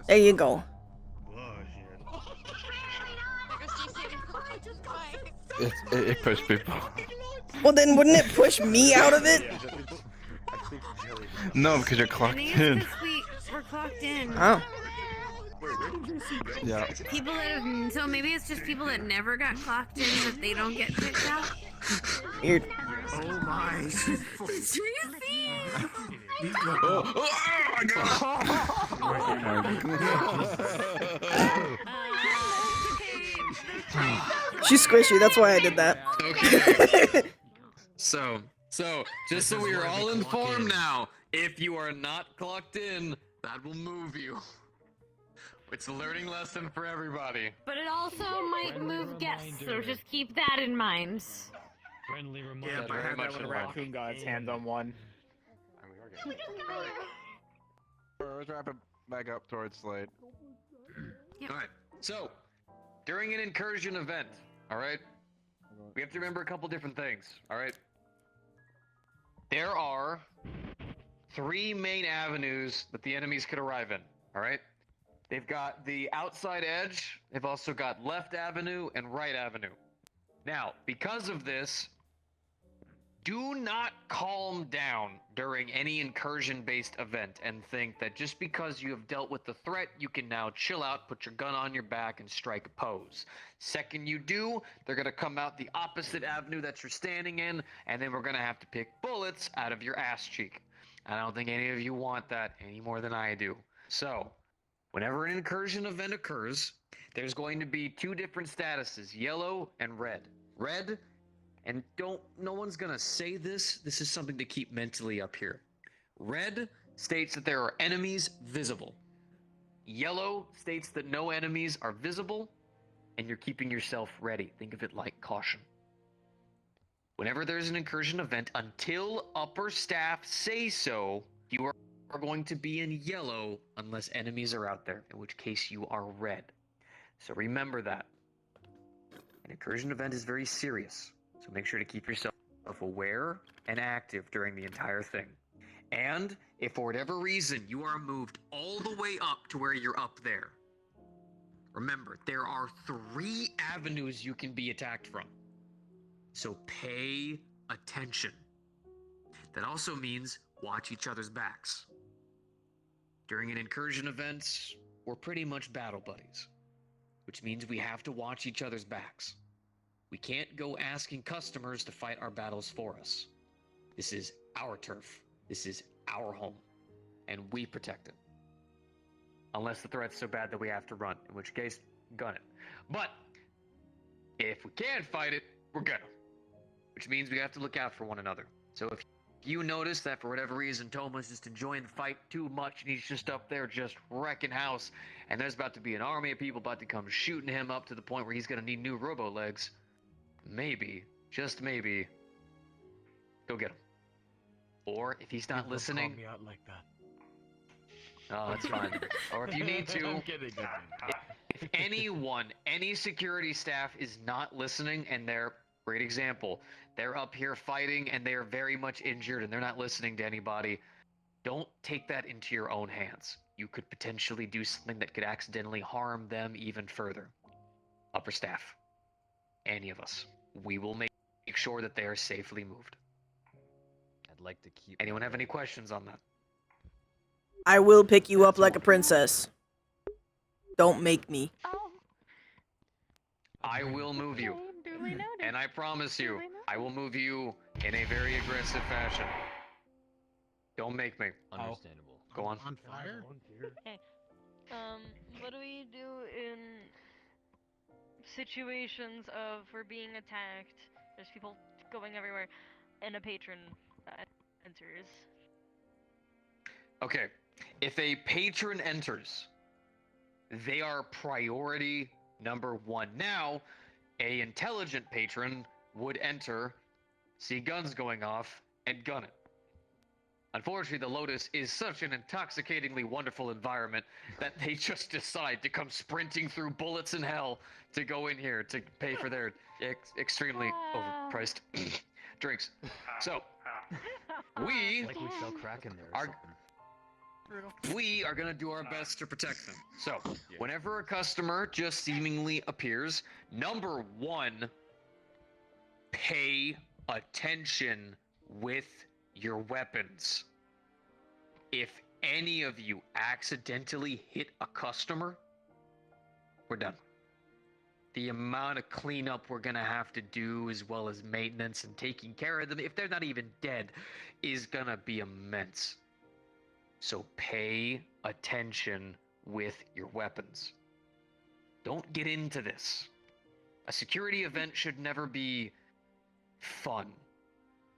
There you go. It pushed people. Well, then wouldn't it push me out of it? No, because you're clocked in. We're clocked in. Oh. Yeah. People that have... So maybe it's just people that never got clocked in that they don't get picked out? Weird. Oh my. She's squishy, that's why I did that. Okay. So, just so we are all informed now, if you are not clocked in, that will move you. It's a learning lesson for everybody. But it also might move guests, so just keep that in mind. Friendly reminder. Yeah, I had that when a raccoon got his hands on one. Let's wrap it back up towards Slade. Alright, so, during an incursion event, alright, we have to remember a couple different things, alright? There are 3 main avenues that the enemies could arrive in, alright? They've got the outside edge, they've also got left avenue and right avenue. Now, because of this, do not calm down during any incursion-based event and think that just because you have dealt with the threat, you can now chill out, put your gun on your back, and strike a pose. Second you do, they're going to come out the opposite avenue that you're standing in, and then we're going to have to pick bullets out of your ass cheek. I don't think any of you want that any more than I do. So, whenever an incursion event occurs, there's going to be 2 different statuses, yellow and red. Red, and no one's gonna say this is something to keep mentally up here. Red states that there are enemies visible. Yellow states that no enemies are visible, and you're keeping yourself ready. Think of it like caution. Whenever there's an incursion event, until upper staff say so, you are going to be in yellow unless enemies are out there, in which case you are red. So remember that. An incursion event is very serious, so make sure to keep yourself aware and active during the entire thing. And if for whatever reason you are moved all the way up to where you're up there, remember, there are 3 avenues you can be attacked from. So pay attention. That also means watch each other's backs. During an incursion event, we're pretty much battle buddies, which means we have to watch each other's backs. We can't go asking customers to fight our battles for us. This is our turf. This is our home, and we protect it. Unless the threat's so bad that we have to run, in which case, gun it. But if we can't fight it, we're gonna. Which means we have to look out for one another. So if you notice that for whatever reason Toma's just enjoying the fight too much and he's just up there just wrecking house, and there's about to be an army of people about to come shooting him up to the point where he's gonna need new robo legs, maybe, just maybe, go get him. Or if he's not listening, Call me out like that. oh, that's fine. Or if you need to, I'm kidding. if anyone, any security staff is not listening and they're, great example, they're up here fighting and they're very much injured and they're not listening to anybody, don't take that into your own hands. You could potentially do something that could accidentally harm them even further. Upper staff, any of us, we will make sure that they are safely moved. I'd like to keep... Anyone have any questions on that? I will pick you up like a princess. Don't make me. Oh. I will move you. Duly noted. And I promise you, I will move you in a very aggressive fashion. Don't make me. Understandable. Go on. On fire? Okay. What do we do in situations of we're being attacked? There's people going everywhere, and a patron enters. Okay. If a patron enters, they are priority number 1. Now, a intelligent patron would enter, see guns going off, and gun it. Unfortunately, the Lotus is such an intoxicatingly wonderful environment that they just decide to come sprinting through bullets and hell to go in here to pay for their extremely overpriced drinks. So, we Like we sell crack in there. are we are going to do our best to protect them. So, whenever a customer just seemingly appears, number 1, pay attention with your weapons. If any of you accidentally hit a customer, we're done. The amount of cleanup we're gonna have to do, as well as maintenance and taking care of them, if they're not even dead, is gonna be immense. So pay attention with your weapons. Don't get into this. A security event should never be fun.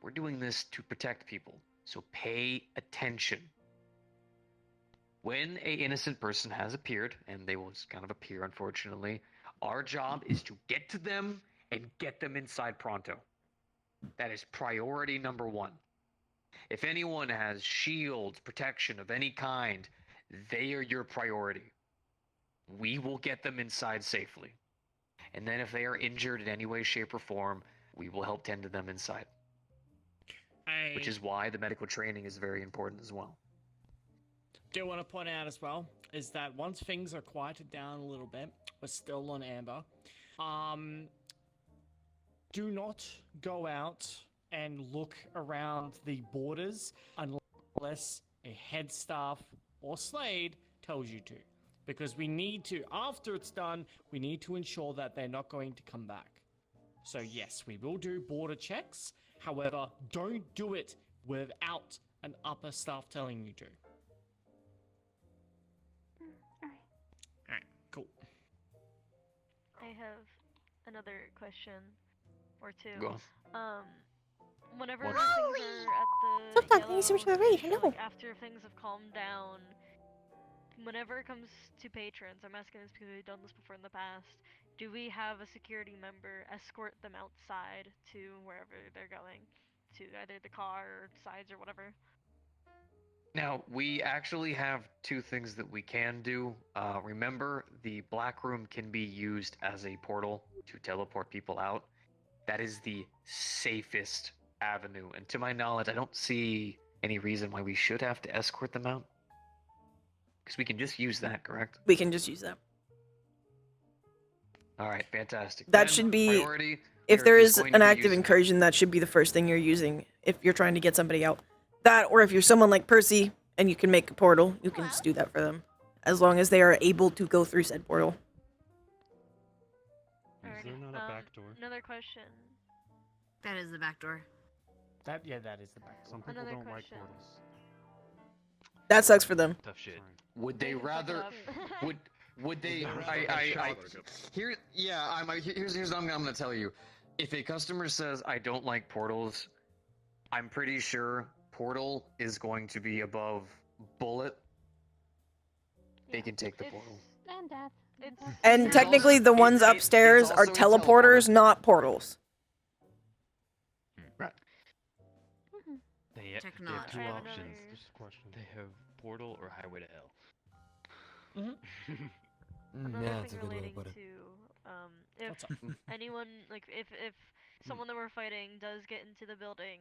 We're doing this to protect people, so pay attention. When a innocent person has appeared, and they will just kind of appear, unfortunately, our job is to get to them and get them inside pronto. That is priority number 1. If anyone has shields, protection of any kind, they are your priority. We will get them inside safely. And then if they are injured in any way, shape, or form, we will help tend to them inside. Which is why the medical training is very important as well. Do want to point out as well is that once things are quieted down a little bit, we're still on amber. Do not go out and look around the borders unless a head staff or Slade tells you to. Because we need to, after it's done, we need to ensure that they're not going to come back. So yes, we will do border checks. However, don't do it without an upper staff telling you to. Alright, cool. I have another question or two. Go on. Whenever What? things are at the Stop talking, yellow you seem to read, station, hello. like after things have calmed down, whenever it comes to patrons, I'm asking this because we've done this before in the past, do we have a security member escort them outside to wherever they're going? To either the car or sides or whatever? Now, we actually have 2 things that we can do. Remember, the black room can be used as a portal to teleport people out. That is the safest avenue. And to my knowledge, I don't see any reason why we should have to escort them out. Because we can just use that, correct? We can just use that. All right, fantastic. That Then, should be, priority, if we are there just is going an to be active using- incursion, that should be the first thing you're using if you're trying to get somebody out. That, or if you're someone like Percy and you can make a portal, you can just do that for them. As long as they are able to go through said portal. Alrighty, there not a back door? Another question. That is the back door. That is the back door. Some people Another don't question. like portals. That sucks for them. Tough shit. Would they rather? Would they? Here's what I'm gonna tell you. If a customer says I don't like portals, I'm pretty sure portal is going to be above bullet. They can take the portal. And death. And technically, the ones upstairs are also a teleporters, not portals. Right. They have 2 I have options. another- They have portal or highway to hell. Another thing relating to if anyone like if someone that we're fighting does get into the building,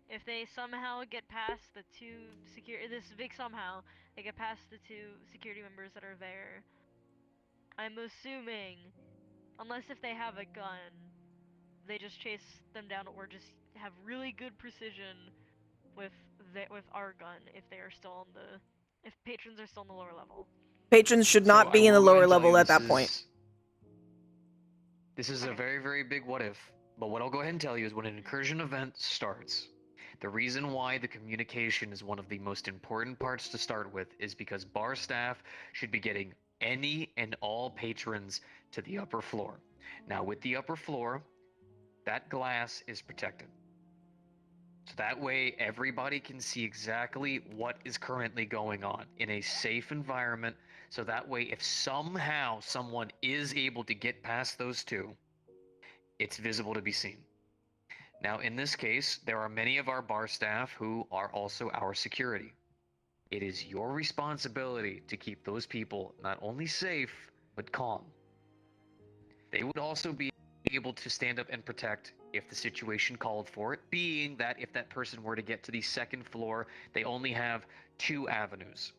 if they somehow get past the 2 they get past the 2 security members that are there, I'm assuming, unless if they have a gun, they just chase them down or just have really good precision with our gun if they are still on the if patrons are still on the lower level. Patrons should not be in the lower level at that point. This is a very, very big what if. But what I'll go ahead and tell you is when an incursion event starts, the reason why the communication is one of the most important parts to start with is because bar staff should be getting any and all patrons to the upper floor. Now, with the upper floor, that glass is protected. So that way, everybody can see exactly what is currently going on in a safe environment. So that way, if somehow someone is able to get past those two, it's visible to be seen. Now, in this case, there are many of our bar staff who are also our security. It is your responsibility to keep those people not only safe, but calm. They would also be able to stand up and protect if the situation called for it, being that if that person were to get to the second floor, they only have 2 avenues.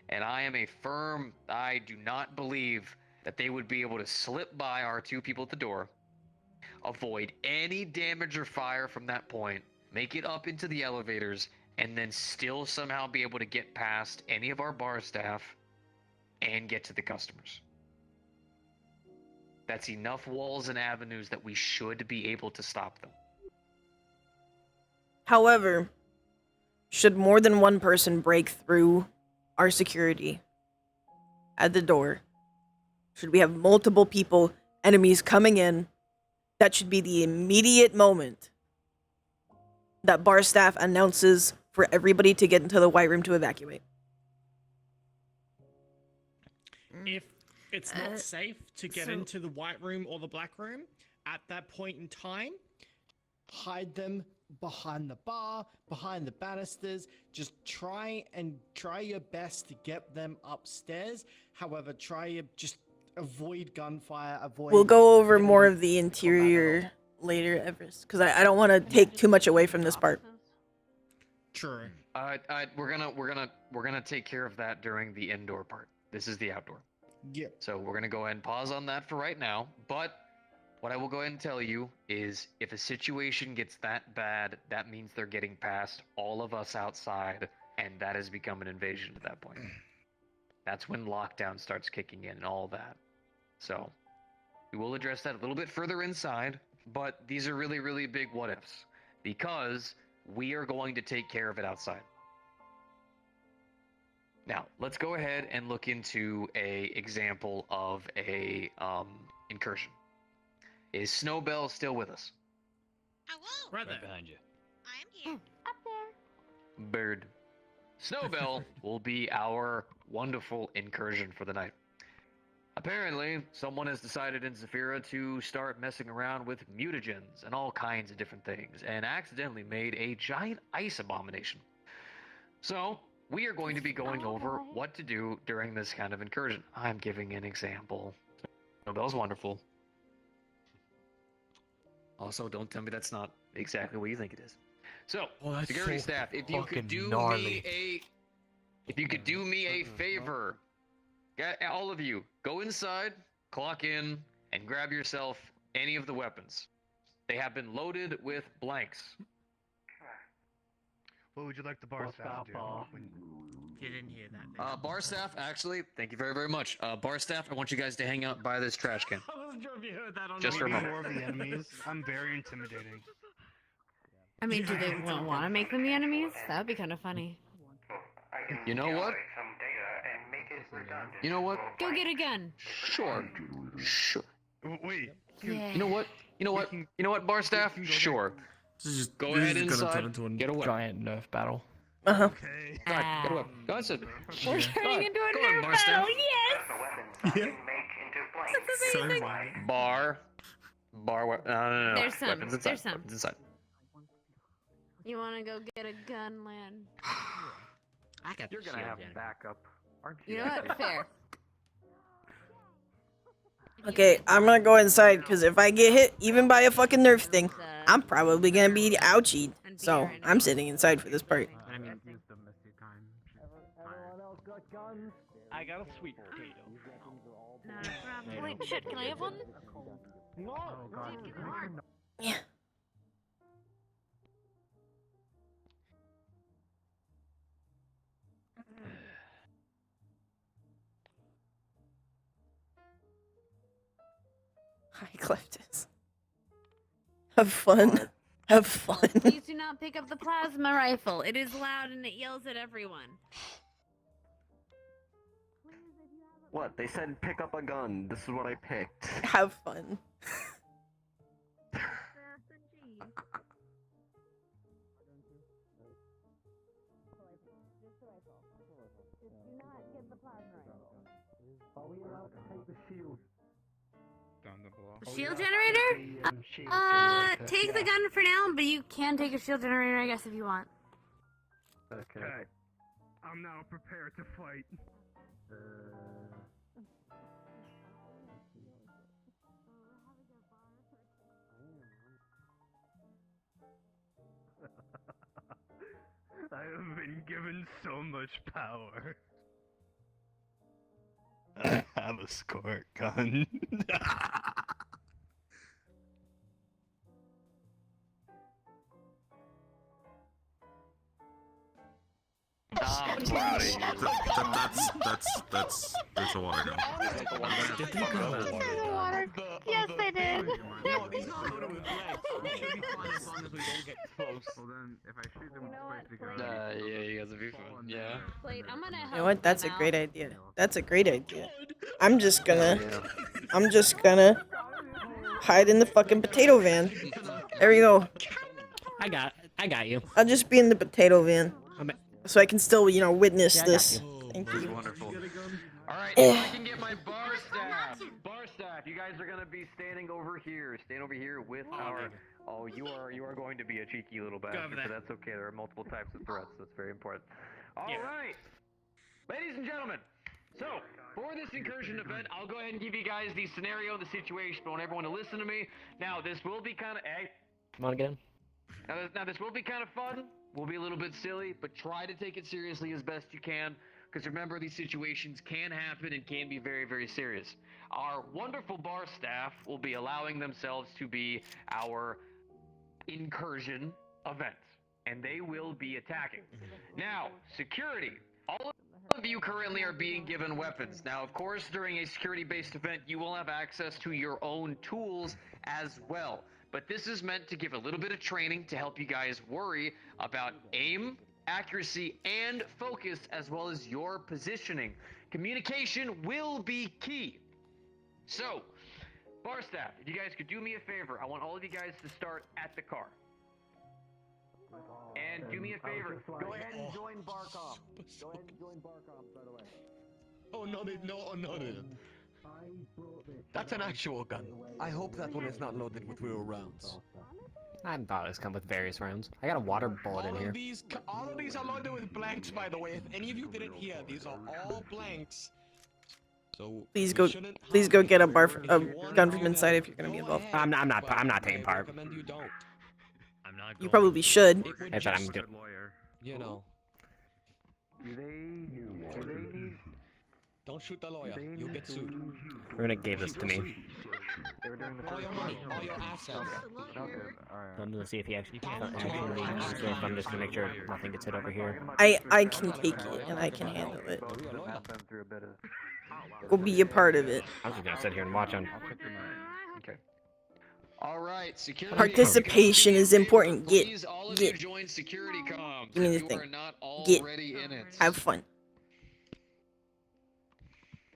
And I do not believe that they would be able to slip by our 2 people at the door, avoid any damage or fire from that point, make it up into the elevators, and then still somehow be able to get past any of our bar staff and get to the customers. That's enough walls and avenues that we should be able to stop them. However, should more than one person break through our security at the door, should we have multiple people, enemies coming in, that should be the immediate moment that bar staff announces for everybody to get into the white room to evacuate. If it's not safe to get into the white room or the black room, at that point in time, hide them behind the bar, behind the banisters. Just try your best to get them upstairs. However, just avoid gunfire, We'll go over more of the interior later, Everest, because I don't want to take too much away from this part. True. We're gonna take care of that during the indoor part. This is the outdoor. Yep. So we're gonna go ahead and pause on that for right now. But what I will go ahead and tell you is, if a situation gets that bad, that means they're getting past all of us outside, and that has become an invasion at that point. That's when lockdown starts kicking in and all that. So we will address that a little bit further inside, but these are really, really big what ifs, because we are going to take care of it outside. Now, let's go ahead and look into a example of a incursion. Is Snowbell still with us? Hello. Right there. behind you. I am here. Up there. Bird. Snowbell will be our wonderful incursion for the night. Apparently, someone has decided in Zephyra to start messing around with mutagens and all kinds of different things, and accidentally made a giant ice abomination. So, we are going to be going over what to do during this kind of incursion. I'm giving an example. Snowbell's wonderful. Also, don't tell me that's not exactly what you think it is. So, security staff, if you could do me a favor, all of you, go inside, clock in, and grab yourself any of the weapons. They have been loaded with blanks. What would you like the bar staff to do? Didn't hear that. Bar staff, actually, thank you very, very much. Bar staff, I want you guys to hang out by this trash can. I wasn't sure if you heard that on Just for a moment. More of the enemies. I'm very intimidating. I mean, do they want to make them the enemies? That would be kind of funny. You know what? You know what? Go get a gun. Sure. Wait. Yeah. You know what? You know what? You know what, bar staff? Sure. Go ahead inside. Get a weapon. Giant Nerf battle. Okay. Go ahead, get a weapon. Go inside. We're turning into a Go on, Nerf bar staff. battle. Yes. Yeah. That's amazing. Bar. No. There's some. Weapons inside. There's some. Weapons inside. You want to go get a gun, Lan? I got You're gonna have backup, aren't you? You know what? Fair. Okay, I'm gonna go inside, because if I get hit, even by a fucking Nerf thing, I'm probably gonna be ouchied. So, I'm sitting inside for this part. I mean, use them a few times. Everyone else got guns? I got a sweet potato. Not a problem. Wait, shit, can I have one? No! Oh, God. Yeah. Hi, Cleftus. Have fun. Have fun. Please do not pick up the plasma rifle. It is loud and it yells at everyone. What? They said pick up a gun. This is what I picked. Have fun. Are we allowed to take the shield? Shield generator? Take the gun for now, but you can take a shield generator, I guess, if you want. Okay. I'm now prepared to fight. I have been given so much power. I have a squirt gun. That's a while ago. Did they go? Water. Yes, they did. No, these are loaded with legs. We should be fine as long as we don't get close. Well then, if I shoot them, yeah, you guys are be fun. Yeah. Wait, I'm gonna help You know what? That's a them great out. idea. That's a great idea. I'm just gonna hide in the fucking potato van. There you go. I got you. I'll just be in the potato van. So I can still, witness Yeah, I got this. you. Thank That's you. wonderful. Alright, if I can get my bar staff. Bar staff, you guys are gonna be standing over here. Stand over here with our... Oh, you are going to be a cheeky little bastard, but that's okay. There are multiple types of threats. That's very important. Alright. Ladies and gentlemen, so, for this incursion event, I'll go ahead and give you guys the scenario and the situation. I want everyone to listen to me. Now, this will be kind of... Hey. Come on again. Now, this will be kind of fun. We'll be a little bit silly, but try to take it seriously as best you can. Because remember, these situations can happen and can be very, very serious. Our wonderful bar staff will be allowing themselves to be our incursion event. And they will be attacking. Now, security. All of you currently are being given weapons. Now, of course, during a security-based event, you will have access to your own tools as well. But this is meant to give a little bit of training to help you guys worry about aim, accuracy, and focus, as well as your positioning. Communication will be key. So, bar staff, if you guys could do me a favor, I want all of you guys to start at the car. And do me a favor, go ahead and join Barcom. Go ahead and join Barcom, by the way. Oh, no, no. That's an actual gun. I hope that one is not loaded with real rounds. I thought it was come with various rounds. I got a water bullet in here. All of these are loaded with blanks, by the way. If any of you didn't hear, these are all blanks. So Please go get a gun from inside if you're gonna be involved. I'm not taking part. You probably should. I said I'm good. You know. Do they need... Don't shoot the lawyer. You'll get sued. Runa gave this to me. All your money, all your assets. I'm gonna see if he actually needs it. I'm just gonna make sure nothing gets hit over here. I can take it and I can handle it. Go be a part of it. I was just gonna sit here and watch him. Okay. Alright, security. Participation is important. Please, all of you join security comms. Give me the if you thing. are not Get. already in it. Have fun.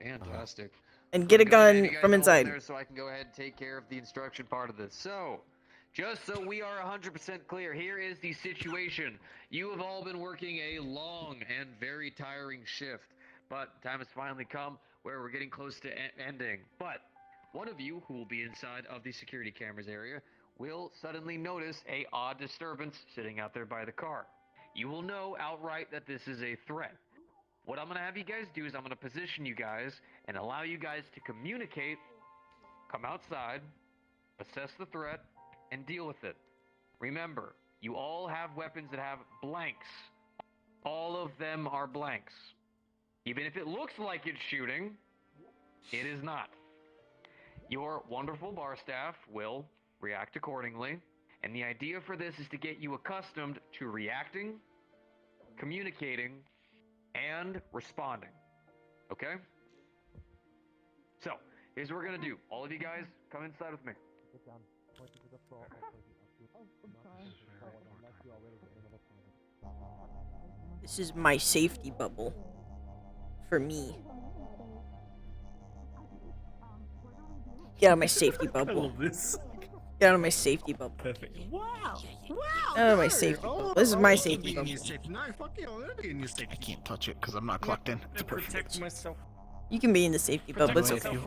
Fantastic. And get a I'm gonna hand gun you guys from all inside. there so I can go ahead and take care of the instruction part of this. So, just so we are 100% clear, here is the situation. You have all been working a long and very tiring shift, but time has finally come where we're getting close to ending. But one of you, who will be inside of the security cameras area, will suddenly notice a odd disturbance sitting out there by the car. You will know outright that this is a threat. What I'm going to have you guys do is I'm going to position you guys and allow you guys to communicate, come outside, assess the threat, and deal with it. Remember, you all have weapons that have blanks. All of them are blanks. Even if it looks like it's shooting, it is not. Your wonderful bar staff will react accordingly, and the idea for this is to get you accustomed to reacting, communicating, and responding. Okay? So, Here's what we're gonna do. All of you guys, come inside with me. This is my safety bubble. For me. Get out of my safety bubble. Get out of my safety bubble. Perfect. Wow. Get out of my safety bubble. This is my safety bubble. No, fuck you. I'm not getting your safety. I can't touch it because I'm not clocked in. It's Protect myself. You can be in the safety bubble. It's okay.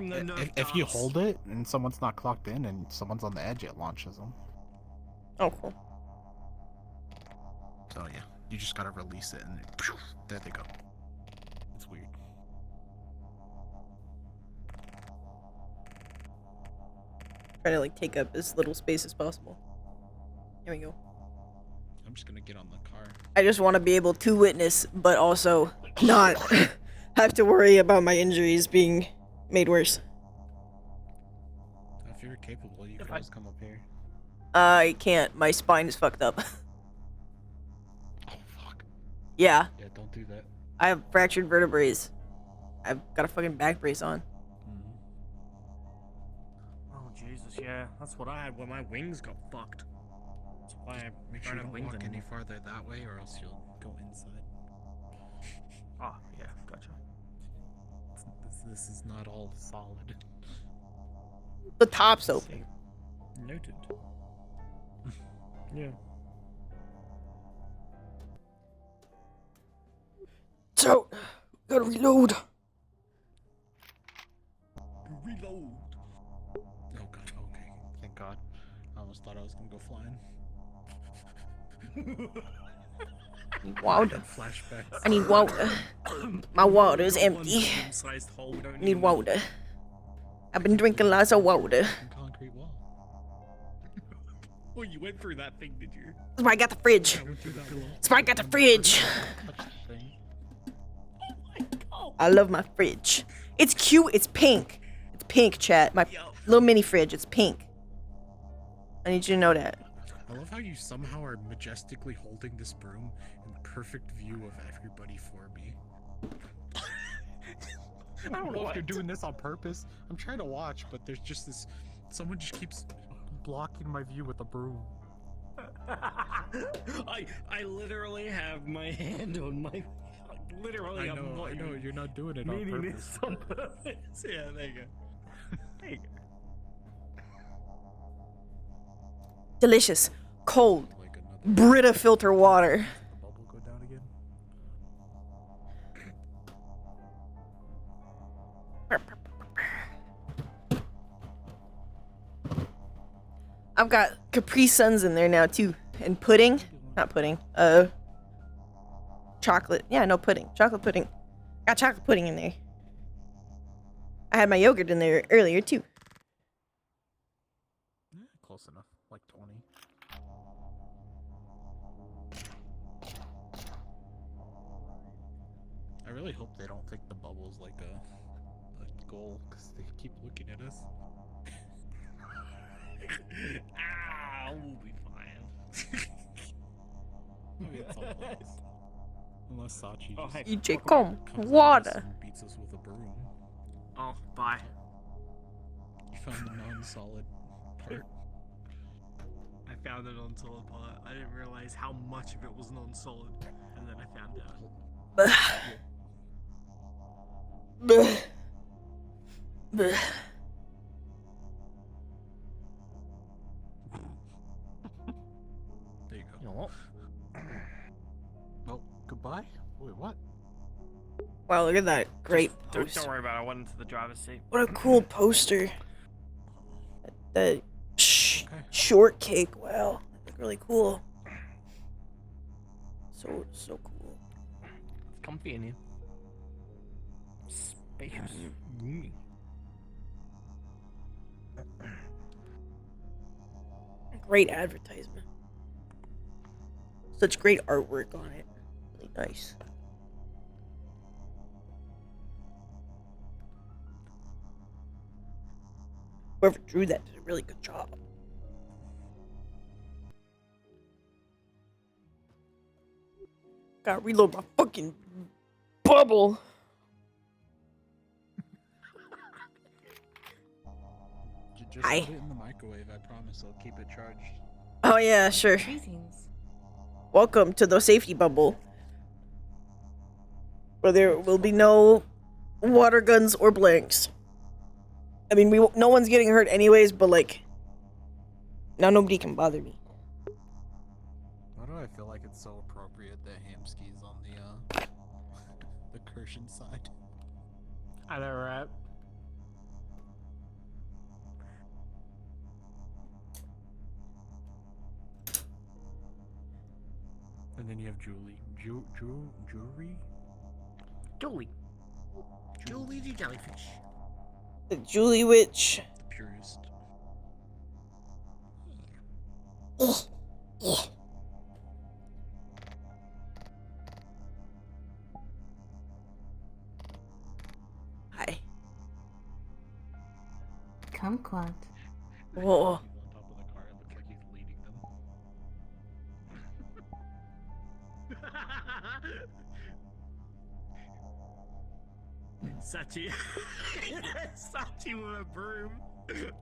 If you hold it and someone's not clocked in and someone's on the edge, it launches them. Oh, cool. So yeah, you just gotta release it and there they go. It's weird. Try to like take up as little space as possible. Here we go. I'm just gonna get on the car. I just want to be able to witness, but also not have to worry about my injuries being made worse. If you're capable, you can always come up here. I can't. My spine is fucked up. Oh fuck. Yeah. Yeah, don't do that. I have fractured vertebrae. I've got a fucking back brace on. Oh Jesus, yeah, that's what I had when my wings got fucked. That's why I Make sure you don't walk any farther that way, or else you'll go inside. Oh yeah, gotcha. This is not all solid. The top's open. Noted. Yeah. So, gotta reload. Reload. Oh god, okay. Thank god. I almost thought I was gonna go flying. Water. Flashbacks. I need water. My water is empty. I need water. I've been drinking lots of water. Concrete wall. Oh, you went through that thing, did you? That's why I got the fridge. That's why I got the fridge. I love my fridge. It's cute. It's pink. It's pink, chat. My little mini fridge. It's pink. I need you to know that. I love how you somehow are majestically holding this broom in perfect view of everybody for me. I don't know if you're doing this on purpose. I'm trying to watch, but there's just this... Someone just keeps blocking my view with a broom. I literally have my hand on my... Literally, I know, you're not doing it on meaning purpose. this on purpose. Yeah, there you go. There you go. Delicious, cold, Brita filter water. Bubble go down again. I've got Capri Suns in there now too, and pudding. Not pudding. Chocolate. Yeah, no pudding. Chocolate pudding. Got chocolate pudding in there. I had my yogurt in there earlier too. Close enough. Like 20. I really hope they don't think the bubble's like a goal, because they keep looking at us. We'll be fine. I mean, it's all nice. Unless Sachi just EJ, come. comes at Water. us and beats us with a broom. Oh, bye. You found the non-solid part. I found it on solid part. I didn't realize how much of it was non-solid, and then I found out. Bleh. Bleh. There you go. You know what? Well, goodbye. Wait, what? Wow, look at that great poster. Don't worry about it. I went into the driver's seat. What a cool poster. The shortcake. Wow, that's really cool. So cool. It's comfy in here. Spacious. Roomy. Great advertisement. Such great artwork on it. Really nice. Whoever drew that did a really good job. Gotta reload my fucking bubble. Just Hi. put it in the microwave. I promise I'll keep it charged. Oh yeah, sure. Welcome to the safety bubble, where there will be no water guns or blanks. I mean, no one's getting hurt anyways, but like, now nobody can bother me. Why do I feel like it's so appropriate that Hamsky's on the Kirshen side? I know, right? And then you have Julie. Jewelry? Julie the jellyfish. The Julie Witch. The purist. Hi. Kumquat. Whoa. Sachi. Sachi with a broom. Here,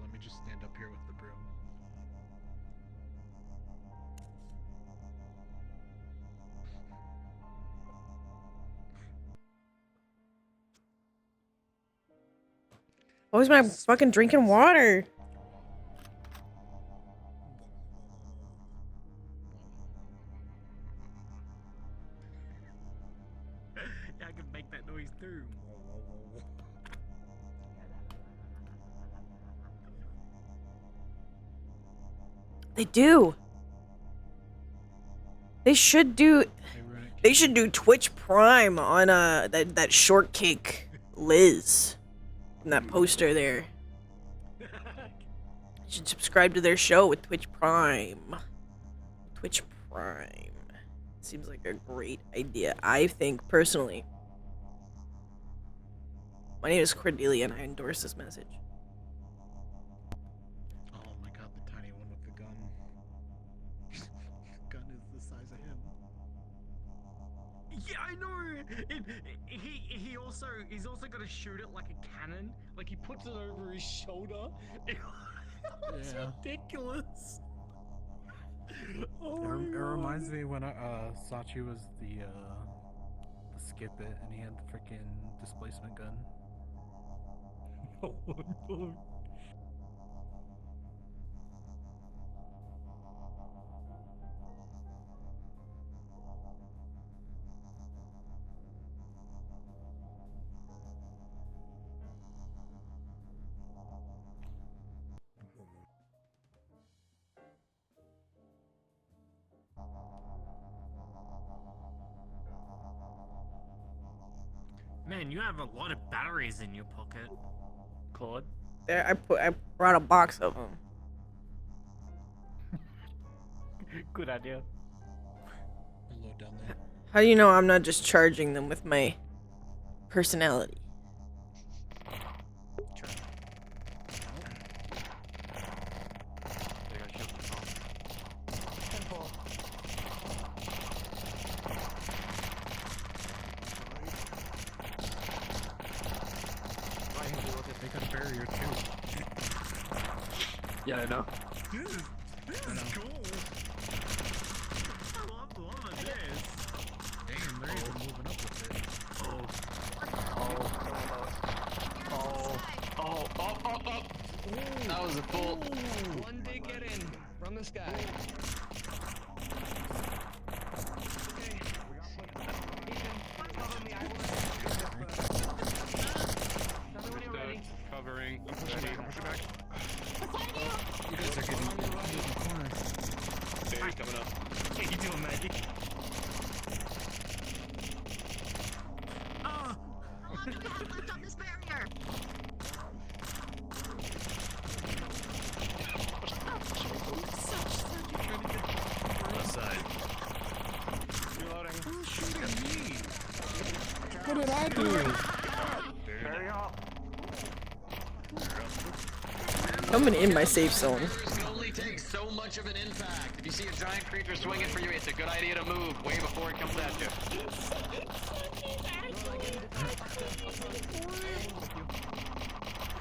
let me just stand up here with the broom. Where's my fucking drinking water? Yeah, I can make that noise too. They do. They should do Twitch Prime on that shortcake Liz from that poster there. You should subscribe to their show with Twitch Prime. Twitch Prime. Seems like a great idea, I think, personally. My name is Cordelia and I endorse this message. Oh my god, the tiny one with the gun. The gun is the size of him. Yeah, I know. He's also got to shoot it like a cannon. Like he puts it over his shoulder. It's ridiculous. Oh It reminds me when Sachi was the skip it and he had the freaking displacement gun. Oh no. Man, you have a lot of batteries in your pocket, Claude. There, I brought a box of them. Good idea. Load down there. How do you know I'm not just charging them with my personality? They got a barrier too. Yeah, I know. This is cool. I'm loving this. Damn, they're even moving up with it. That was a full. One big get in from the sky. Covering. Push it back. You guys are getting in the corner. Baby's coming up. What are you doing, Maggie? How long do we have left on this barrier? Left side. Reloading. Who's shooting me? What did I do? Very hot. Coming in my safe zone. It only takes so much of an impact. If you see a giant creature swinging for you, it's a good idea to move way before it comes at you.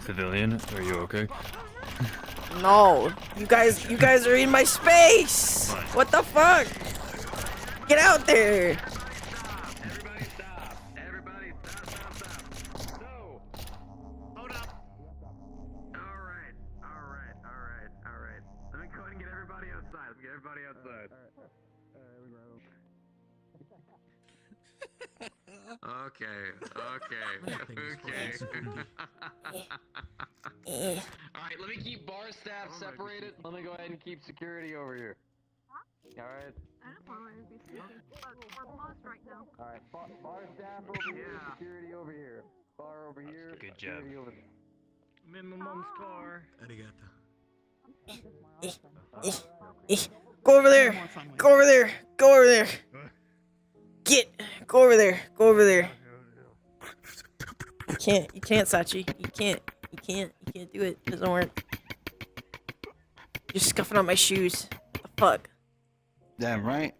Civilian, are you okay? No, you guys are in my space. What the fuck? Get out there. Alright. Let me go ahead and get everybody outside. Get everybody outside. Okay. Alright, let me keep bar staff separated. Let me go ahead and keep security over here. Alright? I don't want to be speaking, but we're lost right now. Alright, bar staff over here, security over here. Bar over here, Good job. security over there. I'm in my mom's car. Go over there. Go over there. Go over there. Go over there. Go over there. You can't, Sachi. You can't do it. It doesn't work. You're scuffing on my shoes. What the fuck? Damn right.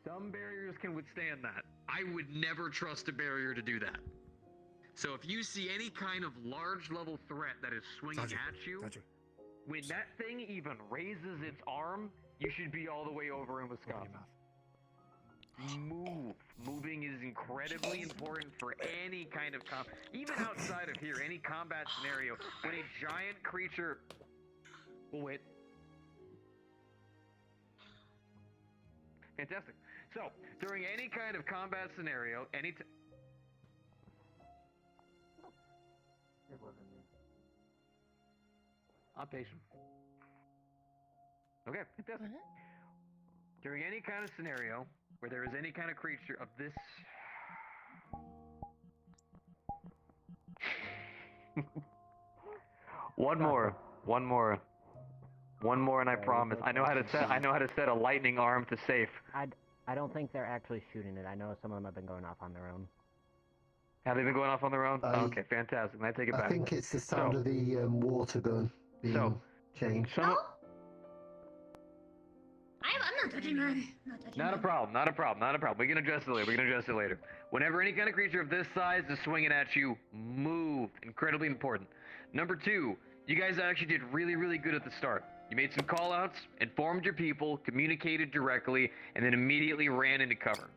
Some barriers can withstand that. I would never trust a barrier to do that. So if you see any kind of large level threat that is swinging at you, when that thing even raises its arm, you should be all the way over in Wisconsin. Move. Moving is incredibly important for any kind of even outside of here, any combat scenario. When a giant creature... Oh, wait. Fantastic. So, during any kind of combat scenario, I'm patient. Okay, fantastic. During any kind of scenario where there is any kind of creature of this... One more, and I promise. I know how to set a lightning arm to safe. I don't think they're actually shooting it. I know some of them have been going off on their own. Have they been going off on their own? Okay, fantastic. I take it back. I think it's the sound of the water gun being changed. I'm not touching her. Not a problem. We can address it later. Whenever any kind of creature of this size is swinging at you, move. Incredibly important. Number 2, you guys actually did really, really good at the start. You made some call-outs, informed your people, communicated directly, and then immediately ran into cover.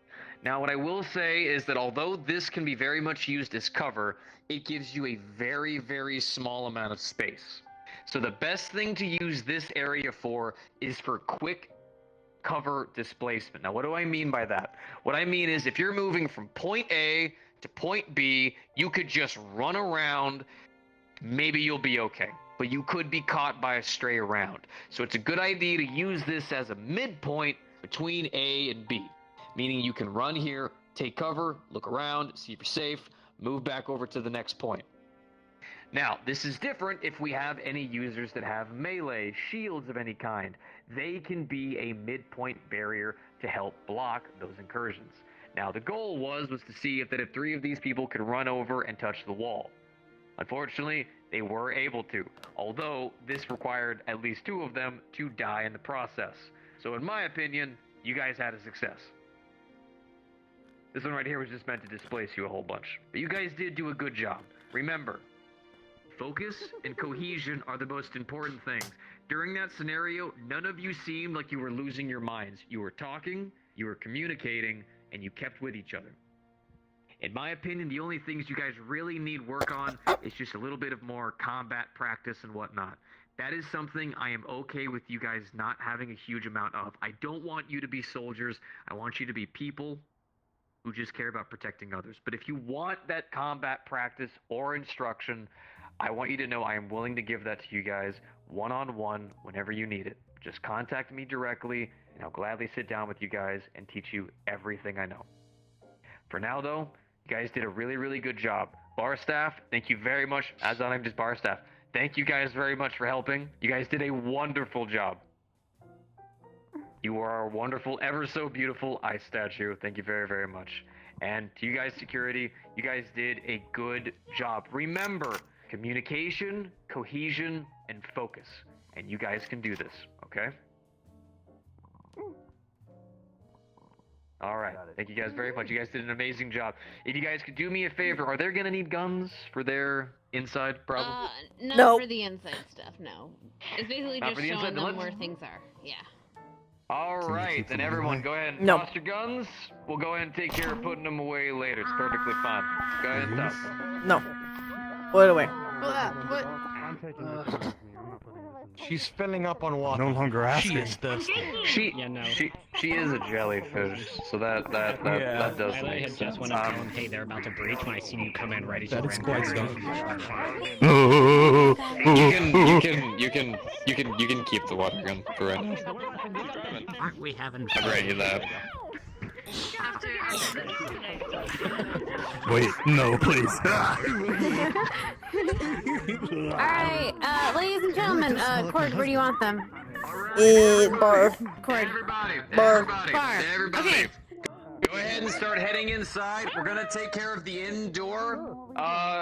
Now, what I will say is that although this can be very much used as cover, it gives you a very, very small amount of space. So the best thing to use this area for is for quick cover displacement. Now, what do I mean by that? What I mean is if you're moving from point A to point B, you could just run around. Maybe you'll be okay, but you could be caught by a stray round. So it's a good idea to use this as a midpoint between A and B, meaning you can run here, take cover, look around, see if you're safe, move back over to the next point. Now, this is different if we have any users that have melee, shields of any kind. They can be a midpoint barrier to help block those incursions. Now, the goal was to see if 3 of these people could run over and touch the wall. Unfortunately, they were able to, although this required at least 2 of them to die in the process. So in my opinion, you guys had a success. This one right here was just meant to displace you a whole bunch. But you guys did do a good job. Remember, focus and cohesion are the most important things. During that scenario, none of you seemed like you were losing your minds. You were talking, you were communicating, and you kept with each other. In my opinion, the only things you guys really need work on is just a little bit of more combat practice and whatnot. That is something I am okay with you guys not having a huge amount of. I don't want you to be soldiers. I want you to be people who just care about protecting others. But if you want that combat practice or instruction, I want you to know I am willing to give that to you guys one-on-one whenever you need it. Just contact me directly, and I'll gladly sit down with you guys and teach you everything I know. For now, though, you guys did a really, really good job. Bar staff, thank you very much. As I'm just bar staff. Thank you guys very much for helping. You guys did a wonderful job. You are a wonderful, ever so beautiful ice statue. Thank you very, very much. And to you guys, security, you guys did a good job. Remember, communication, cohesion, and focus. And you guys can do this, okay? All right. Thank you guys very much. You guys did an amazing job. If you guys could do me a favor, are they gonna need guns for their inside problem? Not Nope. for the inside stuff, no. It's basically Not just for the showing inside, them let's- where things are. Yeah. All right, then everyone, go ahead and No. toss your guns. We'll go ahead and take care of putting them away later. It's perfectly fine. Go ahead and toss. No. Put it away. What? I'm taking this with me. I'm not putting this in. She's filling up on water. No longer She asking. is thirsty. She is a jellyfish, so that does I make had sense. just went up to him, hey, they're about to breach when I seen you come in right as That you explains ran that. You can keep the water gun for right now. Aren't we having I'll grant you that. Wait, no, please. Alright, ladies and gentlemen, Cord, where do you want them? Bar. Cord. Bar. Everybody. Okay. Go ahead and start heading inside. We're gonna take care of the indoor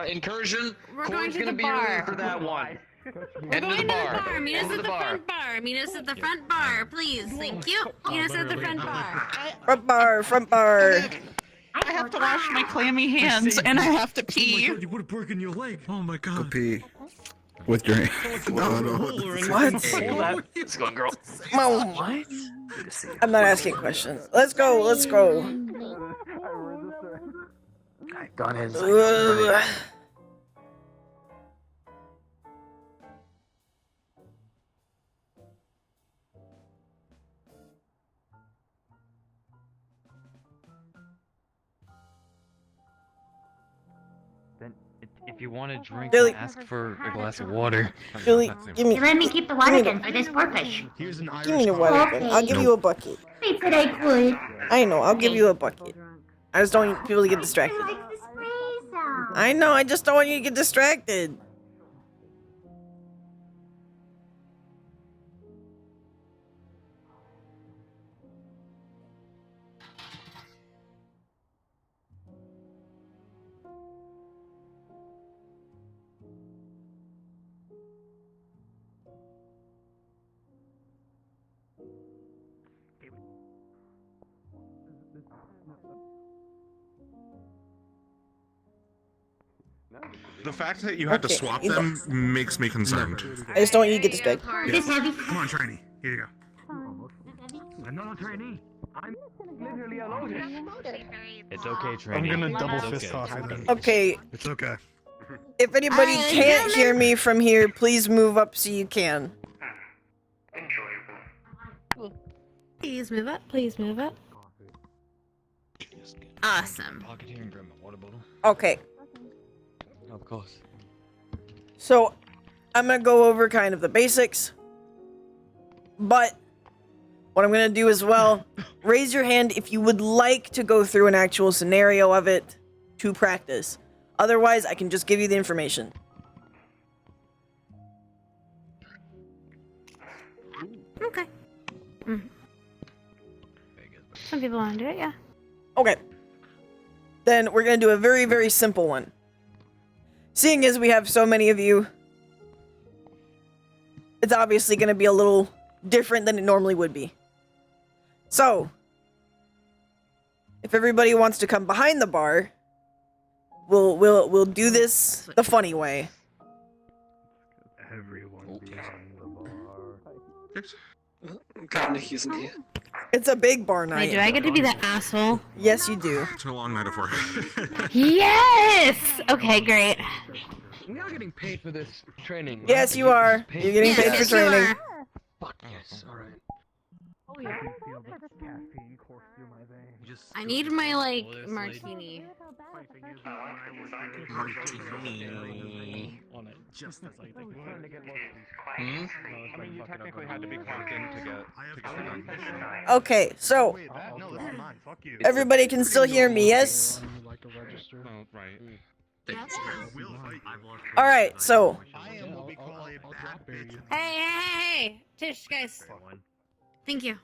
incursion. We're going Cord's to gonna the be bar. ready for that one. We're Head to going the to bar. the bar. Meet us Head to at the the bar. front bar. Meet us at the front bar, please. Thank you. Meet us at the front bar. Front bar. Front bar. I have to wash my clammy hands and I have to pee. You would have broken your leg. Oh my god. Go pee. With your no. What? Let's go, girl. Oh, what? I'm not asking questions. Let's go. Let's go. Go ahead. Ugh. Then, if you want to drink, Billy. ask for a glass of water. Billy, give me. Let me keep the water gun for this porpoise. Here's an Irish Give me the car. water gun. I'll give you a bucket. I said I could. I know. I'll give you a bucket. I just don't want people to get distracted. I know. I just don't want you to get distracted. The fact that you had to Okay, swap you them makes me concerned. I just don't want you to get distracted. Is this heavy? Come on, Trini. Here you go. I'm not a trainee. I'm literally a lotus. It's okay, I'm trainee. gonna double It's fist okay. off it. Okay. It's okay. If anybody Alright, can't hear me from here, please move up so you can. Please move up. Please move up. Awesome. Pocket here and grab my water bottle. Okay. Of course. So, I'm gonna go over kind of the basics. But, what I'm gonna do as well, raise your hand if you would like to go through an actual scenario of it to practice. Otherwise, I can just give you the information. Okay. Some people want to do it, yeah. Okay. Then we're gonna do a very, very simple one. Seeing as we have so many of you, it's obviously gonna be a little different than it normally would be. So, if everybody wants to come behind the bar, we'll do this the funny way. Everyone behind the bar. I'm kind of using it. It's a big bar night. Wait, do I get to be the asshole? Yes, you do. It's a long night of work. Yes! Okay, great. We are getting paid for this training. Yes, you are. You're getting paid for Yes, you training. are. Fuck yes. All right. I can feel the caffeine course through my veins. I need my, like, martini. On it, just as I think. I mean, you technically had to be clocked in to get Okay, so No, this is mine. Fuck you. everybody can still hear me, yes? Like a register. Oh, right. All right, so Hey! Tish, guys. Thank you.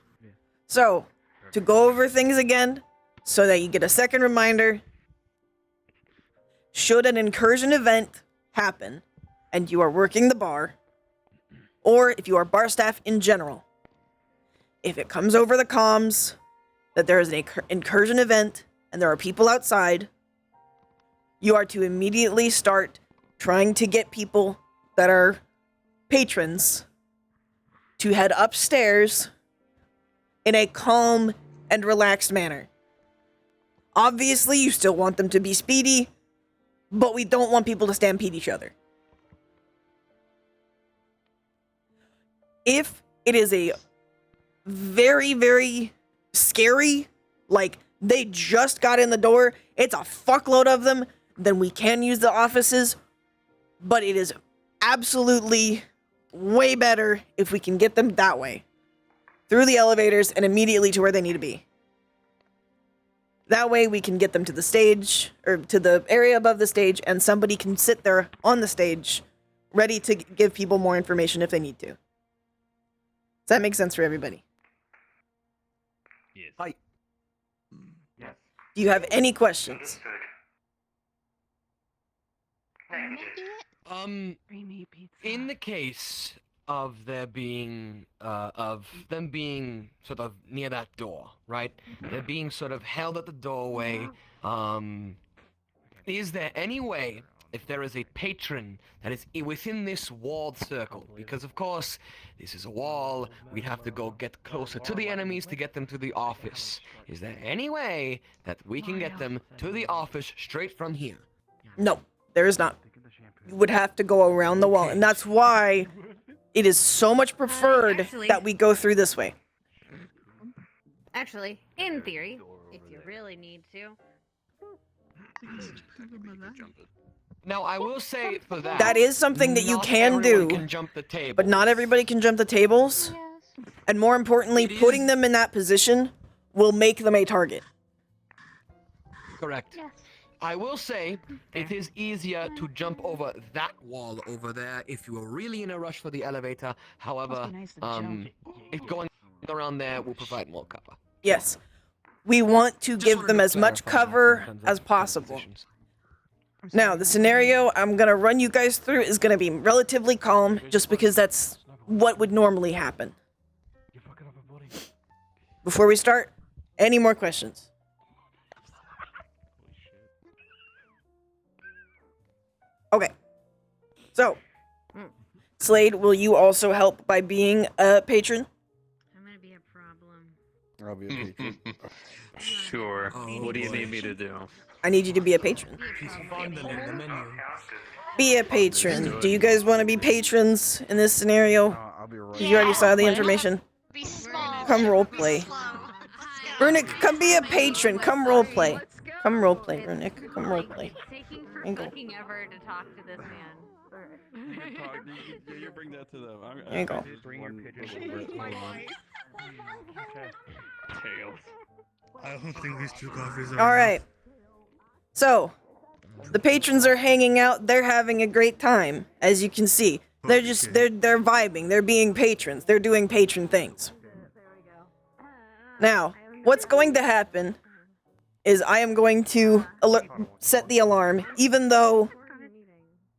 to go over things again, so that you get a second reminder, should an incursion event happen, and you are working the bar, or if you are bar staff in general, if it comes over the comms that there is an incursion event and there are people outside, you are to immediately start trying to get people that are patrons to head upstairs in a calm and relaxed manner. Obviously, you still want them to be speedy, but we don't want people to stampede each other. If it is a very, very scary, like they just got in the door, it's a fuckload of them, then we can use the offices, but it is absolutely way better if we can get them that way, through the elevators and immediately to where they need to be. That way we can get them to the stage, or to the area above the stage, and somebody can sit there on the stage, ready to give people more information if they need to. Does that make sense for everybody? Yes. Hi. Yes. Do you have any questions? In the case of them being sort of near that door, right? They're being sort of held at the doorway. Is there any way, if there is a patron that is within this walled circle, because of course this is a wall, we'd have to go get closer to the enemies to get them to the office. Is there any way that we can get them to the office straight from here? No, there is not. You would have to go around the wall, and that's why it is so much preferred that we go through this way. Actually, in theory, if you really need to. Now, I will say for that... That is something that you not can everyone do, can jump the table. but not everybody can jump the tables. And more importantly, putting them in that position will make them a target. Correct. I will say it is easier to jump over that wall over there if you are really in a rush for the elevator. However, if going around there will provide more cover. Yes. We want to give them as much cover as possible. Now, the scenario I'm going to run you guys through is going to be relatively calm, just because that's what would normally happen. Before we start, any more questions? Okay. So, Slade, will you also help by being a patron? I'm gonna be a problem. I'll be a patron. Sure. What do you need me to do? I need you to be a patron. Be a patron. Do you guys want to be patrons in this scenario? I'll be right. You already saw the information. Be small. Come roleplay. Runic, come be a patron. Come roleplay. Come roleplay, Runic. Come roleplay. Taking Angle. fucking ever to talk to this man. You bring that to them. There you go. Bring your pigeon. Tails. I don't think these two coffees are. All right. So, the patrons are hanging out. They're having a great time, as you can see. They're just they're vibing. They're being patrons. They're doing patron things. Now, what's going to happen is I am going to set the alarm, even though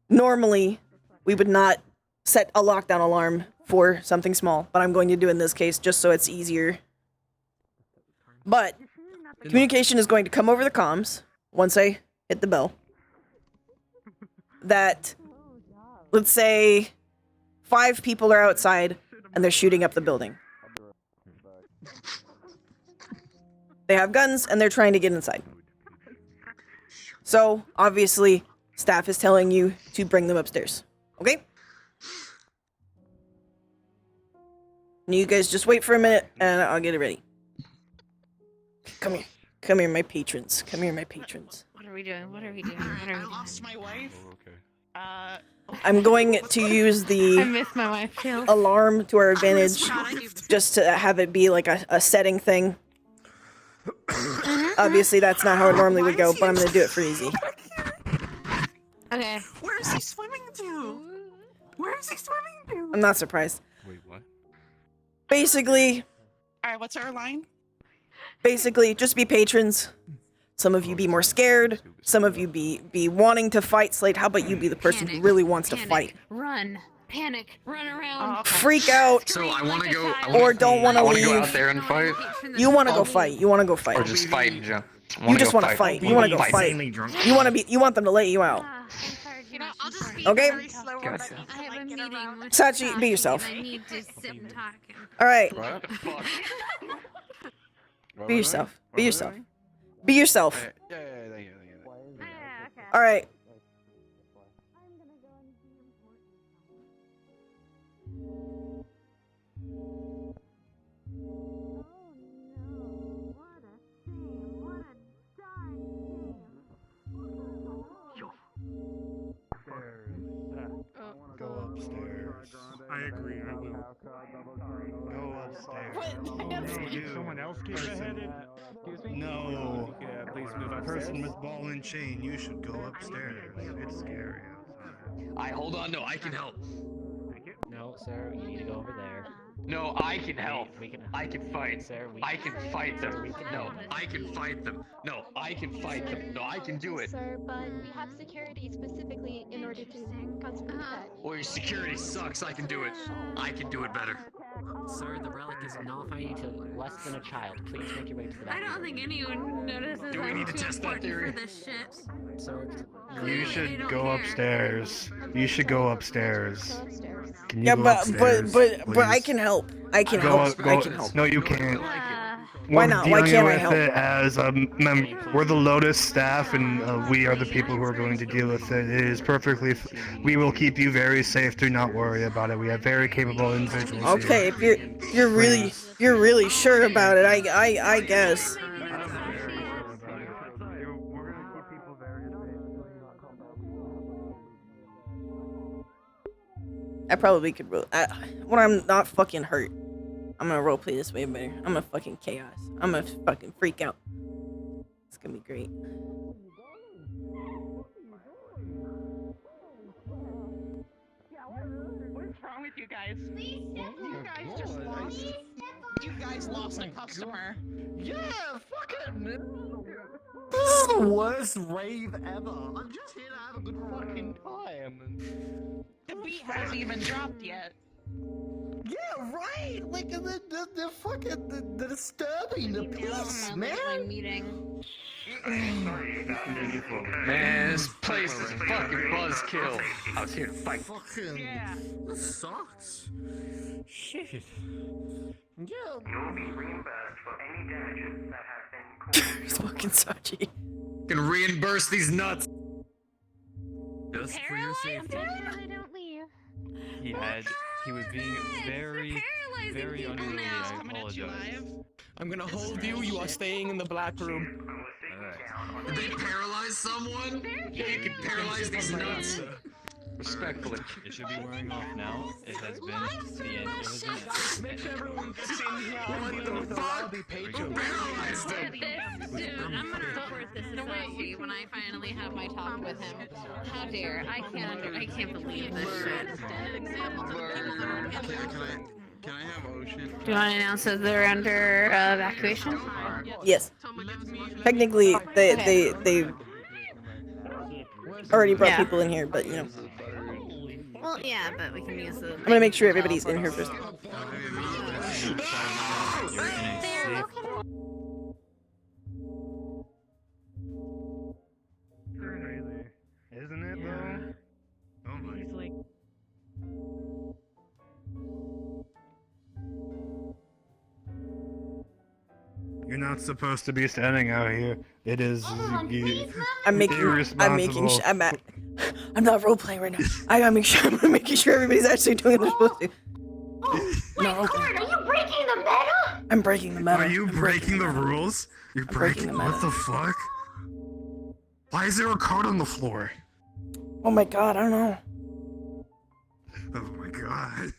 normally we would not set a lockdown alarm for something small, but I'm going to do in this case just so it's easier. But communication is going to come over the comms once I hit the bell. That, let's say, 5 people are outside and they're shooting up the building. They have guns and they're trying to get inside. So, obviously, staff is telling you to bring them upstairs. Okay? And you guys just wait for a minute and I'll get it ready. Come here. Come here, my patrons. Come here, my patrons. What are we doing? What are we doing? What are we I doing? lost my wife. I'm going to use I the miss my wife too. alarm to our advantage, just to have it be like a setting thing. Obviously, that's not how it normally would go, but I'm going to do it for easy. Okay. Where is he swimming to? Where is he swimming to? I'm not surprised. Wait, what? Basically, All right, what's our line? just be patrons. Some of you be more scared. Some of you be wanting to fight. Slade, how about you be the person who really wants to fight? Run. panic, run around, freak out, So I want to go. or don't want to go leave. out there and fight. You want to go fight. You want to go fight. Or just fight in general. You just want to fight. You want to go fight. You want to be. You want them to let you out. You know, I'll just be Okay. very slow when I Gotcha. need to, I have like, a get meeting around. with Sachi, be yourself. I need to sit and talk. All right. What the fuck? Be yourself. Be yourself. Be yourself. Yeah. All right. Go upstairs. I agree. I will. Go upstairs. What? You. Someone else get beheaded? No. Yeah, please move A upstairs. person with ball and chain, you should go upstairs. It's scary outside. Hold on. No, I can help. No, sir, you need to go over there. No, I can help. We can. I can fight. Sir, we I can fight them. we can No, help. I can fight them. No, I can fight them. No, I can do it. Sir, but we have security specifically in order to concentrate that. Or your security sucks. I can do it. I can do it better. Sir, the relic is nullifying you to less than a child. Please make your way to the back. I don't think anyone notices Do we I'm need to too test that important theory? for this shit. Sir, You They should don't go care. upstairs. You should go upstairs. Go upstairs. Can you Yeah, go but upstairs, I please? can help. I can Go help. up, go, I can help. No, you can't. Why We're not? Why dealing can't I with help? it as we're the Lotus staff, and we are the people who are going to deal with it. It is perfectly. We will keep you very safe. Do not worry about it. We have very capable individuals. Okay, here. if you're really sure about it, I guess. I probably could when I'm not fucking hurt, I'm gonna roleplay this way better. I'm gonna fucking chaos. I'm gonna fucking freak out. It's gonna be great. What's wrong with you guys? You guys just lost. You guys lost a customer. Yeah, fuck it, man. This is the worst rave ever. I'm just here to have a good fucking time. The beat hasn't even dropped yet. Yeah, right. Like they're fucking they're disturbing the peace, man. Meeting. Man, this place is fucking buzzkill. I was here to fight. Fucking this sucks. Shit. Yeah. You'll be reimbursed for any damages that have been It's fucking Sachi. Can reimburse these nuts. Just for your safety. Don't leave. He was being very unruly. I apologize. I'm gonna hold you. You are staying in the black room. Did they paralyze someone? You can paralyze these nuts. Respectfully. It should be wearing off now. It has been the end. It has been. Makes everyone sit here. What the fuck? Who paralyzed them? Dude, I'm gonna report this to Sachi when I finally have my talk with him. How dare! I can't believe this shit. Can I have Ocean? Do you want to announce that they're under evacuation? Yes. Technically, they already brought people in here, but you know. Well, yeah, but we can use the. I'm gonna make sure everybody's in here first. Crazy, isn't it though? Oh my. You're not supposed to be standing out here. It is I'm making irresponsible. sure I'm not role playing right now. I'm making sure everybody's actually doing what they're supposed to. No, okay. Are you breaking the meta? I'm breaking the meta. Are you breaking the rules? You're breaking the meta. What the fuck? Why is there a card on the floor? Oh my god, I don't know. Oh my god.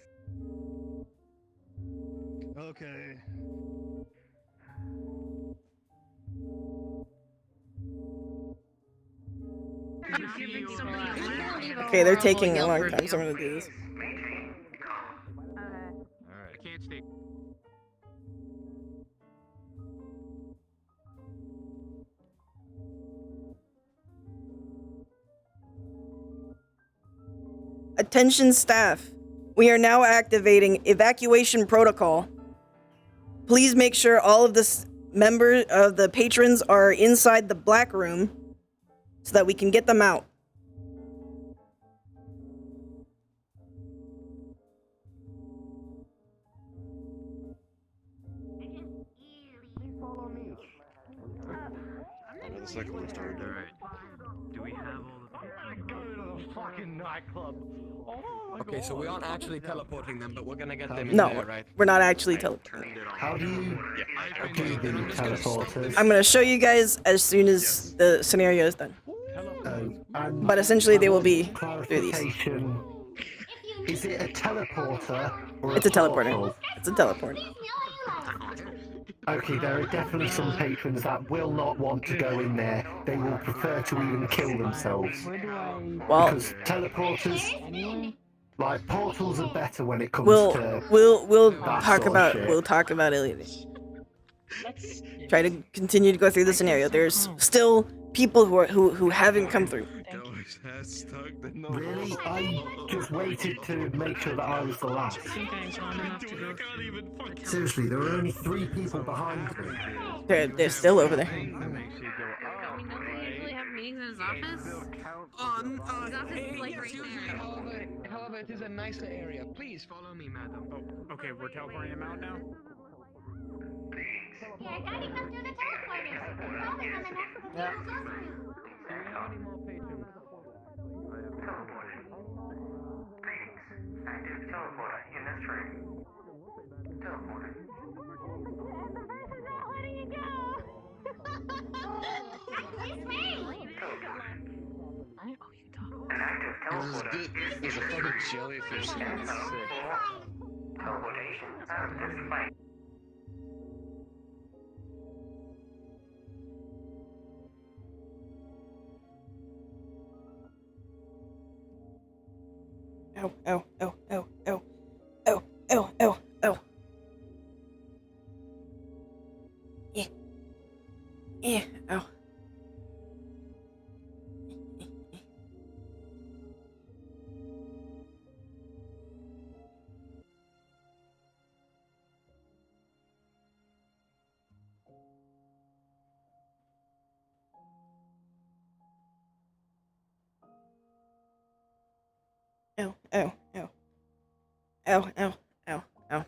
Okay. Okay, they're taking a long time, so I'm gonna do this. Alright. I can't stay. Attention staff. We are now activating evacuation protocol. Please make sure all of the members of the patrons are inside the black room so that we can get them out. Another cycle has started. Alright. Do we have all the Go to the fucking nightclub. Oh my Okay, so we aren't actually teleporting them, but we're gonna get them in No, there, right? we're not actually teleporting. How do you do the teleporters? I'm gonna show you guys as soon as the scenario is done. But essentially, they will be through these. Clarification. Is it a teleporter or It's a teleporter. portal? It's a teleporter. Okay, there are definitely some patrons that will not want to go in there. They will prefer to even kill themselves. Well, because teleporters, like portals, are better when it comes we'll to. we'll that talk sort of about shit. we'll talk about it later. Try to continue to go through the scenario. There's still people who haven't come through. Really? I just waited to make sure that I was the last. Seriously, there were only 3 people behind me. They're still over there. Usually have meetings in his office. His office is like right there. However, it is a nicer area. Please follow me, madam. Oh, okay, we're teleporting him out now? Yeah, guiding them through the teleporters. Following them and that's what the Active teleporter in this train. Teleporter. An active teleporter. There's a fucking jellyfish here. It's sick. Teleportation out of this plane. Ow, ow, ow, ow, ow, ow, ow, ow, ow. Yeah. Yeah, ow. Ow, ow, ow. Ow, ow, ow, ow.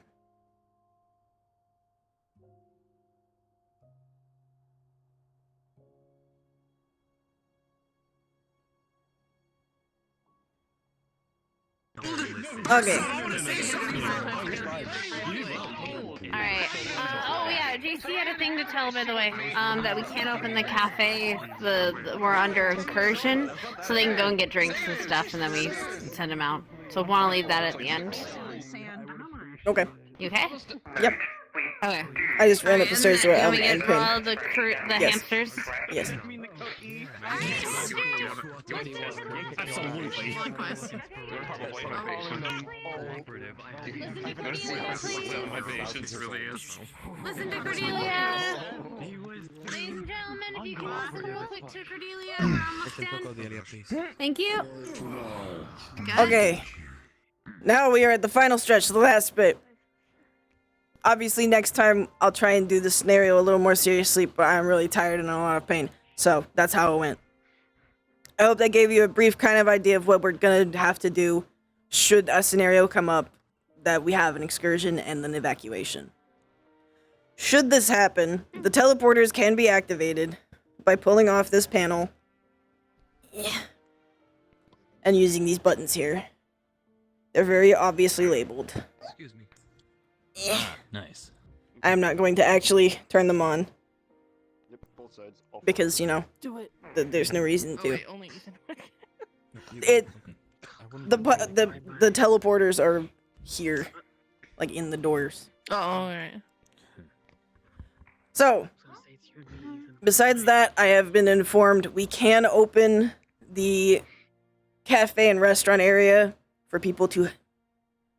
Okay. Alright. Oh yeah, JC had a thing to tell, by the way. That we can't open the cafe. We're under incursion, so they can go and get drinks and stuff, and then we send them out. So want to leave that at the end. Okay. You okay? Yep. Okay. I just ran up the stairs to You it. want me to And get pin. all the Yes. hamsters? Yes. Absolutely. Listen to Cordelia! Ladies and gentlemen, if you can listen real quick to Cordelia, we're almost done. Thank you. Okay. Now we are at the final stretch, the last bit. Obviously, next time I'll try and do the scenario a little more seriously, but I'm really tired and in a lot of pain. So that's how it went. I hope that gave you a brief kind of idea of what we're gonna have to do should a scenario come up that we have an excursion and an evacuation. Should this happen, the teleporters can be activated by pulling off this panel and using these buttons here. They're very obviously labeled. Excuse me. Nice. I'm not going to actually turn them on Yep, both sides. because, you know, Do it. there's no reason to. wait, only Ethan. The teleporters are here, like in the doors. Oh, alright. So, besides that, I have been informed we can open the cafe and restaurant area for people to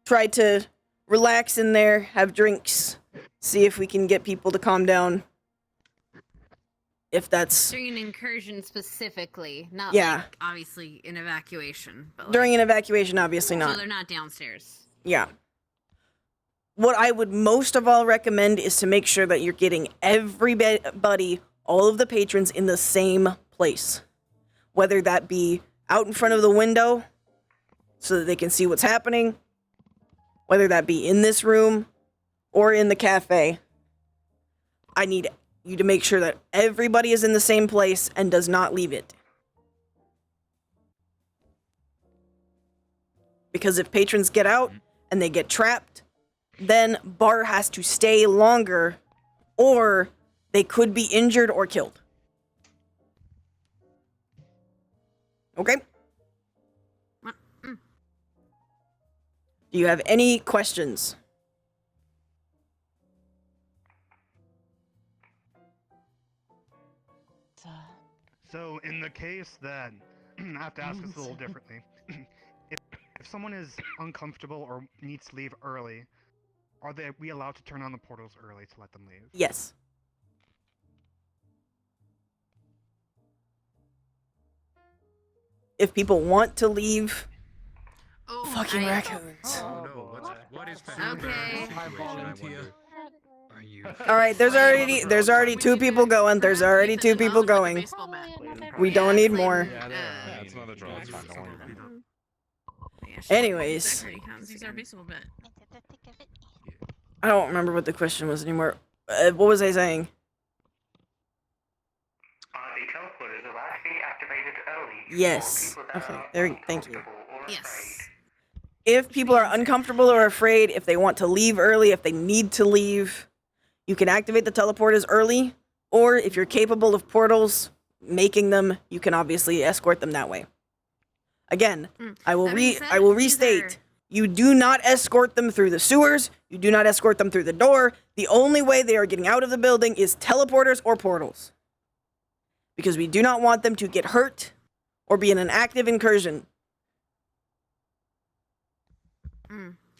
try to relax in there, have drinks, see if we can get people to calm down. If that's During an incursion specifically, not Yeah. like obviously an evacuation. But during an evacuation, obviously So not. they're not downstairs. Yeah. What I would most of all recommend is to make sure that you're getting everybody, all of the patrons, in the same place. Whether that be out in front of the window so that they can see what's happening, whether that be in this room or in the cafe. I need you to make sure that everybody is in the same place and does not leave it. Because if patrons get out and they get trapped, then Bar has to stay longer, or they could be injured or killed. Okay? Do you have any questions? So in the case that I have to ask this a little differently, if someone is uncomfortable or needs to leave early, are we allowed to turn on the portals early to let them leave? Yes. If people want to leave, fucking raccoons. Oh no, what is the Okay. I volunteer. All right, there's already two people going. There's already two people going. We don't need more. Yeah, it's another draw. It's fine. Don't worry about it. Anyways, These are baseball bat. I don't remember what the question was anymore. What was I saying? The teleporters are actually activated early. Yes. Okay. There. Thank you. Yes. If people are uncomfortable or afraid, if they want to leave early, if they need to leave, you can activate the teleporters early, or if you're capable of portals, making them, you can obviously escort them that way. Again, I will restate, you do not escort them through the sewers, you do not escort them through the door. The only way they are getting out of the building is teleporters or portals. Because we do not want them to get hurt or be in an active incursion.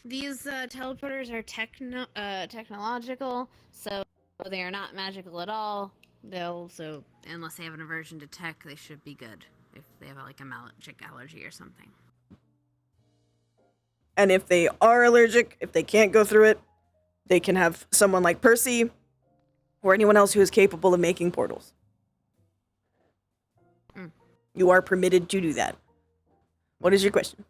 These teleporters are technological, so they are not magical at all. So unless they have an aversion to tech, they should be good. If they have like a magic allergy or something. And if they are allergic, if they can't go through it, they can have someone like Percy or anyone else who is capable of making portals. You are permitted to do that. What is your question?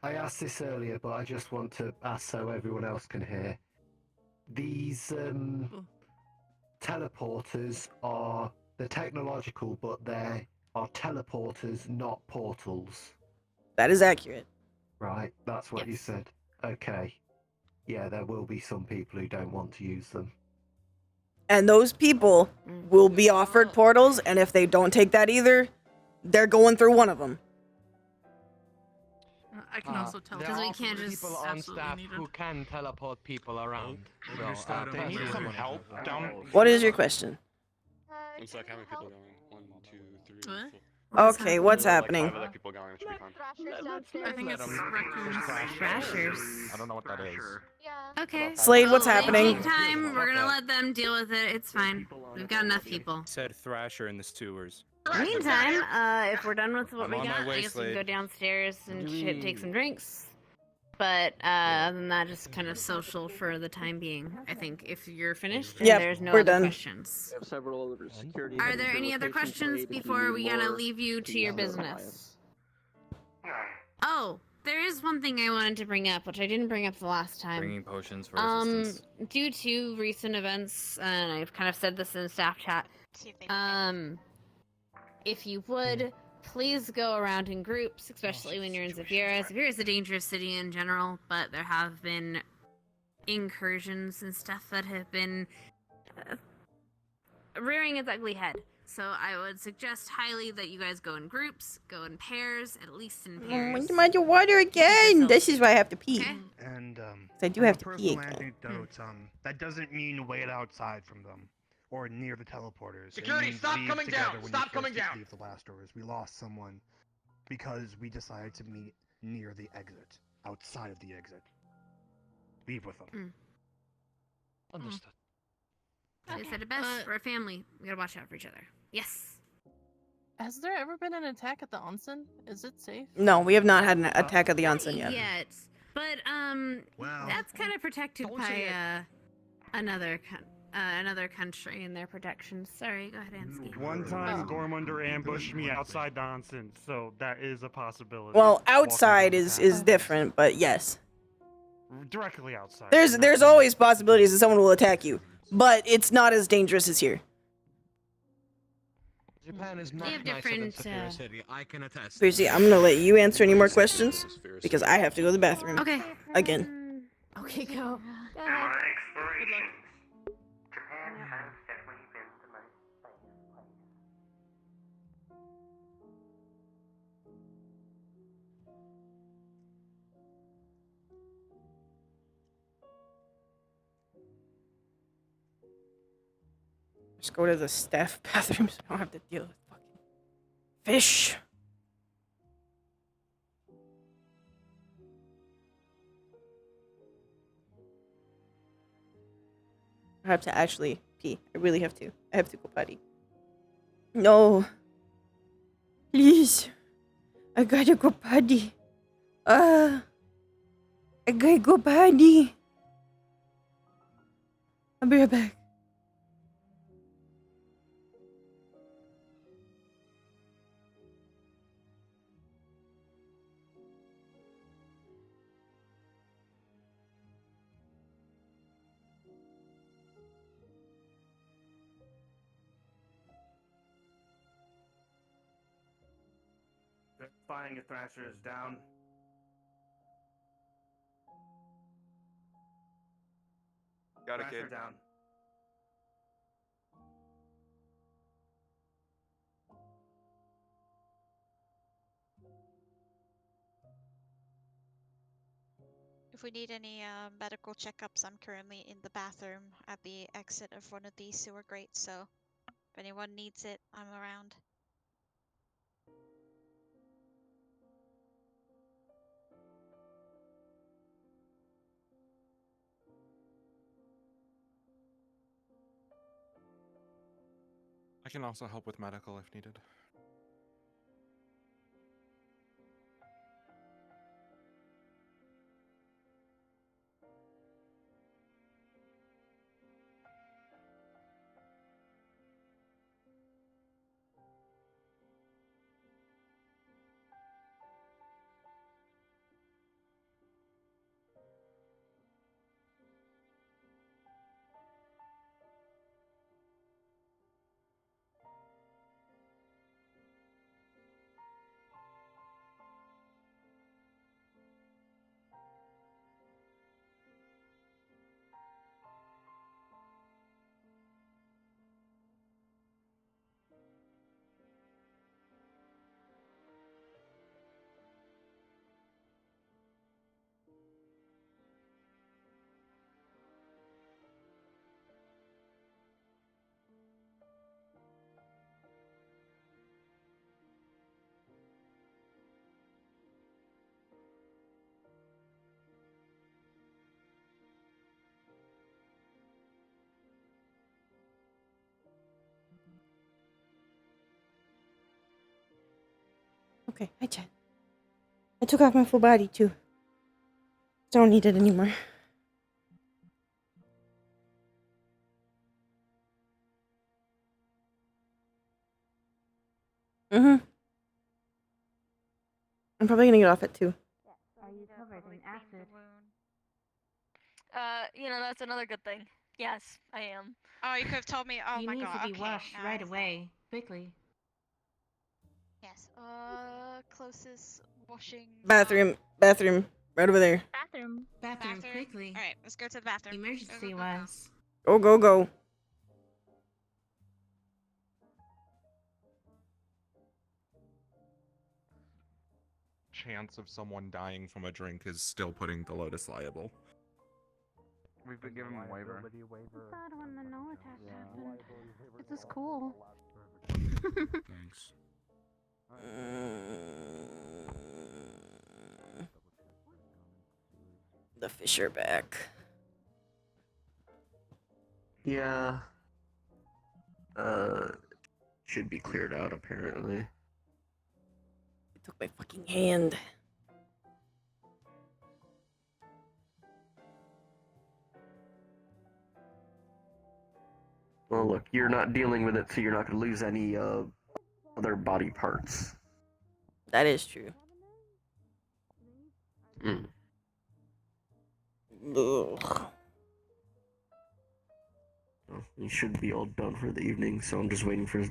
I asked this earlier, but I just want to ask so everyone else can hear. These teleporters they're technological, but they are teleporters, not portals. That is accurate. Right, that's what you said. Okay. Yeah, there will be some people who don't want to use them. And those people will be offered portals, and if they don't take that either, they're going through one of them. I can also tell There are can't just people on staff who can teleport people around. So, They need some help down. What is your question? It's like how many people going? 1, 2, 3, What? 4. Okay, what's happening? 5 other people going. It should be fine. I think it's raccoons. Thrashers. I don't know what that is. Okay. Slade, what's They happening? take time. We're gonna let them deal with it. It's fine. We've got enough people. Said Thrasher in the sewers. In the meantime, if we're done with what I'm we on my got, way, I guess we can Slade. go downstairs and take some drinks. But other than that, just kind of social for the time being. I think if you're finished, and Yep, there's no we're other done. questions. We have several other security. Are there any other questions before we gotta leave you to your business? Oh, there is one thing I wanted to bring up, which I didn't bring up the last time. Bringing potions for resistance. Due to recent events, and I've kind of said this in staff chat, if you would, please go around in groups, especially when you're in Zephyra. Zephyra is a dangerous city in general, but there have been incursions and stuff that have been rearing its ugly head. So I would suggest highly that you guys go in groups, go in pairs, at least in pairs. Where's my water again? This is why I have to pee. And I do as have a to pee personal again. anecdote, that doesn't mean wait outside from them or near the teleporters. Security, It means stop leave coming together down! when you Stop first coming down! Leave the last doors. We lost someone because we decided to meet near the exit, outside of the exit. Leave with them. Understood. They said it best. We're a family. We gotta watch out for each other. Yes. Has there ever been an attack at the onsen? Is it safe? No, we have not had an attack of the onsen yet. But Wow. that's kind of protected by another country and their protections. Sorry, go ahead, Ansky. One time, Gormunder ambushed me outside nonsense, so that is a possibility. Well, Walking outside down the is path. different, but yes. Directly outside. There's always possibilities that someone will attack you, but it's not as dangerous as here. Japan is They much have nicer than different, Sapphire City. I can attest. Percy, I'm gonna let you answer any more questions because I have to go to the bathroom. Okay. Again. Okay, go. Go My ahead. explorations. Japan has definitely been the most safe place. Just go to the staff bathroom so I don't have to deal with fucking fish. I have to actually pee. I really have to. I have to go potty. No. Please. I gotta go potty. I gotta go potty. I'll be right back. Firing a Thrasher is down. Got it, Thrasher kid. down. If we need any medical checkups, I'm currently in the bathroom at the exit of one of these sewer grates, so if anyone needs it, I'm around. I can also help with medical if needed. Okay, hi Chad. I took off my full body too. Don't need it anymore. I'm probably gonna get off at 2. Are you covered in acid? That's another good thing. Yes, I am. Oh, you could have told me. Oh You my need god. to be Okay, washed now I right understand. away, quickly. Yes. Closest washing. Bathroom. Right over there. Bathroom, quickly. All right, let's go to the bathroom. Emergency wise. Go. Chance of someone dying from a drink is still putting the Lotus liable. We've been given a waiver. Sad when the no attack happened. It was cool. Thanks. The fish are back. Yeah. Should be cleared out apparently. It took my fucking hand. Well, look, you're not dealing with it, so you're not going to lose any other body parts. That is true. Mm. Ugh. Well, you should be all done for the evening, so I'm just waiting for,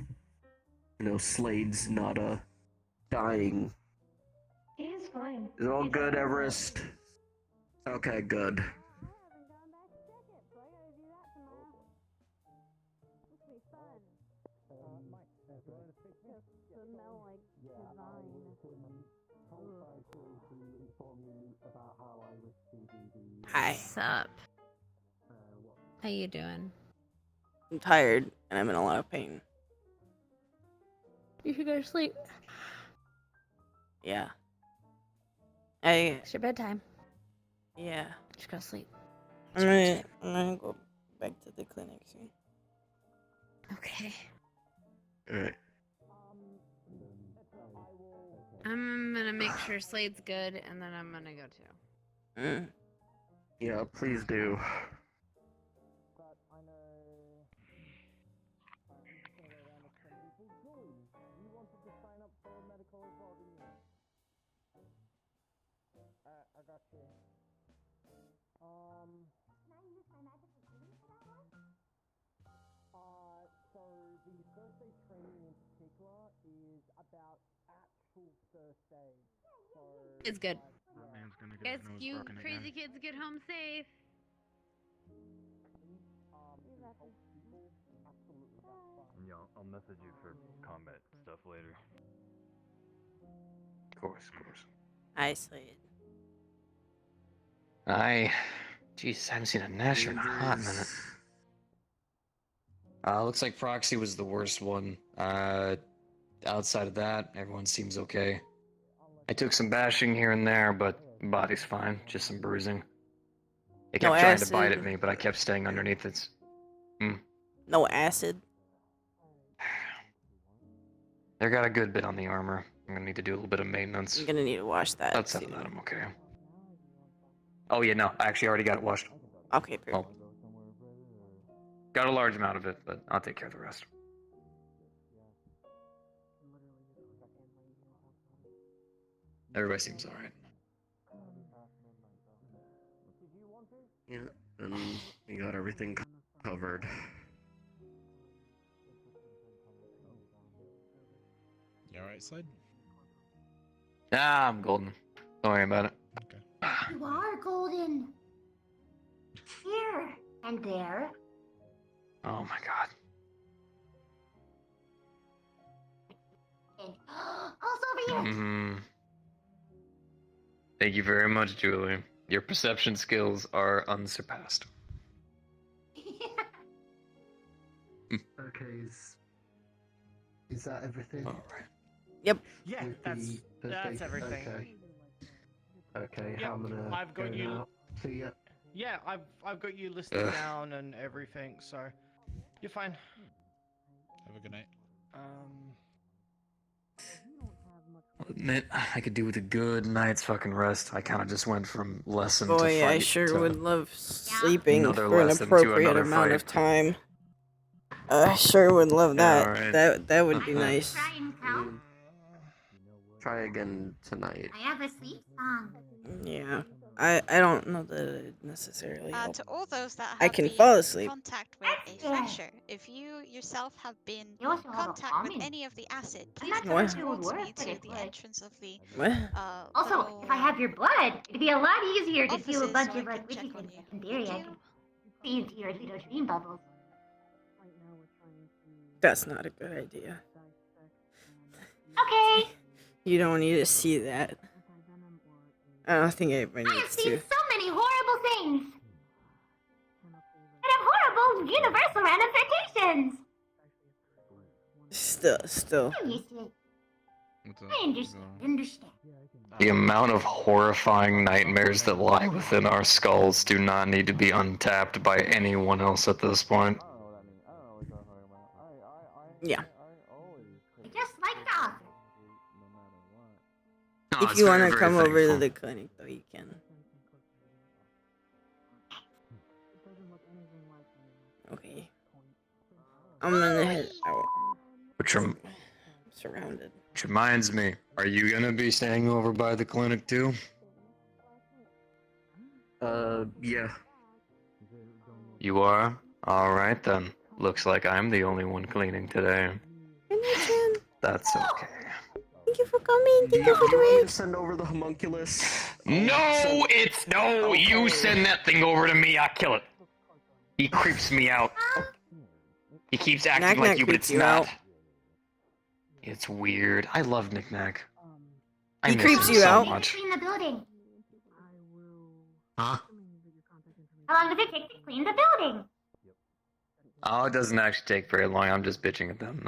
Slade's not, dying. It is fine. Is it all good, Everest? Okay, good. Hi. What's up? How you doing? I'm tired and I'm in a lot of pain. You should go to sleep. Yeah. It's your bedtime. Yeah. Just go to sleep. I'm gonna go back to the clinic soon. Okay. Alright. I'm gonna make sure Slade's good, and then I'm gonna go too. Mm. Yeah, please do. I got you. So the first aid training in particular is about actual first aid. So It's good. Man's gonna get Guys, his nose you broken crazy again. kids get home safe. Yeah, I'll message you for combat stuff later. Of course. Hi, Slade. Jesus, I haven't seen a Nasher in a hot minute. Looks like Proxy was the worst one. Outside of that, everyone seems okay. I took some bashing here and there, but body's fine. Just some bruising. It kept No trying to bite at acid. me, but I kept staying underneath its... No acid. They got a good bit on the armor. I'm gonna need to do a little bit of maintenance. I'm gonna need to wash that. Outside of that, I'm okay. Oh yeah, no, I actually already got it washed. Okay, perfect. Well, got a large amount of it, but I'll take care of the rest. Everybody seems alright. Yeah, and we got everything covered. You alright, Slade? Ah, I'm golden. Don't worry about it. You are golden. Here and there. Oh my god. And also over here. Thank you very much, Julie. Your perception skills are unsurpassed. Okay, is that everything? Alright. Yep. Yeah, that's everything. Okay, Yep, I'm gonna I've got go you. now. See ya. Yeah, I've got you listed down and everything, so you're fine. Have a good night. I'll admit, I could do with a good night's fucking rest. I kind of just went from lesson to Boy, fight I sure to would love sleeping another for an lesson to appropriate another amount of fight. time. I sure would love that. alright. That would be nice. Try again tonight. I have a sleep song. Yeah. I don't know that it necessarily helps. To all those that have I can been fall in asleep. contact with a flasher, if you yourself have been in also have a contact with plumbing. any of the acid, I'm please not come sure if it would towards me work, but to it the would. entrance of the What? Also, if I have your blood, it'd be a lot easier to do a offices bunch so I of like can check witchy on things. you. Like in theory, I could see into your little dream bubbles. That's not a good idea. Okay. You don't need to see that. I don't think anybody I have needs seen to. so many horrible things. And have horrible universal ramifications. Still. I'm used to it. I understand. The amount of horrifying nightmares that lie within our skulls do not need to be untapped by anyone else at this point. Yeah. Just like the author. No, If it's you very, want to very come over to thankful. the clinic, though, you can. Okay. I'm gonna head out. Which I'm surrounded. reminds me, are you gonna be staying over by the clinic too? Yeah. You are? Alright then. Looks like I'm the only one cleaning today. That's okay. Thank you for coming. Do you want me to send over the homunculus? No, you send that thing over to me, I'll kill it. He creeps me out. He keeps acting Knack-Knack like you, but creeps it's you not. out. It's weird. I love Knick-Knack. I He miss creeps him you so out? much. Clean the building. Huh? How long does it take to clean the building? Oh, it doesn't actually take very long. I'm just bitching at them.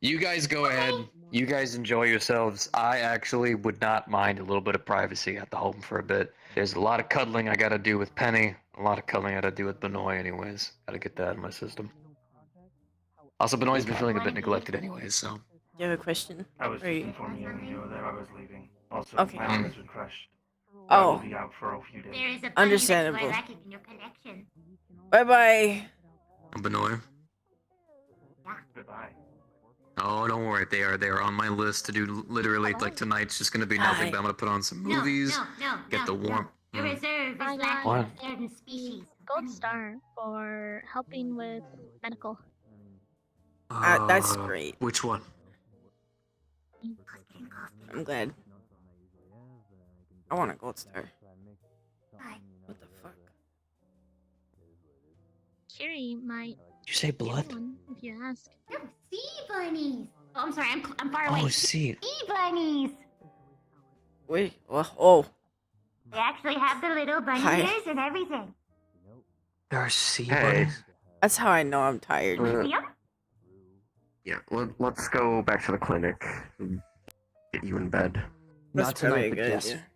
You guys go ahead. You guys enjoy yourselves. I actually would not mind a little bit of privacy at the home for a bit. There's a lot of cuddling I gotta do with Penny. A lot of cuddling I gotta do with Benoit anyways. Gotta get that out of my system. Also, Benoit's been feeling a bit neglected anyways, so. You have a question? I was Or just you- informing you when you were there I was leaving. Also, Okay. my has been crushed. I will Oh. be out for a few days. There is a bunny Understandable. that you are lacking in your collection. Bye bye. Benoit? Goodbye. Oh, don't worry. They are on my list to do literally, like, tonight's just gonna be nothing, but I'm gonna put on some movies, get the warm. The reserve is lacking What? a certain species. Gold star for helping with medical. That's great. Which one? I'm glad. I want a gold star. What the fuck? Kiri might. Did you say blood? get one, if you ask. No, sea bunnies. Oh, I'm sorry, I'm far away. Oh, sea. Sea bunnies. Wait. Oh. They actually have the little bunny Hi. ears and everything. There are sea Hey. bunnies? That's how I know I'm tired. Yeah, let's go back to the clinic. Get you in bed. That's Not probably tonight, a but good yes. idea.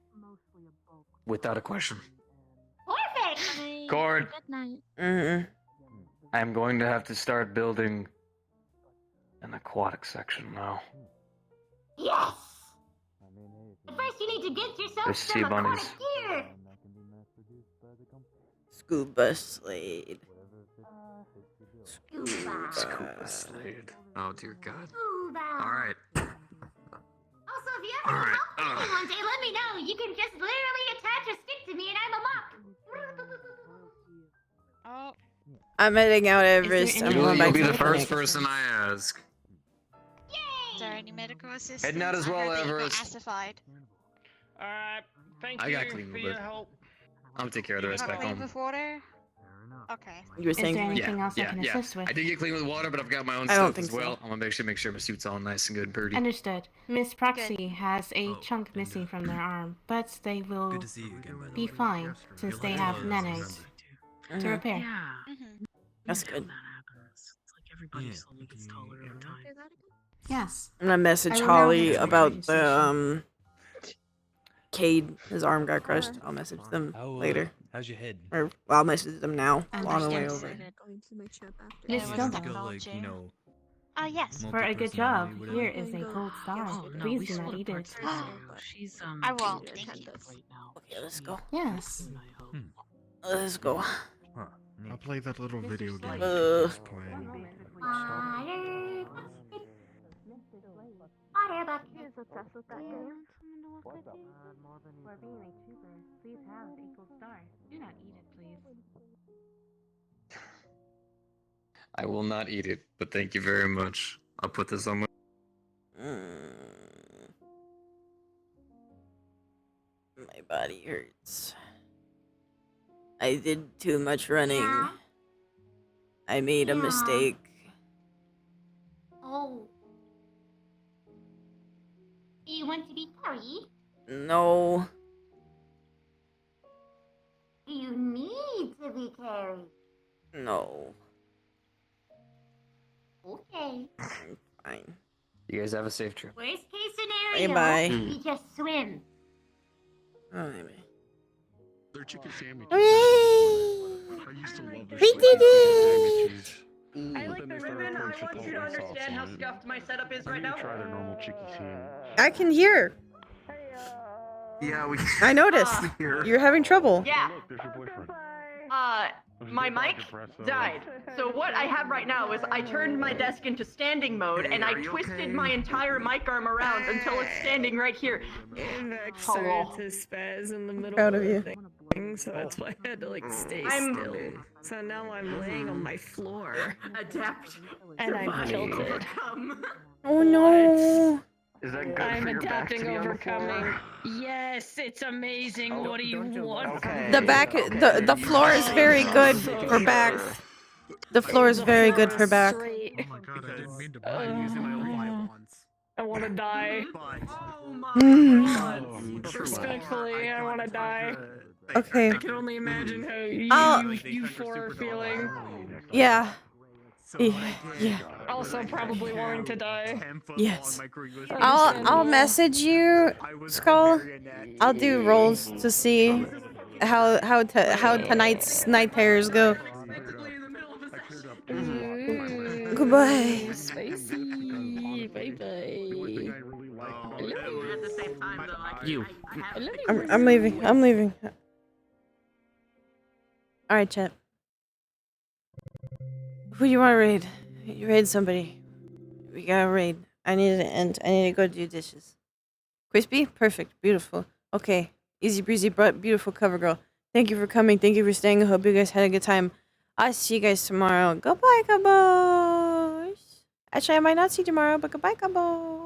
Without a question. Perfect. Cord, Good night. I'm going to have to start building an aquatic section now. Yes. But first, you need to get yourself There's some sea bunnies. aquatic gear. Scuba Slade. Scuba Slade. Oh dear God. Scuba. Alright. Also, if you ever All need right, help fishing one day, let me know. You can just literally attach a stick to me and I'm a mop. Oh. I'm heading out, Everest. I'm going You'll back be to the the first clinic. person I ask. Is there any medical assistance? Heading out as well, I heard that you got Everest. acidified. Alright, thank I you got clean a for little your bit. help. I'll take care of the rest Got back clean home. with water? Okay. You were saying Yeah. I did get clean with water, but I've got my own I don't stuff think as well. so. I'm gonna make sure my suit's all nice and good and birdie. Understood. Miss Proxy has a chunk missing from their arm, but they will Good to see you again, by the be way. fine since they have nanos to repair. Yeah. That's good. It's like everybody slowly gets taller over time. Yes. I'm gonna message I will Holly know about the Cade. His arm got crushed. I'll message them later. How's your head? Or I'll message them now on the way Understood. over. Miss You Silva, go like, you know, Yes. for a good job, multi-personality, here whatever. is a gold star. Oh, no, Please we do not split eat apart it. too. She's I won't, thank you. right now. Okay, let's go. Yes. Let's go. I'll play that little video game Uh. playing. Water bucket. He's obsessed with that game. For being a trooper, please have a gold star. Do not eat it, please. I will not eat it, but thank you very much. I'll put this on my. My body hurts. I did too much running. Yeah. I made a Yeah. mistake. Oh. You want to be carried? No. You need to be carried. No. Okay. I'm fine. You guys have a safe trip. Worst case scenario, Bye-bye. we just swim. Oh, maybe. They're chicken sandwiches. Hooray! I used to love their We did it! I like the ribbon. I want you to understand how scuffed my setup is right now. Try their normal chicken sandwich. I can hear. Yeah, we. I noticed. You're having trouble. Yeah. There's your boyfriend. My mic died. So what I have right now is I turned my desk into standing mode and I twisted my entire mic arm around until it's standing right here. Max started to spaz in the middle Proud of of you. the thing, so that's why I had to like stay I'm- still. So now I'm laying on my floor. Adapt. And I'm survive, tilted. overcome. Oh no. Is that good I'm for your back to adapting, be on the overcoming. floor? Yes, it's amazing. What do you want? Okay. The back, the floor is very good for back. The floor is very good for back. Oh my god, I didn't mean to buy it using my own violence. I want to die. Oh my Mm. Respectfully, I want to die. Okay. I can only imagine how you four are feeling. Yeah. Yeah. Also, probably wanting to die. Yes. I'll message you, Skull. I'll do rolls to see how tonight's night terrors go. Goodbye. Spicy. Bye bye. You. I'm leaving. I'm leaving. All right, chat. Who do you want to raid? You raid somebody. We gotta raid. I need to end. I need to go do dishes. Crispy? Perfect. Beautiful. Okay. Easy breezy, but beautiful cover girl. Thank you for coming. Thank you for staying. I hope you guys had a good time. I'll see you guys tomorrow. Goodbye, Kabos. Actually, I might not see you tomorrow, but goodbye, Kabos.